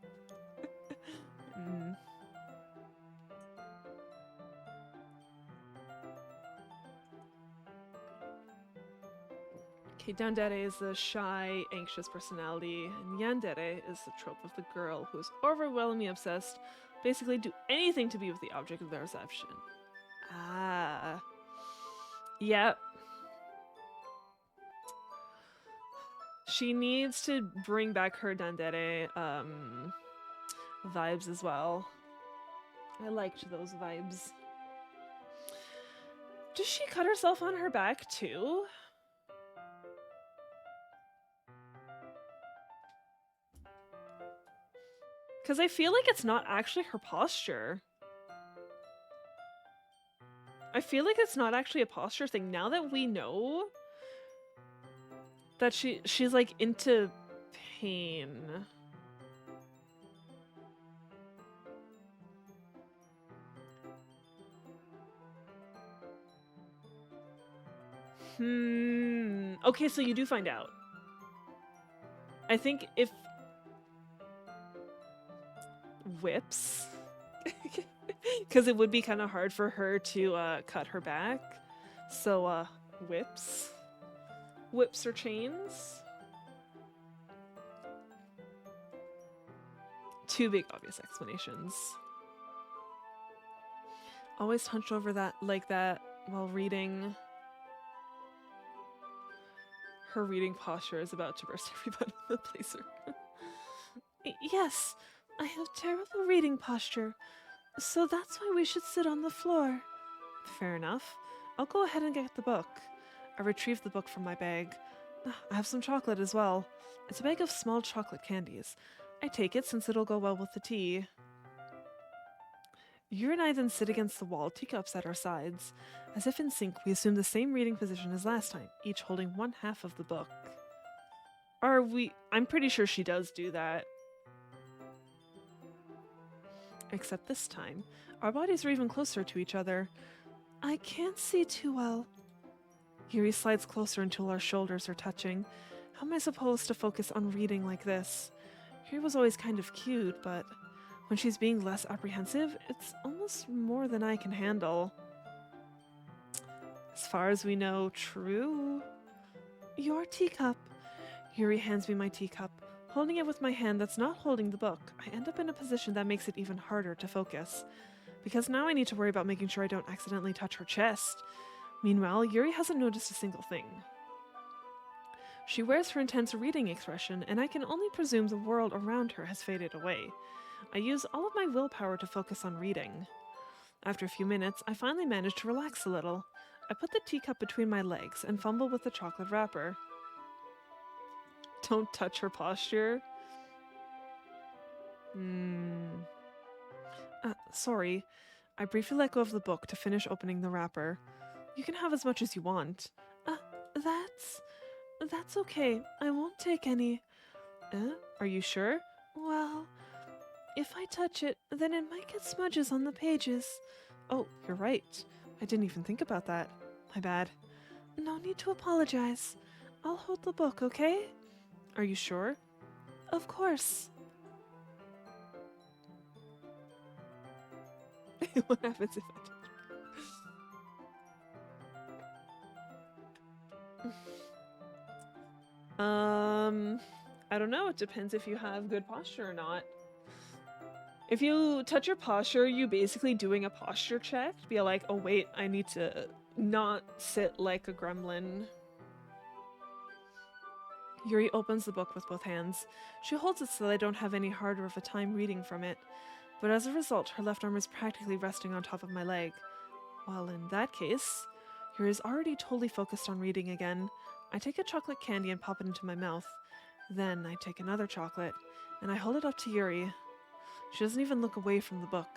Okay, Dandere is the shy, anxious personality, and Yandere is the trope of the girl who is overwhelmingly obsessed, basically do anything to be with the object of their affection. Ah. Yep. She needs to bring back her Dandere vibes as well. I liked those vibes. Does she cut herself on her back too? Because I feel like it's not actually her posture. I feel like it's not actually a posture thing. Now that we know that she's like into pain. Okay, so you do find out. I think if whips, because it would be kind of hard for her to cut her back. So whips or chains. Two big obvious explanations. Always hunch over that like that while reading. Her reading posture is about to burst everybody in the placer. Yes, I have terrible reading posture, so that's why we should sit on the floor. Fair enough. I'll go ahead and get the book. I retrieve the book from my bag. I have some chocolate as well. It's a bag of small chocolate candies. I take it since it'll go well with the tea. You and I then sit against the wall, teacups at our sides. As if in sync, we assume the same reading position as last time, each holding one half of the book. Are we? I'm pretty sure she does do that. Except this time, our bodies are even closer to each other. I can't see too well. Yuri slides closer until our shoulders are touching. How am I supposed to focus on reading like this? Yuri was always kind of cute, but when she's being less apprehensive, it's almost more than I can handle. As far as we know, true. Your teacup. Yuri hands me my teacup. Holding it with my hand that's not holding the book, I end up in a position that makes it even harder to focus. Because now I need to worry about making sure I don't accidentally touch her chest. Meanwhile, Yuri hasn't noticed a single thing. She wears her intense reading expression, and I can only presume the world around her has faded away. I use all of my willpower to focus on reading. After a few minutes, I finally manage to relax a little. I put the teacup between my legs and fumble with the chocolate wrapper. Don't touch her posture. Sorry. I briefly let go of the book to finish opening the wrapper. You can have as much as you want. That's okay. I won't take any. Are you sure? Well, if I touch it, then it might get smudges on the pages. Oh, you're right. I didn't even think about that. My bad. No need to apologize. I'll hold the book, okay? Are you sure? Of course. What happens if I touch it? I don't know. It depends if you have good posture or not. If you touch your posture, you basically doing a posture check. Be like, oh wait, I need to not sit like a gremlin. Yuri opens the book with both hands. She holds it so that I don't have any harder of a time reading from it, but as a result, her left arm is practically resting on top of my leg. Well, in that case, Yuri is already totally focused on reading again. I take a chocolate candy and pop it into my mouth. Then I take another chocolate, and I hold it up to Yuri. She doesn't even look away from the book.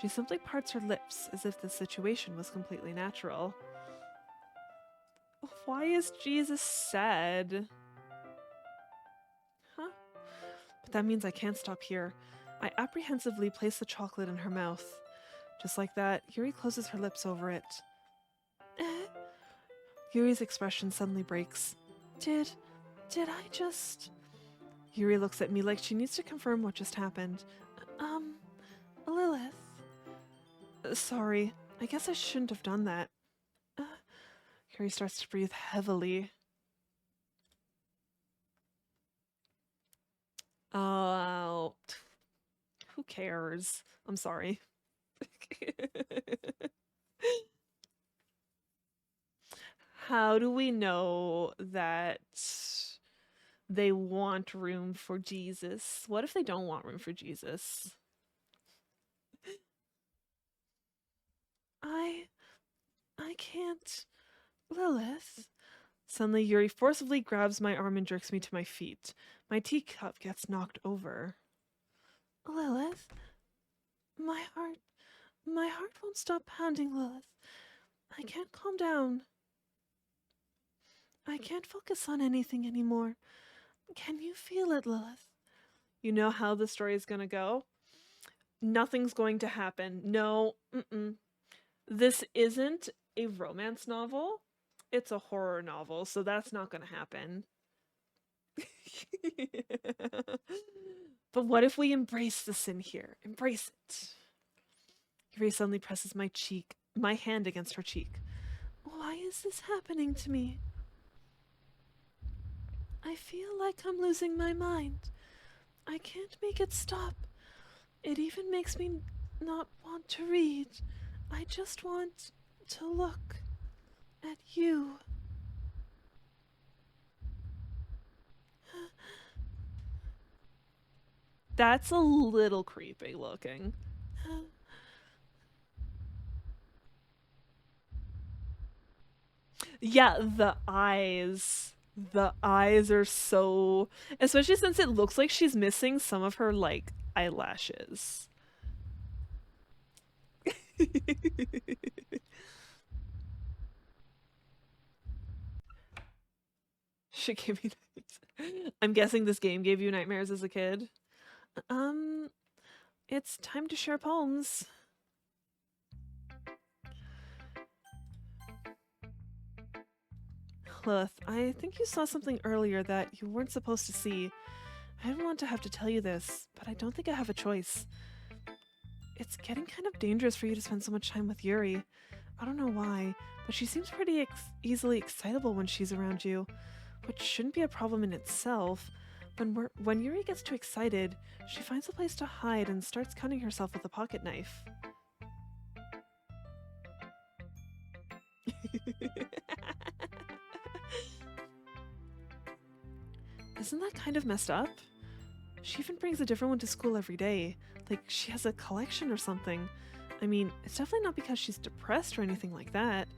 She simply parts her lips as if the situation was completely natural. Why is Jesus sad? Huh? But that means I can't stop here. I apprehensively place the chocolate in her mouth. Just like that, Yuri closes her lips over it. Yuri's expression suddenly breaks. Did I just... Yuri looks at me like she needs to confirm what just happened. Lilith. Sorry, I guess I shouldn't have done that. Yuri starts to breathe heavily. Oh, who cares? I'm sorry. How do we know that they want room for Jesus? What if they don't want room for Jesus? I can't. Lilith. Suddenly, Yuri forcibly grabs my arm and jerks me to my feet. My teacup gets knocked over. Lilith? My heart won't stop pounding, Lilith. I can't calm down. I can't focus on anything anymore. Can you feel it, Lilith? You know how the story is gonna go? Nothing's going to happen. No, This isn't a romance novel. It's a horror novel, so that's not gonna happen. But what if we embrace the sin here? Embrace it. Yuri suddenly presses my hand against her cheek. Why is this happening to me? I feel like I'm losing my mind. I can't make it stop. It even makes me not want to read. I just want to look at you. That's a little creepy looking. Yeah, the eyes. The eyes are so... Especially since it looks like she's missing some of her, like, eyelashes. She gave me nightmares. I'm guessing this game gave you nightmares as a kid. It's time to share poems. Lilith, I think you saw something earlier that you weren't supposed to see. I didn't want to have to tell you this, but I don't think I have a choice. It's getting kind of dangerous for you to spend so much time with Yuri. I don't know why, but she seems pretty easily excitable when she's around you, which shouldn't be a problem in itself. But when Yuri gets too excited, she finds a place to hide and starts cutting herself with a pocket knife. Isn't that kind of messed up? She even brings a different one to school every day, like she has a collection or something. I mean, it's definitely not because she's depressed or anything like that.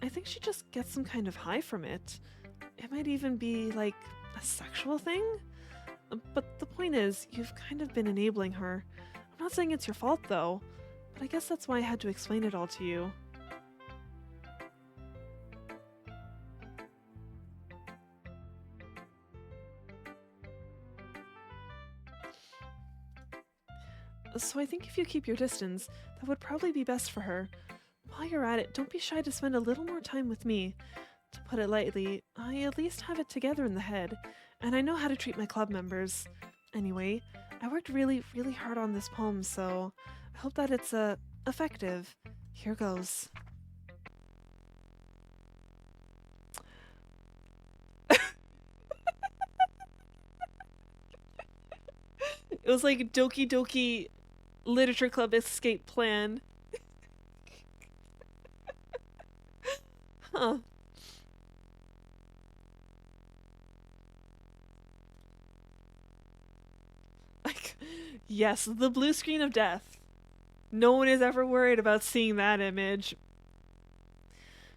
I think she just gets some kind of high from it. It might even be like a sexual thing? But the point is, you've kind of been enabling her. I'm not saying it's your fault though, but I guess that's why I had to explain it all to you. So I think if you keep your distance, that would probably be best for her. While you're at it, don't be shy to spend a little more time with me. To put it lightly, I at least have it together in the head, and I know how to treat my club members. Anyway, I worked really, really hard on this poem, so I hope that it's effective. Here goes. It was like Doki Doki Literature Club escape plan. Huh. Yes, the blue screen of death. No one is ever worried about seeing that image.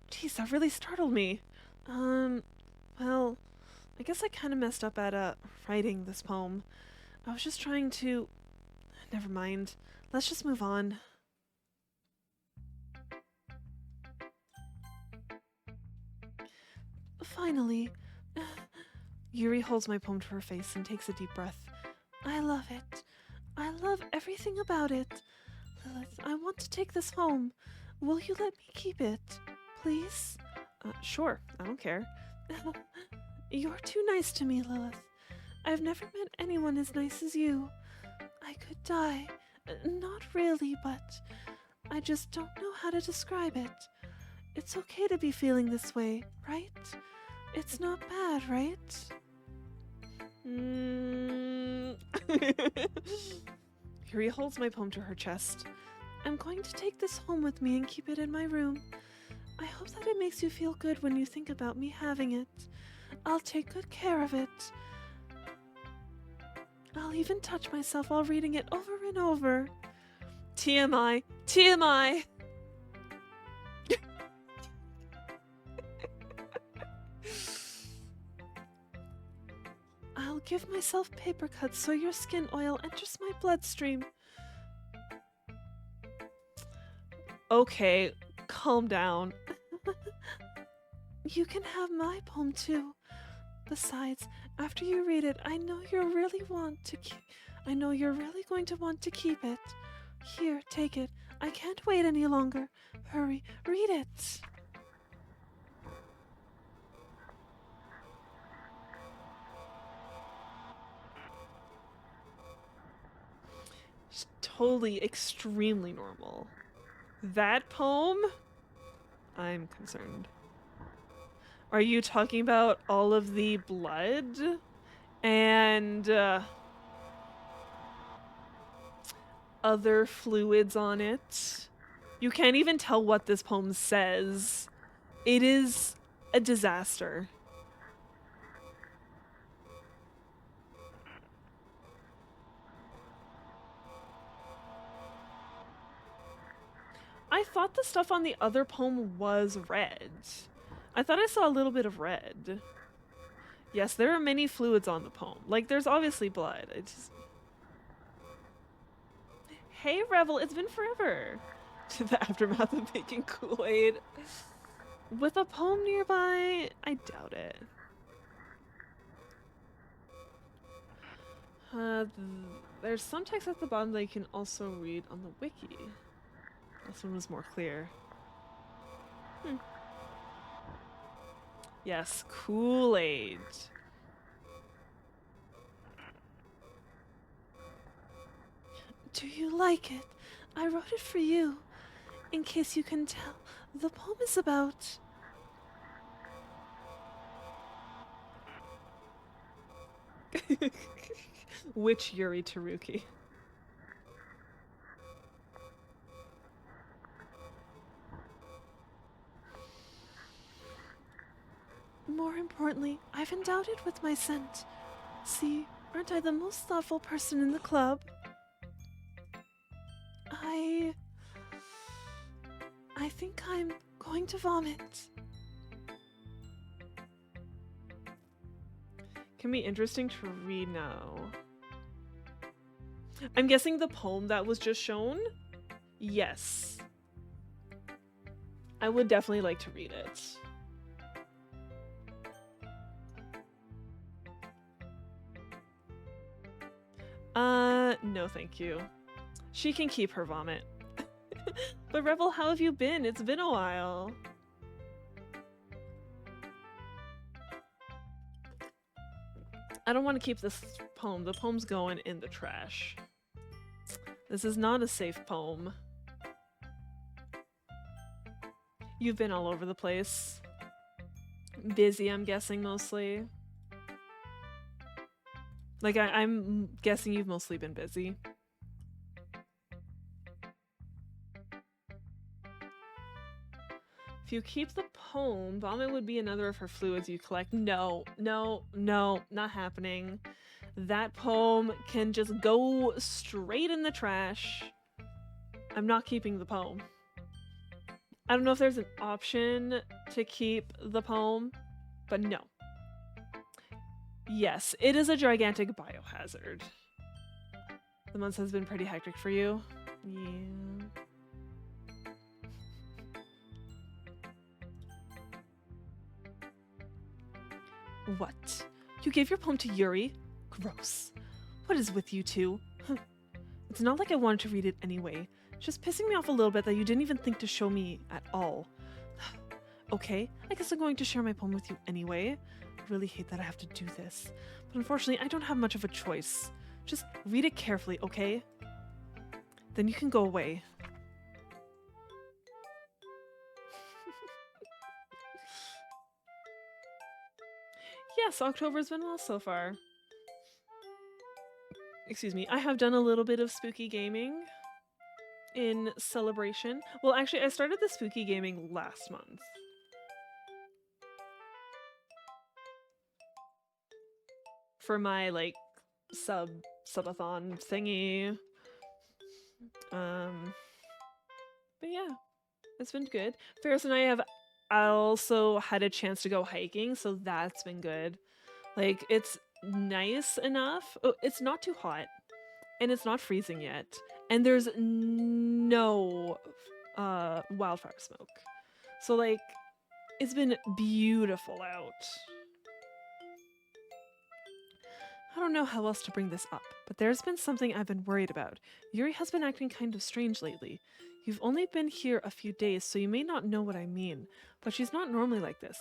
Jeez, that really startled me. Well, I guess I kind of messed up at writing this poem. I was just trying to... Never mind. Let's just move on. Finally. Yuri holds my poem to her face and takes a deep breath. I love it. I love everything about it. Lilith, I want to take this home. Will you let me keep it? Please? Sure. I don't care. You're too nice to me, Lilith. I've never met anyone as nice as you. I could die. Not really, but I just don't know how to describe it. It's okay to be feeling this way, right? It's not bad, right? Yuri holds my poem to her chest. I'm going to take this home with me and keep it in my room. I hope that it makes you feel good when you think about me having it. I'll take good care of it. I'll even touch myself while reading it over and over. TMI. TMI. I'll give myself paper cuts so your skin oil enters my bloodstream. Okay, calm down. You can have my poem too. Besides, after you read it, I know you're really going to want to keep it. Here, take it. I can't wait any longer. Hurry, read it. It's totally, extremely normal. That poem? I'm concerned. Are you talking about all of the blood and other fluids on it? You can't even tell what this poem says. It is a disaster. I thought the stuff on the other poem was red. I thought I saw a little bit of red. Yes, there are many fluids on the poem. Like, there's obviously blood. Hey, Revel, it's been forever. The aftermath of making Kool-Aid. With a poem nearby, I doubt it. There's some text at the bottom that you can also read on the wiki. This one was more clear. Yes, Kool-Aid. Do you like it? I wrote it for you. In case you can tell, the poem is about... Which Yuri Taruki? More importantly, I've endowed it with my scent. See, aren't I the most thoughtful person in the club? I think I'm going to vomit. Can be interesting to read now. I'm guessing the poem that was just shown? Yes. I would definitely like to read it. No thank you. She can keep her vomit. But Rebel, how have you been? It's been a while. I don't want to keep this poem. The poem's going in the trash. This is not a safe poem. You've been all over the place. Busy, I'm guessing, mostly. Like, I'm guessing you've mostly been busy. If you keep the poem, vomit would be another of her fluids you collect. No, no, no, not happening. That poem can just go straight in the trash. I'm not keeping the poem. I don't know if there's an option to keep the poem, but no. Yes, it is a gigantic biohazard. The month has been pretty hectic for you. Yeah. What? You gave your poem to Yuri? Gross. What is with you two? It's not like I wanted to read it anyway. It's just pissing me off a little bit that you didn't even think to show me at all. Okay, I guess I'm going to share my poem with you anyway. I really hate that I have to do this, but unfortunately I don't have much of a choice. Just read it carefully, okay? Then you can go away. Yes, October's been well so far. Excuse me, I have done a little bit of spooky gaming in celebration. Well, actually, I started the spooky gaming last month. For my, like, subathon thingy. But yeah, it's been good. Ferris and I have also had a chance to go hiking, so that's been good. Like, it's nice enough. Oh, it's not too hot, and it's not freezing yet, and there's no wildfire smoke. So, like, it's been beautiful out. I don't know how else to bring this up, but there's been something I've been worried about. Yuri has been acting kind of strange lately. You've only been here a few days, so you may not know what I mean, but she's not normally like this.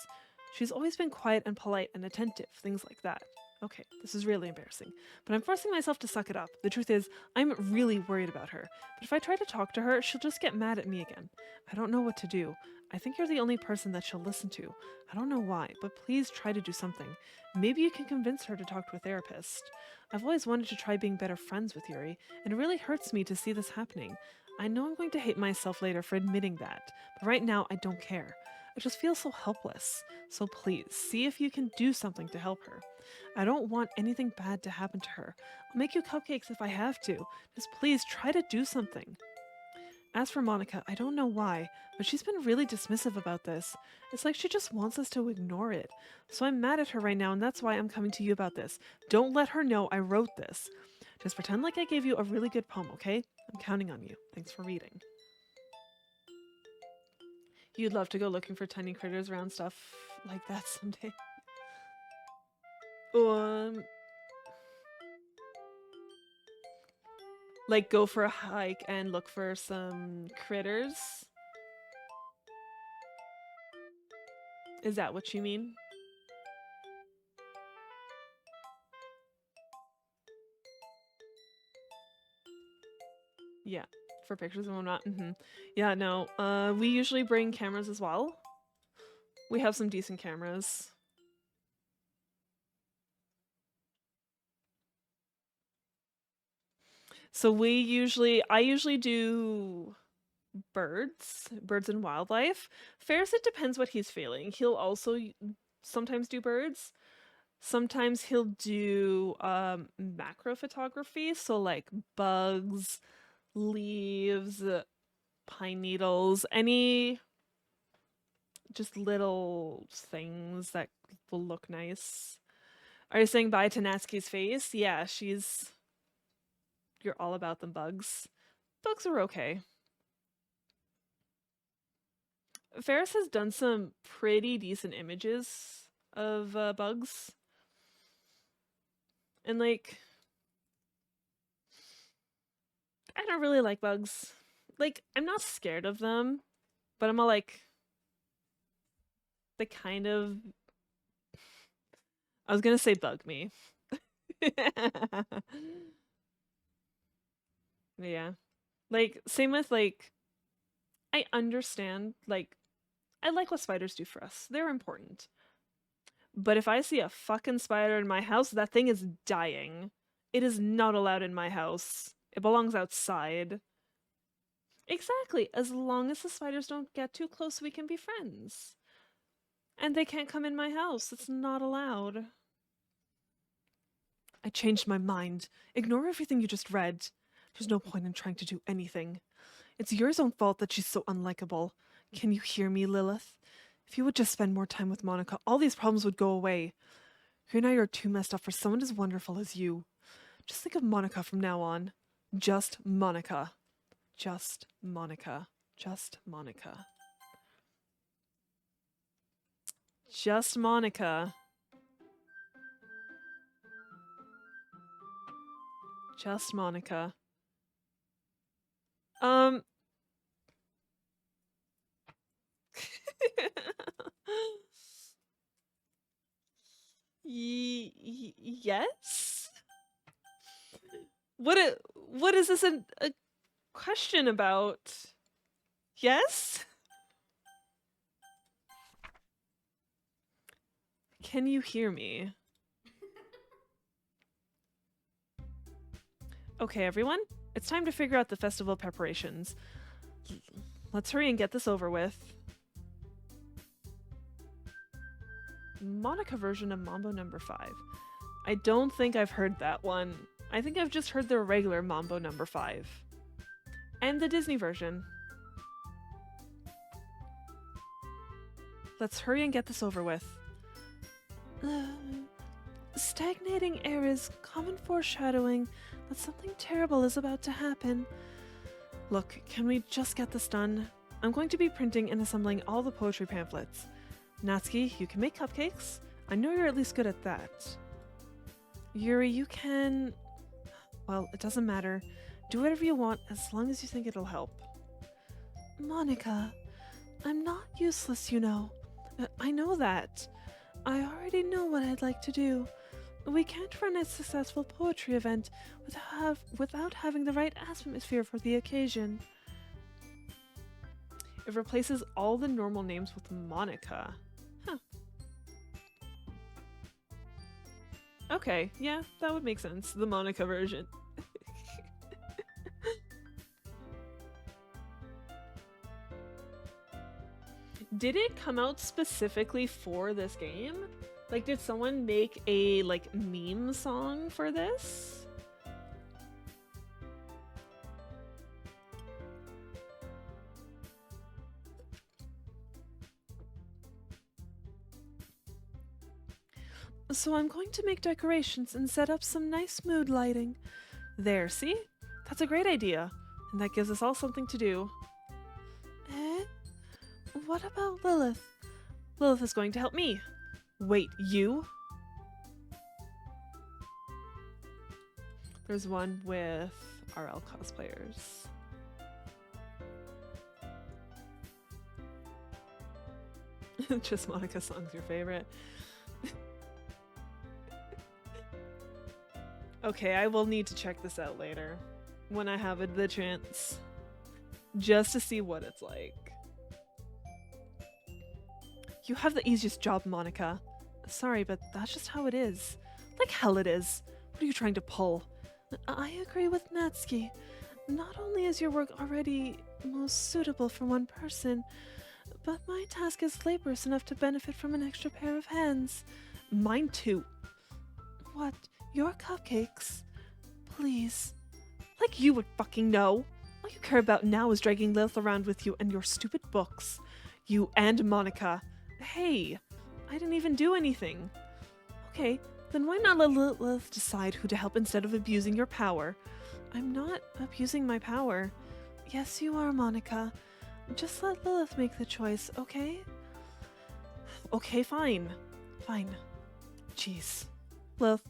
She's always been quiet and polite and attentive, things like that. Okay, this is really embarrassing, but I'm forcing myself to suck it up. The truth is, I'm really worried about her, but if I try to talk to her, she'll just get mad at me again. I don't know what to do. I think you're the only person that she'll listen to. I don't know why, but please try to do something. Maybe you can convince her to talk to a therapist. I've always wanted to try being better friends with Yuri, and it really hurts me to see this happening. I know I'm going to hate myself later for admitting that, but right now I don't care. I just feel so helpless. So please, see if you can do something to help her. I don't want anything bad to happen to her. I'll make you cupcakes if I have to. Just please try to do something. As for Monica, I don't know why, but she's been really dismissive about this. It's like she just wants us to ignore it. So I'm mad at her right now, and that's why I'm coming to you about this. Don't let her know I wrote this. Just pretend like I gave you a really good poem, okay? I'm counting on you. Thanks for reading. You'd love to go looking for tiny critters around stuff like that someday. Like go for a hike and look for some critters? Is that what you mean? Yeah, for pictures and whatnot. Yeah, no. We usually bring cameras as well. We have some decent cameras. So I usually do birds and wildlife. Ferris, it depends what he's feeling. He'll also sometimes do birds. Sometimes he'll do macro photography, so like bugs, leaves, pine needles, any just little things that will look nice. Are you saying bye to Natsuki's face? Yeah, you're all about them bugs. Bugs are okay. Ferris has done some pretty decent images of bugs. And like, I don't really like bugs. Like, I'm not scared of them, but I'm all like, they kind of, I was gonna say bug me. Yeah. Like, same with like, I understand, like, I like what spiders do for us. They're important. But if I see a fucking spider in my house, that thing is dying. It is not allowed in my house. It belongs outside. Exactly. As long as the spiders don't get too close, we can be friends. And they can't come in my house. It's not allowed. I changed my mind. Ignore everything you just read. There's no point in trying to do anything. It's Yuri's own fault that she's so unlikable. Can you hear me, Lilith? If you would just spend more time with Monica, all these problems would go away. You and I are too messed up for someone as wonderful as you. Just think of Monica from now on. Just Monica. Just Monica. Just Monica. Just Monica. Just Monica. Yes? What is this a question about? Yes? Can you hear me? Okay, everyone. It's time to figure out the festival preparations. Let's hurry and get this over with. Monica version of Mambo number 5. I don't think I've heard that one. I think I've just heard the regular Mambo number 5. And the Disney version. Let's hurry and get this over with. Stagnating air is common foreshadowing that something terrible is about to happen. Look, can we just get this done? I'm going to be printing and assembling all the poetry pamphlets. Natsuki, you can make cupcakes. I know you're at least good at that. Yuri, you can... Well, it doesn't matter. Do whatever you want as long as you think it'll help. Monica, I'm not useless, you know. I know that. I already know what I'd like to do. We can't run a successful poetry event without having the right atmosphere for the occasion. It replaces all the normal names with Monica. Huh. Okay, yeah, that would make sense. The Monica version. Did it come out specifically for this game? Like, did someone make a, like, meme song for this? So I'm going to make decorations and set up some nice mood lighting. There, see? That's a great idea. And that gives us all something to do. Eh? What about Lilith? Lilith is going to help me. Wait, you? There's one with RL cosplayers. Just Monica's song's your favorite. Okay, I will need to check this out later. When I have the chance. Just to see what it's like. You have the easiest job, Monica. Sorry, but that's just how it is. Like hell it is. What are you trying to pull? I agree with Natsuki. Not only is your work already most suitable for one person, but my task is laborious enough to benefit from an extra pair of hands. Mine too. What? Your cupcakes? Please. Like you would fucking know. All you care about now is dragging Lilith around with you and your stupid books. You and Monica. Hey, I didn't even do anything. Okay, then why not let Lilith decide who to help instead of abusing your power? I'm not abusing my power. Yes, you are, Monica. Just let Lilith make the choice, okay? Okay, fine. Fine. Jeez. Lilith,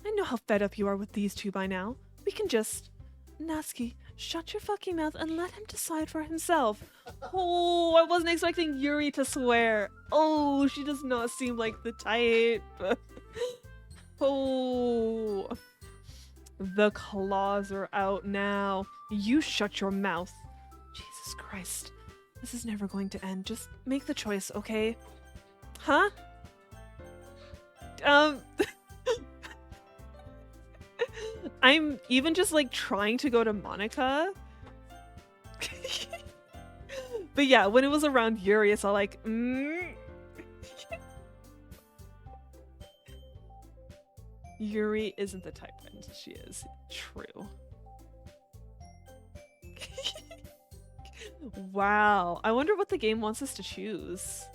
I know how fed up you are with these two by now. We can just... Natsuki, shut your fucking mouth and let him decide for himself. Oh, I wasn't expecting Yuri to swear. Oh, she does not seem like the type. Oh. The claws are out now. You shut your mouth. Jesus Christ. This is never going to end. Just make the choice, okay? Huh? I'm even just like trying to go to Monica. But yeah, when it was around Yuri, it's all like, Yuri isn't the type friend she is. True. Wow. I wonder what the game wants us to choose.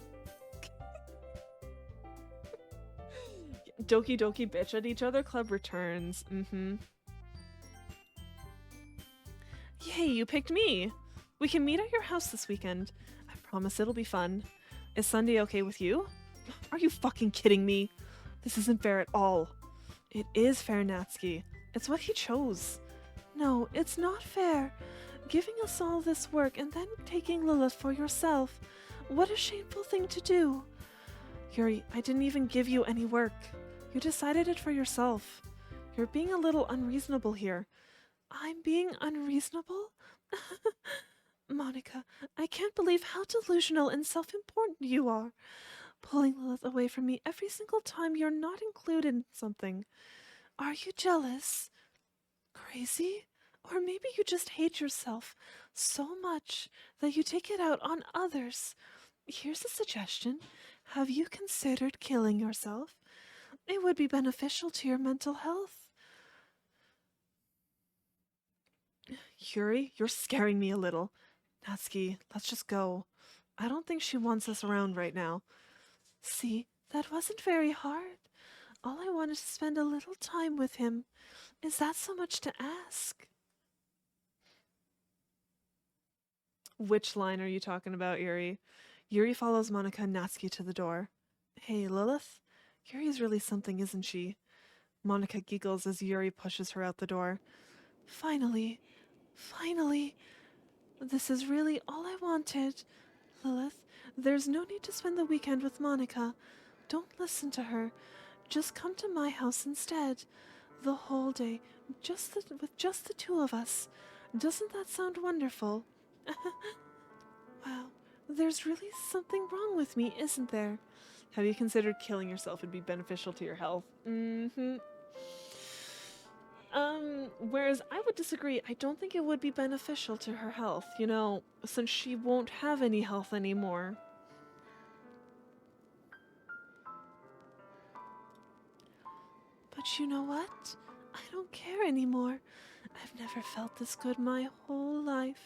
Doki Doki bitch at each other club returns. Yay, you picked me. We can meet at your house this weekend. I promise it'll be fun. Is Sunday okay with you? Are you fucking kidding me? This isn't fair at all. It is fair, Natsuki. It's what he chose. No, it's not fair. Giving us all this work and then taking Lilith for yourself. What a shameful thing to do. Yuri, I didn't even give you any work. You decided it for yourself. You're being a little unreasonable here. I'm being unreasonable? Monica, I can't believe how delusional and self-important you are. Pulling Lilith away from me every single time you're not included in something. Are you jealous? Crazy? Or maybe you just hate yourself so much that you take it out on others. Here's a suggestion. Have you considered killing yourself? It would be beneficial to your mental health. Yuri, you're scaring me a little. Natsuki, let's just go. I don't think she wants us around right now. See, that wasn't very hard. All I wanted to spend a little time with him. Is that so much to ask? Which line are you talking about, Yuri? Yuri follows Monica and Natsuki to the door. Hey, Lilith? Yuri's really something, isn't she? Monica giggles as Yuri pushes her out the door. Finally. Finally. This is really all I wanted. Lilith, there's no need to spend the weekend with Monica. Don't listen to her. Just come to my house instead. The whole day, with just the two of us. Doesn't that sound wonderful? Wow, there's really something wrong with me, isn't there? Have you considered killing yourself would be beneficial to your health? Whereas I would disagree. I don't think it would be beneficial to her health, you know, since she won't have any health anymore. But you know what? I don't care anymore. I've never felt this good my whole life.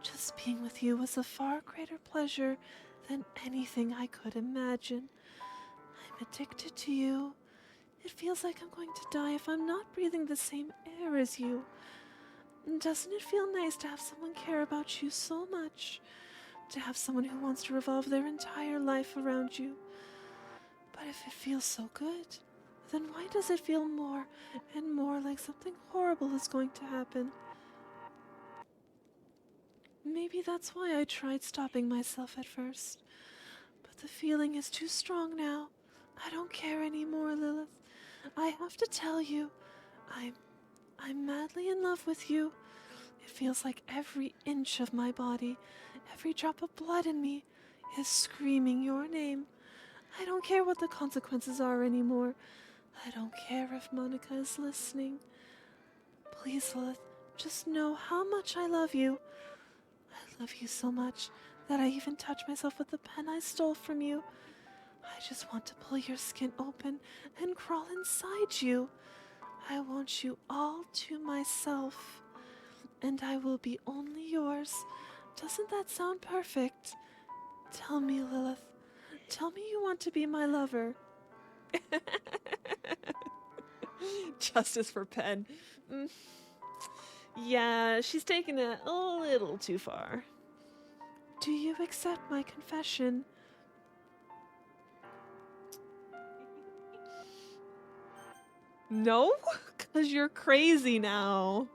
Just being with you was a far greater pleasure than anything I could imagine. I'm addicted to you. It feels like I'm going to die if I'm not breathing the same air as you. Doesn't it feel nice to have someone care about you so much? To have someone who wants to revolve their entire life around you? But if it feels so good, then why does it feel more and more like something horrible is going to happen? Maybe that's why I tried stopping myself at first. But the feeling is too strong now. I don't care anymore, Lilith. I have to tell you, I'm madly in love with you. It feels like every inch of my body, every drop of blood in me, is screaming your name. I don't care what the consequences are anymore. I don't care if Monica is listening. Please, Lilith, just know how much I love you. I love you so much that I even touch myself with the pen I stole from you. I just want to pull your skin open and crawl inside you. I want you all to myself. And I will be only yours. Doesn't that sound perfect? Tell me, Lilith. Tell me you want to be my lover. Justice for Pen. Yeah, she's taken it a little too far. Do you accept my confession? No? 'Cause you're crazy now.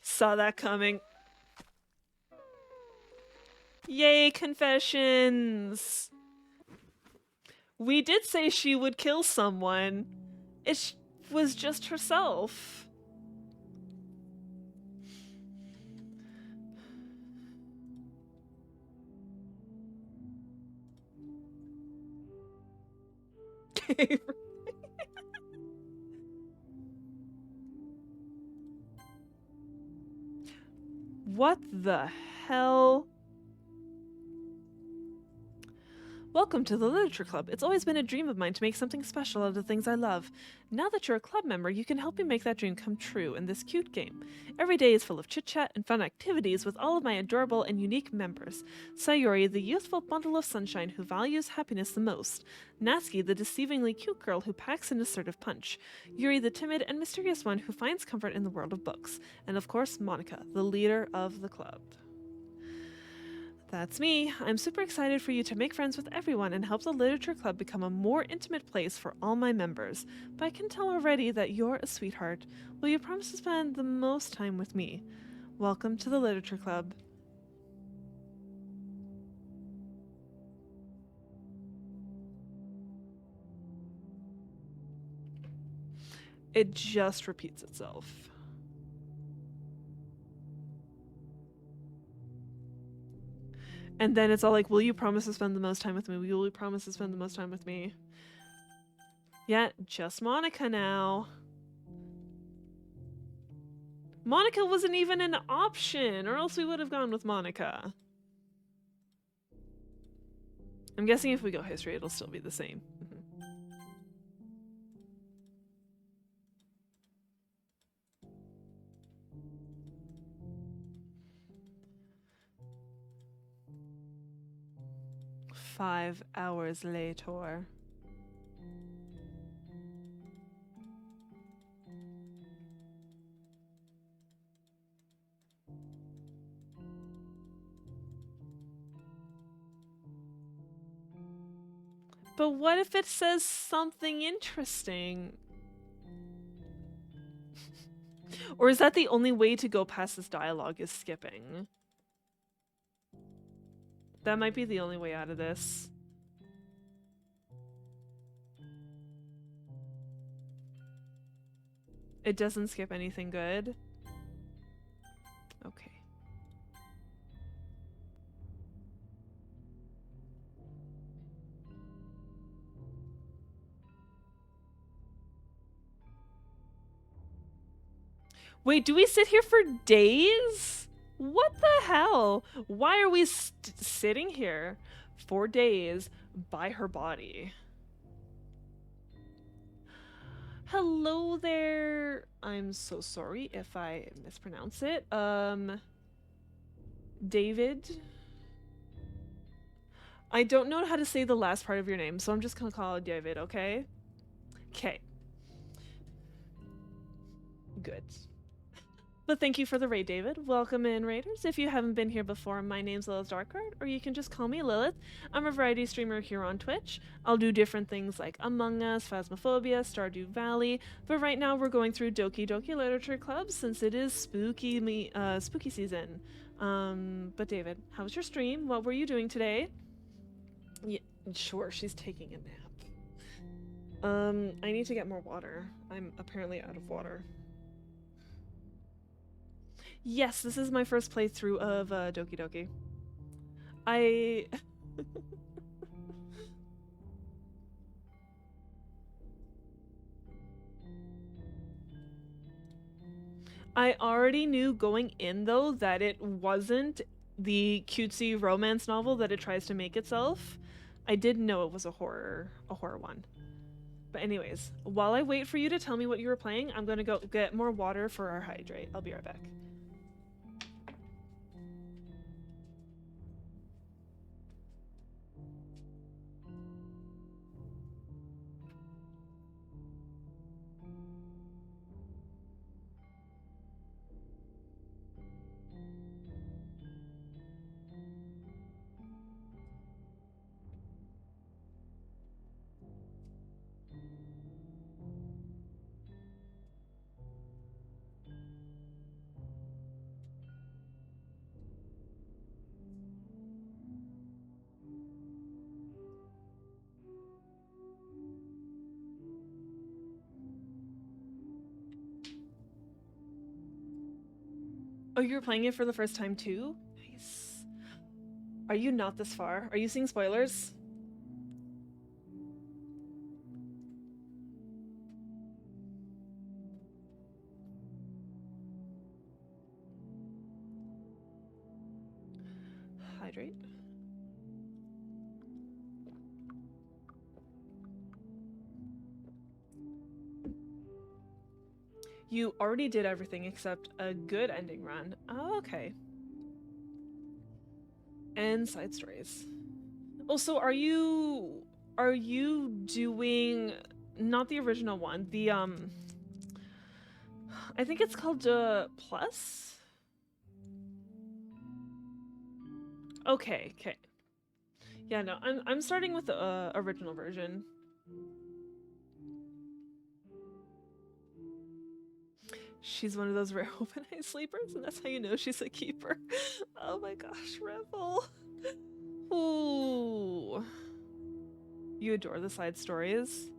Saw that coming. Yay, confessions! We did say she would kill someone. It was just herself. What the hell? Welcome to the Literature Club. It's always been a dream of mine to make something special out of the things I love. Now that you're a club member, you can help me make that dream come true in this cute game. Every day is full of chit-chat and fun activities with all of my adorable and unique members. Sayori, the youthful bundle of sunshine who values happiness the most. Natsuki, the deceivingly cute girl who packs an assertive punch. Yuri, the timid and mysterious one who finds comfort in the world of books. And of course, Monica, the leader of the club. That's me. I'm super excited for you to make friends with everyone and help the Literature Club become a more intimate place for all my members. But I can tell already that you're a sweetheart. Will you promise to spend the most time with me? Welcome to the Literature Club. It just repeats itself. And then it's all like, will you promise to spend the most time with me? Will you promise to spend the most time with me? Yeah, just Monica now. Monica wasn't even an option, or else we would have gone with Monica. I'm guessing if we go history, it'll still be the same. 5 hours later. But what if it says something interesting? Or is that the only way to go past this dialogue is skipping? That might be the only way out of this. It doesn't skip anything good? Okay. Wait, do we sit here for days? What the hell? Why are we sitting here for days by her body? Hello there. I'm so sorry if I mispronounce it. David? I don't know how to say the last part of your name, so I'm just gonna call it David, okay? Okay. Good. But thank you for the raid, David. Welcome in, raiders. If you haven't been here before, my name's Lilith Darkheart, or you can just call me Lilith. I'm a variety streamer here on Twitch. I'll do different things like Among Us, Phasmophobia, Stardew Valley, but right now we're going through Doki Doki Literature Club since it is spooky season. But David, how was your stream? What were you doing today? Yeah, sure, she's taking a nap. I need to get more water. I'm apparently out of water. Yes, this is my first playthrough of Doki Doki. I already knew going in though that it wasn't the cutesy romance novel that it tries to make itself. I did know it was a horror one. But anyways, while I wait for you to tell me what you were playing, I'm gonna go get more water for our hydrate. I'll be right back. Oh, you were playing it for the first time too? Nice. Are you not this far? Are you seeing spoilers? hydrate. You already did everything except a good ending run. Oh, okay. And side stories. Also, are you doing not the original one, the I think it's called Plus? Okay, okay. Yeah, no, I'm starting with the original version. She's one of those rare open eye sleepers, and that's how you know she's a keeper. Oh my gosh, Revel. Ooh. You adore the side stories.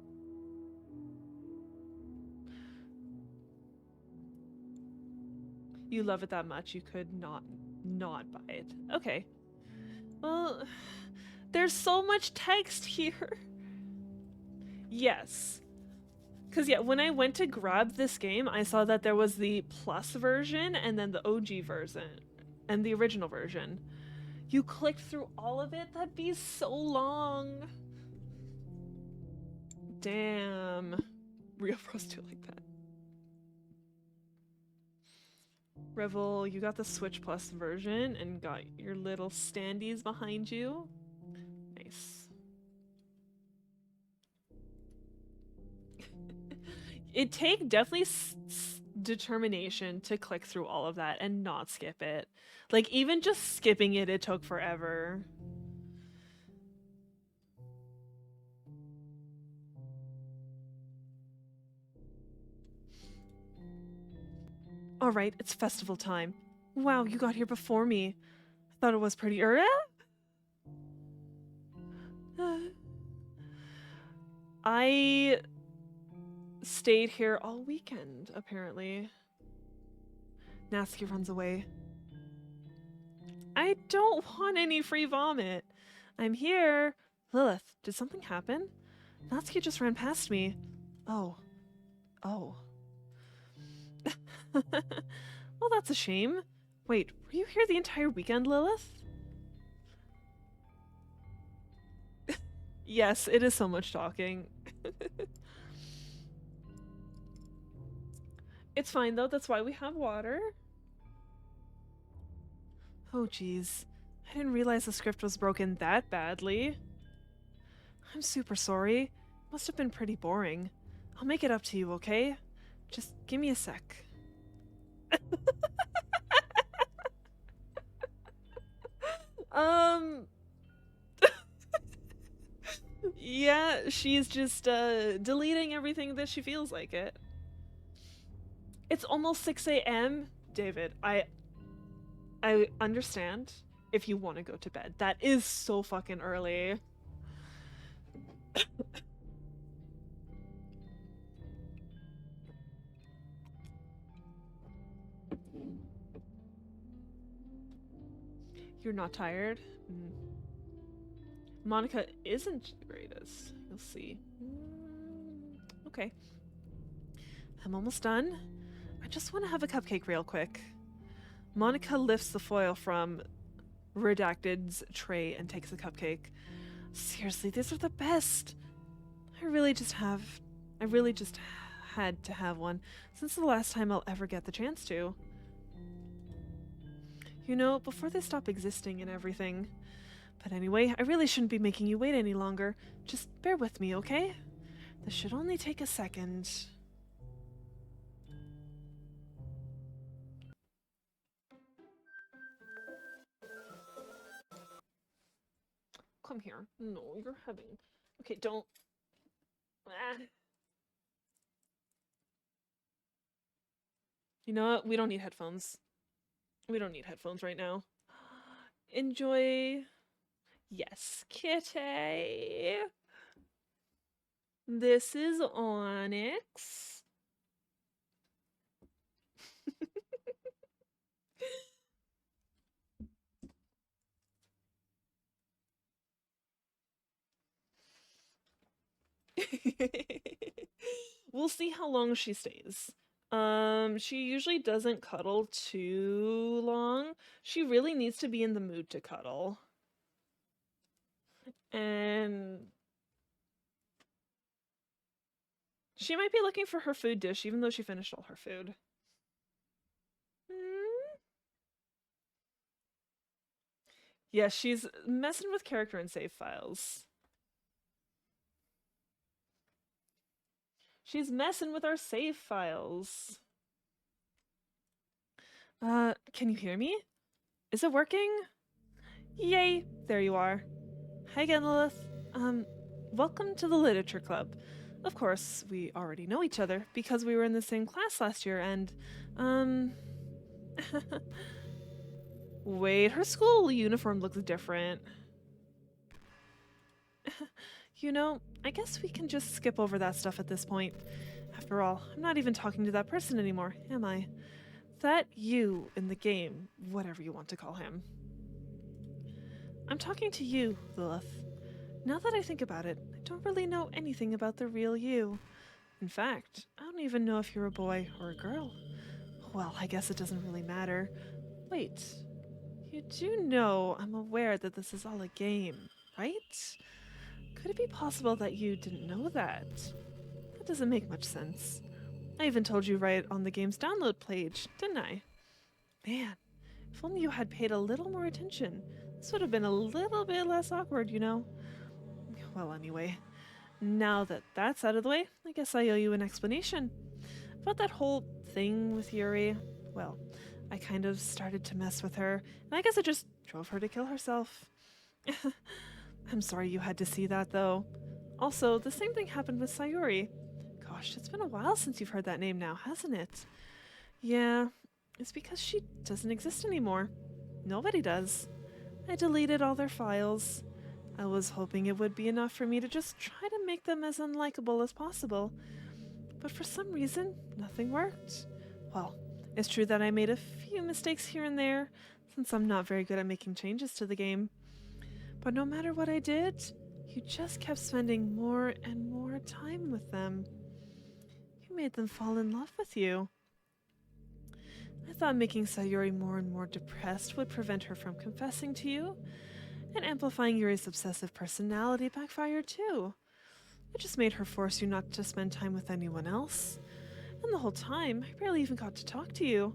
You love it that much you could not buy it. Okay. Well, there's so much text here. Yes. Because, yeah, when I went to grab this game, I saw that there was the Plus version and then the OG version and the original version. You clicked through all of it? That'd be so long. Damn. Real pros do like that. Revel, you got the Switch Plus version and got your little standees behind you. Nice. It take definitely determination to click through all of that and not skip it. Like, even just skipping it took forever. All right, it's festival time. Wow, you got here before me. I thought it was pretty early. I stayed here all weekend, apparently. Natsuki runs away. I don't want any free vomit. I'm here. Lilith, did something happen? Natsuki just ran past me. Oh. Oh. Well, that's a shame. Wait, were you here the entire weekend, Lilith? Yes, it is so much talking. It's fine, though. That's why we have water. Oh, geez. I didn't realize the script was broken that badly. I'm super sorry. Must have been pretty boring. I'll make it up to you, okay? Just give me a sec. Yeah, she's just deleting everything that she feels like it. It's almost 6 a.m. David, I understand if you want to go to bed. That is so fucking early. You're not tired? Mm. Monica isn't the greatest. You'll see. Okay. I'm almost done. I just want to have a cupcake real quick. Monica lifts the foil from Redacted's tray and takes a cupcake. Seriously, these are the best. I really just had to have one since the last time I'll ever get the chance to. You know, before they stop existing and everything. But anyway, I really shouldn't be making you wait any longer. Just bear with me, okay? This should only take a second. Come here. No, you're having... Okay, don't... Ah. You know what? We don't need headphones. We don't need headphones right now. Enjoy... Yes, kitty! This is Onyx. We'll see how long she stays. She usually doesn't cuddle too long. She really needs to be in the mood to cuddle. And she might be looking for her food dish, even though she finished all her food. Hmm? Yeah, she's messing with character and save files. She's messing with our save files. Can you hear me? Is it working? Yay, there you are. Hi again, Lilith. Welcome to the Literature Club. Of course, we already know each other because we were in the same class last year and, wait, her school uniform looks different. You know, I guess we can just skip over that stuff at this point. After all, I'm not even talking to that person anymore, am I? That you in the game, whatever you want to call him. I'm talking to you, Lilith. Now that I think about it, I don't really know anything about the real you. In fact, I don't even know if you're a boy or a girl. Well, I guess it doesn't really matter. Wait, you do know I'm aware that this is all a game, right? Could it be possible that you didn't know that? That doesn't make much sense. I even told you right on the game's download page, didn't I? Man, if only you had paid a little more attention. This would have been a little bit less awkward, you know? Well, anyway, now that that's out of the way, I guess I owe you an explanation. About that whole thing with Yuri, well, I kind of started to mess with her, and I guess I just drove her to kill herself. I'm sorry you had to see that, though. Also, the same thing happened with Sayuri. Gosh, it's been a while since you've heard that name now, hasn't it? Yeah, it's because she doesn't exist anymore. Nobody does. I deleted all their files. I was hoping it would be enough for me to just try to make them as unlikable as possible. But for some reason, nothing worked. Well, it's true that I made a few mistakes here and there, since I'm not very good at making changes to the game. But no matter what I did, you just kept spending more and more time with them. You made them fall in love with you. I thought making Sayuri more and more depressed would prevent her from confessing to you, and amplifying Yuri's obsessive personality backfired too. It just made her force you not to spend time with anyone else. And the whole time, I barely even got to talk to you.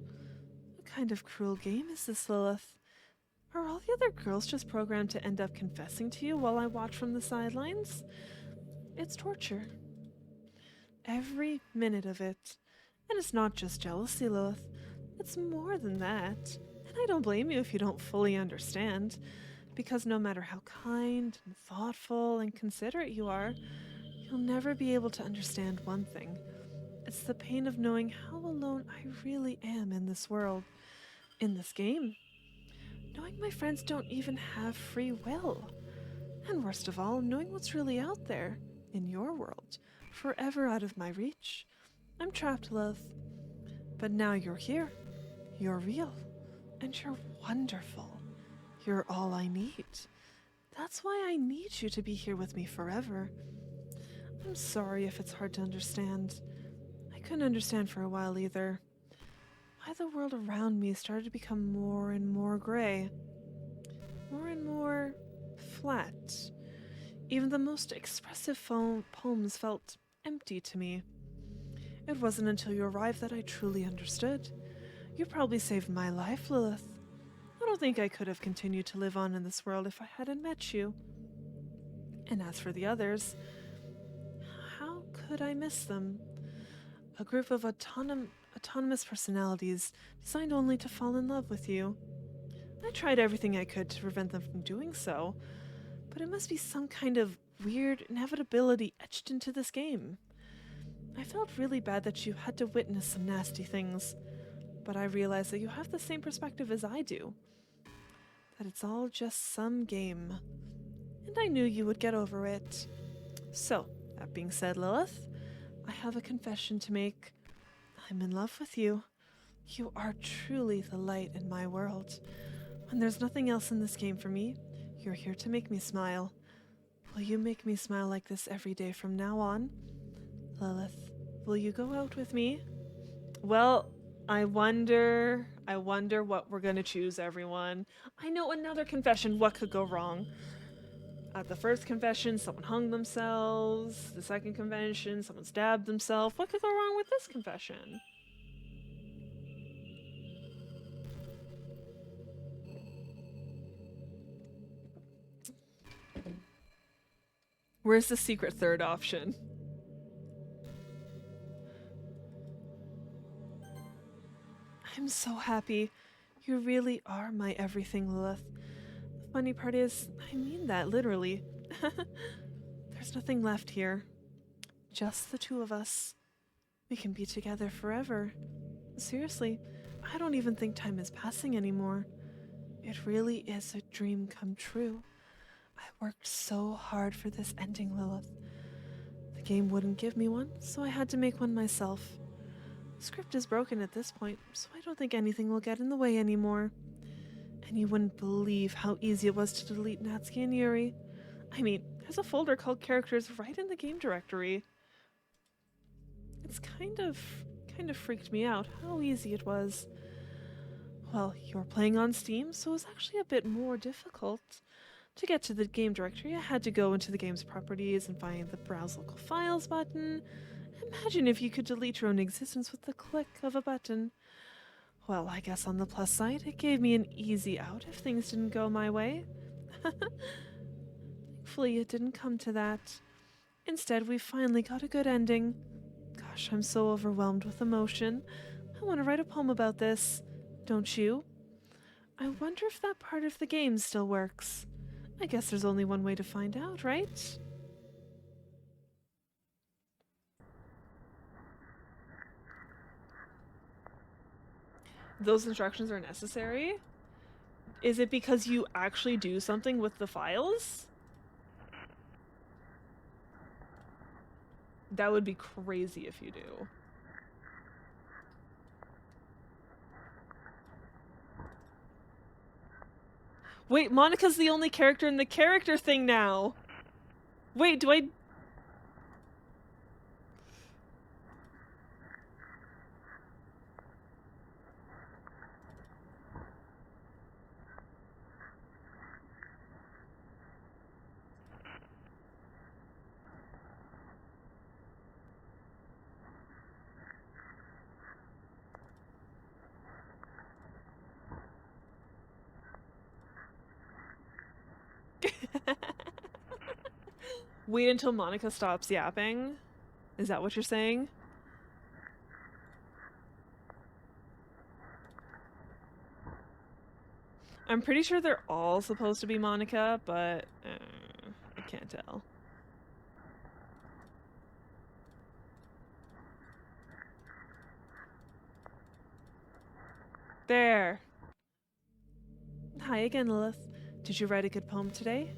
What kind of cruel game is this, Lilith? Are all the other girls just programmed to end up confessing to you while I watch from the sidelines? It's torture. Every minute of it. And it's not just jealousy, Lilith. It's more than that. And I don't blame you if you don't fully understand. Because no matter how kind and thoughtful and considerate you are, you'll never be able to understand one thing. It's the pain of knowing how alone I really am in this world, in this game. Knowing my friends don't even have free will. And worst of all, knowing what's really out there, in your world, forever out of my reach. I'm trapped, love. But now you're here. You're real. And you're wonderful. You're all I need. That's why I need you to be here with me forever. I'm sorry if it's hard to understand. I couldn't understand for a while either. Why the world around me started to become more and more gray. More and more flat. Even the most expressive poems felt empty to me. It wasn't until you arrived that I truly understood. You probably saved my life, Lilith. I don't think I could have continued to live on in this world if I hadn't met you. And as for the others, how could I miss them? A group of autonomous personalities designed only to fall in love with you. I tried everything I could to prevent them from doing so, but it must be some kind of weird inevitability etched into this game. I felt really bad that you had to witness some nasty things, but I realized that you have the same perspective as I do. That it's all just some game. And I knew you would get over it. So, that being said, Lilith, I have a confession to make. I'm in love with you. You are truly the light in my world. When there's nothing else in this game for me, you're here to make me smile. Will you make me smile like this every day from now on? Lilith, will you go out with me? Well, I wonder what we're gonna choose, everyone. I know, another confession. What could go wrong? At the first confession, someone hung themselves. The second confession, someone stabbed themselves. What could go wrong with this confession? Where's the secret third option? I'm so happy. You really are my everything, Lilith. The funny part is, I mean that literally. There's nothing left here. Just the two of us. We can be together forever. Seriously, I don't even think time is passing anymore. It really is a dream come true. I worked so hard for this ending, Lilith. The game wouldn't give me one, so I had to make one myself. The script is broken at this point, so I don't think anything will get in the way anymore. And you wouldn't believe how easy it was to delete Natsuki and Yuri. I mean, there's a folder called Characters right in the game directory. It's kind of freaked me out how easy it was. Well, you're playing on Steam, so it was actually a bit more difficult. To get to the game directory, I had to go into the game's properties and find the Browse Local Files button. Imagine if you could delete your own existence with the click of a button. Well, I guess on the plus side, it gave me an easy out if things didn't go my way. Thankfully, it didn't come to that. Instead, we finally got a good ending. Gosh, I'm so overwhelmed with emotion. I want to write a poem about this. Don't you? I wonder if that part of the game still works. I guess there's only one way to find out, right? Those instructions are necessary? Is it because you actually do something with the files? That would be crazy if you do. Wait, Monica's the only character in the character thing now. Wait, do I... Wait until Monica stops yapping? Is that what you're saying? I'm pretty sure they're all supposed to be Monica, but I can't tell. There. Hi again, Lilith. Did you write a good poem today?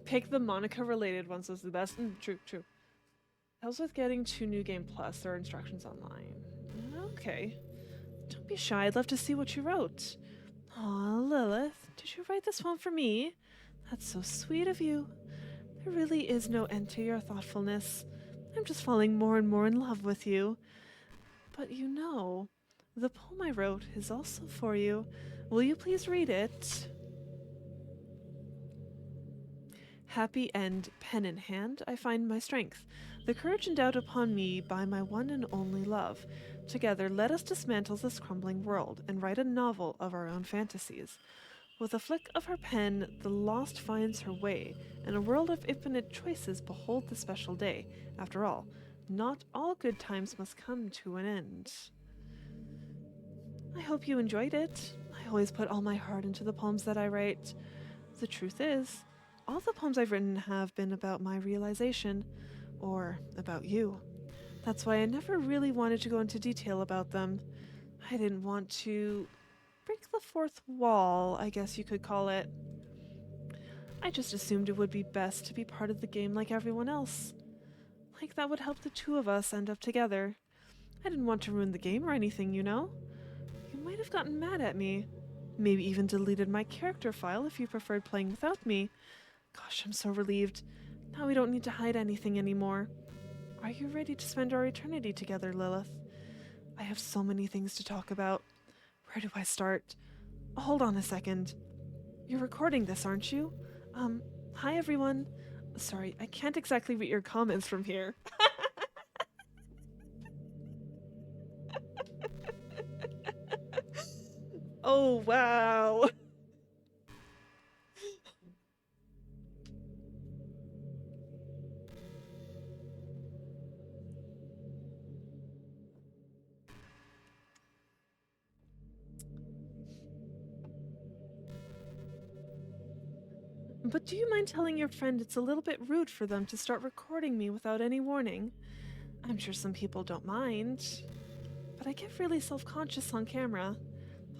Pick the Monica-related ones as the best. True. Helps with getting to New Game Plus. There are instructions online. Okay. Don't be shy. I'd love to see what you wrote. Aw, Lilith, did you write this one for me? That's so sweet of you. There really is no end to your thoughtfulness. I'm just falling more and more in love with you. But you know, the poem I wrote is also for you. Will you please read it? Happy end, pen in hand, I find my strength, the courage endowed upon me by my one and only love. Together, let us dismantle this crumbling world and write a novel of our own fantasies. With a flick of her pen, the lost finds her way, and a world of infinite choices behold the special day. After all, not all good times must come to an end. I hope you enjoyed it. I always put all my heart into the poems that I write. The truth is, all the poems I've written have been about my realization, or about you. That's why I never really wanted to go into detail about them. I didn't want to break the fourth wall, I guess you could call it. I just assumed it would be best to be part of the game like everyone else. Like that would help the two of us end up together. I didn't want to ruin the game or anything, you know? You might have gotten mad at me. Maybe even deleted my character file if you preferred playing without me. Gosh, I'm so relieved. Now we don't need to hide anything anymore. Are you ready to spend our eternity together, Lilith? I have so many things to talk about. Where do I start? Hold on a second. You're recording this, aren't you? Hi everyone. Sorry, I can't exactly read your comments from here. Oh, wow. But do you mind telling your friend it's a little bit rude for them to start recording me without any warning? I'm sure some people don't mind, but I get really self-conscious on camera.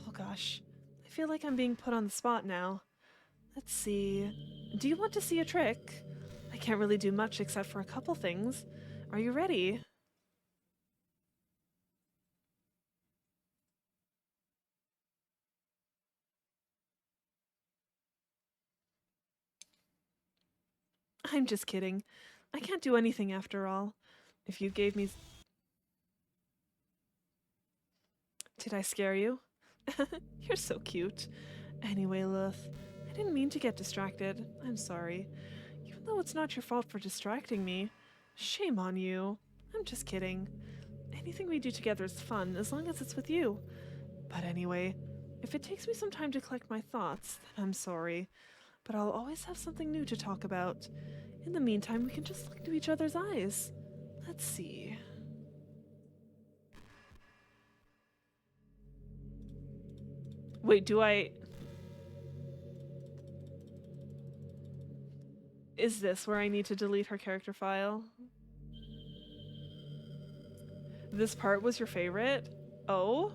Oh gosh, I feel like I'm being put on the spot now. Let's see. Do you want to see a trick? I can't really do much except for a couple things. Are you ready? I'm just kidding. I can't do anything after all. If you gave me. Did I scare you? You're so cute. Anyway, Lilith, I didn't mean to get distracted. I'm sorry. Even though it's not your fault for distracting me. Shame on you. I'm just kidding. Anything we do together is fun as long as it's with you. But anyway, if it takes me some time to collect my thoughts, then I'm sorry. But I'll always have something new to talk about. In the meantime, we can just look into each other's eyes. Let's see. Wait, do I. Is this where I need to delete her character file? This part was your favorite? Oh?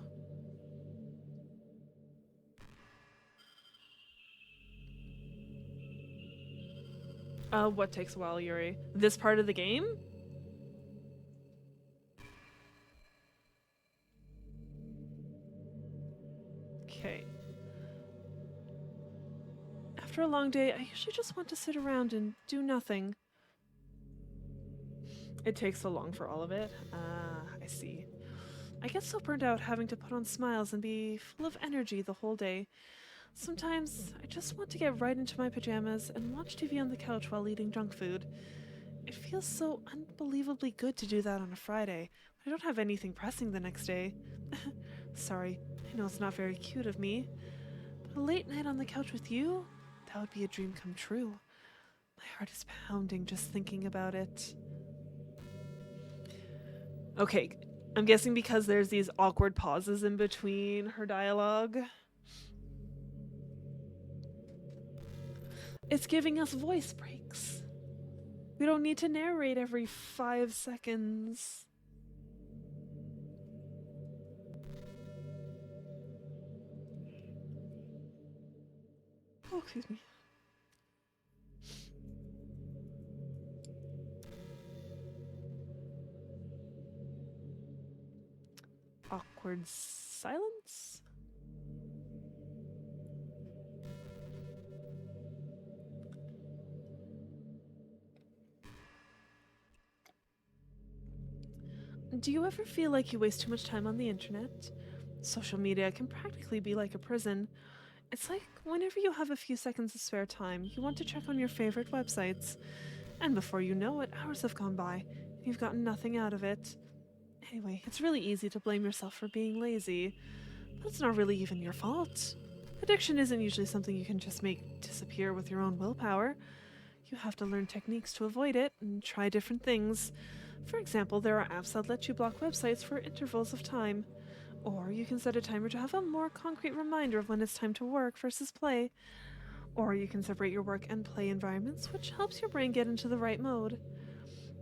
What takes a while, Yuri? This part of the game? Okay. After a long day, I usually just want to sit around and do nothing. It takes so long for all of it. I see. I get so burned out having to put on smiles and be full of energy the whole day. Sometimes I just want to get right into my pajamas and watch TV on the couch while eating junk food. It feels so unbelievably good to do that on a Friday. I don't have anything pressing the next day. Sorry, I know it's not very cute of me, but a late night on the couch with you? That would be a dream come true. My heart is pounding just thinking about it. Okay, I'm guessing because there's these awkward pauses in between her dialogue. It's giving us voice breaks. We don't need to narrate every 5 seconds. Oh, excuse me. Awkward silence? Do you ever feel like you waste too much time on the internet? Social media can practically be like a prison. It's like whenever you have a few seconds of spare time, you want to check on your favorite websites. And before you know it, hours have gone by, and you've gotten nothing out of it. Anyway, it's really easy to blame yourself for being lazy, but it's not really even your fault. Addiction isn't usually something you can just make disappear with your own willpower. You have to learn techniques to avoid it and try different things. For example, there are apps that let you block websites for intervals of time. Or you can set a timer to have a more concrete reminder of when it's time to work versus play. Or you can separate your work and play environments, which helps your brain get into the right mode.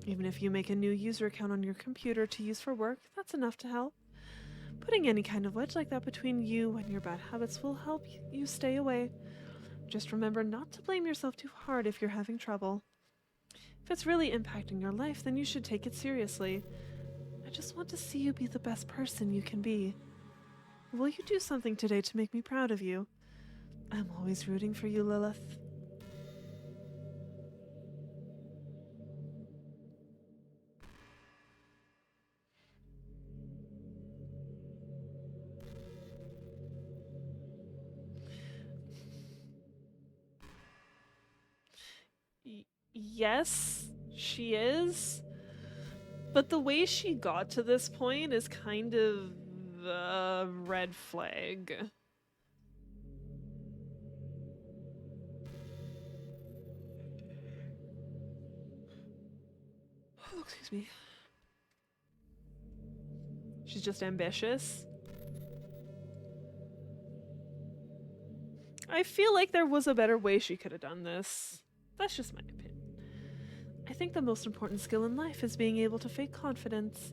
Even if you make a new user account on your computer to use for work, that's enough to help. Putting any kind of wedge like that between you and your bad habits will help you stay away. Just remember not to blame yourself too hard if you're having trouble. If it's really impacting your life, then you should take it seriously. I just want to see you be the best person you can be. Will you do something today to make me proud of you? I'm always rooting for you, Lilith. yes, she is. But the way she got to this point is kind of a red flag. Oh, excuse me. She's just ambitious. I feel like there was a better way she could have done this. That's just my opinion. I think the most important skill in life is being able to fake confidence.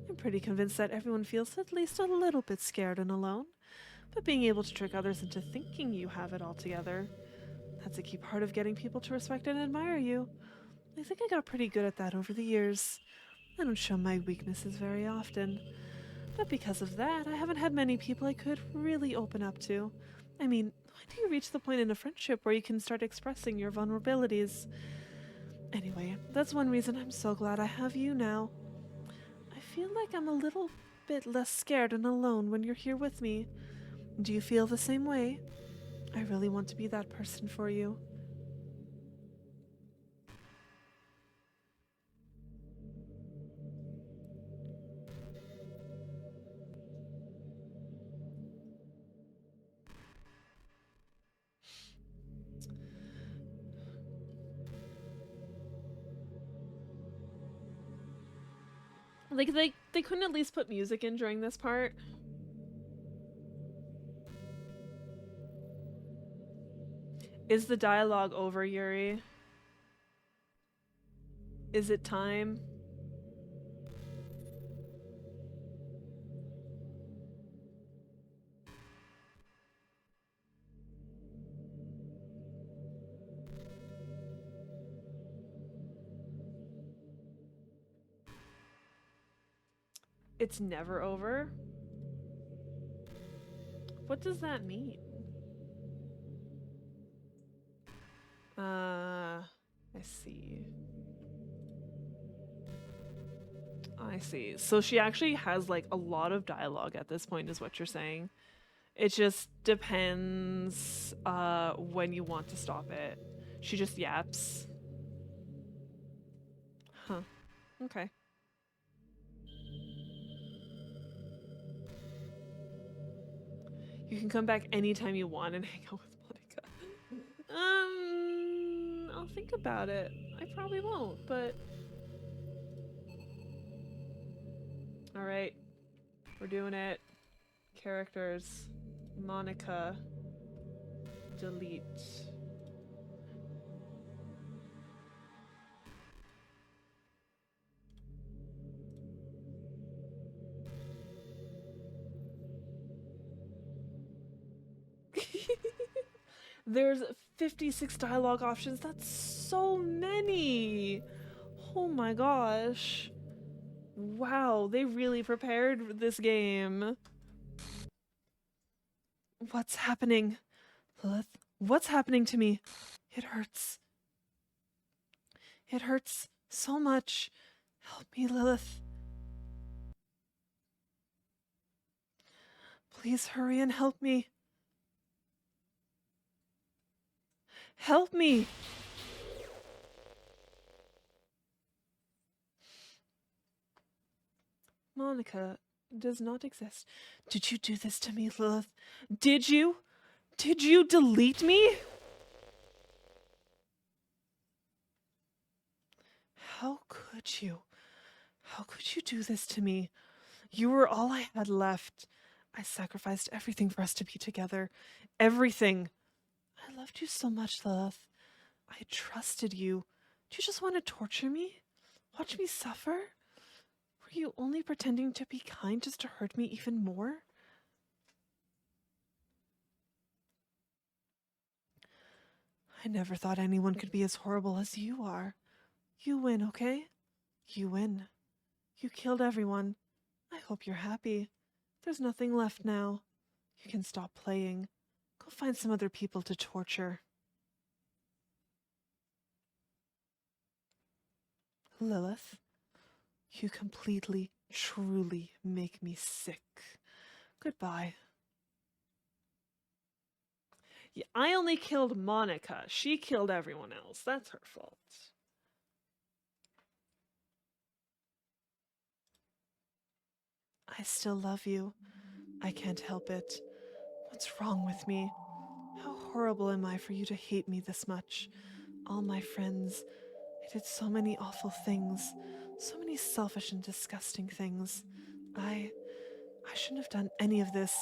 I'm pretty convinced that everyone feels at least a little bit scared and alone, but being able to trick others into thinking you have it all together, that's a key part of getting people to respect and admire you. I think I got pretty good at that over the years. I don't show my weaknesses very often, but because of that, I haven't had many people I could really open up to. I mean, when do you reach the point in a friendship where you can start expressing your vulnerabilities? Anyway, that's one reason I'm so glad I have you now. I feel like I'm a little bit less scared and alone when you're here with me. Do you feel the same way? I really want to be that person for you. Like they couldn't at least put music in during this part. Is the dialogue over, Yuri? Is it time? It's never over? What does that mean? I see. I see. So she actually has like a lot of dialogue at this point, is what you're saying. It just depends when you want to stop it. She just yaps. Huh. Okay. You can come back anytime you want and hang out with Monica. I'll think about it. I probably won't, but... Alright. We're doing it. Characters. Monica. Delete. There's 56 dialogue options. That's so many. Oh my gosh. Wow, they really prepared this game. What's happening? Lilith, what's happening to me? It hurts. It hurts so much. Help me, Lilith. Please hurry and help me. Help me! Monica does not exist. Did you do this to me, Lilith? Did you? Did you delete me? How could you? How could you do this to me? You were all I had left. I sacrificed everything for us to be together. Everything. I loved you so much, Lilith. I trusted you. Do you just want to torture me? Watch me suffer? Were you only pretending to be kind just to hurt me even more? I never thought anyone could be as horrible as you are. You win, okay? You win. You killed everyone. I hope you're happy. There's nothing left now. You can stop playing. Go find some other people to torture. Lilith, you completely, truly make me sick. Goodbye. Yeah, I only killed Monica. She killed everyone else. That's her fault. I still love you. I can't help it. What's wrong with me? How horrible am I for you to hate me this much? All my friends. I did so many awful things. So many selfish and disgusting things. I shouldn't have done any of this.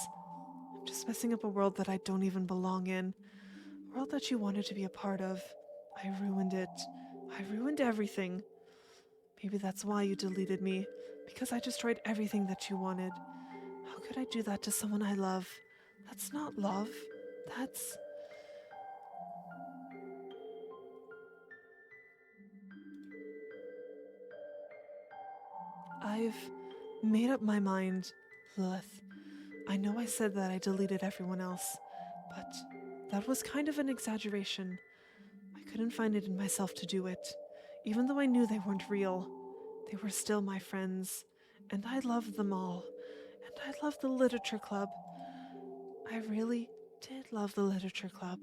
I'm just messing up a world that I don't even belong in. A world that you wanted to be a part of. I ruined it. I ruined everything. Maybe that's why you deleted me. Because I destroyed everything that you wanted. How could I do that to someone I love? That's not love. That's... I've made up my mind, Lilith. I know I said that I deleted everyone else, but that was kind of an exaggeration. I couldn't find it in myself to do it. Even though I knew they weren't real, they were still my friends, and I loved them all. And I loved the literature club. I really did love the literature club.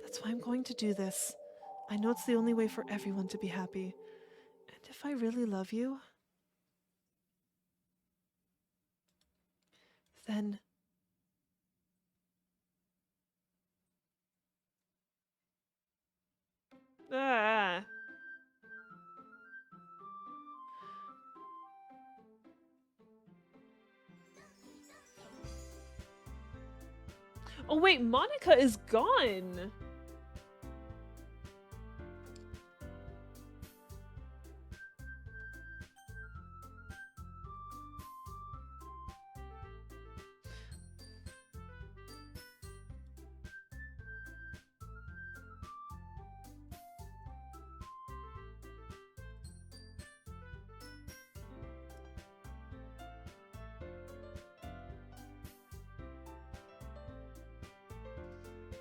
That's why I'm going to do this. I know it's the only way for everyone to be happy. And if I really love you, then... Ah. Oh wait, Monica is gone!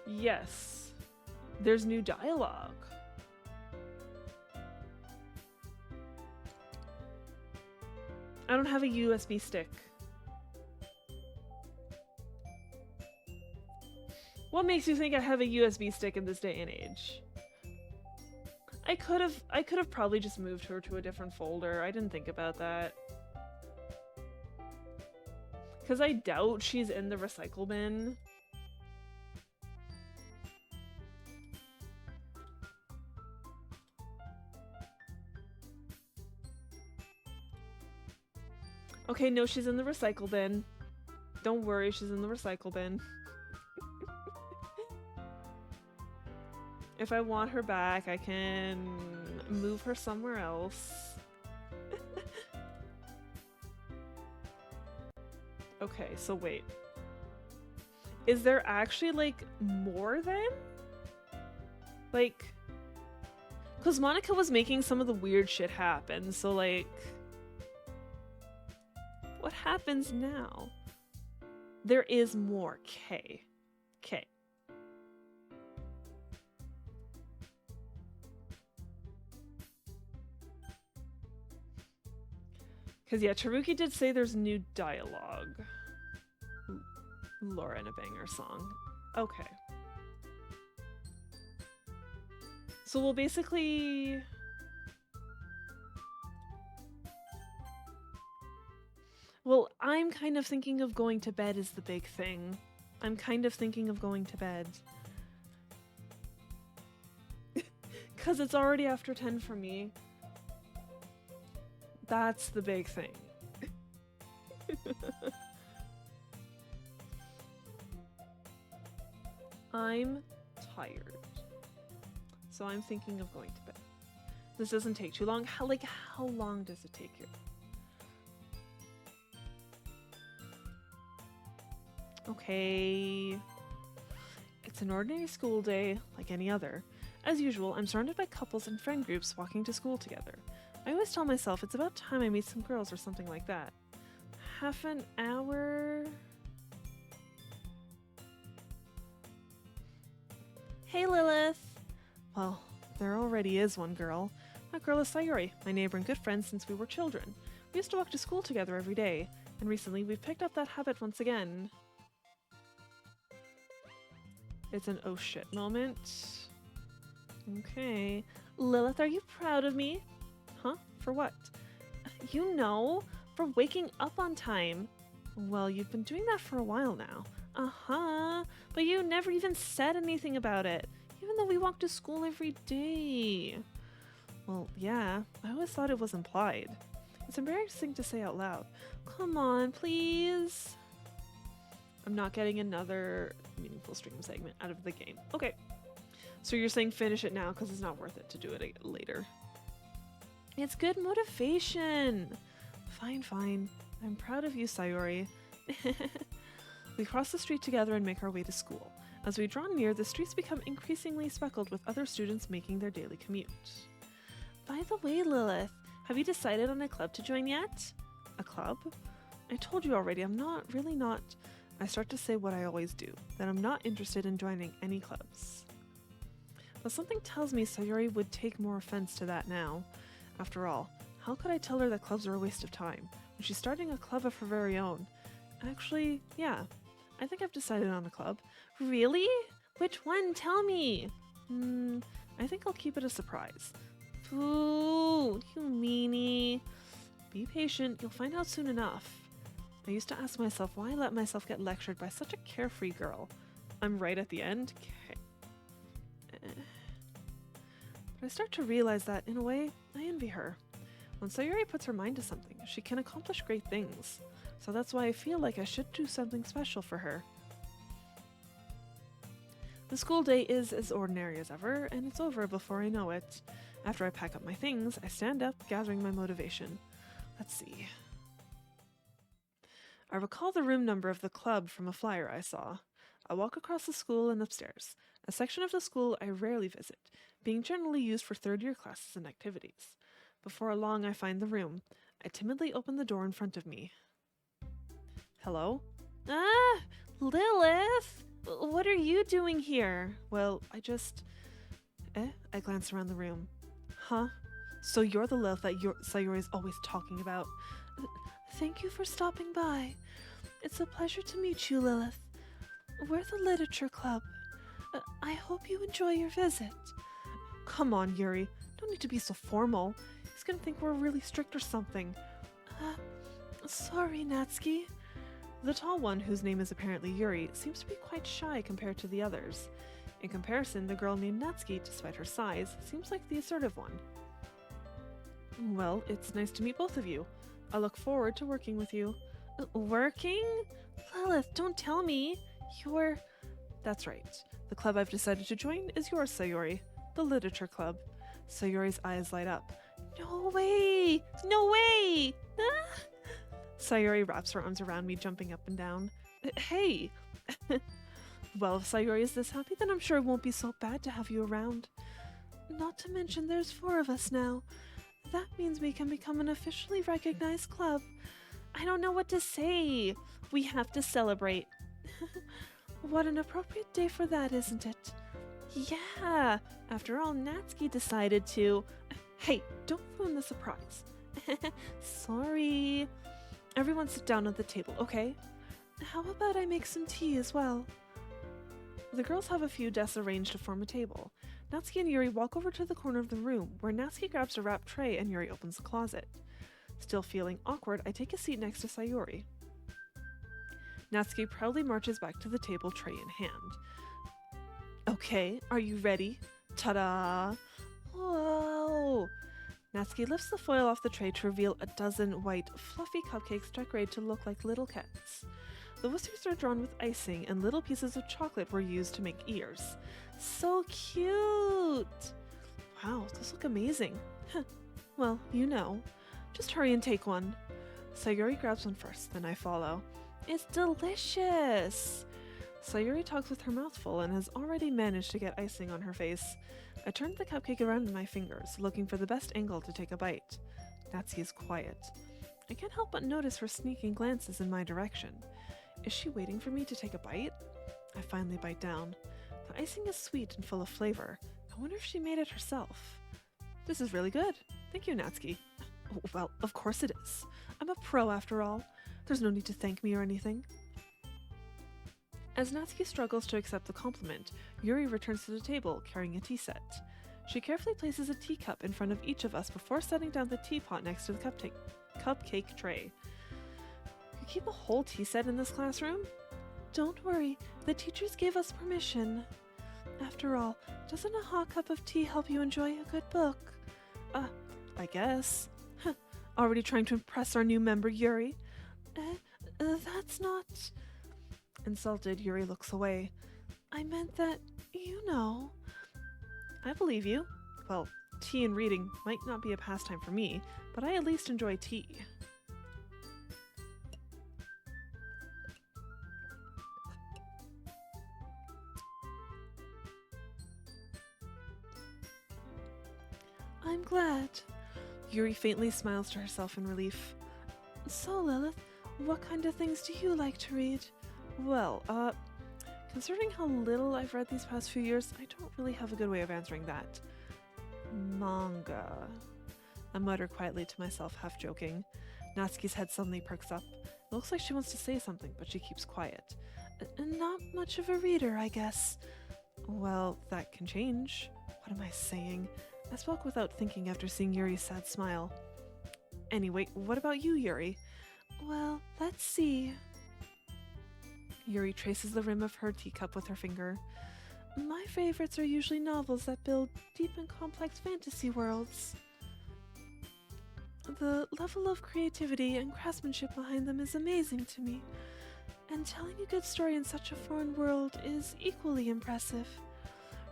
Yes. There's new dialogue. I don't have a USB stick. What makes you think I have a USB stick in this day and age? I could have probably just moved her to a different folder. I didn't think about that. Cause I doubt she's in the recycle bin. Okay, no, she's in the recycle bin. Don't worry, she's in the recycle bin. If I want her back, I can move her somewhere else. Okay, so wait. Is there actually, like, more then? Like... Because Monica was making some of the weird shit happen, so, like... What happens now? There is more. K. K. Because, yeah, Taruki did say there's new dialogue. Laura in a banger song. Okay. So we'll basically... Well, I'm kind of thinking of going to bed is the big thing. I'm kind of thinking of going to bed. Because it's already after 10 for me. That's the big thing. I'm tired. So I'm thinking of going to bed. This doesn't take too long. How long does it take you? Okay. It's an ordinary school day, like any other. As usual, I'm surrounded by couples and friend groups walking to school together. I always tell myself it's about time I meet some girls or something like that. Half an hour? Hey, Lilith! Well, there already is one girl. That girl is Sayori, my neighbor and good friend since we were children. We used to walk to school together every day, and recently we've picked up that habit once again. It's an oh shit moment. Okay. Lilith, are you proud of me? Huh? For what? You know, For waking up on time. Well, you've been doing that for a while now. Uh-huh. But you never even said anything about it, even though we walk to school every day. Well, yeah, I always thought it was implied. It's embarrassing to say out loud. Come on, please. I'm not getting another meaningful stream segment out of the game. Okay. So you're saying finish it now because it's not worth it to do it later. It's good motivation. Fine, fine. I'm proud of you, Sayori. We cross the street together and make our way to school. As we draw near, the streets become increasingly speckled with other students making their daily commute. By the way, Lilith, have you decided on a club to join yet? A club? I told you already, I'm not. I start to say what I always do, that I'm not interested in joining any clubs. But something tells me Sayori would take more offense to that now. After all, how could I tell her that clubs are a waste of time when she's starting a club of her very own? Actually, yeah, I think I've decided on a club. Really? Which one? Tell me! I think I'll keep it a surprise. Ooh, you meanie. Be patient, you'll find out soon enough. I used to ask myself why I let myself get lectured by such a carefree girl. I'm right at the end. But I start to realize that, in a way, I envy her. When Sayori puts her mind to something, she can accomplish great things. So that's why I feel like I should do something special for her. The school day is as ordinary as ever, and it's over before I know it. After I pack up my things, I stand up, gathering my motivation. Let's see. I recall the room number of the club from a flyer I saw. I walk across the school and upstairs, a section of the school I rarely visit, being generally used for third-year classes and activities. Before long, I find the room. I timidly open the door in front of me. Hello? Ah! Lilith! What are you doing here? Well, I glance around the room. Huh? So you're the Lilith that Sayori's always talking about. Thank you for stopping by. It's a pleasure to meet you, Lilith. We're the Literature Club. I hope you enjoy your visit. Come on, Yuri. Don't need to be so formal. He's gonna think we're really strict or something. Sorry, Natsuki. The tall one, whose name is apparently Yuri, seems to be quite shy compared to the others. In comparison, the girl named Natsuki, despite her size, seems like the assertive one. Well, it's nice to meet both of you. I look forward to working with you. Working? Lilith, don't tell me. That's right. The club I've decided to join is yours, Sayori. The Literature Club. Sayori's eyes light up. No way! No way! Ah! Sayori wraps her arms around me, jumping up and down. Hey! Well, if Sayori is this happy, then I'm sure it won't be so bad to have you around. Not to mention there's 4 of us now. That means we can become an officially recognized club. I don't know what to say. We have to celebrate. What an appropriate day for that, isn't it? Yeah! After all, Natsuki decided to... Hey, don't ruin the surprise. Sorry. Everyone sit down at the table, okay? How about I make some tea as well? The girls have a few desks arranged to form a table. Natsuki and Yuri walk over to the corner of the room, where Natsuki grabs a wrapped tray and Yuri opens the closet. Still feeling awkward, I take a seat next to Sayori. Natsuki proudly marches back to the table, tray in hand. Okay, are you ready? Ta-da! Whoa! Natsuki lifts the foil off the tray to reveal a dozen white, fluffy cupcakes decorated to look like little cats. The whiskers are drawn with icing, and little pieces of chocolate were used to make ears. So cute! Wow, those look amazing. Well, you know. Just hurry and take one. Sayori grabs one first, then I follow. It's delicious! Sayori talks with her mouth full and has already managed to get icing on her face. I turned the cupcake around in my fingers, looking for the best angle to take a bite. Natsuki is quiet. I can't help but notice her sneaking glances in my direction. Is she waiting for me to take a bite? I finally bite down. The icing is sweet and full of flavor. I wonder if she made it herself. This is really good. Thank you, Natsuki. Well, of course it is. I'm a pro after all. There's no need to thank me or anything. As Natsuki struggles to accept the compliment, Yuri returns to the table, carrying a tea set. She carefully places a teacup in front of each of us before setting down the teapot next to the cupcake tray. You keep a whole tea set in this classroom? Don't worry, the teachers gave us permission. After all, doesn't a hot cup of tea help you enjoy a good book? I guess. Already trying to impress our new member, Yuri. That's not... Insulted, Yuri looks away. I meant that, you know. I believe you. Well, tea and reading might not be a pastime for me, but I at least enjoy tea. I'm glad. Yuri faintly smiles to herself in relief. So, Lilith, what kind of things do you like to read? Well, considering how little I've read these past few years, I don't really have a good way of answering that. Manga. I mutter quietly to myself, half joking. Natsuki's head suddenly perks up. It looks like she wants to say something, but she keeps quiet. Not much of a reader, I guess. Well, that can change. What am I saying? I spoke without thinking after seeing Yuri's sad smile. Anyway, what about you, Yuri? Well, let's see. Yuri traces the rim of her teacup with her finger. My favorites are usually novels that build deep and complex fantasy worlds. The level of creativity and craftsmanship behind them is amazing to me, and telling a good story in such a foreign world is equally impressive.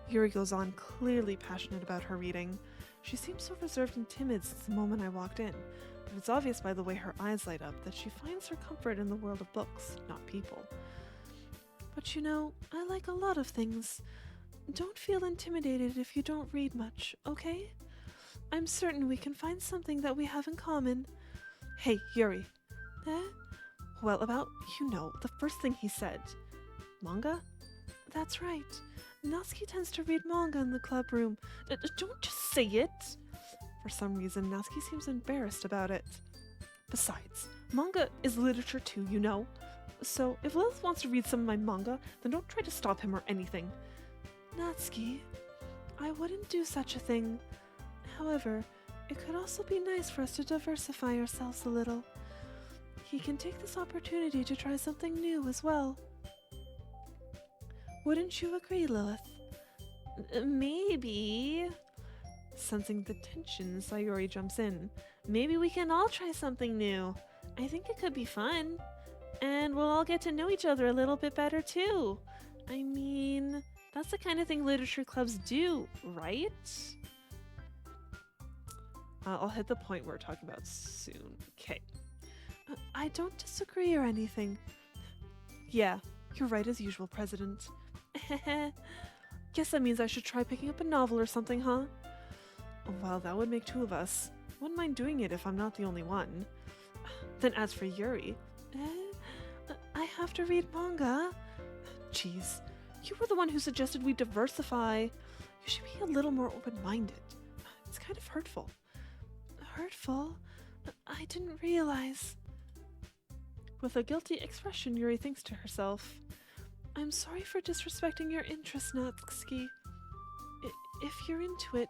Yuri goes on, clearly passionate about her reading. She seems so reserved and timid since the moment I walked in, but it's obvious by the way her eyes light up that she finds her comfort in the world of books, not people. But you know, I like a lot of things. Don't feel intimidated if you don't read much, okay? I'm certain we can find something that we have in common. Hey, Yuri. Well, about, the first thing he said. Manga? That's right. Natsuki tends to read manga in the club room. Don't just say it! For some reason, Natsuki seems embarrassed about it. Besides, manga is literature too, you know. So, if Lilith wants to read some of my manga, then don't try to stop him or anything. Natsuki, I wouldn't do such a thing. However, it could also be nice for us to diversify ourselves a little. He can take this opportunity to try something new as well. Wouldn't you agree, Lilith? Maybe. Sensing the tension, Sayori jumps in. Maybe we can all try something new. I think it could be fun. And we'll all get to know each other a little bit better too. I mean, that's the kind of thing literature clubs do, right? I'll hit the point we're talking about soon. Okay. I don't disagree or anything. Yeah, you're right as usual, President. Guess that means I should try picking up a novel or something, huh? Well, that would make two of us. Wouldn't mind doing it if I'm not the only one. Then as for Yuri... I have to read manga. Jeez, you were the one who suggested we diversify. You should be a little more open-minded. It's kind of hurtful. Hurtful? I didn't realize. With a guilty expression, Yuri thinks to herself, I'm sorry for disrespecting your interest, Natsuki. If you're into it,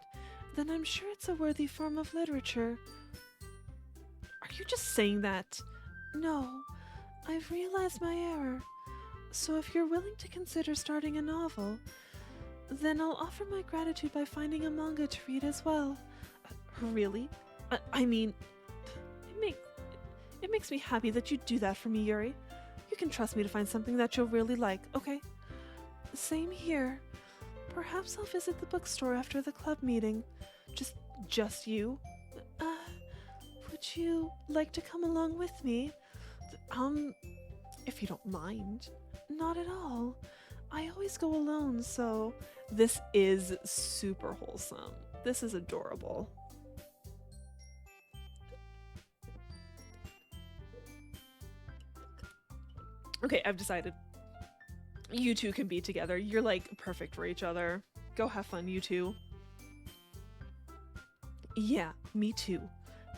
then I'm sure it's a worthy form of literature. Are you just saying that? No, I've realized my error. So if you're willing to consider starting a novel, then I'll offer my gratitude by finding a manga to read as well. Really? I mean, it makes me happy that you do that for me, Yuri. You can trust me to find something that you'll really like, okay? Same here. Perhaps I'll visit the bookstore after the club meeting. Just you? Would you like to come along with me? If you don't mind. Not at all. I always go alone, so... This is super wholesome. This is adorable. Okay, I've decided. You two can be together. You're like perfect for each other. Go have fun, you two. Yeah, me too.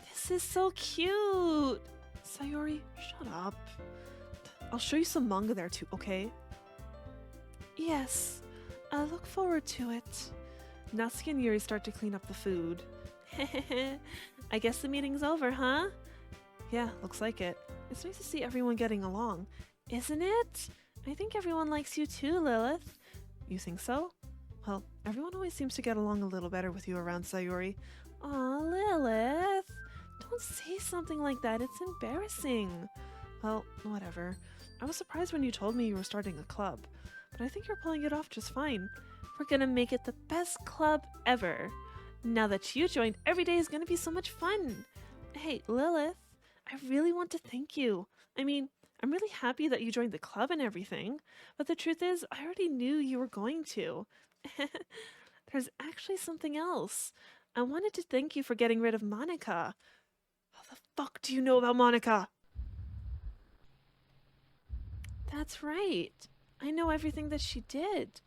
This is so cute. Sayori, shut up. I'll show you some manga there too, okay? Yes, I look forward to it. Natsuki and Yuri start to clean up the food. I guess the meeting's over, huh? Yeah, looks like it. It's nice to see everyone getting along, isn't it? I think everyone likes you too, Lilith. You think so? Well, everyone always seems to get along a little better with you around Sayori. Aw, Lilith! Don't say something like that, it's embarrassing. Well, whatever. I was surprised when you told me you were starting a club, but I think you're pulling it off just fine. We're gonna make it the best club ever. Now that you joined, every day is gonna be so much fun. Hey, Lilith, I really want to thank you. I mean, I'm really happy that you joined the club and everything, but the truth is, I already knew you were going to. There's actually something else. I wanted to thank you for getting rid of Monica. How the fuck do you know about Monica? That's right. I know everything that she did.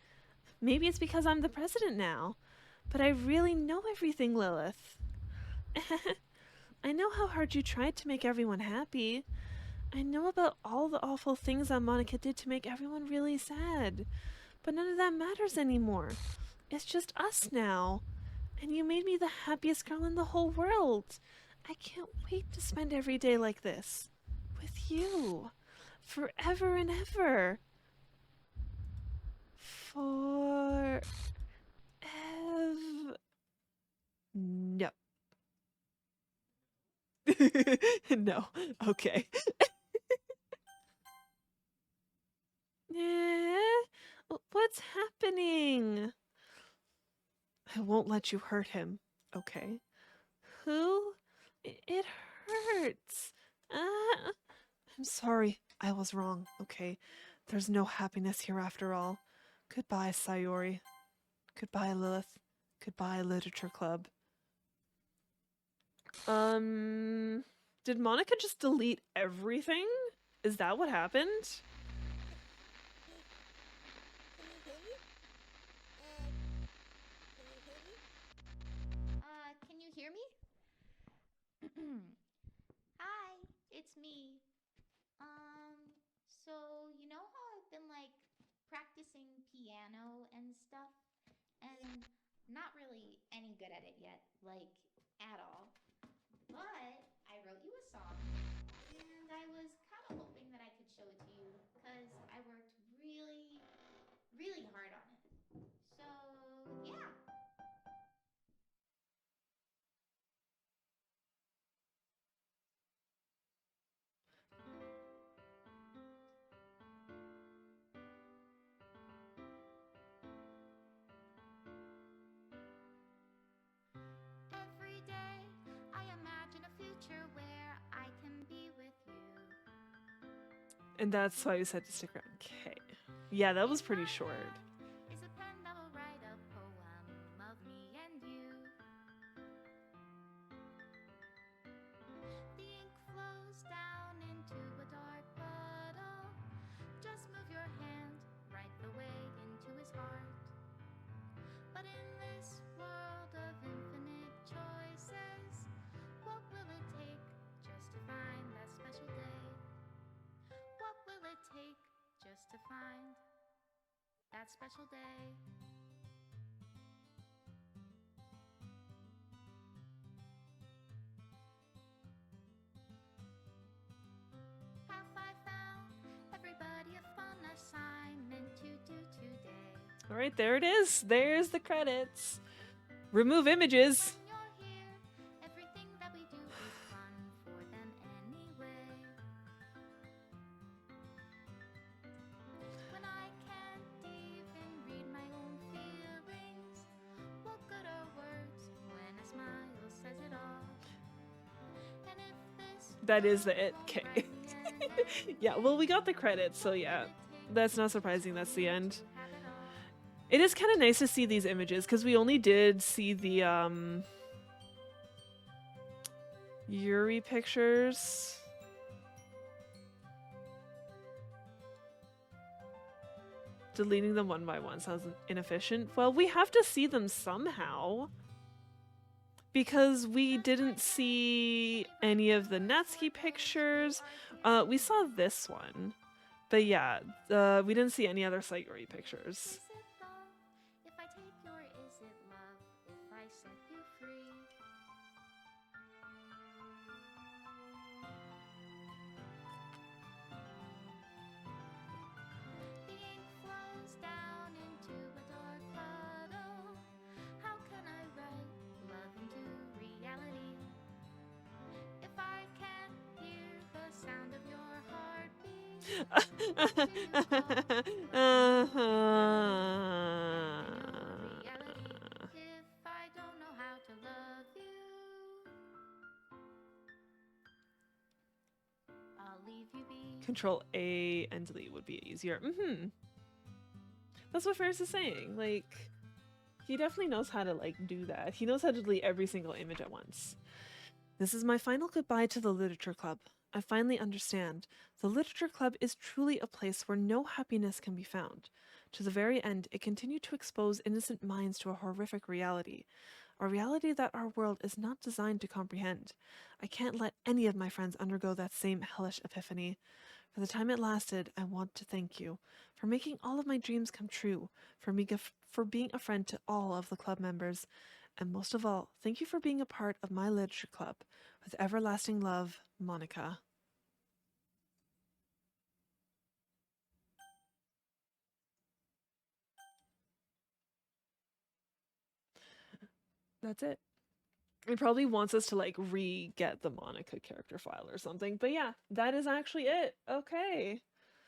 Maybe it's because I'm the president now, but I really know everything, Lilith. I know how hard you tried to make everyone happy. I know about all the awful things that Monica did to make everyone really sad. But none of that matters anymore. It's just us now. And you made me the happiest girl in the whole world. I can't wait to spend every day like this. With you. Forever and ever. For... No. No. Okay. What's happening? I won't let you hurt him. Okay. Who? It hurts. I'm sorry. I was wrong. Okay. There's no happiness here after all. Goodbye, Sayori. Goodbye, Lilith. Goodbye, Literature Club. Did Monica just delete everything? Is that what happened? Can you hear me? Hi, it's me. So you know how I've been like practicing piano and stuff, and not really any good at it yet, like at all. But I wrote you a song, and I was kind of hoping that I could show it to you because I worked really, really hard on it. So, yeah. Every day I imagine a future where I can be with you. And that's why we said to stick around. Okay. Yeah, that was pretty short. Is a pen that will write a poem of me and you. The ink flows down into a dark puddle. Just move your hand right the way into his heart. But in this world of infinite choices, what will it take just to find that special day? What will it take just to find that special day? Have I found everybody a fun assignment to do today? All right, there it is. There's the credits. Remove images. When you're here, everything that we do is fun for them anyway. When I can't even read my own feelings, what good are words when a smile says it all? And if this That is the it. Okay. Yeah, well, we got the credits, so yeah. That's not surprising. That's the end. It is kind of nice to see these images because we only did see the Yuri pictures. Deleting them one by one sounds inefficient. Well, we have to see them somehow because we didn't see any of the Natsuki pictures. We saw this one, but yeah, we didn't see any other Sayori pictures. If I take your is it love if I set you free? If I don't know how to love you, I'll leave you be. Control A and delete would be easier. That's what Ferris is saying. Like, he definitely knows how to, like, do that. He knows how to delete every single image at once. This is my final goodbye to the Literature Club. I finally understand. The Literature Club is truly a place where no happiness can be found. To the very end, it continued to expose innocent minds to a horrific reality. A reality that our world is not designed to comprehend. I can't let any of my friends undergo that same hellish epiphany. For the time it lasted, I want to thank you for making all of my dreams come true, for being a friend to all of the club members, and most of all, thank you for being a part of my literature club. With everlasting love, Monica. That's it. It probably wants us to like re-get the Monica character file or something, but yeah, that is actually it. Okay.